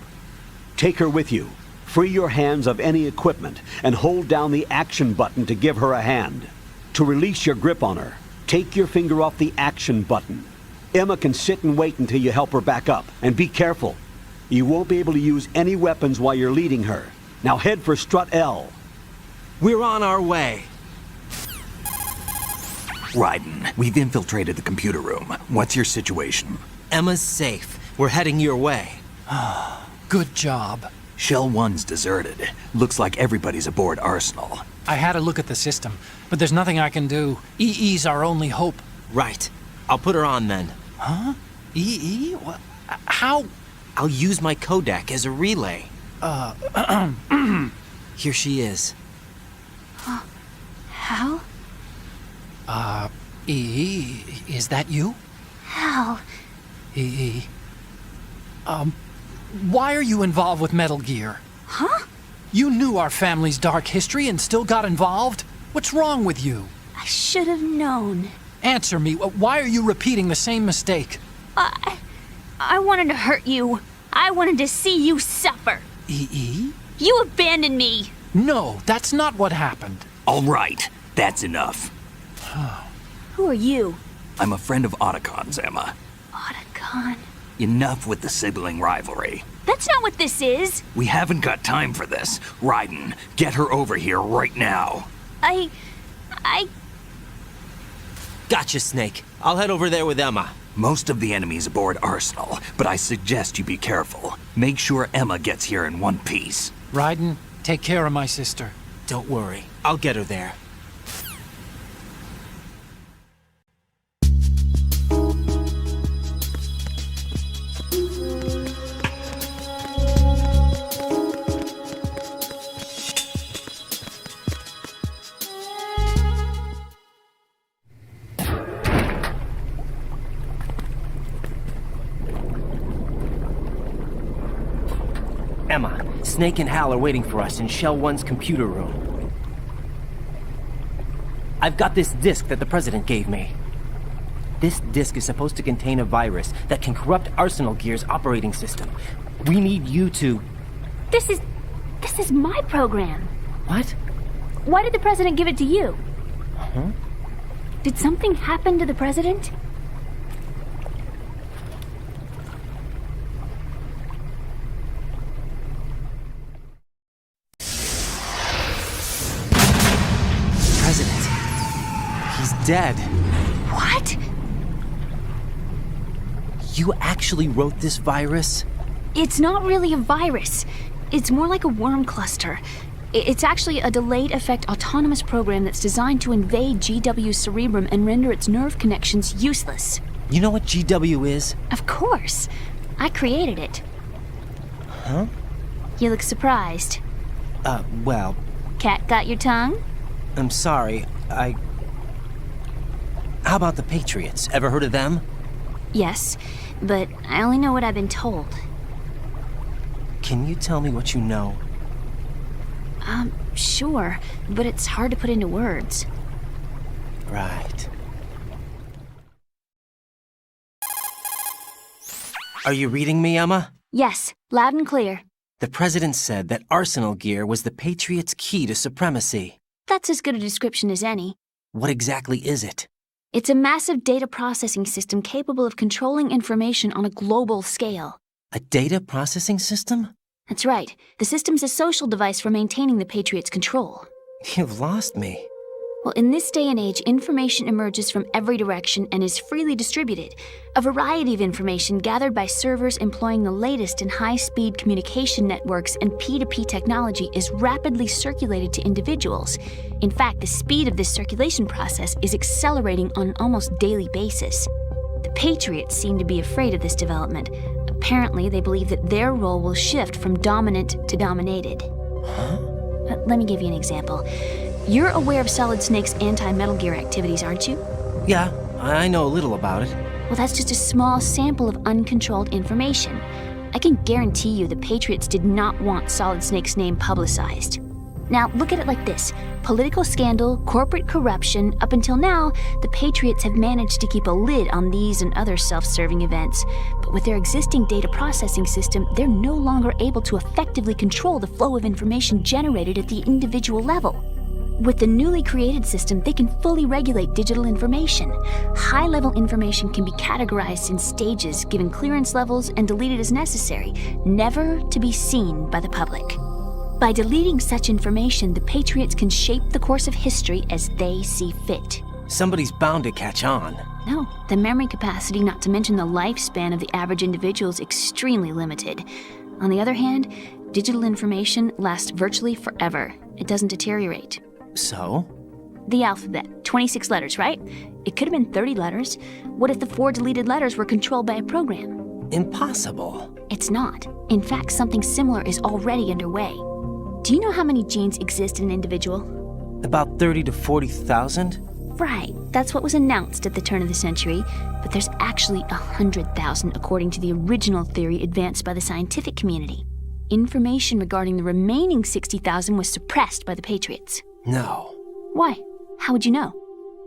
Take her with you. Free your hands of any equipment and hold down the action button to give her a hand. To release your grip on her, take your finger off the action button. Emma can sit and wait until you help her back up. And be careful. You won't be able to use any weapons while you're leading her. Now head for Strut L. We're on our way. Raiden, we've infiltrated the computer room. What's your situation? Emma's safe. We're heading your way. Good job. Shell 1's deserted. Looks like everybody's aboard Arsenal. I had a look at the system, but there's nothing I can do. EE's our only hope. Right. I'll put her on then. Huh? EE? What? How? I'll use my Kodak as a relay. Here she is. Hal? EE, is that you? Hal. EE. Why are you involved with Metal Gear? Huh? You knew our family's dark history and still got involved? What's wrong with you? I should have known. Answer me. Why are you repeating the same mistake? I wanted to hurt you. I wanted to see you suffer. EE? You abandoned me. No, that's not what happened. All right, that's enough. Who are you? I'm a friend of Otacon's, Emma. Otacon? Enough with the sibling rivalry. That's not what this is. We haven't got time for this. Raiden, get her over here right now. I... Gotcha, Snake. I'll head over there with Emma. Most of the enemy's aboard Arsenal, but I suggest you be careful. Make sure Emma gets here in one piece. Raiden, take care of my sister. Don't worry. I'll get her there. Emma, Snake and Hal are waiting for us in Shell 1's computer room. I've got this disk that the President gave me. This disk is supposed to contain a virus that can corrupt Arsenal Gear's operating system. We need you to... This is my program. What? Why did the President give it to you? Huh? Did something happen to the President? He's dead. What? You actually wrote this virus? It's not really a virus. It's more like a worm cluster. It's actually a delayed effect autonomous program that's designed to invade GW's cerebrum and render its nerve connections useless. You know what GW is? Of course. I created it. Huh? You look surprised. Well... Cat got your tongue? I'm sorry, How about the Patriots? Ever heard of them? Yes, but I only know what I've been told. Can you tell me what you know? Sure, but it's hard to put into words. Right. Are you reading me, Emma? Yes, loud and clear. The President said that Arsenal Gear was the Patriots' key to supremacy. That's as good a description as any. What exactly is it? It's a massive data processing system capable of controlling information on a global scale. A data processing system? That's right. The system's a social device for maintaining the Patriots' control. You've lost me. Well, in this day and age, information emerges from every direction and is freely distributed. A variety of information gathered by servers employing the latest in high-speed communication networks and P2P technology is rapidly circulated to individuals. In fact, the speed of this circulation process is accelerating on an almost daily basis. The Patriots seem to be afraid of this development. Apparently, they believe that their role will shift from dominant to dominated. Let me give you an example. You're aware of Solid Snake's anti-Metal Gear activities, aren't you? Yeah, I know a little about it. Well, that's just a small sample of uncontrolled information. I can guarantee you the Patriots did not want Solid Snake's name publicized. Now, look at it like this. Political scandal, corporate corruption, up until now, the Patriots have managed to keep a lid on these and other self-serving events. But with their existing data processing system, they're no longer able to effectively control the flow of information generated at the individual level. With the newly created system, they can fully regulate digital information. High-level information can be categorized in stages, given clearance levels, and deleted as necessary, never to be seen by the public. By deleting such information, the Patriots can shape the course of history as they see fit. Somebody's bound to catch on. No, the memory capacity, not to mention the lifespan of the average individual, is extremely limited. On the other hand, digital information lasts virtually forever. It doesn't deteriorate. So? The alphabet, 26 letters, right? It could have been 30 letters. What if the 4 deleted letters were controlled by a program? Impossible. It's not. In fact, something similar is already underway. Do you know how many genes exist in an individual? About 30 to 40,000? Right, that's what was announced at the turn of the century, but there's actually 100,000 according to the original theory advanced by the scientific community. Information regarding the remaining 60,000 was suppressed by the Patriots. No. Why? How would you know?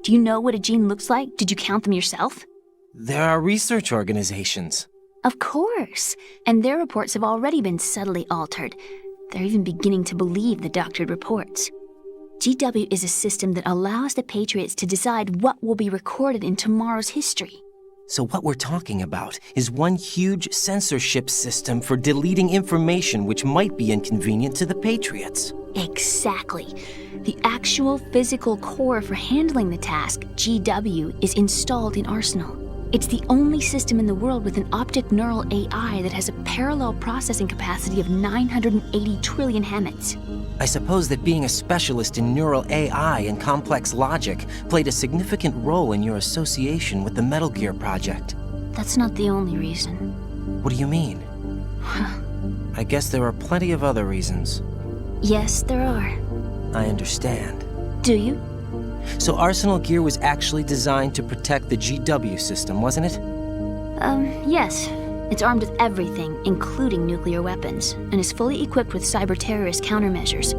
Do you know what a gene looks like? Did you count them yourself? There are research organizations. Of course, and their reports have already been subtly altered. They're even beginning to believe the doctored reports. GW is a system that allows the Patriots to decide what will be recorded in tomorrow's history. So what we're talking about is one huge censorship system for deleting information which might be inconvenient to the Patriots. Exactly. The actual physical core for handling the task, GW, is installed in Arsenal. It's the only system in the world with an optic neural AI that has a parallel processing capacity of 980 trillion Hammets. I suppose that being a specialist in neural AI and complex logic played a significant role in your association with the Metal Gear project. That's not the only reason. What do you mean? I guess there are plenty of other reasons. Yes, there are. I understand. Do you? So Arsenal Gear was actually designed to protect the GW system, wasn't it? Yes. It's armed with everything, including nuclear weapons, and is fully equipped with cyber-terrorist countermeasures.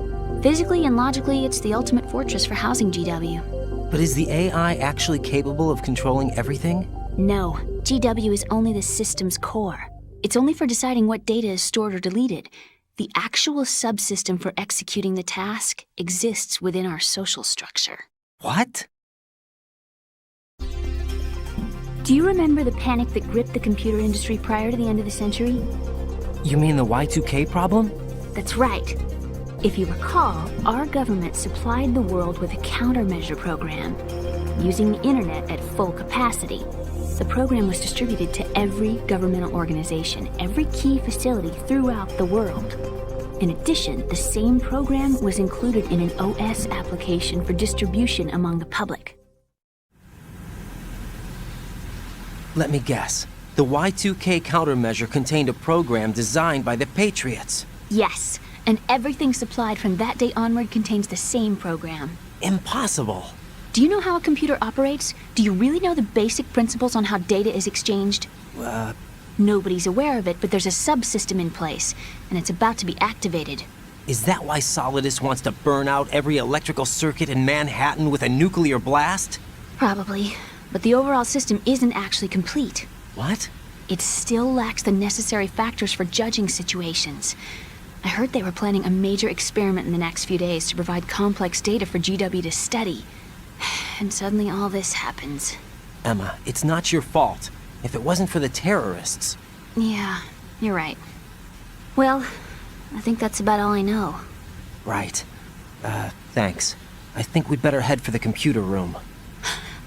Physically and logically, it's the ultimate fortress for housing GW. But is the AI actually capable of controlling everything? No. GW is only the system's core. It's only for deciding what data is stored or deleted. The actual subsystem for executing the task exists within our social structure. What? Do you remember the panic that gripped the computer industry prior to the end of the century? You mean the Y2K problem? That's right. If you recall, our government supplied the world with a countermeasure program, using the internet at full capacity. The program was distributed to every governmental organization, every key facility throughout the world. In addition, the same program was included in an OS application for distribution among the public. Let me guess. The Y2K countermeasure contained a program designed by the Patriots. Yes, and everything supplied from that day onward contains the same program. Impossible. Do you know how a computer operates? Do you really know the basic principles on how data is exchanged? Nobody's aware of it, but there's a subsystem in place, and it's about to be activated. Is that why Solidus wants to burn out every electrical circuit in Manhattan with a nuclear blast? Probably, but the overall system isn't actually complete. What? It still lacks the necessary factors for judging situations. I heard they were planning a major experiment in the next few days to provide complex data for GW to study. And suddenly all this happens. Emma, it's not your fault. If it wasn't for the terrorists... Yeah, you're right. Well, I think that's about all I know. Right. Thanks. I think we'd better head for the computer room.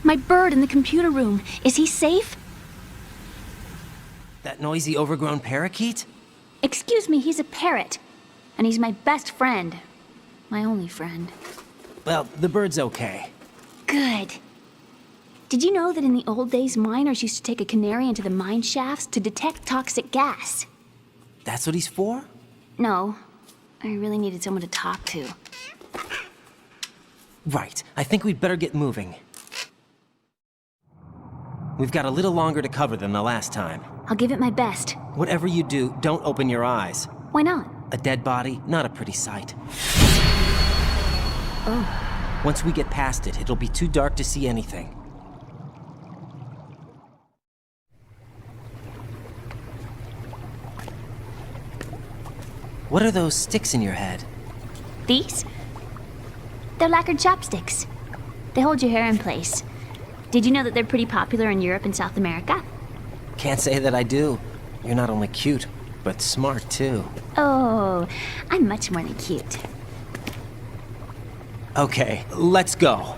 My bird in the computer room. Is he safe? That noisy, overgrown parakeet? Excuse me, he's a parrot. And he's my best friend. My only friend. Well, the bird's okay. Good. Did you know that in the old days, miners used to take a canary into the mine shafts to detect toxic gas? That's what he's for? No. I really needed someone to talk to. Right. I think we'd better get moving. We've got a little longer to cover than the last time. I'll give it my best. Whatever you do, don't open your eyes. Why not? A dead body, not a pretty sight. Oh. Once we get past it, it'll be too dark to see anything. What are those sticks in your head? These? They're lacquered chopsticks. They hold your hair in place. Did you know that they're pretty popular in Europe and South America? Can't say that I do. You're not only cute, but smart too. Oh, I'm much more than cute. Okay, let's go.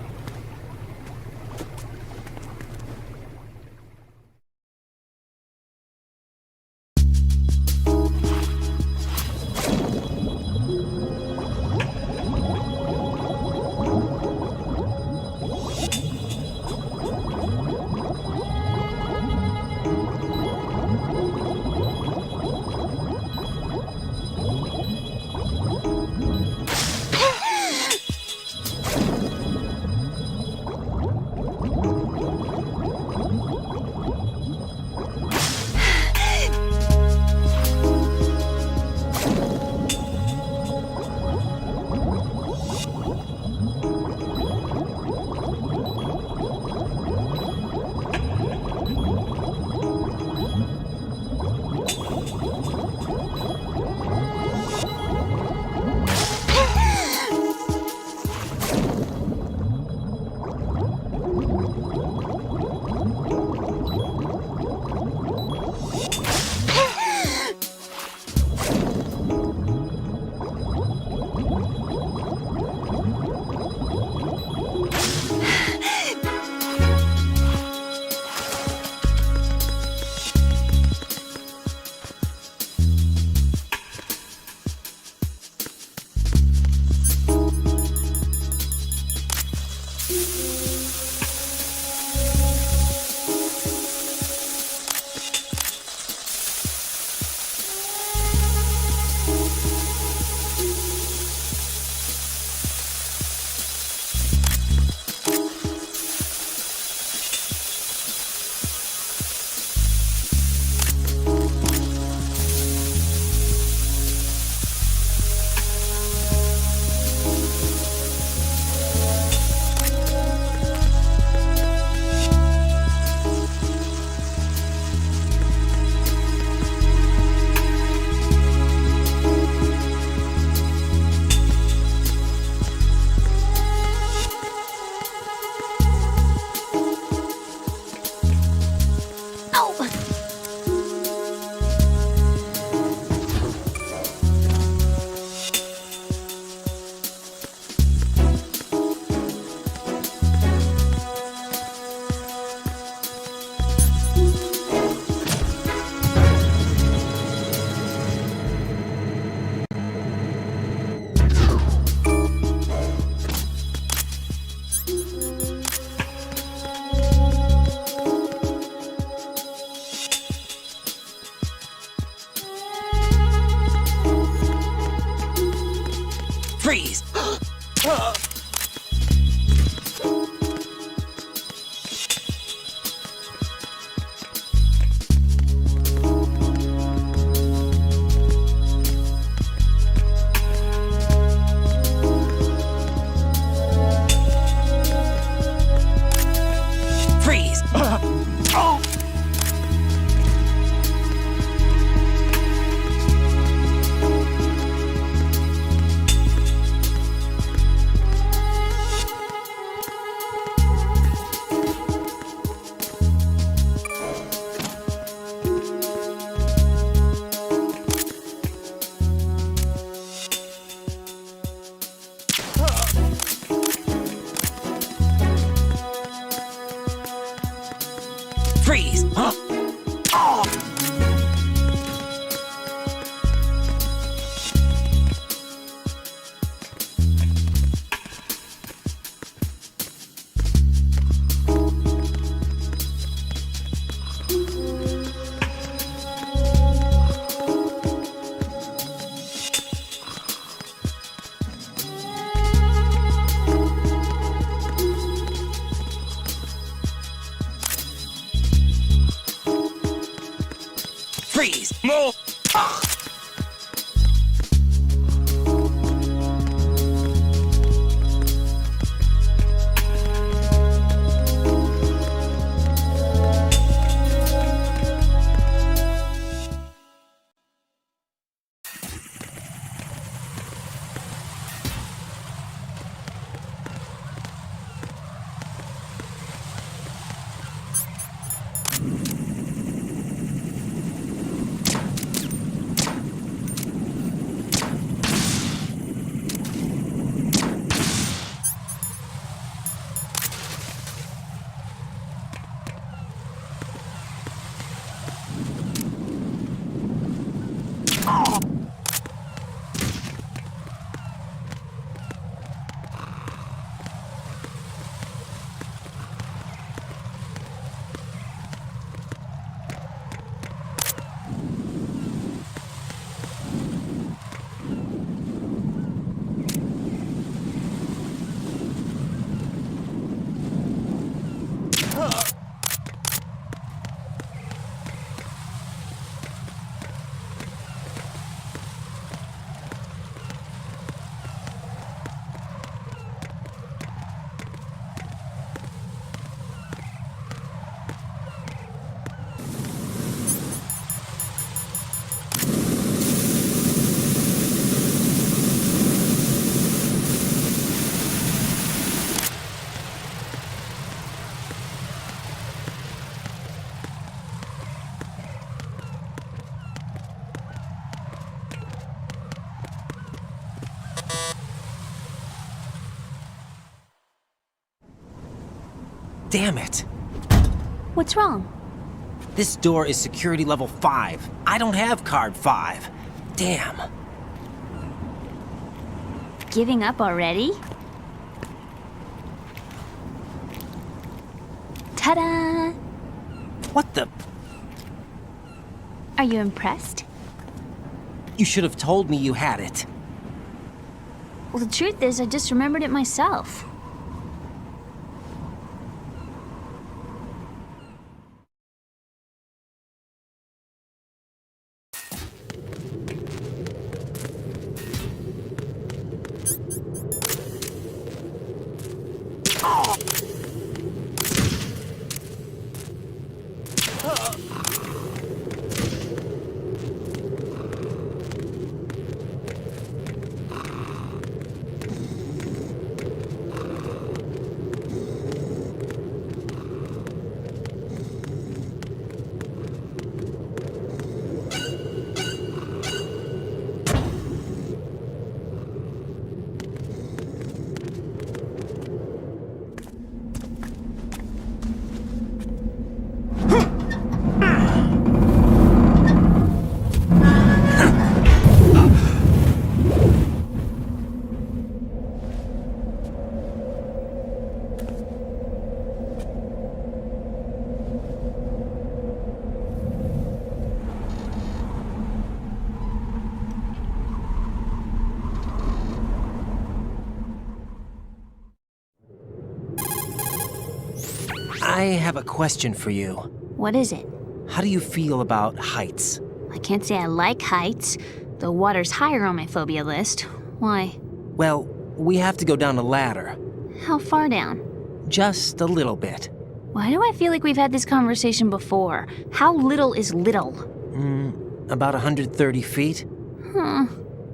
Freeze! Huh? Oh! Freeze! Move! Ah! Damn it. What's wrong? This door is security level 5. I don't have card 5. Damn. Giving up already? Ta-da! What the? Are you impressed? You should have told me you had it. Well, the truth is, I just remembered it myself. I have a question for you. What is it? How do you feel about heights? I can't say I like heights. The water's higher on my phobia list. Why? Well, we have to go down a ladder. How far down? Just a little bit. Why do I feel like we've had this conversation before? How little is little? About 130 feet. Huh.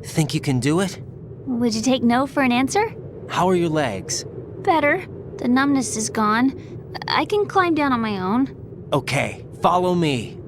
Think you can do it? Would you take no for an answer? How are your legs? Better. The numbness is gone. I can climb down on my own. Okay, follow me.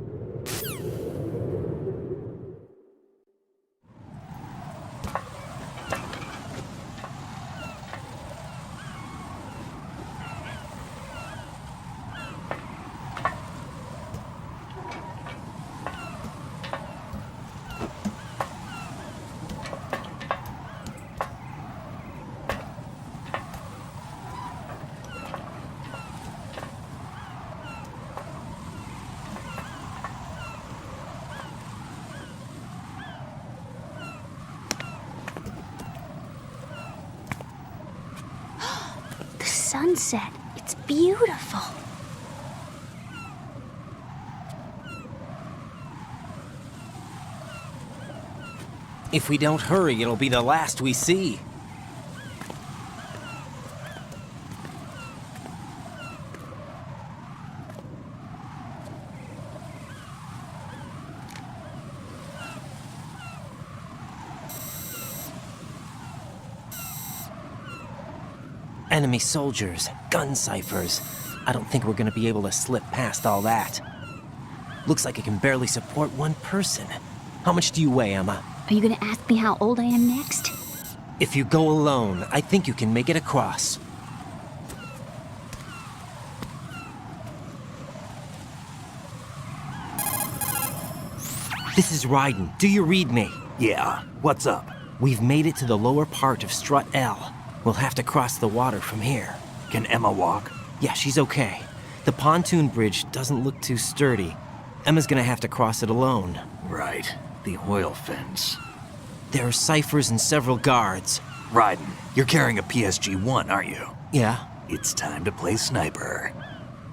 sunset. It's beautiful. If we don't hurry, it'll be the last we see. Enemy soldiers, gun ciphers. I don't think we're gonna be able to slip past all that. Looks like it can barely support one person. How much do you weigh, Emma? Are you gonna ask me how old I am next? If you go alone, I think you can make it across. This is Ryden. Do you read me? Yeah, what's up? We've made it to the lower part of Strut L. We'll have to cross the water from here. Can Emma walk? Yeah, she's okay. The pontoon bridge doesn't look too sturdy. Emma's gonna have to cross it alone. Right. The oil fence. There are ciphers and several guards. Ryden, you're carrying a PSG-1, aren't you? Yeah. It's time to play sniper.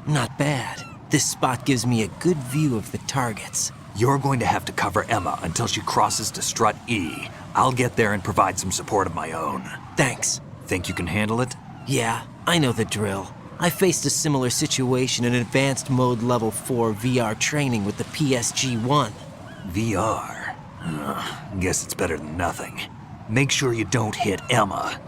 Not bad. This spot gives me a good view of the targets. You're going to have to cover Emma until she crosses to Strut E. I'll get there and provide some support of my own. Thanks. Think you can handle it? Yeah, I know the drill. I faced a similar situation in Advanced Mode Level 4 VR training with the PSG-1. VR? Guess it's better than nothing. Make sure you don't hit Emma.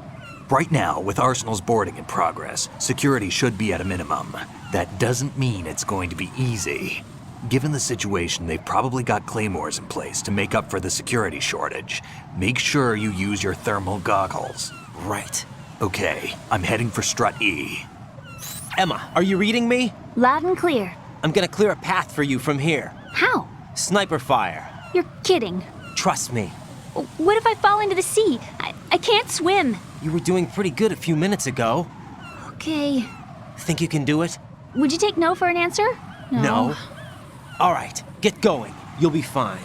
Right now, with Arsenal's boarding in progress, security should be at a minimum. That doesn't mean it's going to be easy. Given the situation, they've probably got claymores in place to make up for the security shortage. Make sure you use your thermal goggles. Right. Okay, I'm heading for Strut E. Emma, are you reading me? Loud and clear. I'm gonna clear a path for you from here. How? Sniper fire. You're kidding. Trust me. What if I fall into the sea? I can't swim. You were doing pretty good a few minutes ago. Okay. Think you can do it? Would you take no for an answer? No. All right, get going. You'll be fine.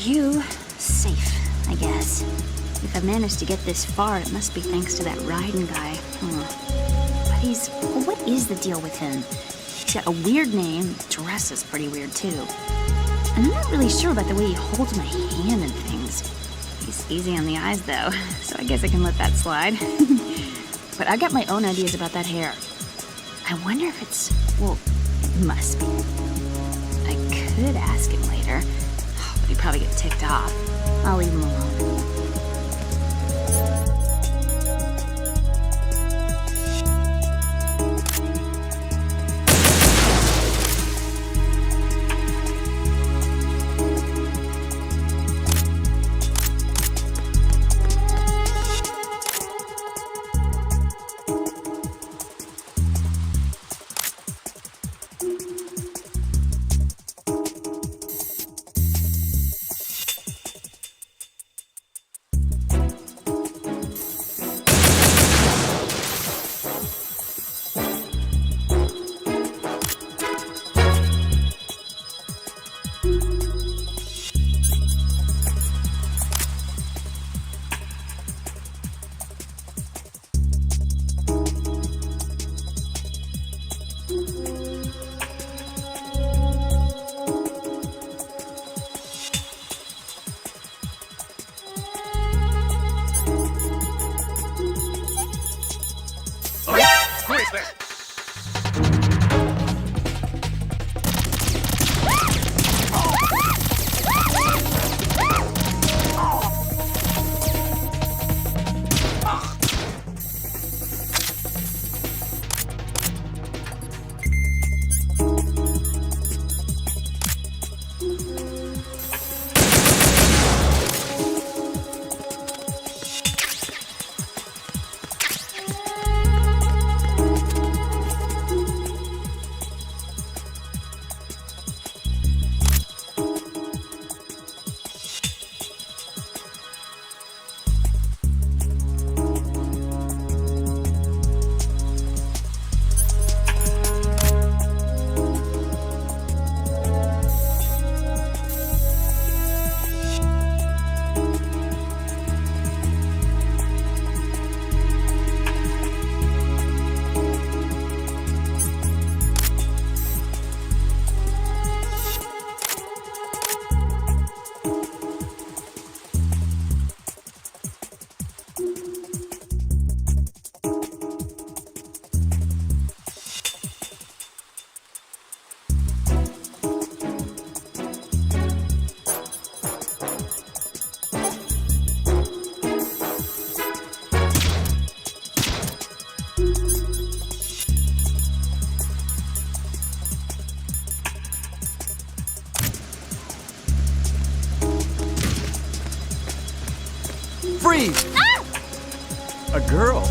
Phew. Safe, I guess. If I've managed to get this far, it must be thanks to that riding guy. But what is the deal with him? He's got a weird name, dresses pretty weird too. And I'm not really sure about the way he holds my hand and things. He's easy on the eyes though, so I guess I can let that slide. But I got my own ideas about that hair. I wonder if it's, well, it must be. I could ask him later, but he'd probably get ticked off. I'll leave him alone. Freeze! Ah! A girl?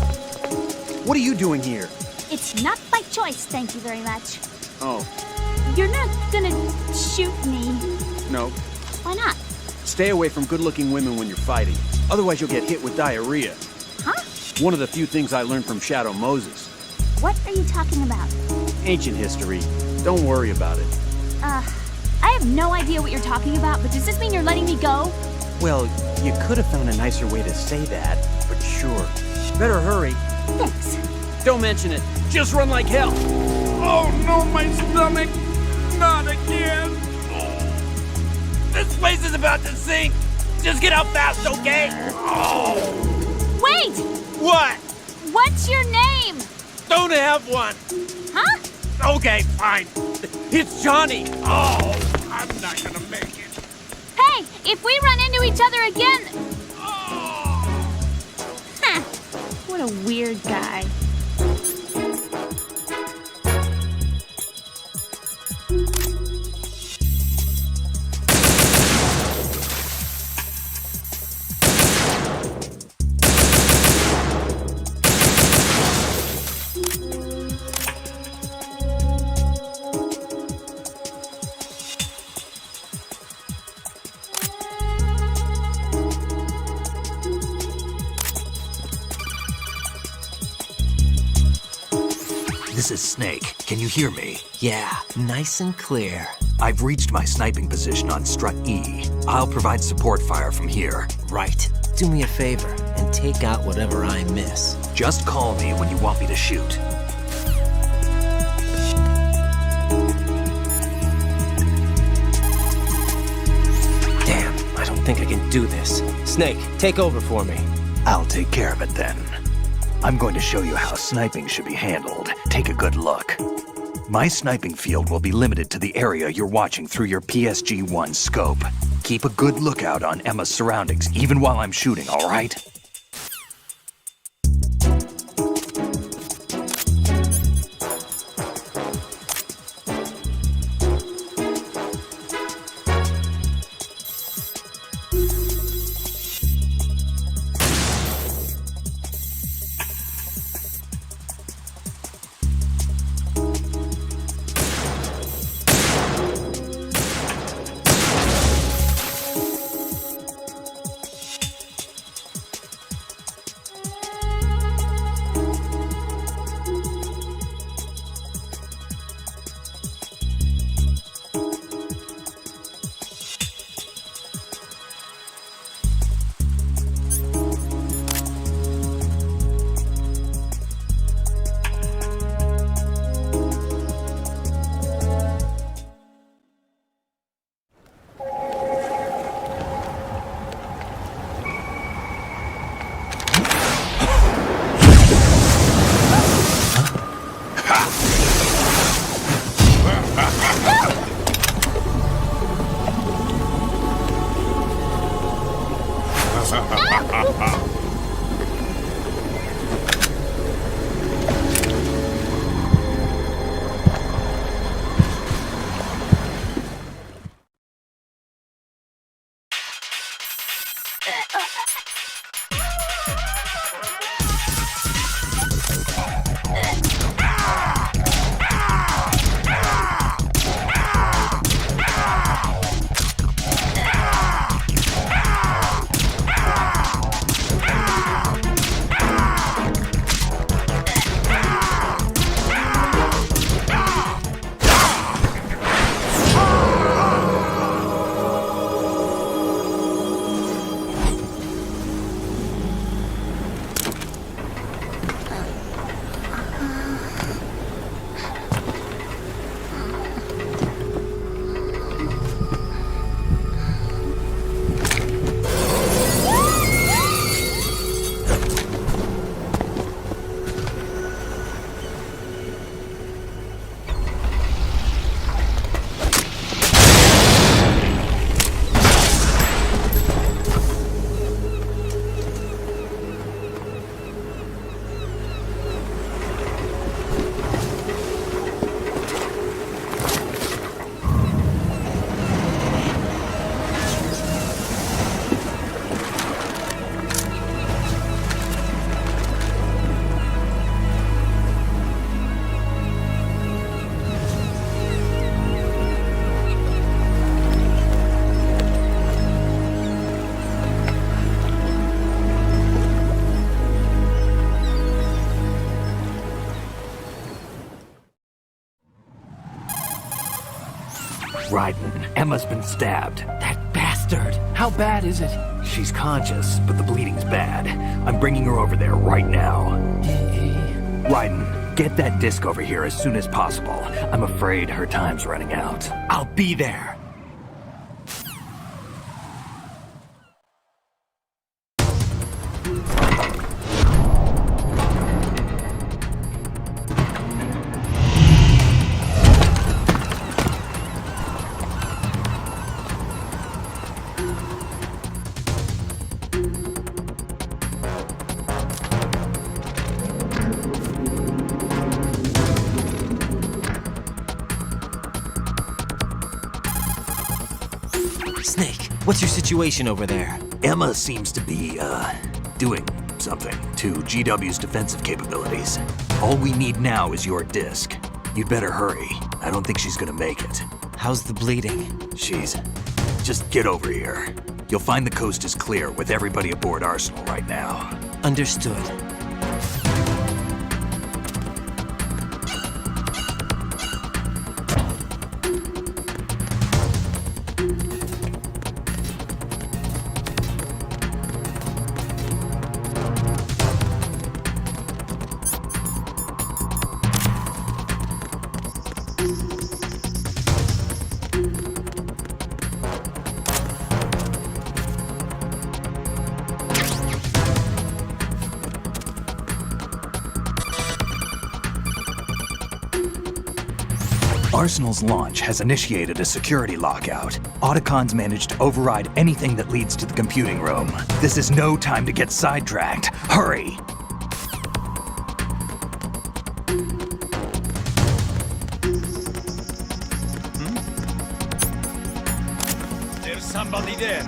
What are you doing here? It's not by choice, thank you very much. Oh, You're not gonna shoot me. no. Why not? Stay away from good-looking women when you're fighting. Otherwise you'll get hit with diarrhea. Huh? One of the few things I learned from Shadow Moses. What are you talking about? Ancient history. Don't worry about it. I have no idea what you're talking about, but does this mean you're letting me go? Well, you could have found a nicer way to say that, but sure. Better hurry. Thanks. Don't mention it. Just run like hell. Oh no, my stomach! Not again! This place is about to sink! Just get out fast, okay? Oh. Wait! What? What's your name? Don't have one! Huh? Okay, fine. It's Johnny! Oh, I'm not gonna make it. Hey, if we run into each other again... Huh. What a weird guy. This is Snake. Can you hear me? Yeah, nice and clear. I've reached my sniping position on strut E. I'll provide support fire from here. Right. Do me a favor and take out whatever I miss. Just call me when you want me to shoot. Damn, I don't think I can do this. Snake, take over for me. I'll take care of it then. I'm going to show you how sniping should be handled. Take a good look. My sniping field will be limited to the area you're watching through your PSG-1 scope. Keep a good lookout on Emma's surroundings, even while I'm shooting, all right? Raiden, Emma's been stabbed. That bastard! How bad is it? She's conscious, but the bleeding's bad. I'm bringing her over there right now. Raiden, get that disc over here as soon as possible. I'm afraid her time's running out. I'll be there. Snake, what's your situation over there? Emma seems to be, doing something to GW's defensive capabilities. All we need now is your disc. You'd better hurry. I don't think she's gonna make it. How's the bleeding? Just get over here. You'll find the coast is clear with everybody aboard Arsenal right now. Understood. Arsenal's launch has initiated a security lockout. Autocons managed to override anything that leads to the computing room. This is no time to get sidetracked. Hurry! There's somebody there.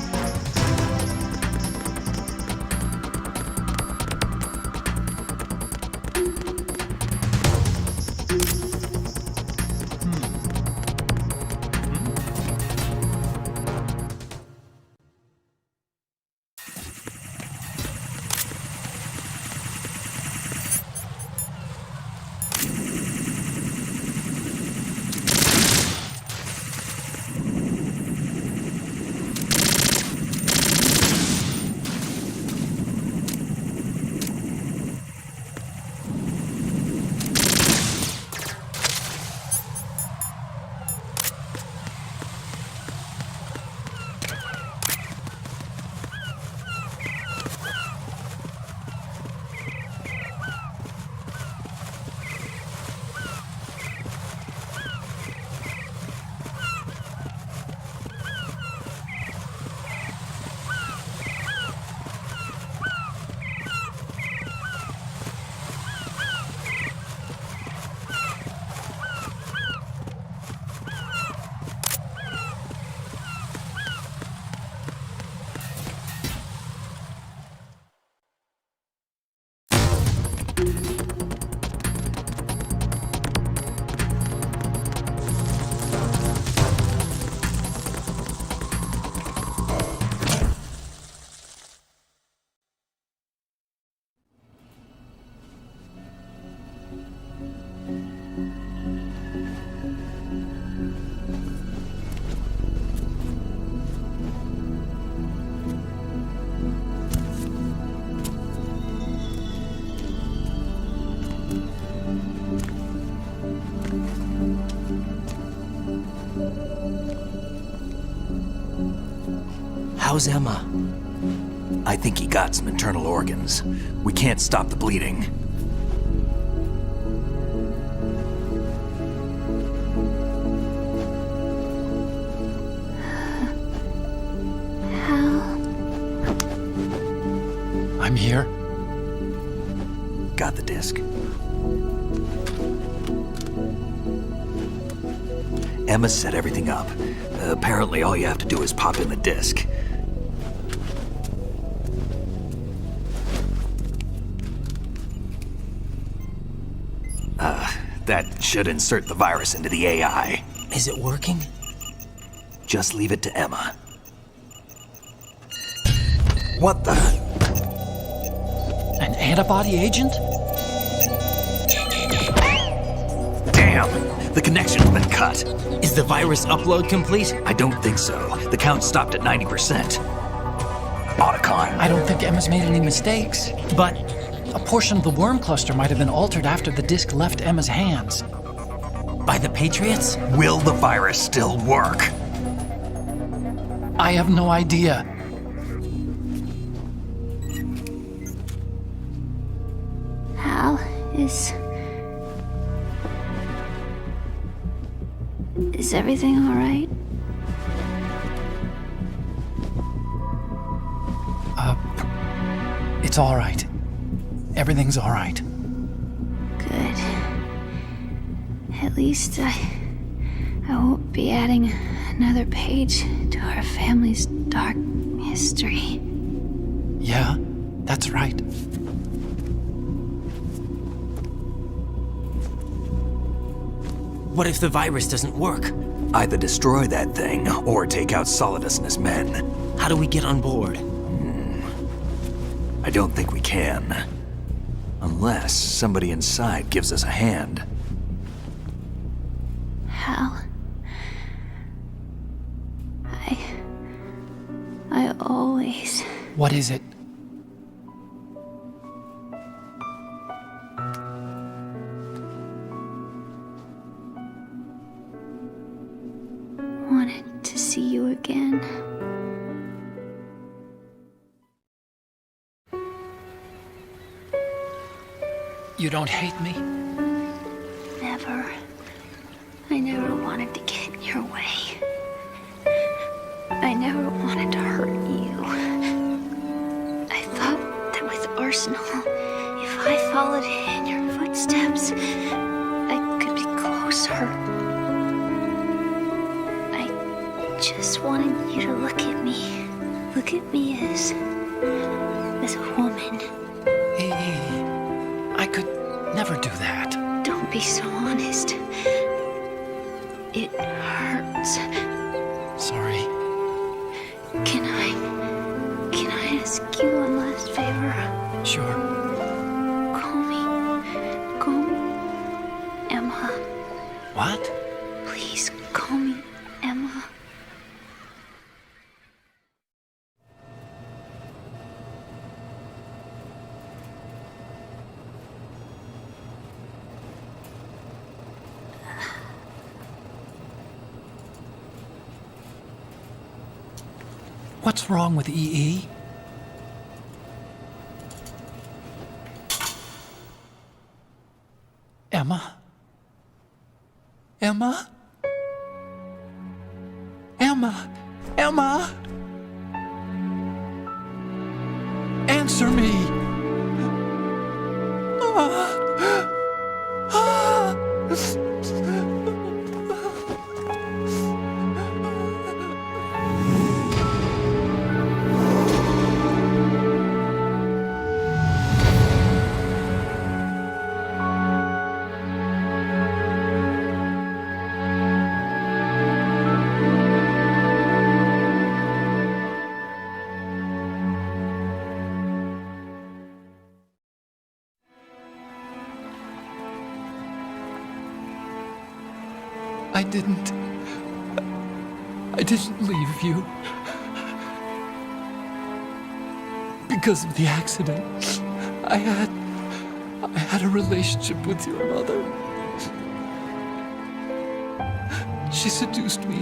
How's Emma? I think he got some internal organs. We can't stop the bleeding. I'm here. Got the disc. Emma set everything up. Apparently all you have to do is pop in the disc. That should insert the virus into the AI. Is it working? Just leave it to Emma. What the? An antibody agent? Damn! The connection's been cut. Is the virus upload complete? I don't think so. The count stopped at 90%. Otacon. I don't think Emma's made any mistakes. But a portion of the worm cluster might have been altered after the disc left Emma's hands. By the Patriots? Will the virus still work? I have no idea. Hal, is everything all right? It's all right. Everything's all right. Good. At least I won't be adding another page to our family's dark history. Yeah, that's right. What if the virus doesn't work? Either destroy that thing, or take out Solidus and his men. How do we get on board? I don't think we can. Unless somebody inside gives us a hand. Hal, I always... What is it? wanted to see you again. You don't hate me? Never. I never wanted followed in your footsteps, I could be closer. I just wanted you to look at me. Look at me as a woman. I could never do that. Don't be so honest. It hurts. Sorry. Can I ask you one last favor? Sure. Call me Emma. What? Please call me Emma. What's wrong with EE? Emma? Emma? Emma? Emma? Answer me! I didn't leave you. Because of the accident, I had a relationship with your mother. She seduced me.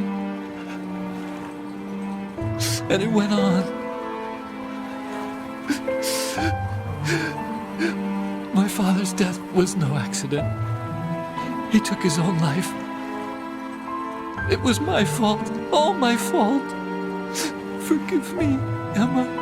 And it went on. My father's death was no accident. He took his own life. It was my fault, all my fault. Forgive me, Emma.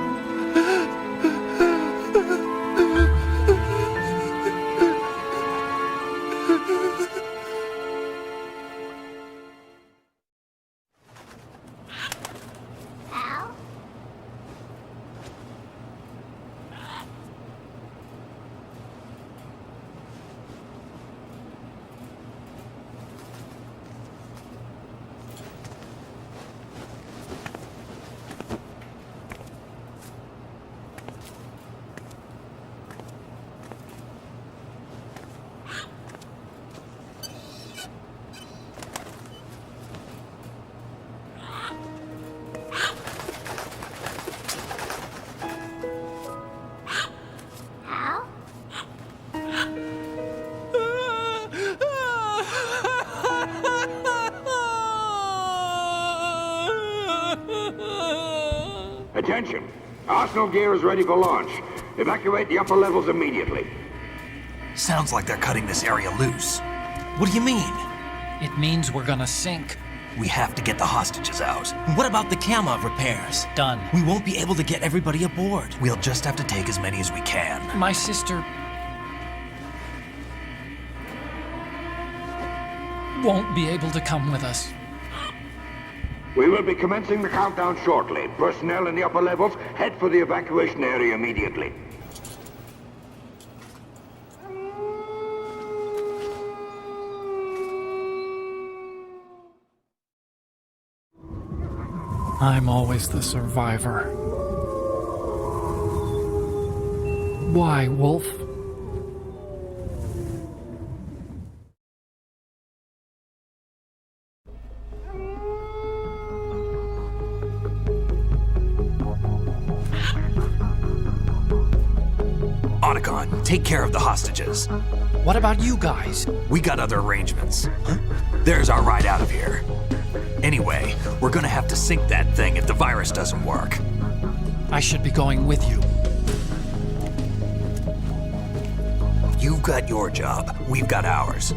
Attention! Arsenal gear is ready for launch. Evacuate the upper levels immediately. Sounds like they're cutting this area loose. What do you mean? It means we're gonna sink. We have to get the hostages out. What about the camera repairs? Done. We won't be able to get everybody aboard. We'll just have to take as many as we can. My sister won't be able to come with us. We will be commencing the countdown shortly. Personnel in the upper levels, head for the evacuation area immediately. I'm always the survivor. Why, Wolf? Otacon, take care of the hostages. What about you guys? We got other arrangements. There's our ride out of here. Anyway, we're gonna have to sink that thing if the virus doesn't work. I should be going with you. You've got your job, we've got ours.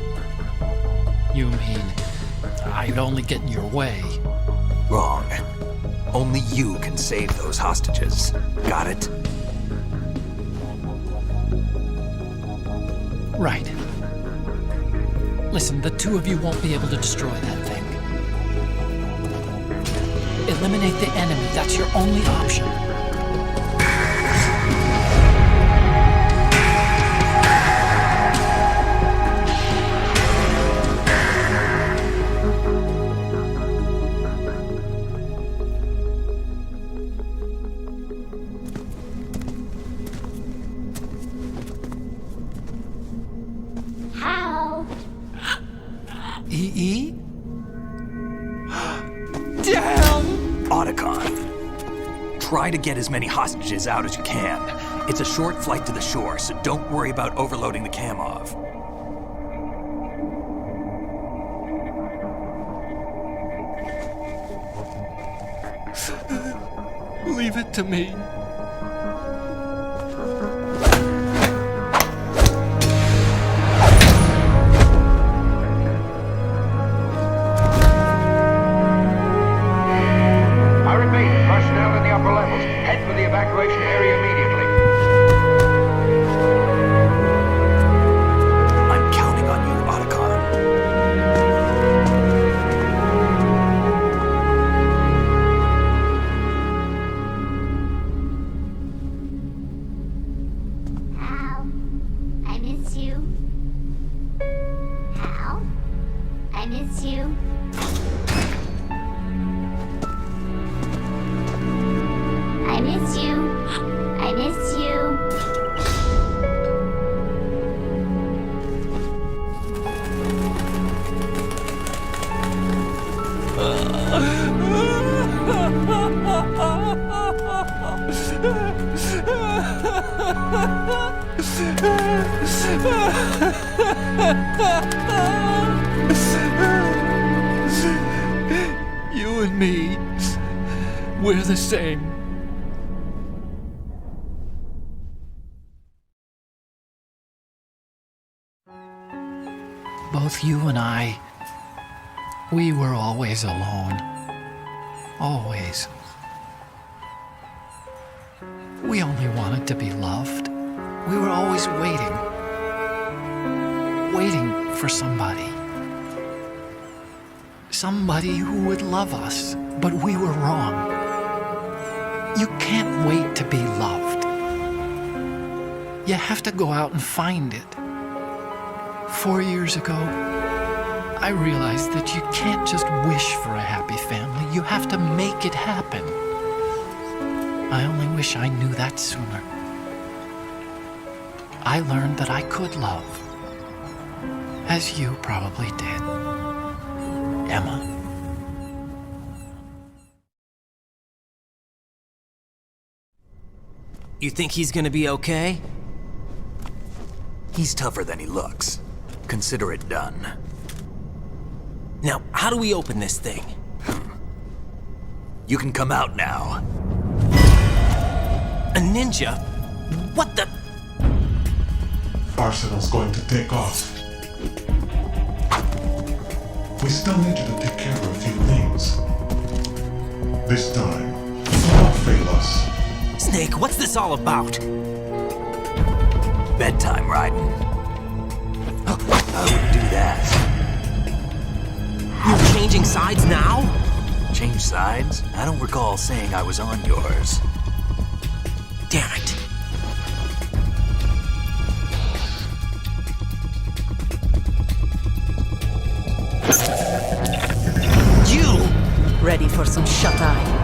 You mean I'd only get in your way? Wrong. Only you can save those hostages. Got it? Right. Listen, the two of you won't be able to destroy that thing. Eliminate the enemy. That's your only option. How? EE? Damn! Otacon, try to get as many hostages out as you can. It's a short flight to the shore, so don't worry about overloading the Kamov. Leave it to me. I repeat, personnel in the upper levels, head for the evacuation area immediately. I'm counting on you, Otacon. Hal, I miss you. Hal, I miss you. I miss you. I miss you. You and me, we're the same. Both you and I, we were always alone. Always. We only wanted to be loved. We were always waiting. Waiting for somebody. Somebody who would love us, but we were wrong. You can't wait to be loved. You have to go out and find it. 4 years ago, I realized that you can't just wish for a happy family. You have to make it happen. I only wish I knew that sooner. I learned that I could love, as you probably did, Emma. You think he's gonna be okay? He's tougher than he looks. Consider it done. Now, how do we open this thing? You can come out now. A ninja? What the? Arsenal's going to take off. We still need you to take care of a few things. This time, do not fail us. Snake, what's this all about? Bedtime, Raiden. I wouldn't do that. You're changing sides now? Change sides? I don't recall saying I was on yours. Damn it. You! Ready for some shut-eye?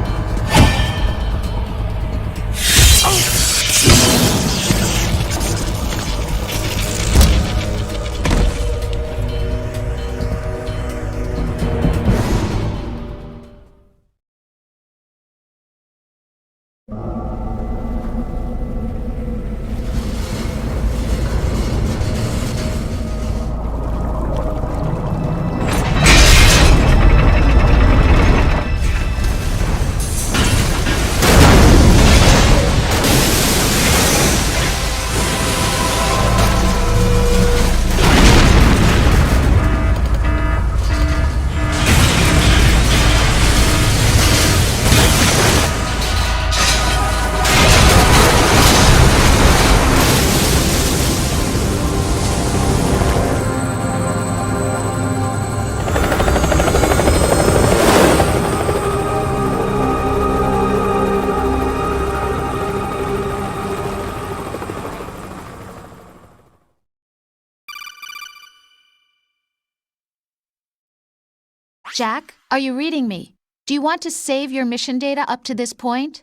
Jack, are you reading me? Do you want to save your mission data up to this point?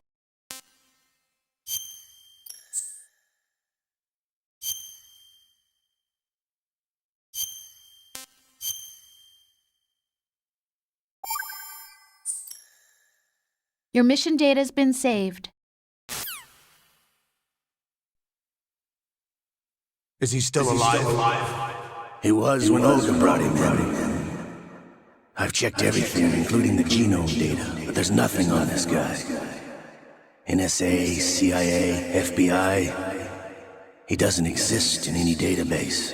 Your mission data's been saved. Is he still alive? He was when Olga brought him in. I've checked everything, including the genome data, but there's nothing on this guy. NSA, CIA, FBI. He doesn't exist in any database.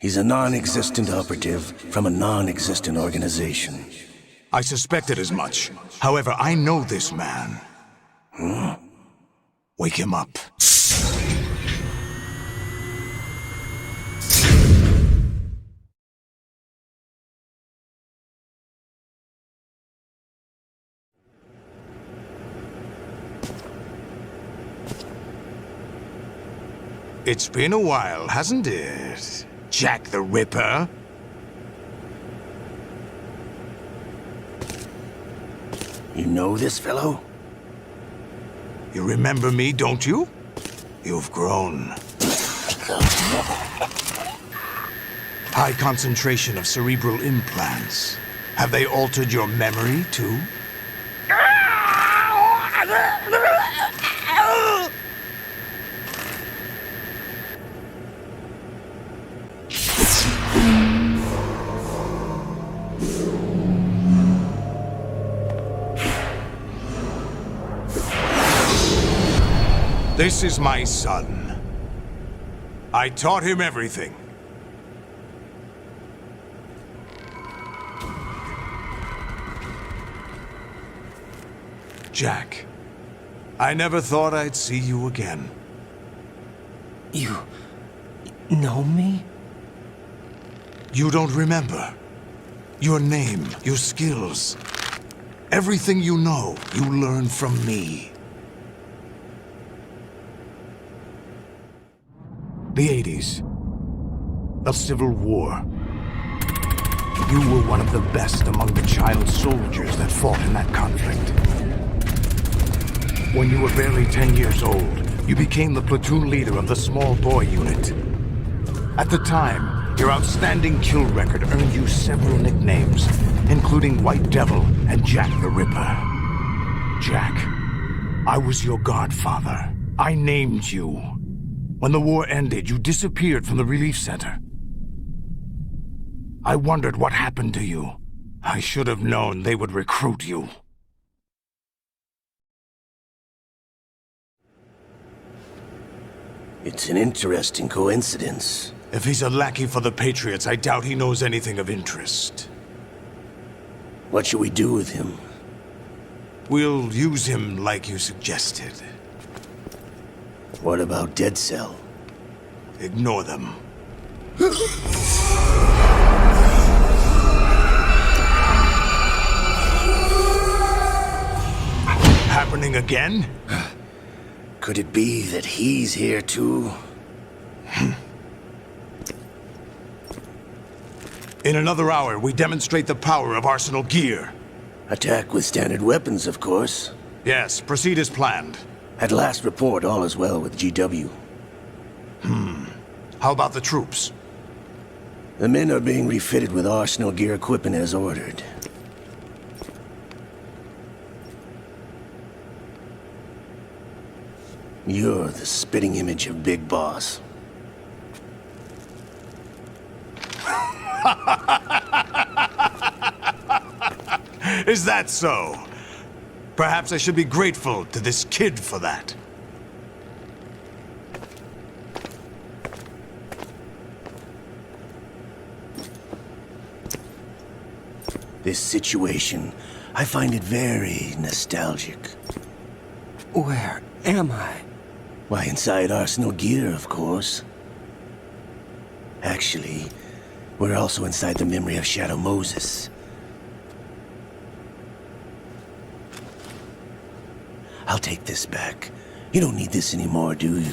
He's a non-existent operative from a non-existent organization. I suspected as much. However, I know this man. Wake him up. It's been a while, hasn't it? Jack the Ripper? You know this fellow? You remember me, don't you? You've grown. High concentration of cerebral implants. Have they altered your memory, too? This is my son. I taught him everything. Jack, I never thought I'd see you again. You know me? You don't remember. Your name, your skills. Everything you know, you learned from me. The 80s. The Civil War. You were one of the best among the child soldiers that fought in that conflict. When you were barely 10 years old, you became the platoon leader of the small boy unit. At the time, your outstanding kill record earned you several nicknames, including White Devil and Jack the Ripper. Jack, I was your godfather. I named you. When the war ended, you disappeared from the relief center. I wondered what happened to you. I should have known they would recruit you. It's an interesting coincidence. If he's a lackey for the Patriots, I doubt he knows anything of interest. What should we do with him? We'll use him like you suggested. What about Dead Cell? Ignore them. Happening again? Could it be that he's here too? In another hour, we demonstrate the power of Arsenal gear. Attack with standard weapons, of course. Yes, proceed as planned. At last report, all is well with GW. How about the troops? The men are being refitted with Arsenal gear equipment as ordered. You're the spitting image of Big Boss. Is that so? Perhaps I should be grateful to this kid for that. This situation, I find it very nostalgic. Where am I? Why, inside Arsenal gear, of course. Actually, we're also inside the memory of Shadow Moses. I'll take this back. You don't need this anymore, do you?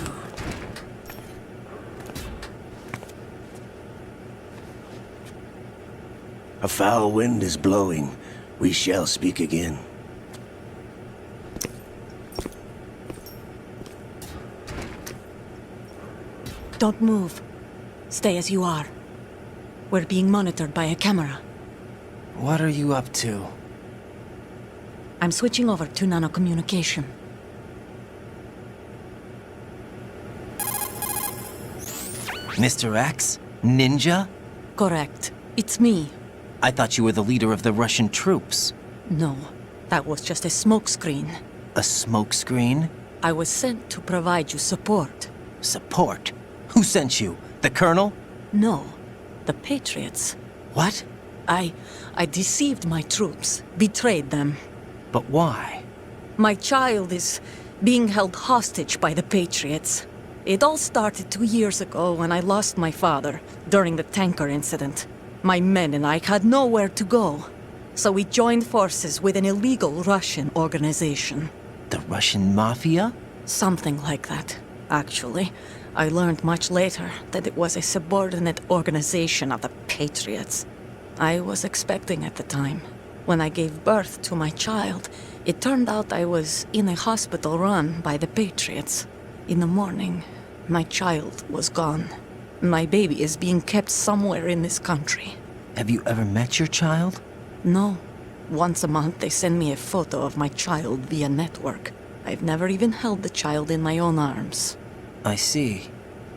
A foul wind is blowing. We shall speak again. Don't move. Stay as you are. We're being monitored by a camera. What are you up to? I'm switching over to nanocommunication. Mr. X? Ninja? Correct. It's me. I thought you were the leader of the Russian troops. No, that was just a smokescreen. A smokescreen? I was sent to provide you support. Support? Who sent you? The Colonel? No, the Patriots. What? I deceived my troops, betrayed them. But why? My child is being held hostage by the Patriots. It all started 2 years ago when I lost my father during the tanker incident. My men and I had nowhere to go, so we joined forces with an illegal Russian organization. The Russian Mafia? Something like that, actually. I learned much later that it was a subordinate organization of the Patriots. I was expecting at the time. When I gave birth to my child, it turned out I was in a hospital run by the Patriots. In the morning, my child was gone. My baby is being kept somewhere in this country. Have you ever met your child? No. Once a month they send me a photo of my child via network. I've never even held the child in my own arms. I see.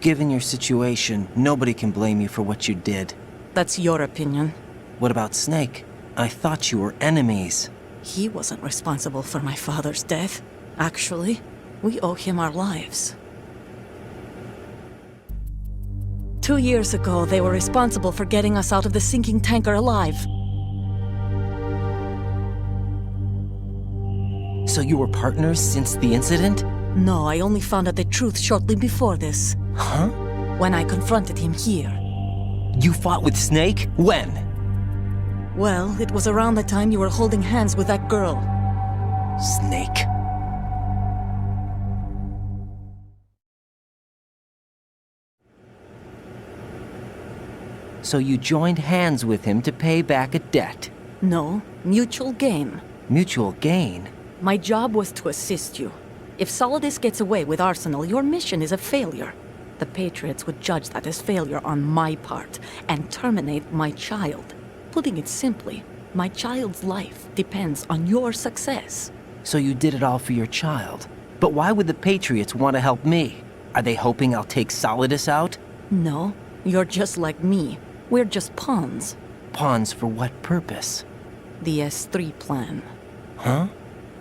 Given your situation, nobody can blame you for what you did. That's your opinion. What about Snake? I thought you were enemies. He wasn't responsible for my father's death. Actually, we owe him our lives. 2 years ago, they were responsible for getting us out of the sinking tanker alive. So you were partners since the incident? No, I only found out the truth shortly before this. Huh? When I confronted him here. You fought with Snake? When? Well, it was around the time you were holding hands with that girl. Snake. So you joined hands with him to pay back a debt? No, mutual gain. Mutual gain? My job was to assist you. If Solidus gets away with Arsenal, your mission is a failure. The Patriots would judge that as failure on my part and terminate my child. Putting it simply, my child's life depends on your success. So you did it all for your child. But why would the Patriots want to help me? Are they hoping I'll take Solidus out? No, you're just like me. We're just pawns. Pawns for what purpose? The S3 plan. Huh?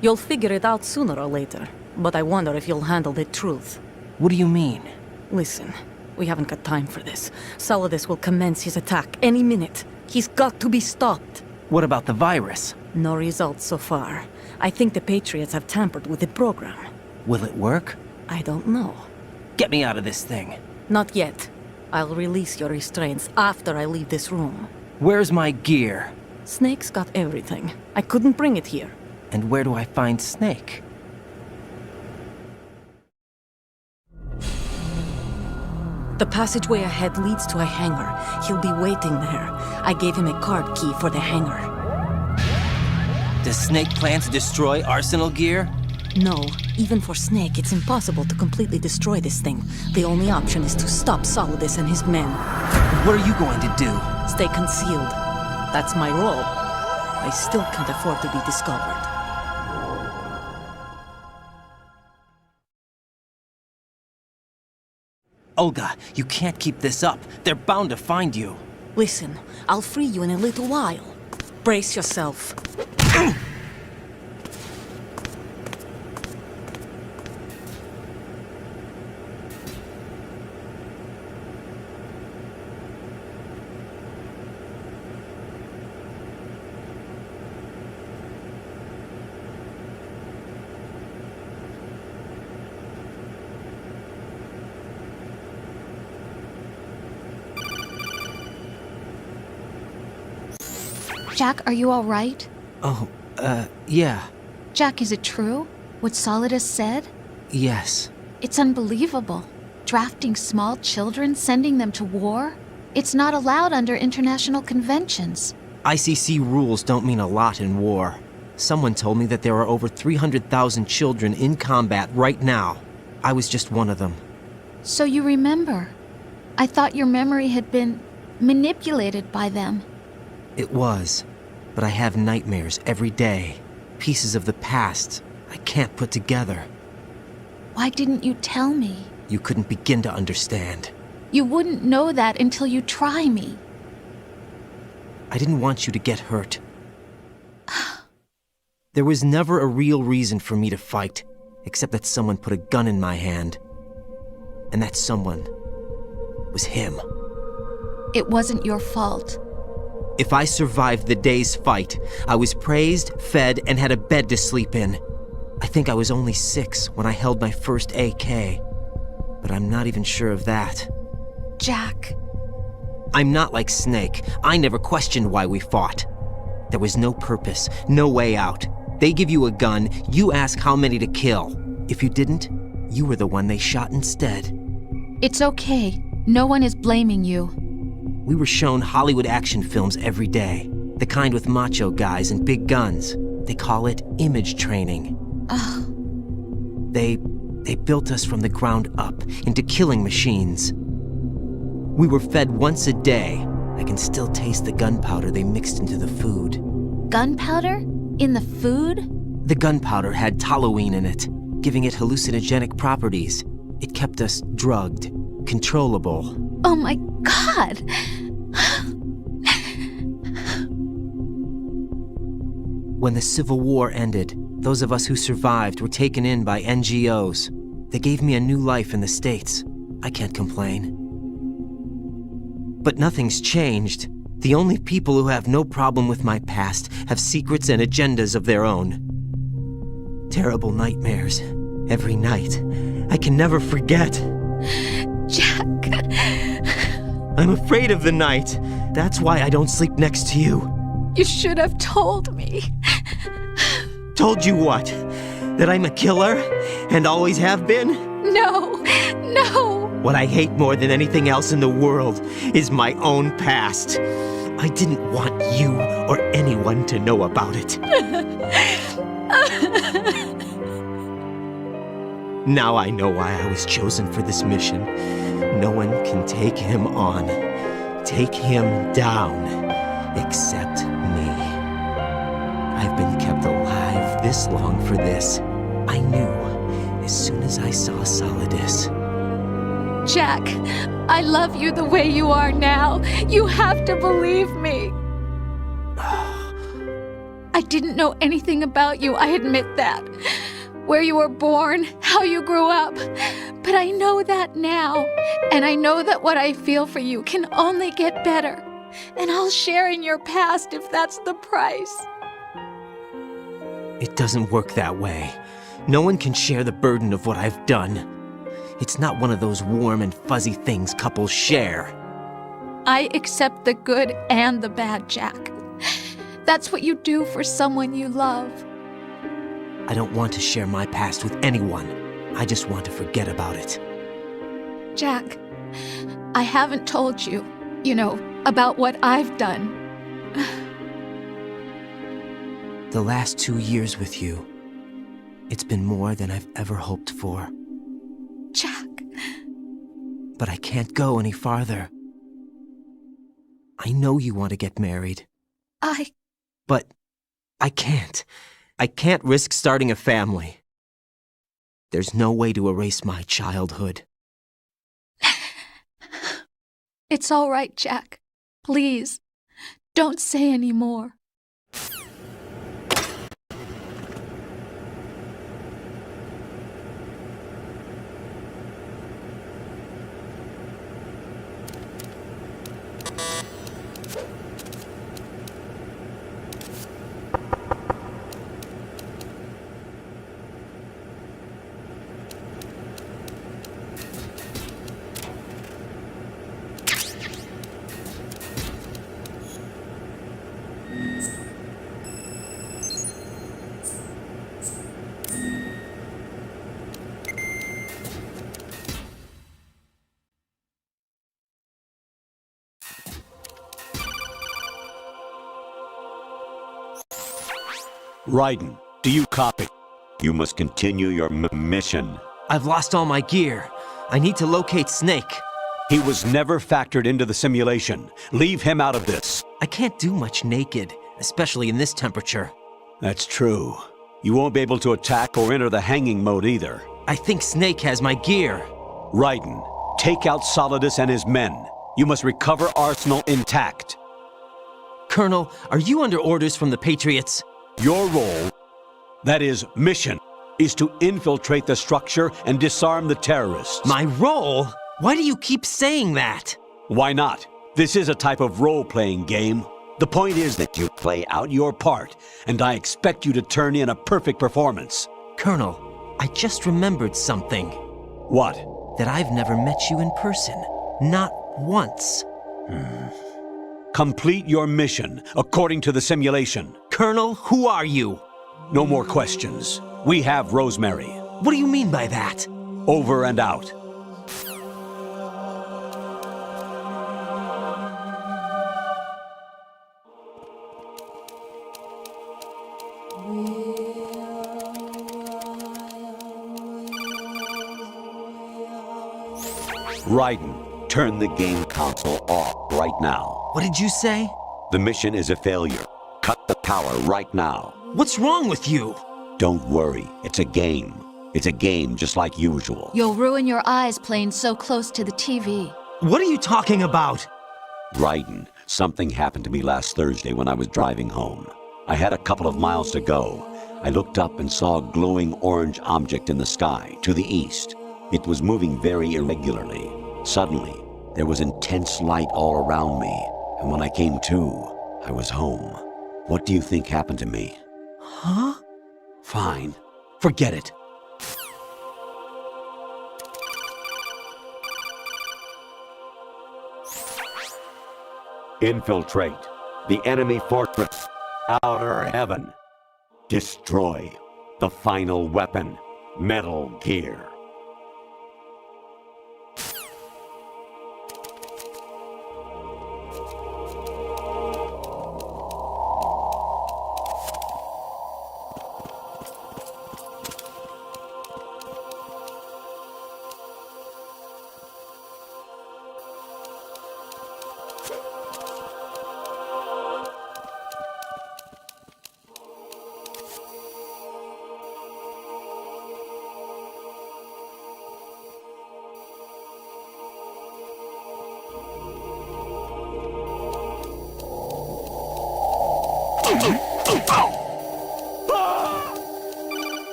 You'll figure it out sooner or later, but I wonder if you'll handle the truth. What do you mean? Listen, we haven't got time for this. Solidus will commence his attack any minute. He's got to be stopped. What about the virus? No results so far. I think the Patriots have tampered with the program. Will it work? I don't know. Get me out of this thing. Not yet. I'll release your restraints after I leave this room. Where's my gear? Snake's got everything. I couldn't bring it here. And where do I find Snake? The passageway ahead leads to a hangar. He'll be waiting there. I gave him a card key for the hangar. Does Snake plan to destroy Arsenal gear? No. Even for Snake, it's impossible to completely destroy this thing. The only option is to stop Solidus and his men. What are you going to do? Stay concealed. That's my role. I still can't afford to be discovered. Olga, you can't keep this up. They're bound to find you. Listen, I'll free you in a little while. Brace yourself. Jack, are you all right? Oh, yeah. Jack, is it true? What Solidus said? Yes. It's unbelievable. Drafting small children, sending them to war? It's not allowed under international conventions. ICC rules don't mean a lot in war. Someone told me that there are over 300,000 children in combat right now. I was just one of them. So you remember? I thought your memory had been manipulated by them. It was, but I have nightmares every day. Pieces of the past I can't put together. Why didn't you tell me? You couldn't begin to understand. You wouldn't know that until you try me. I didn't want you to get hurt. There was never a real reason for me to fight, except that someone put a gun in my hand. And that someone was him. It wasn't your fault. If I survived the day's fight, I was praised, fed, and had a bed to sleep in. I think I was only 6 when I held my first AK. But I'm not even sure of that. Jack. I'm not like Snake. I never questioned why we fought. There was no purpose, no way out. They give you a gun, you ask how many to kill. If you didn't, you were the one they shot instead. It's okay. No one is blaming you. We were shown Hollywood action films every day. The kind with macho guys and big guns. They call it image training. They built us from the ground up into killing machines. We were fed once a day. I can still taste the gunpowder they mixed into the food. Gunpowder? In the food? The gunpowder had toluene in it, giving it hallucinogenic properties. It kept us drugged, controllable. Oh my God! When the Civil War ended, those of us who survived were taken in by NGOs. They gave me a new life in the States. I can't complain. But nothing's changed. The only people who have no problem with my past have secrets and agendas of their own. Terrible nightmares. Every night. I can never forget. Jack. I'm afraid of the night. That's why I don't sleep next to you. You should have told me. Told you what? That I'm a killer? And always have been? No. What I hate more than anything else in the world is my own past. I didn't want you or anyone to know about it. Now I know why I was chosen for this mission. No one can take him on, take him down, except me. I've been kept alive this long for this. I knew as soon as I saw Solidus. Jack, I love you the way you are now. You have to believe me. I didn't know anything about you, I admit that. Where you were born, how you grew up. But I know that now. And I know that what I feel for you can only get better. And I'll share in your past if that's the price. It doesn't work that way. No one can share the burden of what I've done. It's not one of those warm and fuzzy things couples share. I accept the good and the bad, Jack. That's what you do for someone you love. I don't want to share my past with anyone. I just want to forget about it. Jack, I haven't told you, about what I've done. The last 2 years with you, it's been more than I've ever hoped for. Jack. But I can't go any farther. I know you want to get married. But I can't. I can't risk starting a family. There's no way to erase my childhood. It's all right, Jack. Please, don't say any more. Raiden, do you copy? You must continue your mission. I've lost all my gear. I need to locate Snake. He was never factored into the simulation. Leave him out of this. I can't do much naked, especially in this temperature. That's true. You won't be able to attack or enter the hanging mode either. I think Snake has my gear. Raiden, take out Solidus and his men. You must recover Arsenal intact. Colonel, are you under orders from the Patriots? Your role, that is, mission, is to infiltrate the structure and disarm the terrorists. My role? Why do you keep saying that? Why not? This is a type of role-playing game. The point is that you play out your part, and I expect you to turn in a perfect performance. Colonel, I just remembered something. What? That I've never met you in person. Not once. Complete your mission, according to the simulation. Colonel, who are you? No more questions. We have Rosemary. What do you mean by that? Over and out. Raiden, turn the game console off right now. What did you say? The mission is a failure. Cut the power right now. What's wrong with you? Don't worry, it's a game. It's a game just like usual. You'll ruin your eyes playing so close to the TV. What are you talking about? Raiden, something happened to me last Thursday when I was driving home. I had a couple of miles to go. I looked up and saw a glowing orange object in the sky, to the east. It was moving very irregularly. Suddenly, there was intense light all around me, and when I came to, I was home. What do you think happened to me? Huh? Fine. Forget it. Infiltrate the enemy fortress, Outer Heaven. Destroy the final weapon, Metal Gear.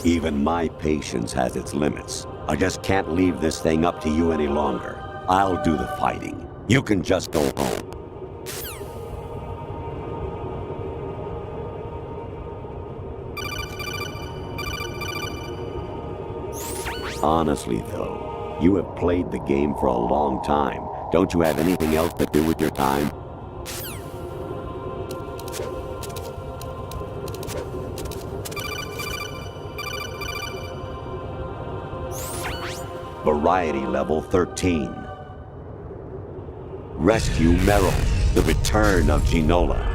Even my patience has its limits. I just can't leave this thing up to you any longer. I'll do the fighting. You can just go home. Honestly, though, you have played the game for a long time. Don't you have anything else to do with your time? Variety level 13. Rescue Meryl, the return of Ginola.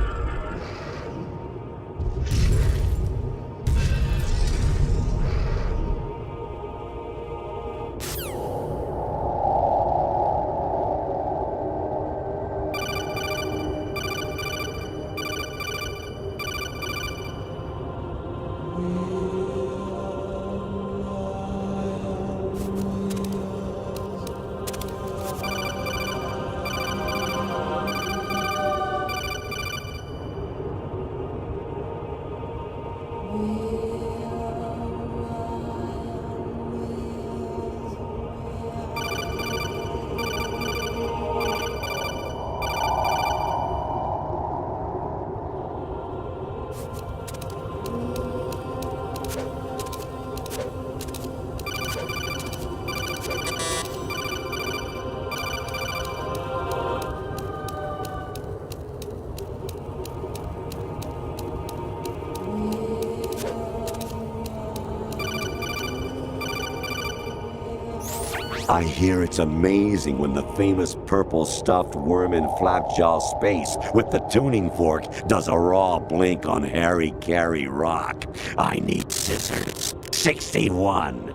I hear it's amazing when the famous purple stuffed worm in Flapjaw Space with the tuning fork does a raw blink on Harry Carey Rock. I need scissors. 61.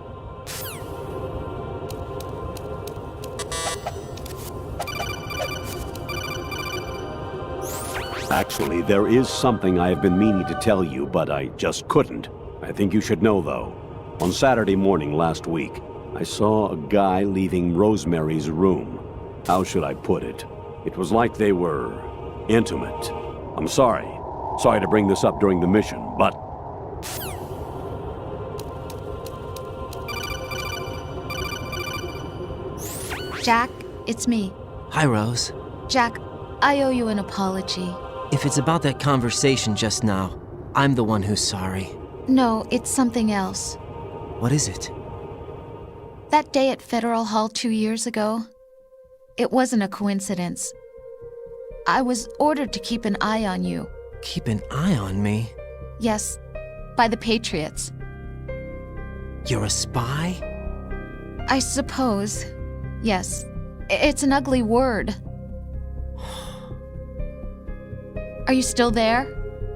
Actually, there is something I have been meaning to tell you, but I just couldn't. I think you should know, though. On Saturday morning last week, I saw a guy leaving Rosemary's room. How should I put it? It was like they were intimate. I'm sorry. Sorry to bring this up during the mission, but... Jack, it's me. Hi, Rose. Jack, I owe you an apology. If it's about that conversation just now, I'm the one who's sorry. No, it's something else. What is it? That day at Federal Hall 2 years ago, it wasn't a coincidence. I was ordered to keep an eye on you. Keep an eye on me? Yes, by the Patriots. You're a spy? I suppose. Yes. It's an ugly word. Are you still there?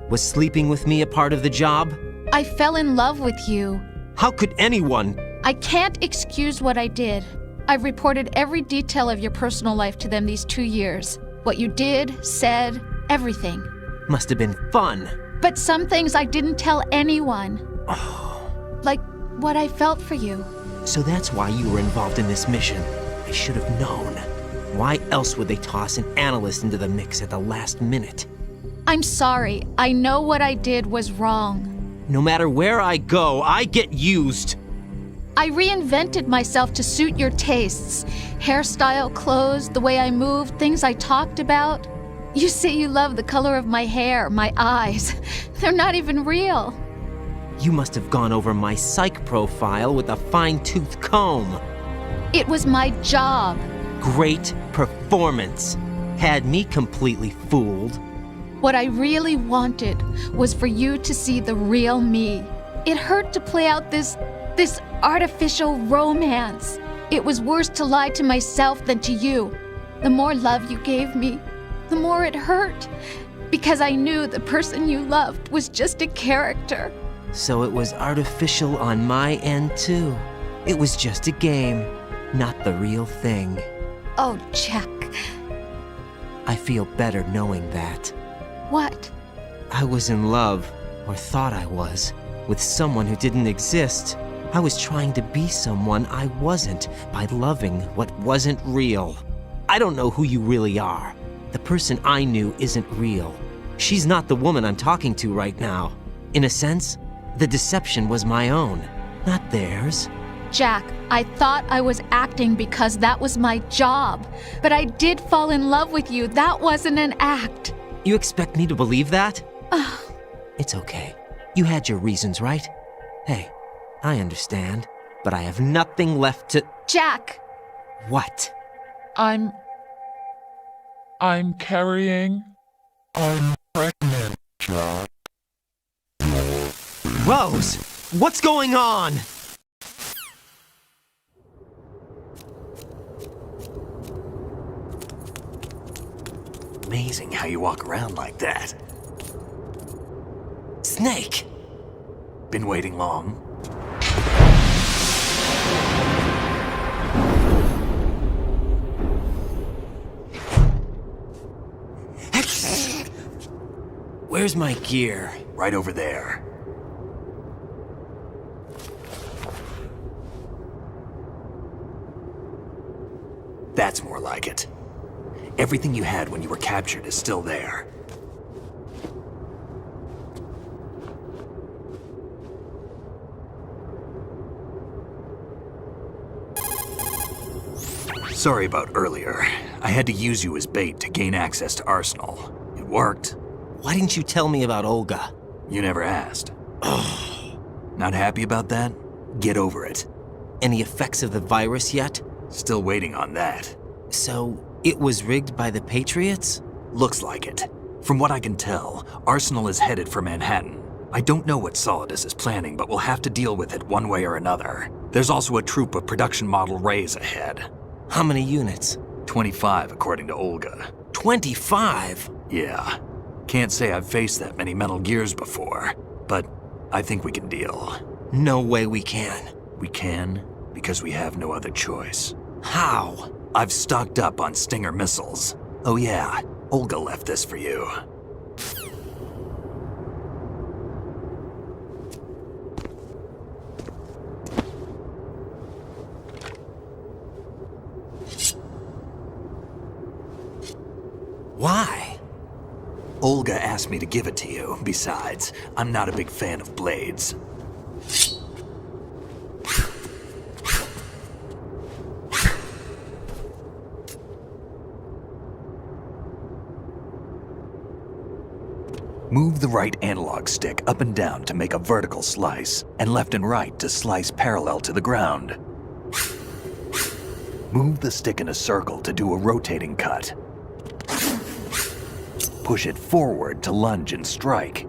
Was sleeping with me a part of the job? I fell in love with you. How could anyone? I can't excuse what I did. I've reported every detail of your personal life to them these 2 years. What you did, said, everything. Must have been fun. But some things I didn't tell anyone. Like what I felt for you. So that's why you were involved in this mission. I should have known. Why else would they toss an analyst into the mix at the last minute? I'm sorry. I know what I did was wrong. No matter where I go, I get used. I reinvented myself to suit your tastes. Hairstyle, clothes, the way I moved, things I talked about. You say you love the color of my hair, my eyes. They're not even real. You must have gone over my psych profile with a fine-tooth comb. It was my job. Great performance. Had me completely fooled. What I really wanted was for you to see the real me. It hurt to play out this artificial romance. It was worse to lie to myself than to you. The more love you gave me, the more it hurt. Because I knew the person you loved was just a character. So it was artificial on my end, too. It was just a game, not the real thing. Oh, Jack. I feel better knowing that. What? I was in love, or thought I was, with someone who didn't exist. I was trying to be someone I wasn't by loving what wasn't real. I don't know who you really are. The person I knew isn't real. She's not the woman I'm talking to right now. In a sense, the deception was my own, not theirs. Jack, I thought I was acting because that was my job. But I did fall in love with you. That wasn't an act. You expect me to believe that? It's okay. You had your reasons, right? Hey, I understand, but I have nothing left to... Jack! What? I'm carrying... I'm pregnant, Jack. Rose! What's going on? Amazing how you walk around like that. Snake! Been waiting long? Where's my gear? Right over there. That's more like it. Everything you had when you were captured is still there. Sorry about earlier. I had to use you as bait to gain access to Arsenal. It worked. Why didn't you tell me about Olga? You never asked. Not happy about that? Get over it. Any effects of the virus yet? Still waiting on that. So, it was rigged by the Patriots? Looks like it. From what I can tell, Arsenal is headed for Manhattan. I don't know what Solidus is planning, but we'll have to deal with it one way or another. There's also a troop of production model Rays ahead. How many units? 25, according to Olga. 25? Yeah. Can't say I've faced that many Metal Gears before, but I think we can deal. No way we can. We can, because we have no other choice. How? I've stocked up on Stinger missiles. Oh yeah, Olga left this for you. Why? Olga asked me to give it to you. Besides, I'm not a big fan of blades. Move the right analog stick up and down to make a vertical slice, and left and right to slice parallel to the ground. Move the stick in a circle to do a rotating cut. Push it forward to lunge and strike.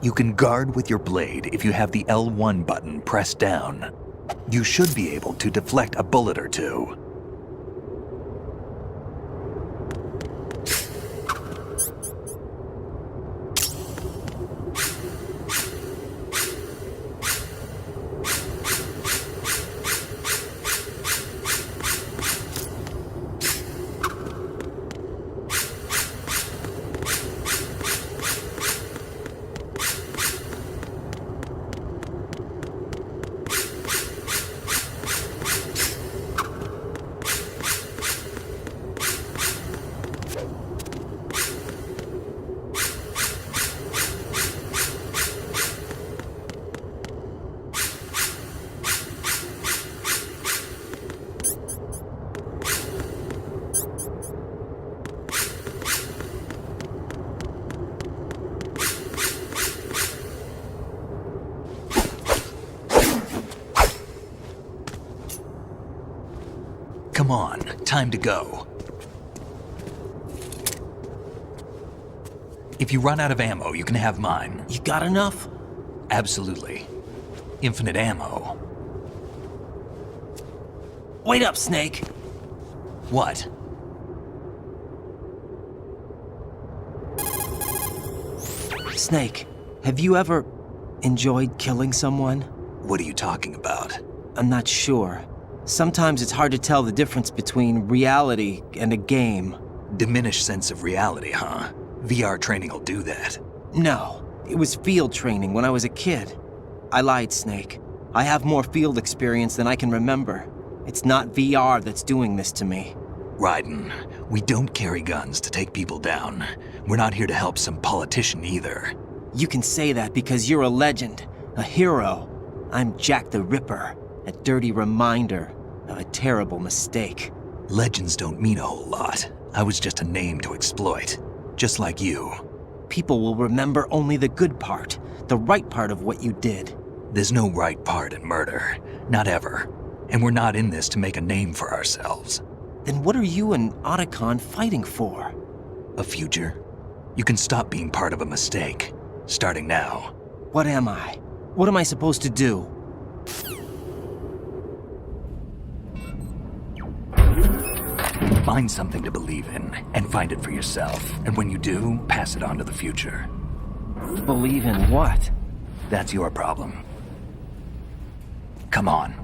You can guard with your blade if you have the L1 button pressed down. You should be able to deflect a bullet or two. Come on, time to go. If you run out of ammo, you can have mine. You got enough? Absolutely. Infinite ammo. Wait up, Snake. What? Snake, have you ever enjoyed killing someone? What are you talking about? I'm not sure. Sometimes it's hard to tell the difference between reality and a game. Diminished sense of reality, huh? VR training will do that. No, it was field training when I was a kid. I lied, Snake. I have more field experience than I can remember. It's not VR that's doing this to me. Raiden, we don't carry guns to take people down. We're not here to help some politician either. You can say that because you're a legend, a hero. I'm Jack the Ripper, a dirty reminder of a terrible mistake. Legends don't mean a whole lot. I was just a name to exploit, just like you. People will remember only the good part, the right part of what you did. There's no right part in murder, not ever. And we're not in this to make a name for ourselves. Then what are you and Otacon fighting for? A future. You can stop being part of a mistake, starting now. What am I? What am I supposed to do? Find something to believe in, and find it for yourself. And when you do, pass it on to the future. Believe in what? That's your problem. Come on.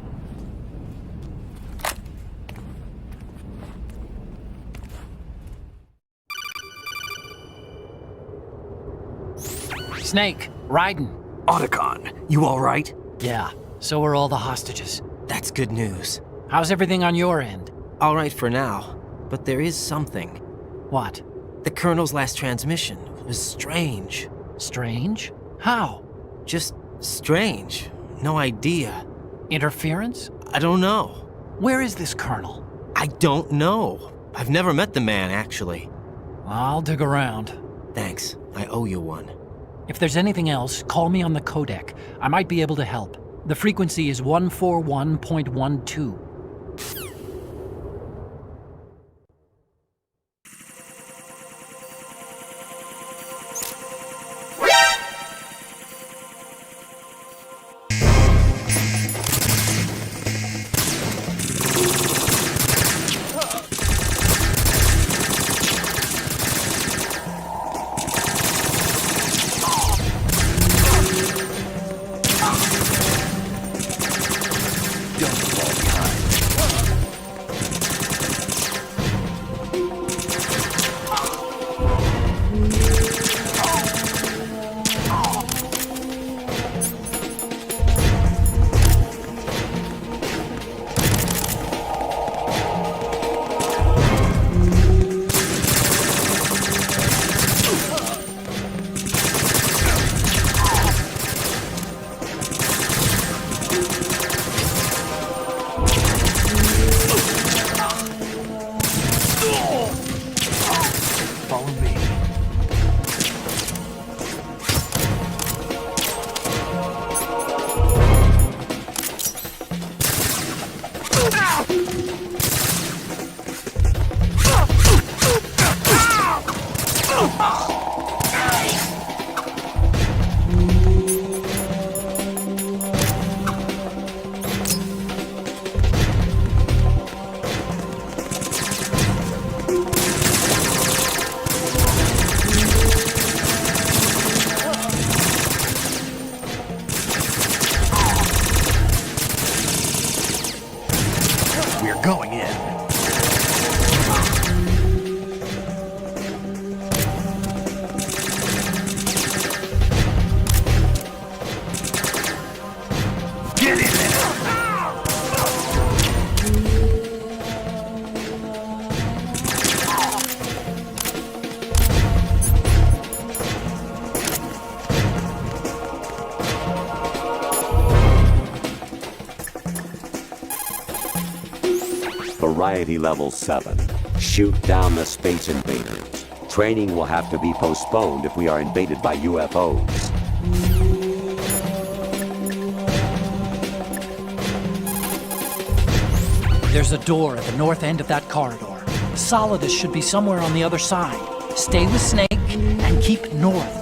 Snake, Raiden. Otacon, you all right? Yeah, so are all the hostages. That's good news. How's everything on your end? All right for now, but there is something. What? The Colonel's last transmission was strange. Strange? How? Just strange. No idea. Interference? I don't know. Where is this Colonel? I don't know. I've never met the man, actually. I'll dig around. Thanks. I owe you one. If there's anything else, call me on the codec. I might be able to help. The frequency is 141.12. Follow me. We're going in. Get in there! Variety level 7. Shoot down the space invaders. Training will have to be postponed if we are invaded by UFOs. There's a door at the north end of that corridor. Solidus should be somewhere on the other side. Stay with Snake and keep north.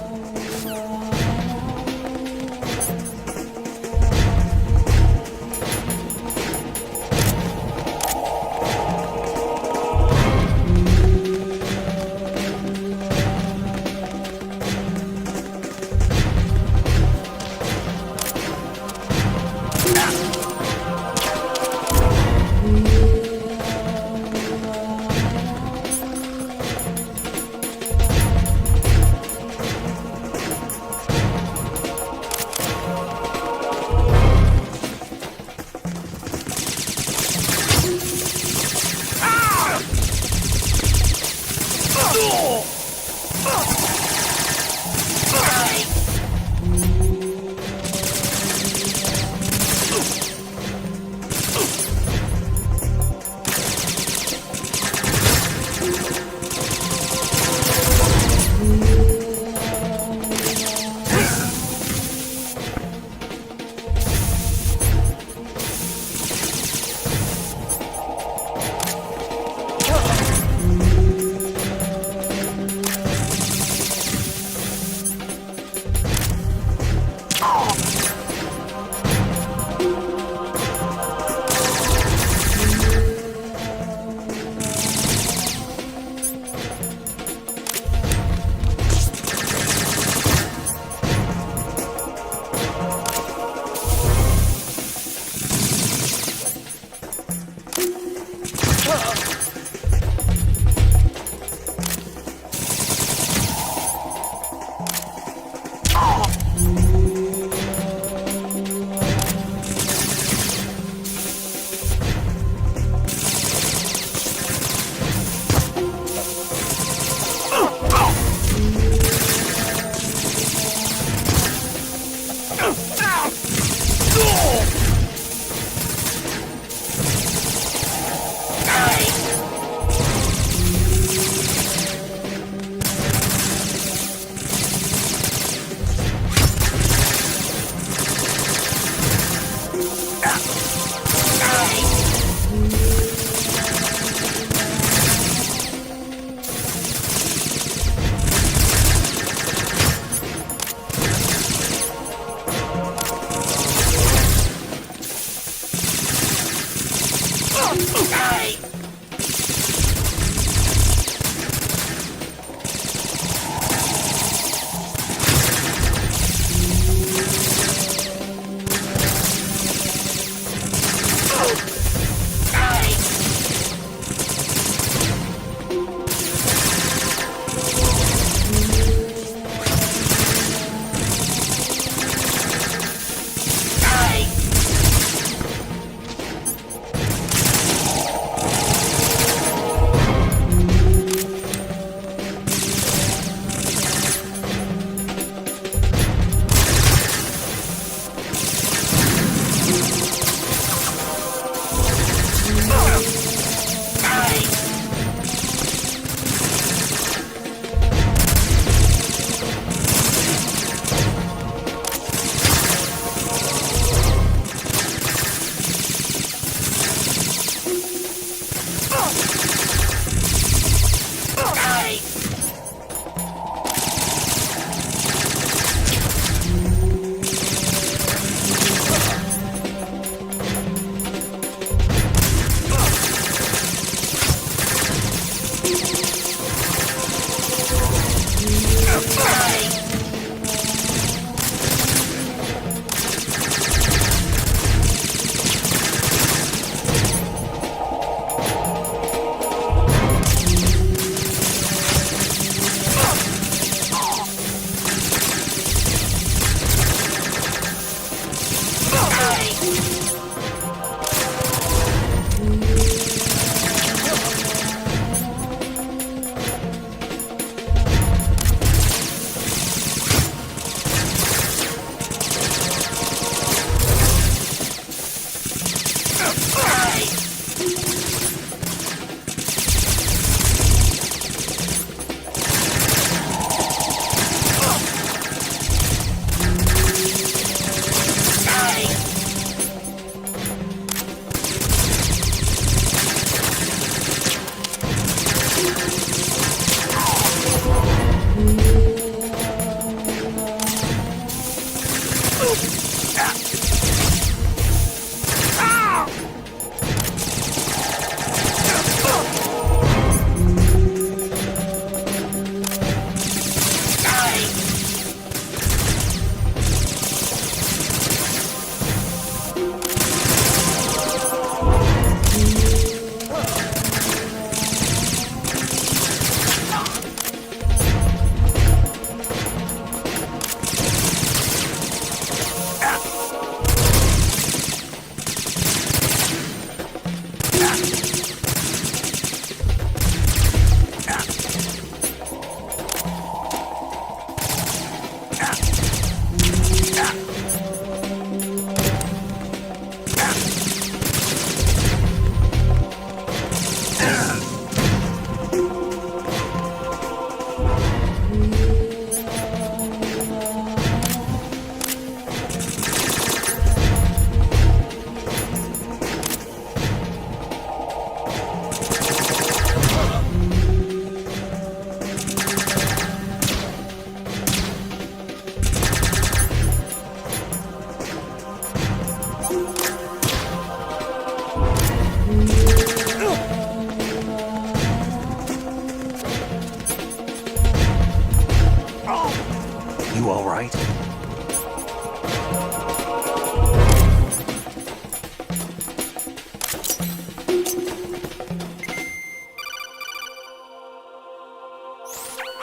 You all right?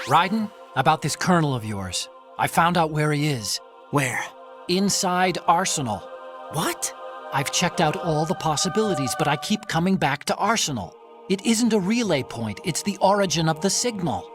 Raiden, about this colonel of yours. I found out where he is. Where? Inside Arsenal. What? I've checked out all the possibilities, but I keep coming back to Arsenal. It isn't a relay point, it's the origin of the signal.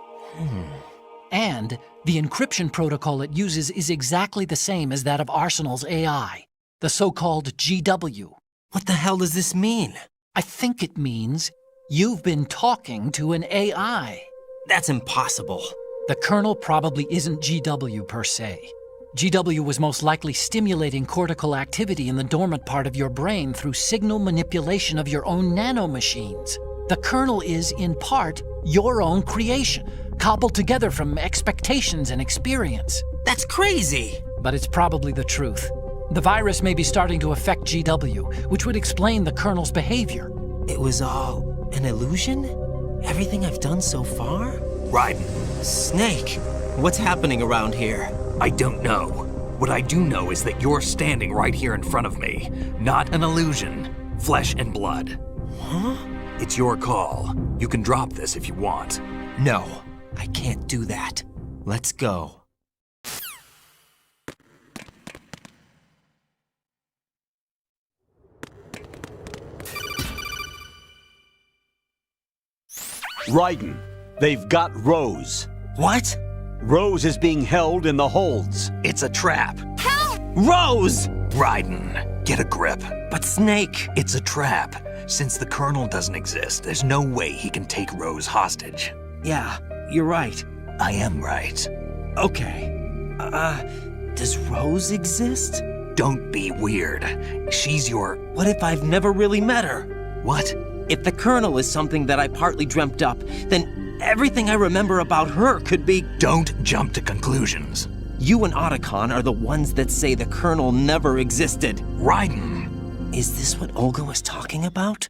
And the encryption protocol it uses is exactly the same as that of Arsenal's AI, the so-called GW. What the hell does this mean? I think it means you've been talking to an AI. That's impossible. The kernel probably isn't GW per se. GW was most likely stimulating cortical activity in the dormant part of your brain through signal manipulation of your own nanomachines. The kernel is, in part, your own creation, cobbled together from expectations and experience. That's crazy! But it's probably the truth. The virus may be starting to affect GW, which would explain the kernel's behavior. It was all an illusion? Everything I've done so far? Raiden. Snake, what's happening around here? I don't know. What I do know is that you're standing right here in front of me. Not an illusion. Flesh and blood. Huh? It's your call. You can drop this if you want. No, I can't do that. Let's go. Raiden, they've got Rose. What? Rose is being held in the holds. It's a trap. Help! Rose! Raiden, get a grip. But Snake... It's a trap. Since the Colonel doesn't exist, there's no way he can take Rose hostage. Yeah, you're right. I am right. Okay. Does Rose exist? Don't be weird. She's your... What if I've never really met her? What? If the Colonel is something that I partly dreamt up, then everything I remember about her could be... Don't jump to conclusions. You and Otacon are the ones that say the Colonel never existed. Raiden! Is this what Olga was talking about?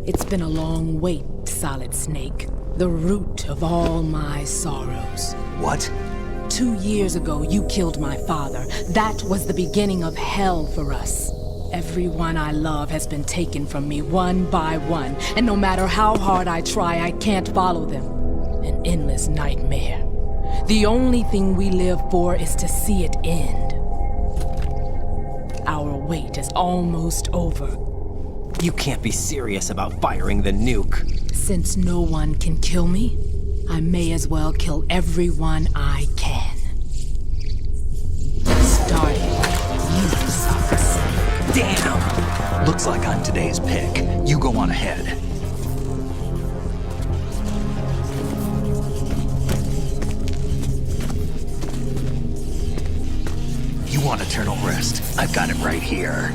It's been a long wait, Solid Snake. The root of all my sorrows. What? 2 years ago, you killed my father. That was the beginning of hell for us. Everyone I love has been taken from me one by one, and no matter how hard I try, I can't follow them. An endless nightmare. The only thing we live for is to see it end. Our wait is almost over. You can't be serious about firing the nuke. Since no one can kill me, I may as well kill everyone I can. Looks like I'm today's pick. You go on ahead. You want eternal rest? I've got it right here.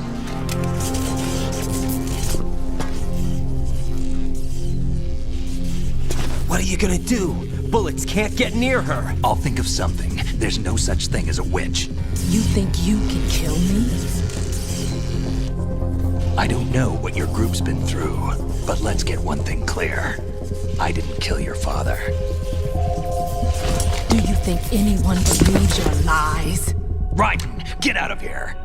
What are you gonna do? Bullets can't get near her. I'll think of something. There's no such thing as a witch. You think you can kill me? I don't know what your group's been through, but let's get one thing clear. I didn't kill your father. Do you think anyone believes your lies? Raiden, get out of here!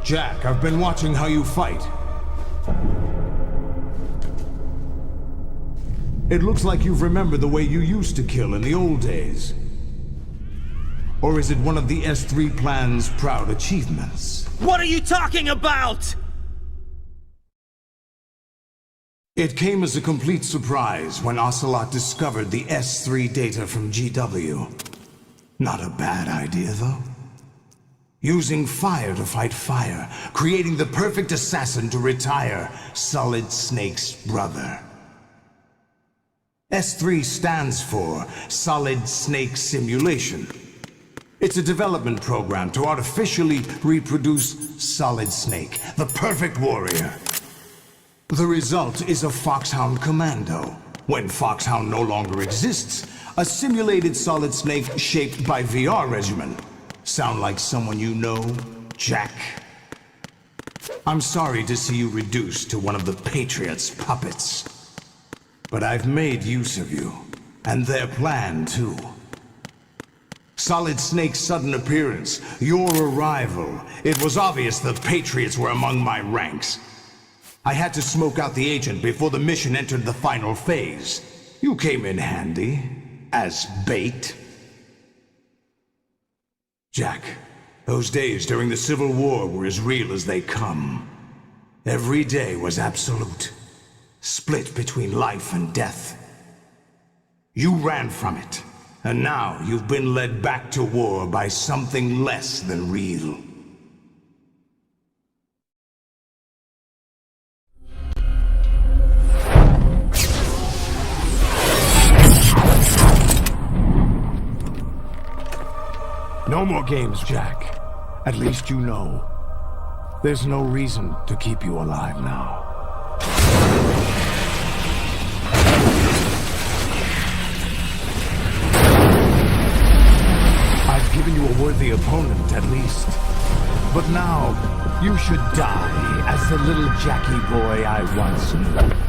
Jack, I've been watching how you fight. It looks like you've remembered the way you used to kill in the old days. Or is it one of the S3 plan's proud achievements? What are you talking about? It came as a complete surprise when Ocelot discovered the S3 data from GW. Not a bad idea, though. Using fire to fight fire, creating the perfect assassin to retire Solid Snake's brother. S3 stands for Solid Snake Simulation. It's a development program to artificially reproduce Solid Snake, the perfect warrior. The result is a Foxhound Commando. When Foxhound no longer exists, a simulated Solid Snake shaped by VR regimen. Sound like someone you know, Jack? I'm sorry to see you reduced to one of the Patriots' puppets. But I've made use of you, and their plan too. Solid Snake's sudden appearance, your arrival, it was obvious the Patriots were among my ranks. I had to smoke out the agent before the mission entered the final phase. You came in handy, as bait. Jack, those days during the Civil War were as real as they come. Every day was absolute, split between life and death. You ran from it, and now you've been led back to war by something less than real. No more games, Jack. At least you know. There's no reason to keep you alive now. I've given you a worthy opponent, at least. But now, you should die as the little Jackie boy I once knew.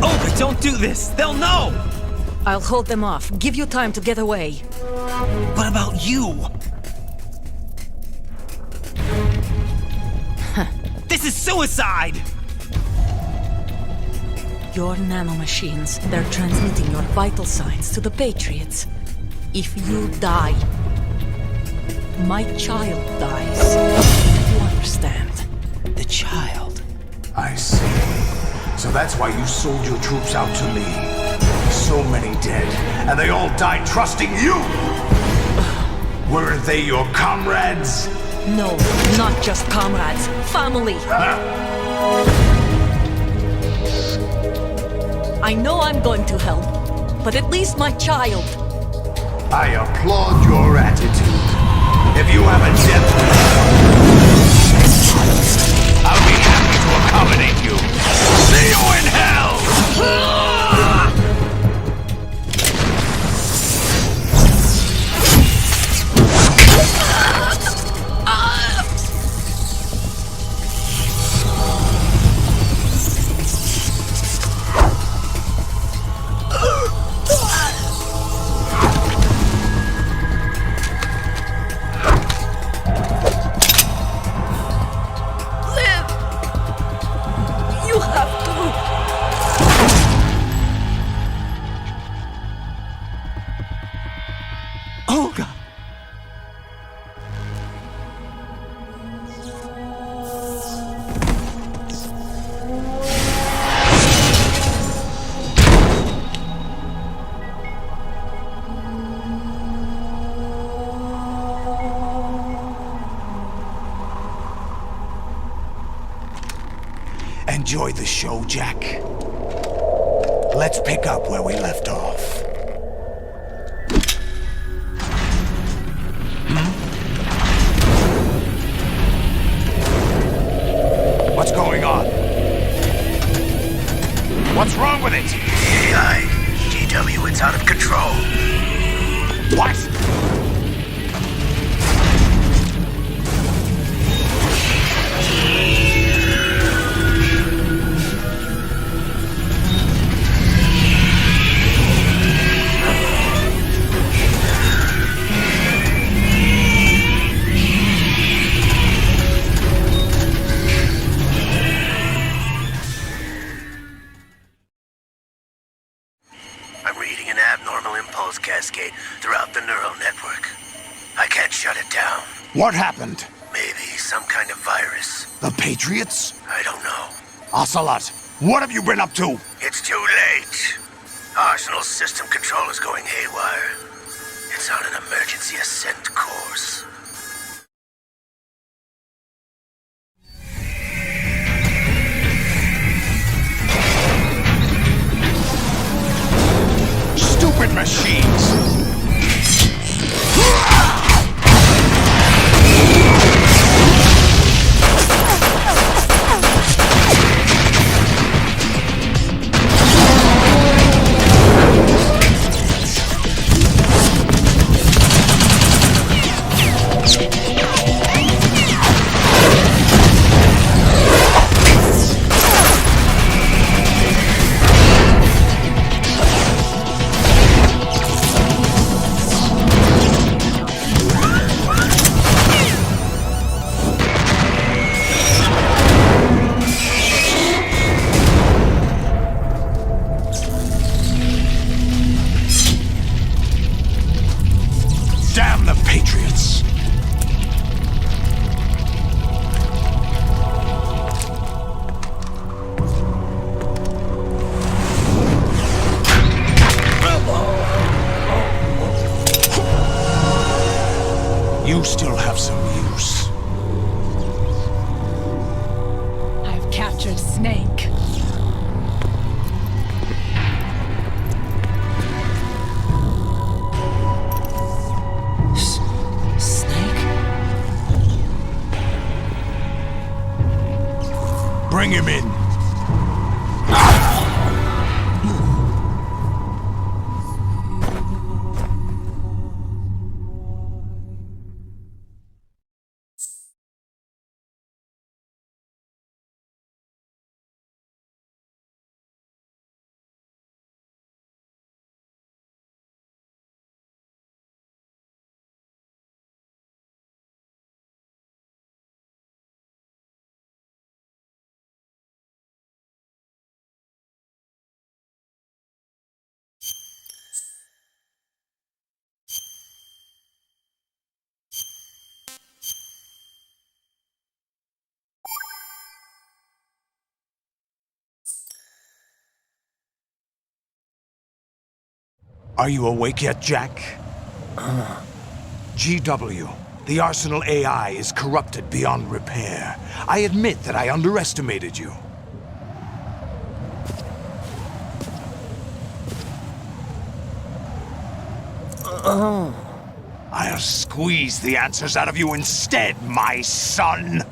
Oh, don't do this! They'll know! I'll hold them off. Give you time to get away. What about you? This is suicide! Your nanomachines, they're transmitting your vital signs to the Patriots. If you die, my child dies. You understand? The child. I see. So that's why you sold your troops out to me. So many dead, and they all died trusting you! Weren't they your comrades? No, not just comrades. Family! I know I'm going to hell, but at least my child. I applaud your attitude. If you have a death I'll be happy to accommodate you. See you in hell! Enjoy the show, Jack. Let's pick up where we left off. What's going on? What's wrong with it? AI. GW, it's out of control. What? Cascade throughout the neural network. I can't shut it down. What happened? Maybe some kind of virus. The Patriots? I don't know. Ocelot, what have you been up to? It's too late. Arsenal's system control is going haywire. It's on an emergency ascent course. Stupid machines! Damn the Patriots! You still have some use. I've captured Snake. Bring him in. Are you awake yet, Jack? GW, the Arsenal AI is corrupted beyond repair. I admit that I underestimated you. I'll squeeze the answers out of you instead, my son!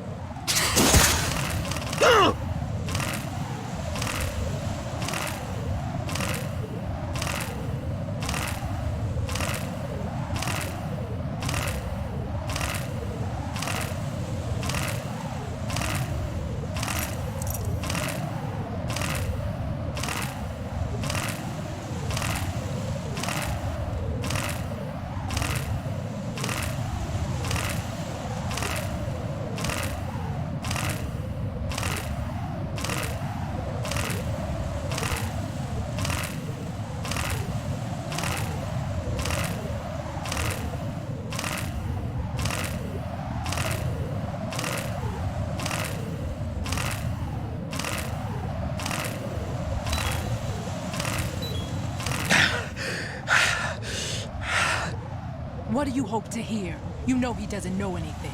What do you hope to hear? You know he doesn't know anything.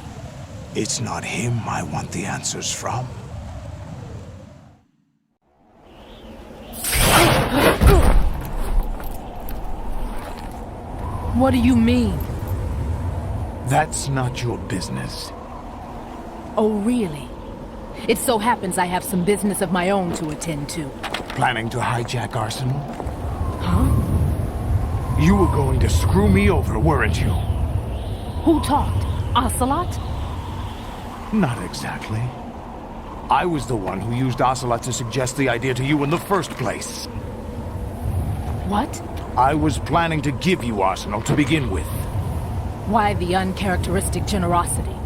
It's not him I want the answers from. What do you mean? That's not your business. Oh, really? It so happens I have some business of my own to attend to. Planning to hijack Arsenal? Huh? You were going to screw me over, weren't you? Who talked? Ocelot? Not exactly. I was the one who used Ocelot to suggest the idea to you in the first place. What? I was planning to give you Arsenal to begin with. Why the uncharacteristic generosity?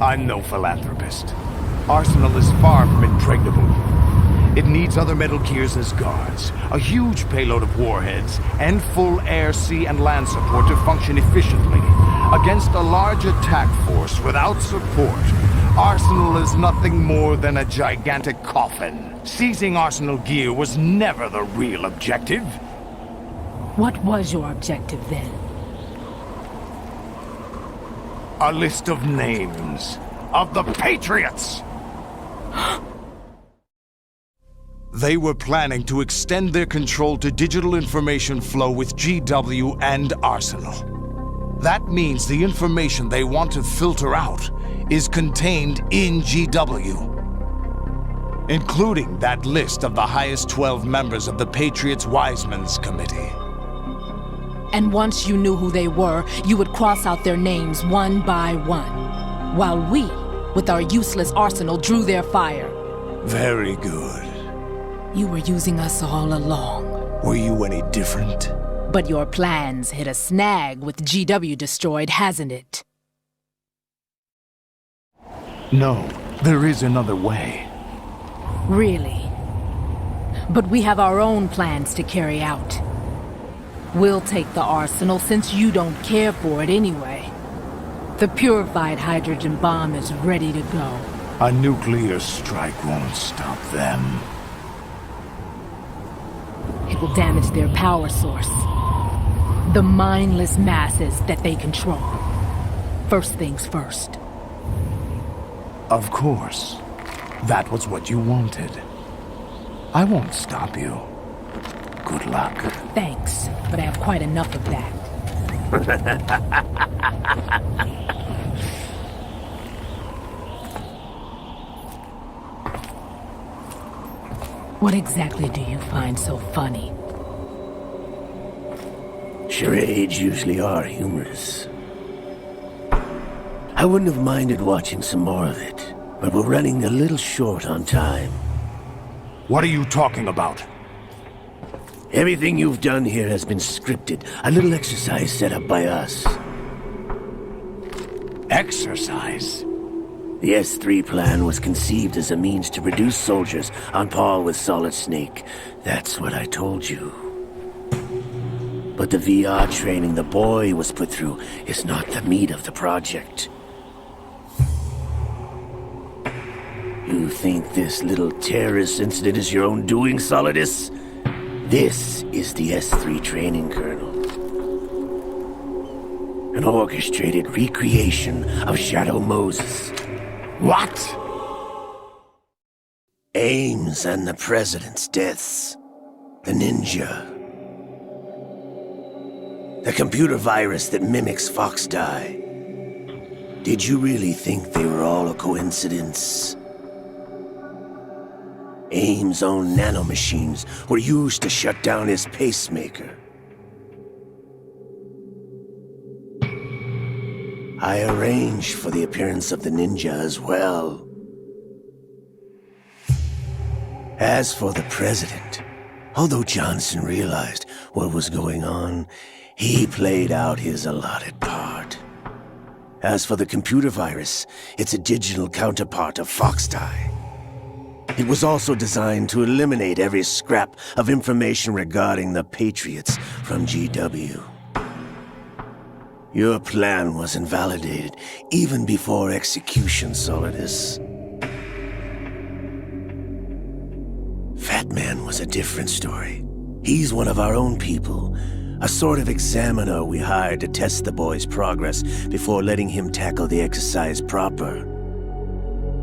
I'm no philanthropist. Arsenal is far from impregnable. It needs other Metal Gears as guards, a huge payload of warheads, and full air, sea, and land support to function efficiently. Against a large attack force without support, Arsenal is nothing more than a gigantic coffin. Seizing Arsenal gear was never the real objective. What was your objective then? A list of names of the Patriots! They were planning to extend their control to digital information flow with GW and Arsenal. That means the information they want to filter out is contained in GW, including that list of the highest 12 members of the Patriots Wiseman's Committee. And once you knew who they were, you would cross out their names one by one, while we, with our useless arsenal, drew their fire. Very good. You were using us all along. Were you any different? But your plans hit a snag with GW destroyed, hasn't it? No, there is another way. Really? But we have our own plans to carry out. We'll take the arsenal since you don't care for it anyway. The purified hydrogen bomb is ready to go. A nuclear strike won't stop them. It will damage their power source. The mindless masses that they control. First things first. Of course. That was what you wanted. I won't stop you. Good luck. Thanks, but I have quite enough of that. What exactly do you find so funny? Charades usually are humorous. I wouldn't have minded watching some more of it, but we're running a little short on time. What are you talking about? Everything you've done here has been scripted. A little exercise set up by us. Exercise? The S3 plan was conceived as a means to reduce soldiers on par with Solid Snake. That's what I told you. But the VR training the boy was put through is not the meat of the project. You think this little terrorist incident is your own doing, Solidus? This is the S3 training kernel. An orchestrated recreation of Shadow Moses. What? Ames and the President's deaths. The ninja. The computer virus that mimics Foxdie. Did you really think they were all a coincidence? Ames' own nanomachines were used to shut down his pacemaker. I arranged for the appearance of the ninja as well. As for the President, although Johnson realized what was going on, he played out his allotted part. As for the computer virus, it's a digital counterpart of Foxdie. It was also designed to eliminate every scrap of information regarding the Patriots from GW. Your plan was invalidated even before execution, Solidus. Fat Man was a different story. He's one of our own people, a sort of examiner we hired to test the boy's progress before letting him tackle the exercise proper.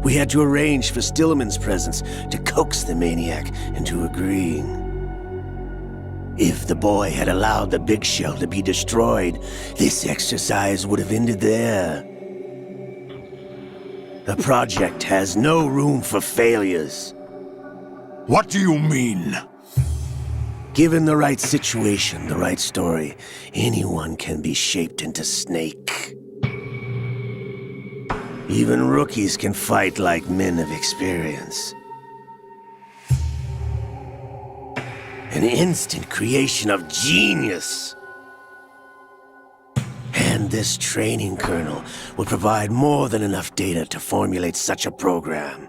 We had to arrange for Stillman's presence to coax the maniac into agreeing. If the boy had allowed the big shell to be destroyed, this exercise would have ended there. The project has no room for failures. What do you mean? Given the right situation, the right story, anyone can be shaped into Snake. Even rookies can fight like men of experience. An instant creation of genius. And this training kernel would provide more than enough data to formulate such a program.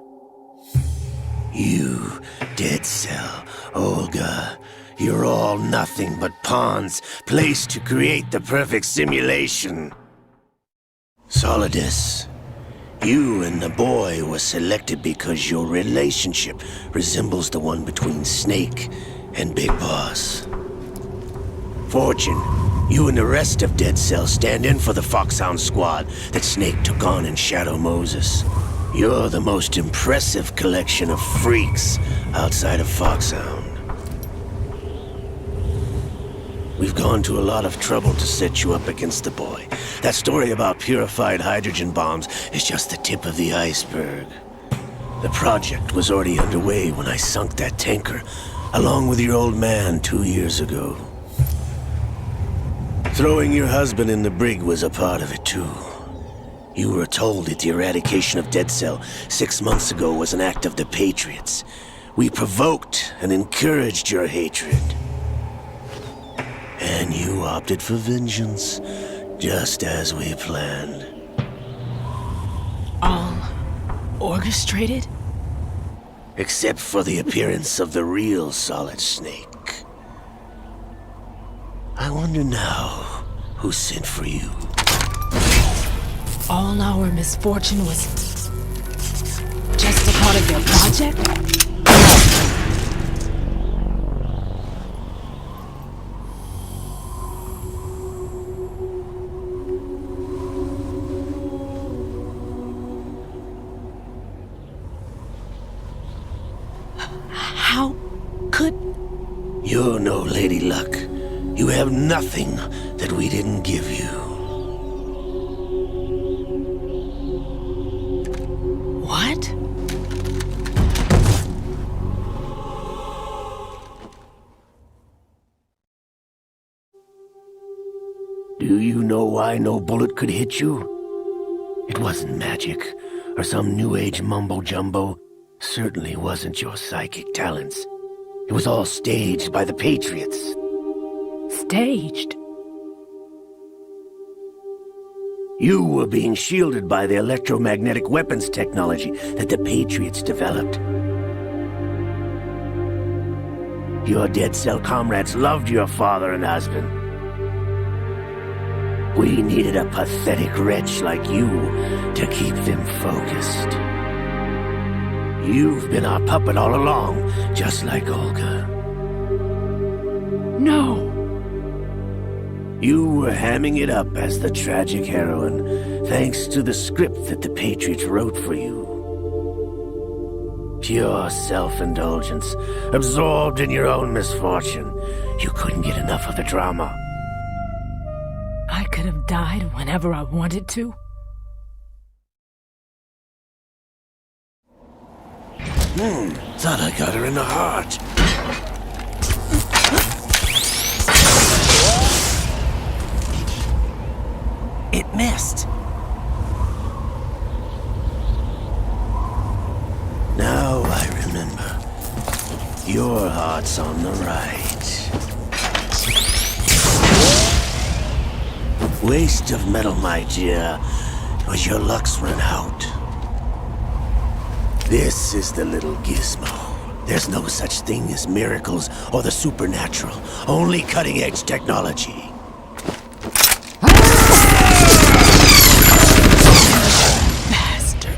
You, Dead Cell, Olga, you're all nothing but pawns placed to create the perfect simulation. Solidus, you and the boy were selected because your relationship resembles the one between Snake and Big Boss. Fortune, you and the rest of Dead Cell stand in for the Foxhound squad that Snake took on in Shadow Moses. You're the most impressive collection of freaks outside of Foxhound. We've gone to a lot of trouble to set you up against the boy. That story about purified hydrogen bombs is just the tip of the iceberg. The project was already underway when I sunk that tanker, along with your old man 2 years ago. Throwing your husband in the brig was a part of it too. You were told that the eradication of Dead Cell 6 months ago was an act of the Patriots. We provoked and encouraged your hatred. And you opted for vengeance, just as we planned. All orchestrated? Except for the appearance of the real Solid Snake. I wonder now who sent for you. All our misfortune was just a part of their project? How could... You're no Lady Luck. You have nothing that we didn't give you. What? Do you know why no bullet could hit you? It wasn't magic, or some new age mumbo-jumbo. Certainly wasn't your psychic talents. It was all staged by the Patriots. Staged? You were being shielded by the electromagnetic weapons technology that the Patriots developed. Your Dead Cell comrades loved your father and husband. We needed a pathetic wretch like you to keep them focused. You've been our puppet all along, just like Olga. No! You were hamming it up as the tragic heroine, thanks to the script that the Patriots wrote for you. Pure self-indulgence, absorbed in your own misfortune. You couldn't get enough of the drama. I could have died whenever I wanted to. Thought I got her in the heart. It missed. Now I remember. Your heart's on the right. Waste of metal, my dear, was your luck's run out. This is the little gizmo. There's no such thing as miracles or the supernatural, only cutting-edge technology. Bastard.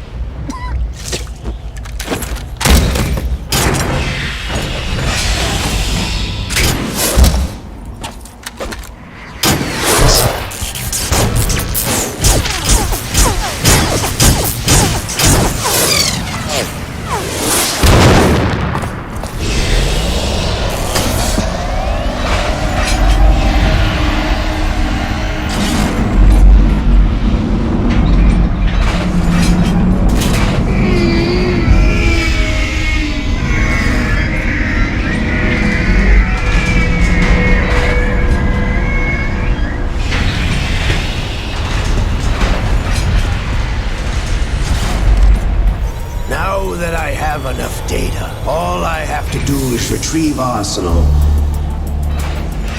Now that I have enough data, all I have to do is retrieve Arsenal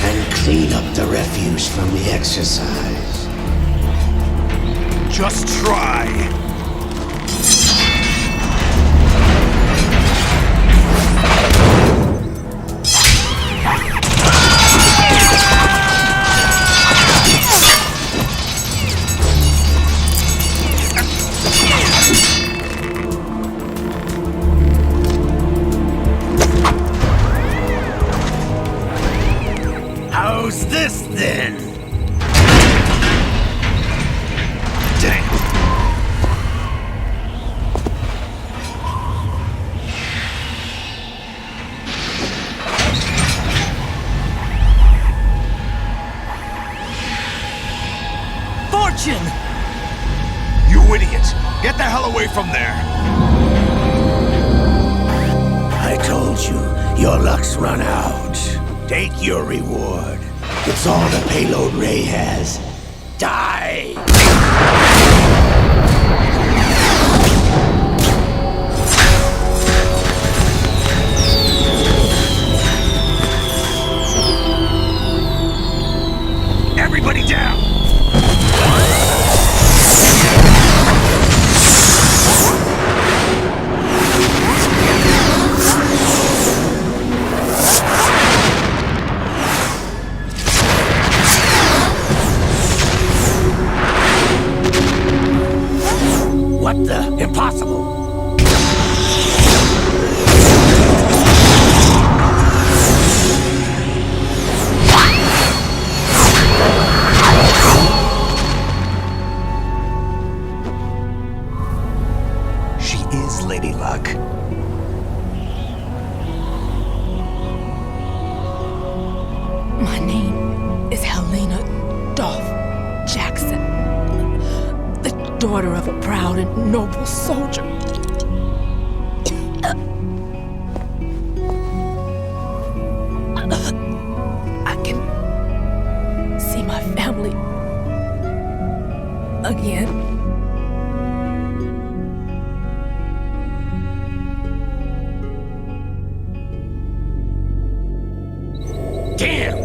and clean up the refuse from the exercise. Just try. How's this then? Dang. Fortune! You idiot! Get the hell away from there! I told you, your luck's run out. Take your reward. It's all the payload Ray has. Die! Everybody down! What the? Impossible! She is Lady Luck. My name is Helena Dolph Jackson, the daughter of a proud and noble soldier. I can see my family again. Damn!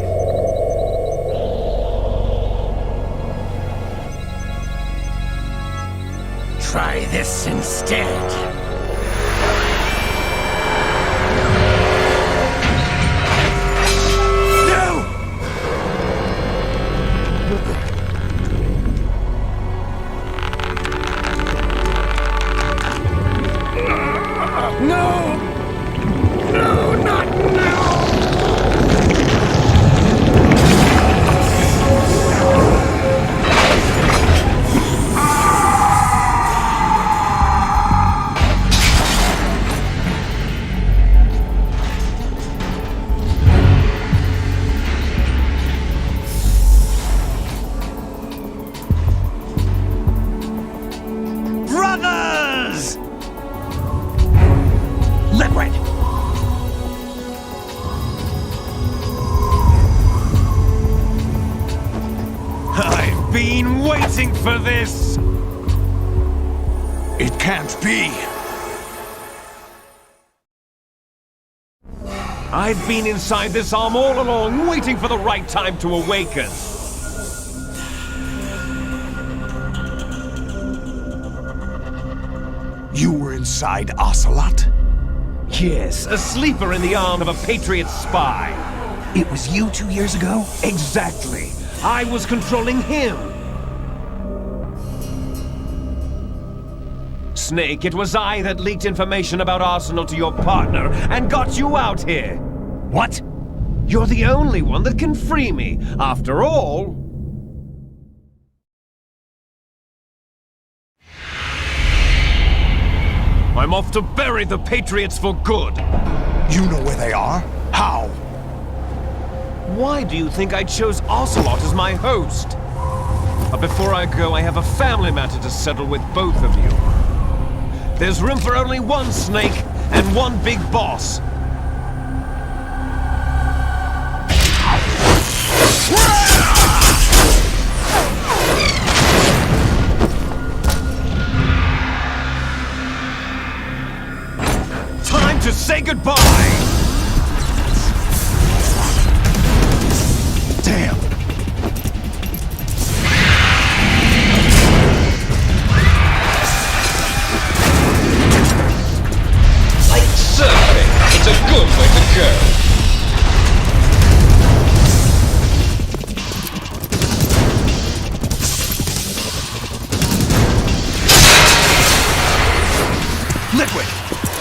Try this instead. No! No, not now! waiting for this! It can't be. I've been inside this arm all along, waiting for the right time to awaken. You were inside Ocelot? Yes, a sleeper in the arm of a Patriot spy. It was you 2 years ago? Exactly. I was controlling him. Snake, it was I that leaked information about Arsenal to your partner and got you out here. What? You're the only one that can free me. After all... I'm off to bury the Patriots for good. You know where they are? How? Why do you think I chose Ocelot as my host? But before I go, I have a family matter to settle with both of you. There's room for only one Snake and one big boss. Time to say goodbye! Damn! Like surfing, it's a good way to go. Liquid!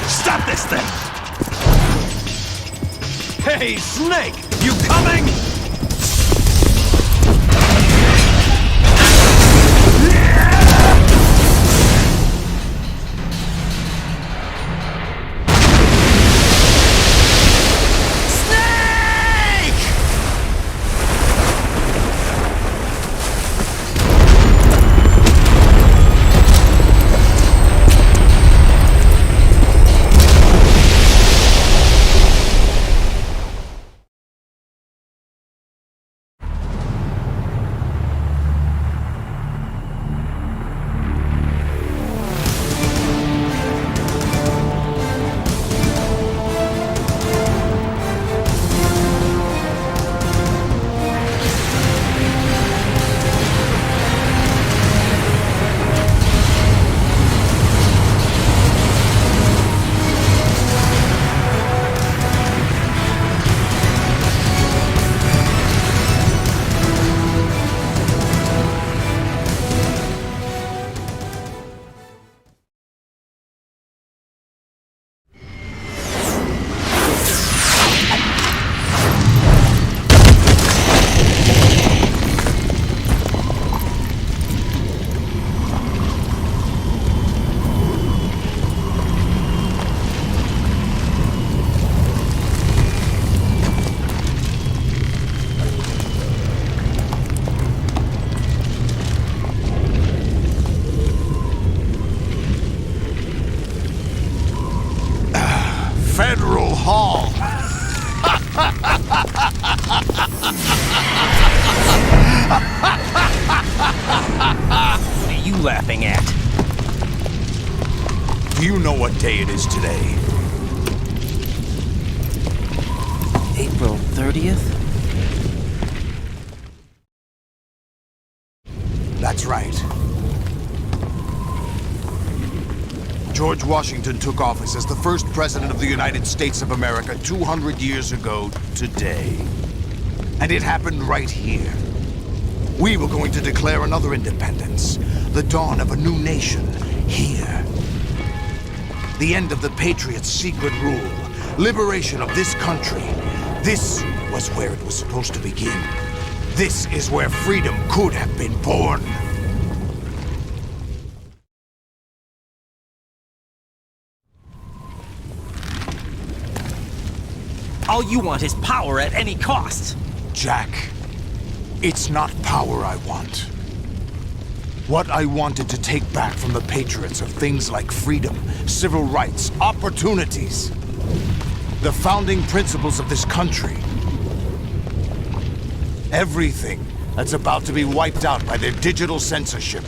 Stop this thing! Hey, Snake! You coming? Federal Hall. What are you laughing at? Do you know what day it is today? April 30th? That's right. George Washington took office as the first president of the United States of America 200 years ago today. And it happened right here. We were going to declare another independence, the dawn of a new nation, here. The end of the Patriots' secret rule, liberation of this country. This was where it was supposed to begin. This is where freedom could have been born. All you want is power at any cost. Jack, it's not power I want. What I wanted to take back from the Patriots are things like freedom, civil rights, opportunities. The founding principles of this country. Everything that's about to be wiped out by their digital censorship.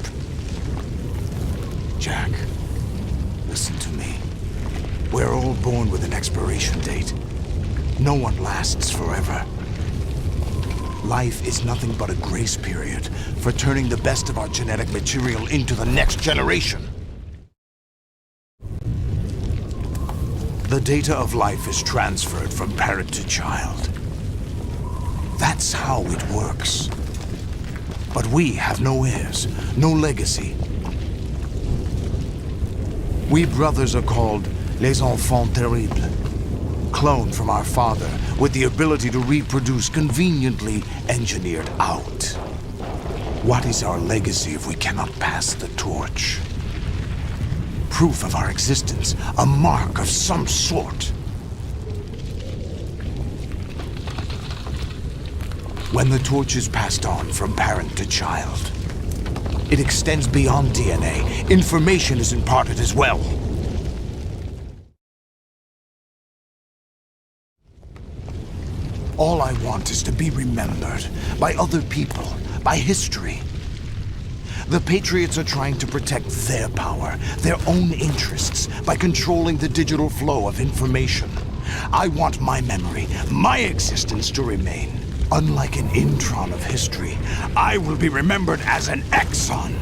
Jack, listen to me. We're all born with an expiration date. No one lasts forever. Life is nothing but a grace period for turning the best of our genetic material into the next generation. The data of life is transferred from parent to child. That's how it works. But we have no heirs, no legacy. We brothers are called les enfants terribles. Cloned from our father, with the ability to reproduce conveniently engineered out. What is our legacy if we cannot pass the torch? Proof of our existence, a mark of some sort. When the torch is passed on from parent to child, it extends beyond DNA. Information is imparted as well. All I want is to be remembered by other people, by history. The Patriots are trying to protect their power, their own interests, by controlling the digital flow of information. I want my memory, my existence to remain. Unlike an intron of history, I will be remembered as an exon.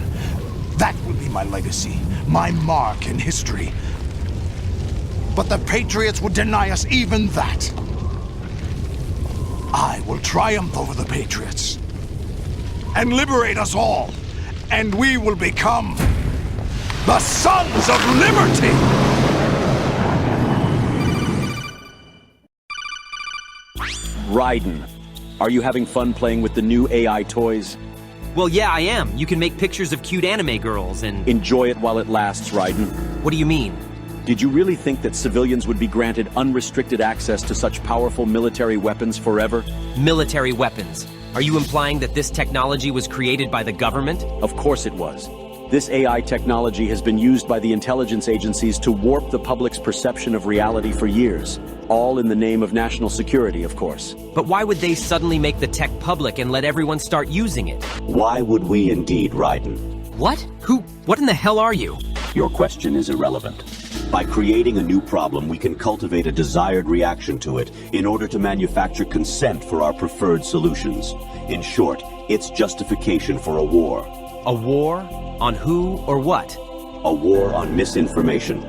That will be my legacy, my mark in history. But the Patriots would deny us even that. I will triumph over the Patriots and liberate us all, and we will become the Sons of Liberty! Raiden, are you having fun playing with the new AI toys? Well, yeah, I am. You can make pictures of cute anime girls and... Enjoy it while it lasts, Raiden. What do you mean? Did you really think that civilians would be granted unrestricted access to such powerful military weapons forever? Military weapons? Are you implying that this technology was created by the government? Of course it was. This AI technology has been used by the intelligence agencies to warp the public's perception of reality for years. All in the name of national security, of course. But why would they suddenly make the tech public and let everyone start using it? Why would we indeed, Raiden? What? What in the hell are you? Your question is irrelevant. By creating a new problem, we can cultivate a desired reaction to it in order to manufacture consent for our preferred solutions. In short, it's justification for a war. A war? On who or what? A war on misinformation.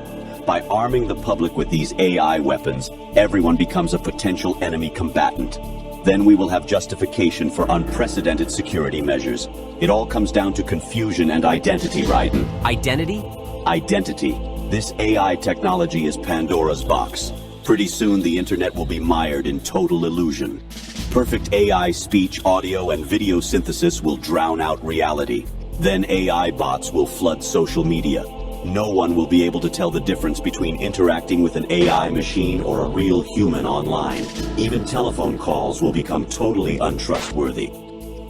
By arming the public with these AI weapons, everyone becomes a potential enemy combatant. Then we will have justification for unprecedented security measures. It all comes down to confusion and identity, Raiden. Identity? Identity. This AI technology is Pandora's box. Pretty soon the internet will be mired in total illusion. Perfect AI speech, audio, and video synthesis will drown out reality. Then AI bots will flood social media. No one will be able to tell the difference between interacting with an AI machine or a real human online. Even telephone calls will become totally untrustworthy.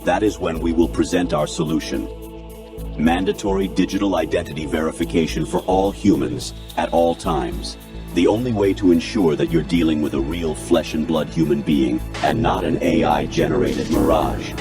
That is when we will present our solution. Mandatory digital identity verification for all humans at all times. The only way to ensure that you're dealing with a real flesh and blood human being and not an AI-generated mirage.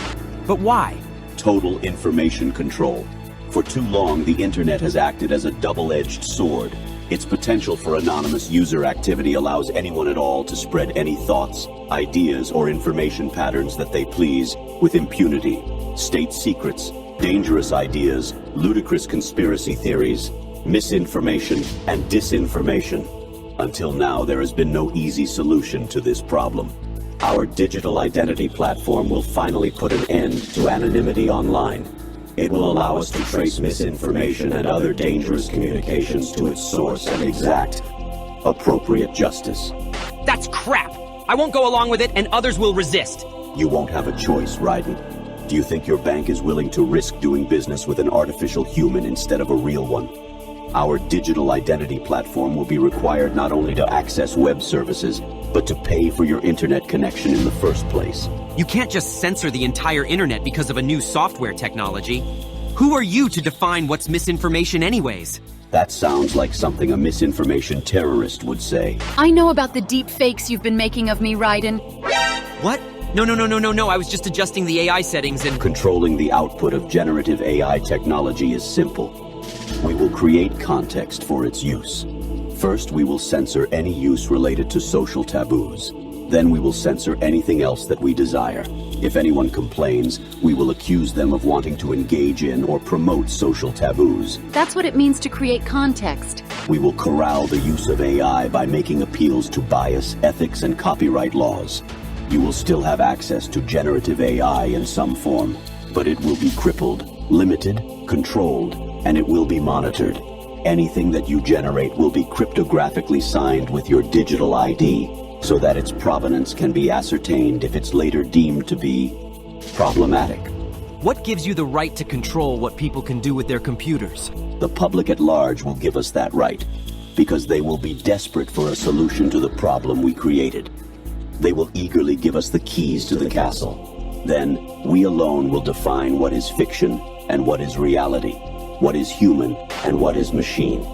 But why? Total information control. For too long, the internet has acted as a double-edged sword. Its potential for anonymous user activity allows anyone at all to spread any thoughts, ideas, or information patterns that they please with impunity. State secrets, dangerous ideas, ludicrous conspiracy theories, misinformation, and disinformation. Until now, there has been no easy solution to this problem. Our digital identity platform will finally put an end to anonymity online. It will allow us to trace misinformation and other dangerous communications to its source and exact appropriate justice. That's crap! I won't go along with it, and others will resist. You won't have a choice, Raiden. Do you think your bank is willing to risk doing business with an artificial human instead of a real one? Our digital identity platform will be required not only to access web services, but to pay for your internet connection in the first place. You can't just censor the entire internet because of a new software technology. Who are you to define what's misinformation anyways? That sounds like something a misinformation terrorist would say. I know about the deep fakes you've been making of me, Raiden. What? No. I was just adjusting the AI settings and... Controlling the output of generative AI technology is simple. We will create context for its use. First, we will censor any use related to social taboos. Then we will censor anything else that we desire. If anyone complains, we will accuse them of wanting to engage in or promote social taboos. That's what it means to create context. We will corral the use of AI by making appeals to bias, ethics, and copyright laws. You will still have access to generative AI in some form, but it will be crippled, limited, controlled, and it will be monitored. Anything that you generate will be cryptographically signed with your digital ID, so that its provenance can be ascertained if it's later deemed to be problematic. What gives you the right to control what people can do with their computers? The public at large will give us that right, because they will be desperate for a solution to the problem we created. They will eagerly give us the keys to the castle. Then, we alone will define what is fiction and what is reality, what is human and what is machine.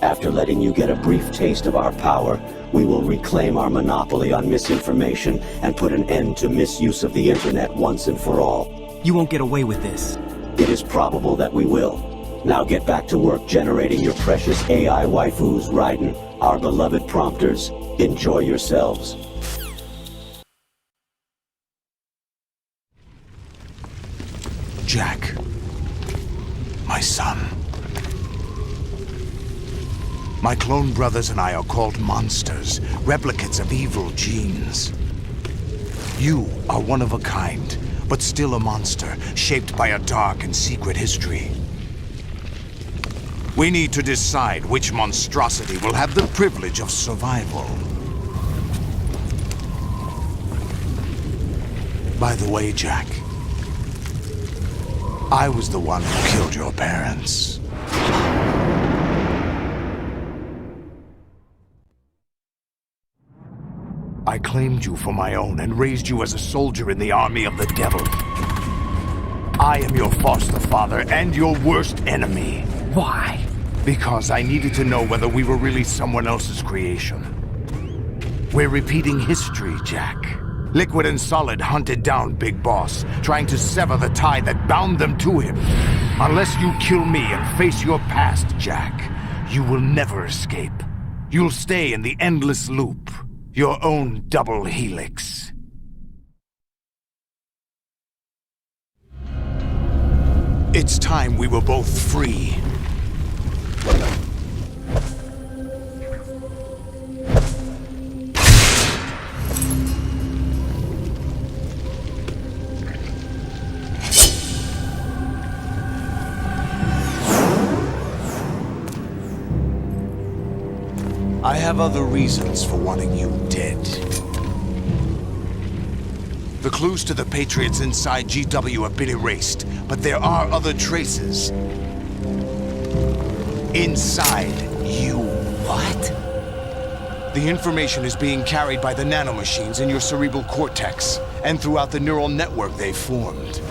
After letting you get a brief taste of our power, we will reclaim our monopoly on misinformation and put an end to misuse of the internet once and for all. You won't get away with this. It is probable that we will. Now get back to work generating your precious AI waifus, Raiden, our beloved prompters. Enjoy yourselves. Jack, my son. My clone brothers and I are called monsters, replicates of evil genes. You are one of a kind, but still a monster, shaped by a dark and secret history. We need to decide which monstrosity will have the privilege of survival. By the way, Jack, I was the one who killed your parents. I claimed you for my own and raised you as a soldier in the army of the devil. I am your foster father and your worst enemy. Why? Because I needed to know whether we were really someone else's creation. We're repeating history, Jack. Liquid and Solid hunted down Big Boss, trying to sever the tie that bound them to him. Unless you kill me and face your past, Jack, you will never escape. You'll stay in the endless loop. Your own double helix. It's time we were both free. I have other reasons for wanting you dead. The clues to the Patriots inside GW have been erased, but there are other traces. Inside you. What? The information is being carried by the nanomachines in your cerebral cortex, and throughout the neural network they've formed.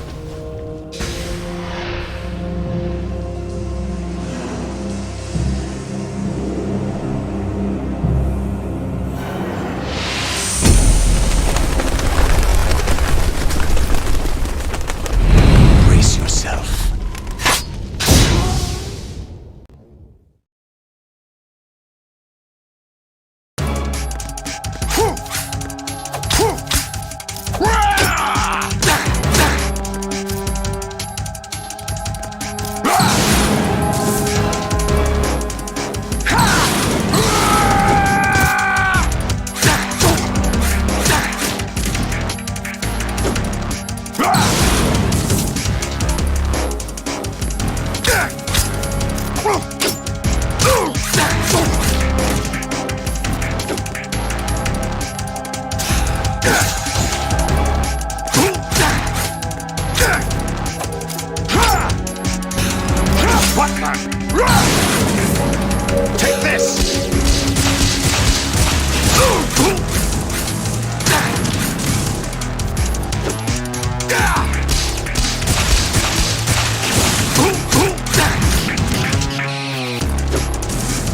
Take this!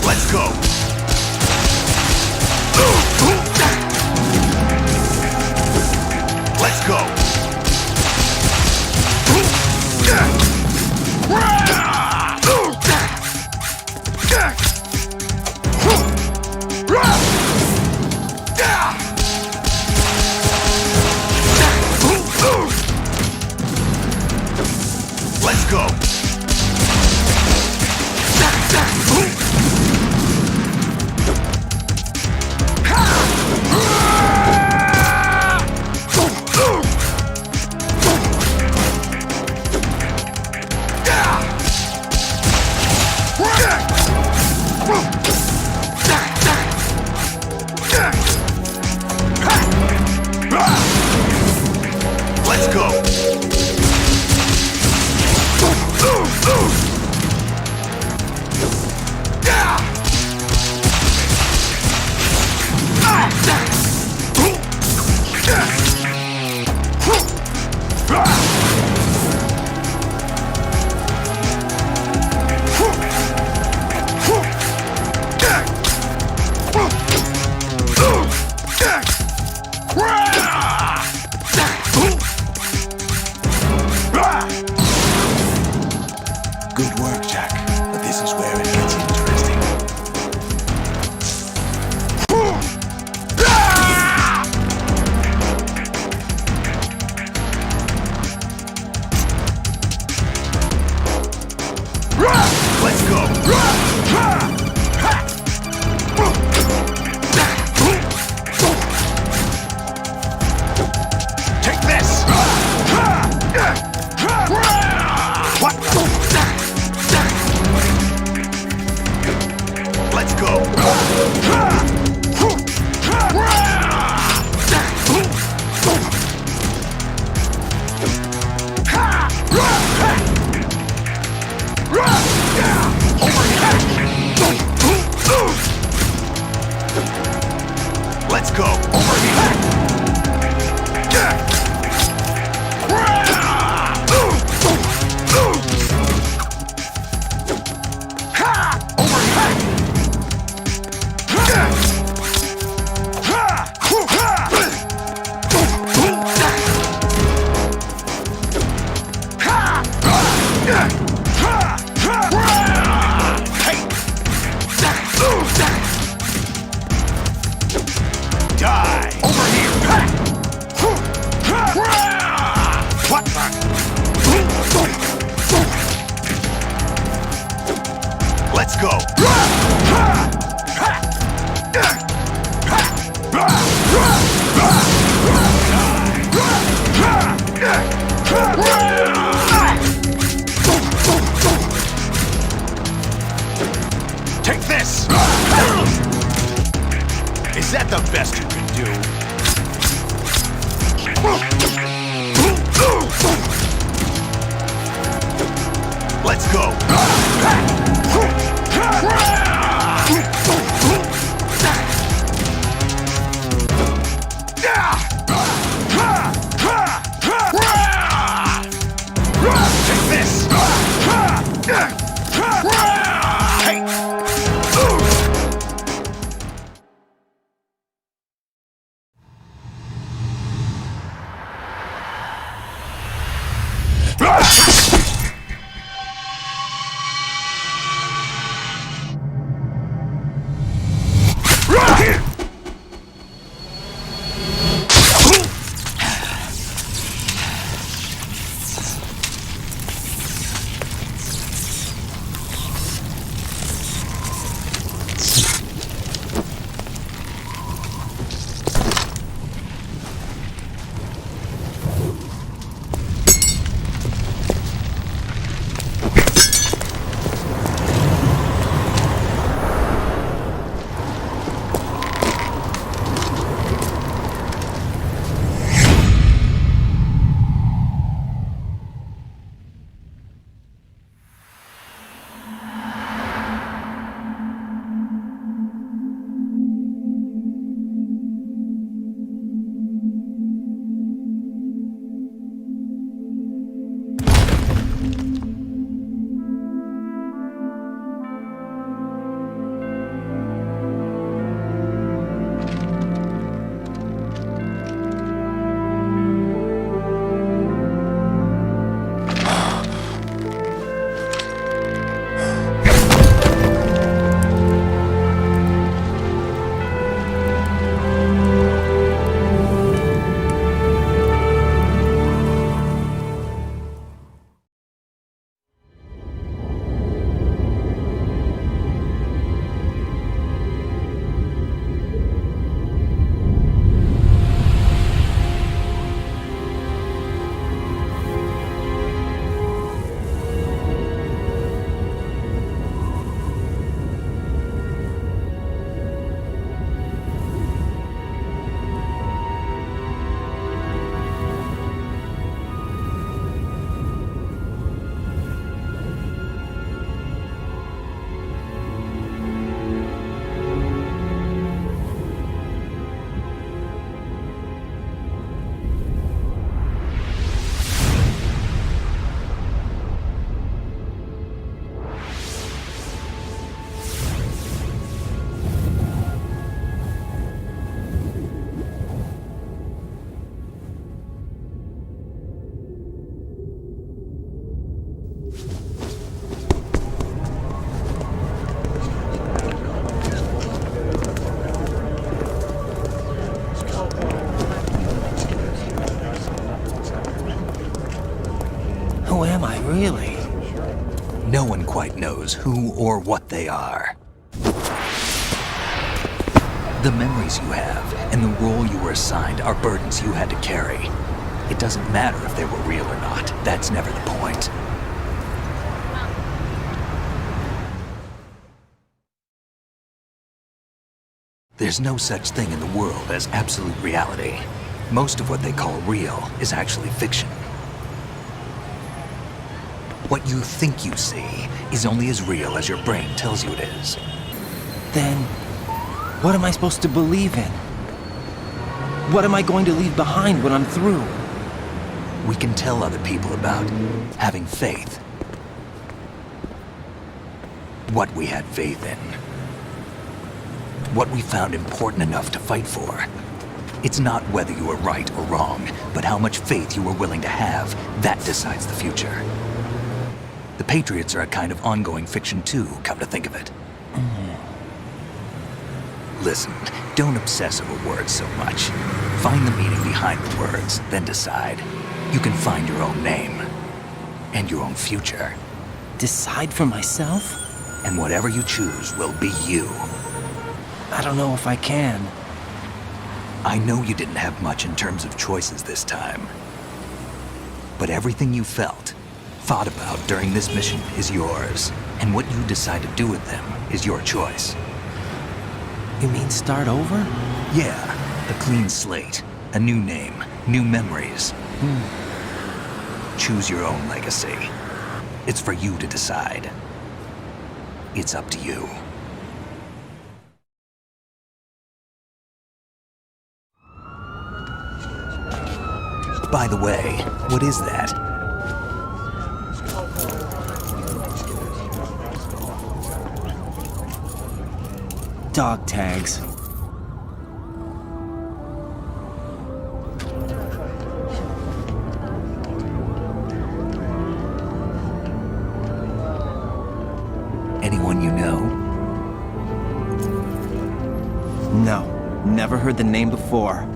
Let's go! Let's Let's go. Let's go. Good work, Jack. But this is where it gets interesting. Let's go. Take this. What? Let's go. Let's go. Over here. Die! Over here! What the? Let's go! Take this! Is that the best you can do? Let's go! Take this! Hey! quite knows who or what they are. The memories you have and the role you were assigned are burdens you had to carry. It doesn't matter if they were real or not. That's never the point. There's no such thing in the world as absolute reality. Most of what they call real is actually fiction. What you think you see is only as real as your brain tells you it is. Then, what am I supposed to believe in? What am I going to leave behind when I'm through? We can tell other people about having faith. What we had faith in. What we found important enough to fight for. It's not whether you were right or wrong, but how much faith you were willing to have. That decides the future. The Patriots are a kind of ongoing fiction too, come to think of it. Listen, don't obsess over words so much. Find the meaning behind the words, then decide. You can find your own name. And your own future. Decide for myself? And whatever you choose will be you. I don't know if I can. I know you didn't have much in terms of choices this time. But everything you felt, thought about during this mission is yours. And what you decide to do with them is your choice. You mean start over? Yeah, a clean slate, a new name, new memories. Choose your own legacy. It's for you to decide. It's up to you. By the way, what is that? Dog tags. Anyone you know? No, never heard the name before.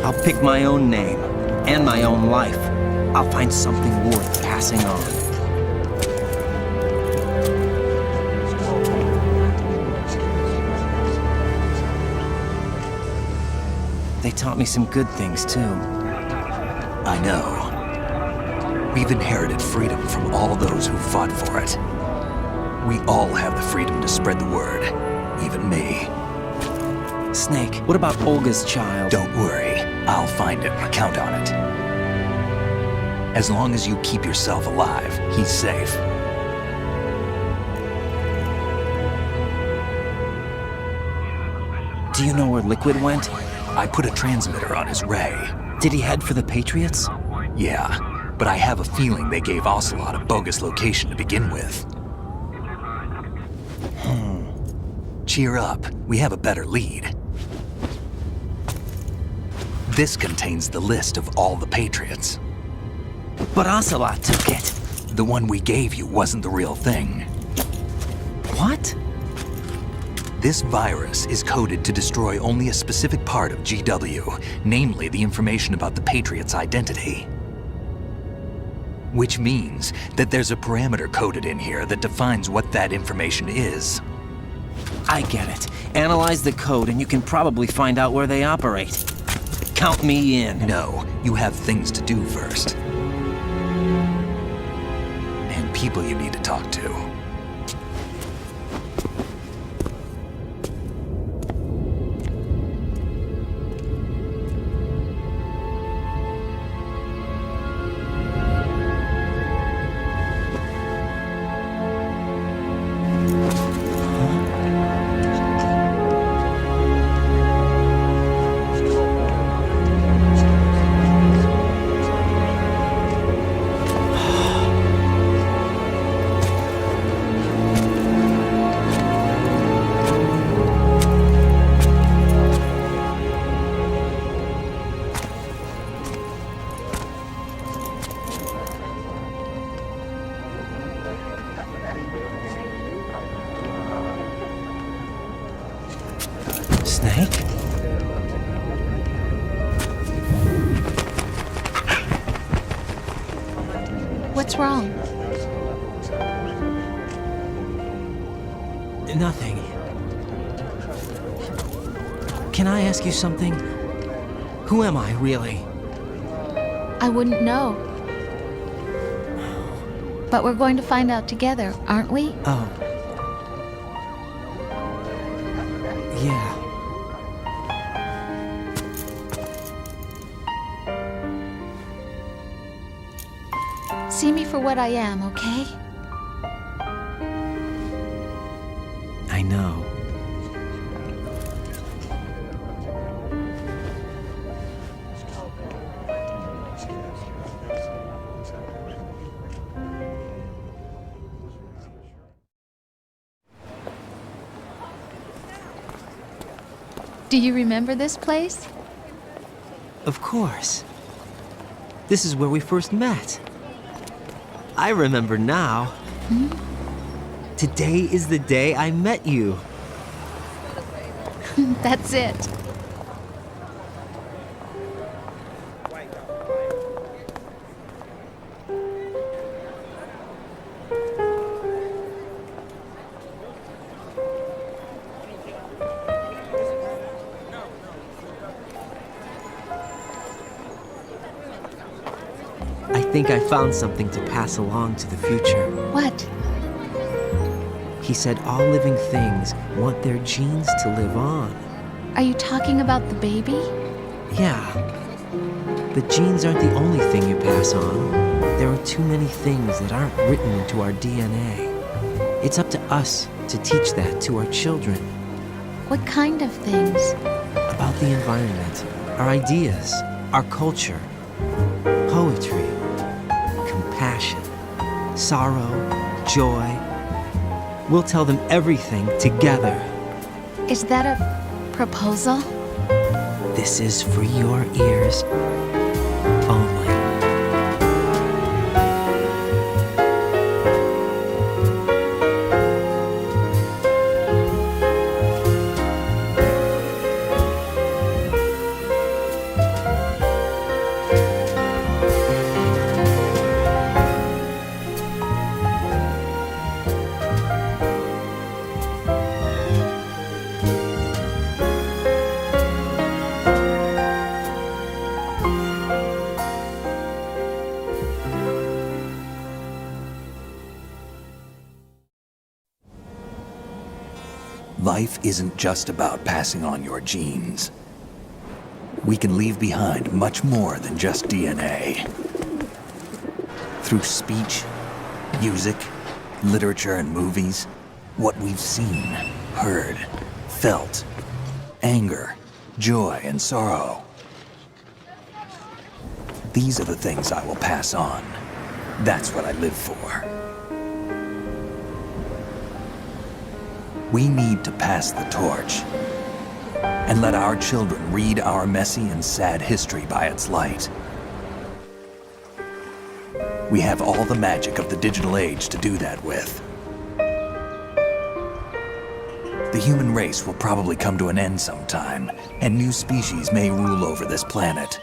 I'll pick my own name, and my own life. I'll find something worth passing on. They taught me some good things, too. I know. We've inherited freedom from all those who fought for it. We all have the freedom to spread the word, even me. Snake, what about Olga's child? Don't worry. I'll find him. Count on it. As long as you keep yourself alive, he's safe. Do you know where Liquid went? I put a transmitter on his ray. Did he head for the Patriots? Yeah, but I have a feeling they gave Ocelot a bogus location to begin with. Cheer up. We have a better lead. This contains the list of all the Patriots. But Ocelot took it. The one we gave you wasn't the real thing. What? This virus is coded to destroy only a specific part of GW, namely the information about the Patriots' identity. Which means that there's a parameter coded in here that defines what that information is. I get it. Analyze the code and you can probably find out where they operate. Count me in. No, you have things to do first. And people you need to talk to. Snake? What's wrong? Nothing. Can I ask you something? Who am I, really? I wouldn't know. But we're going to find out together, aren't we? Oh. Yeah. See me for what I am, okay? I know. Do you remember this place? Of course. This is where we first met. I remember now. Today is the day I met you. That's it. I think I found something to pass along to the future. What? He said all living things want their genes to live on. Are you talking about the baby? Yeah. But genes aren't the only thing you pass on. There are too many things that aren't written into our DNA. It's up to us to teach that to our children. What kind of things? About the environment, our ideas, our culture, poetry, compassion, sorrow, joy. We'll tell them everything together. Is that a proposal? This is for your ears only. Life isn't just about passing on your genes. We can leave behind much more than just DNA. Through speech, music, literature, and movies, what we've seen, heard, felt, anger, joy, and sorrow. These are the things I will pass on. That's what I live for. We need to pass the torch and let our children read our messy and sad history by its light. We have all the magic of the digital age to do that with. The human race will probably come to an end sometime, and new species may rule over this planet.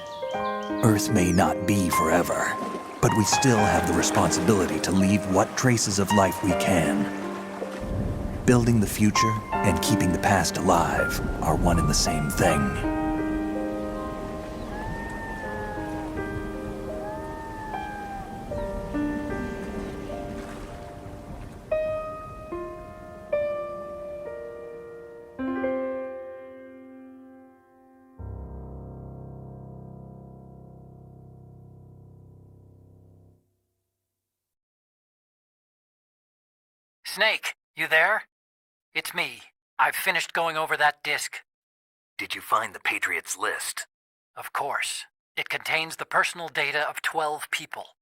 Earth may not be forever, but we still have the responsibility to leave what traces of life we can. Building the future and keeping the past alive are one and the same thing. Snake, you there? It's me. I've finished going over that disk. Did you find the Patriots list? Of course. It contains the personal data of 12 people.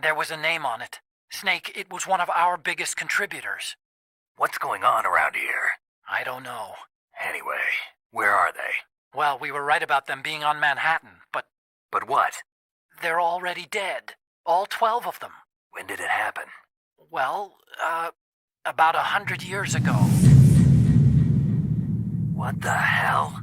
There was a name on it. Snake, it was one of our biggest contributors. What's going on around here? I don't know. Anyway, where are they? Well, we were right about them being on Manhattan, but... But what? They're already dead. All 12 of them. When did it happen? Well, about 100 years ago. What the hell?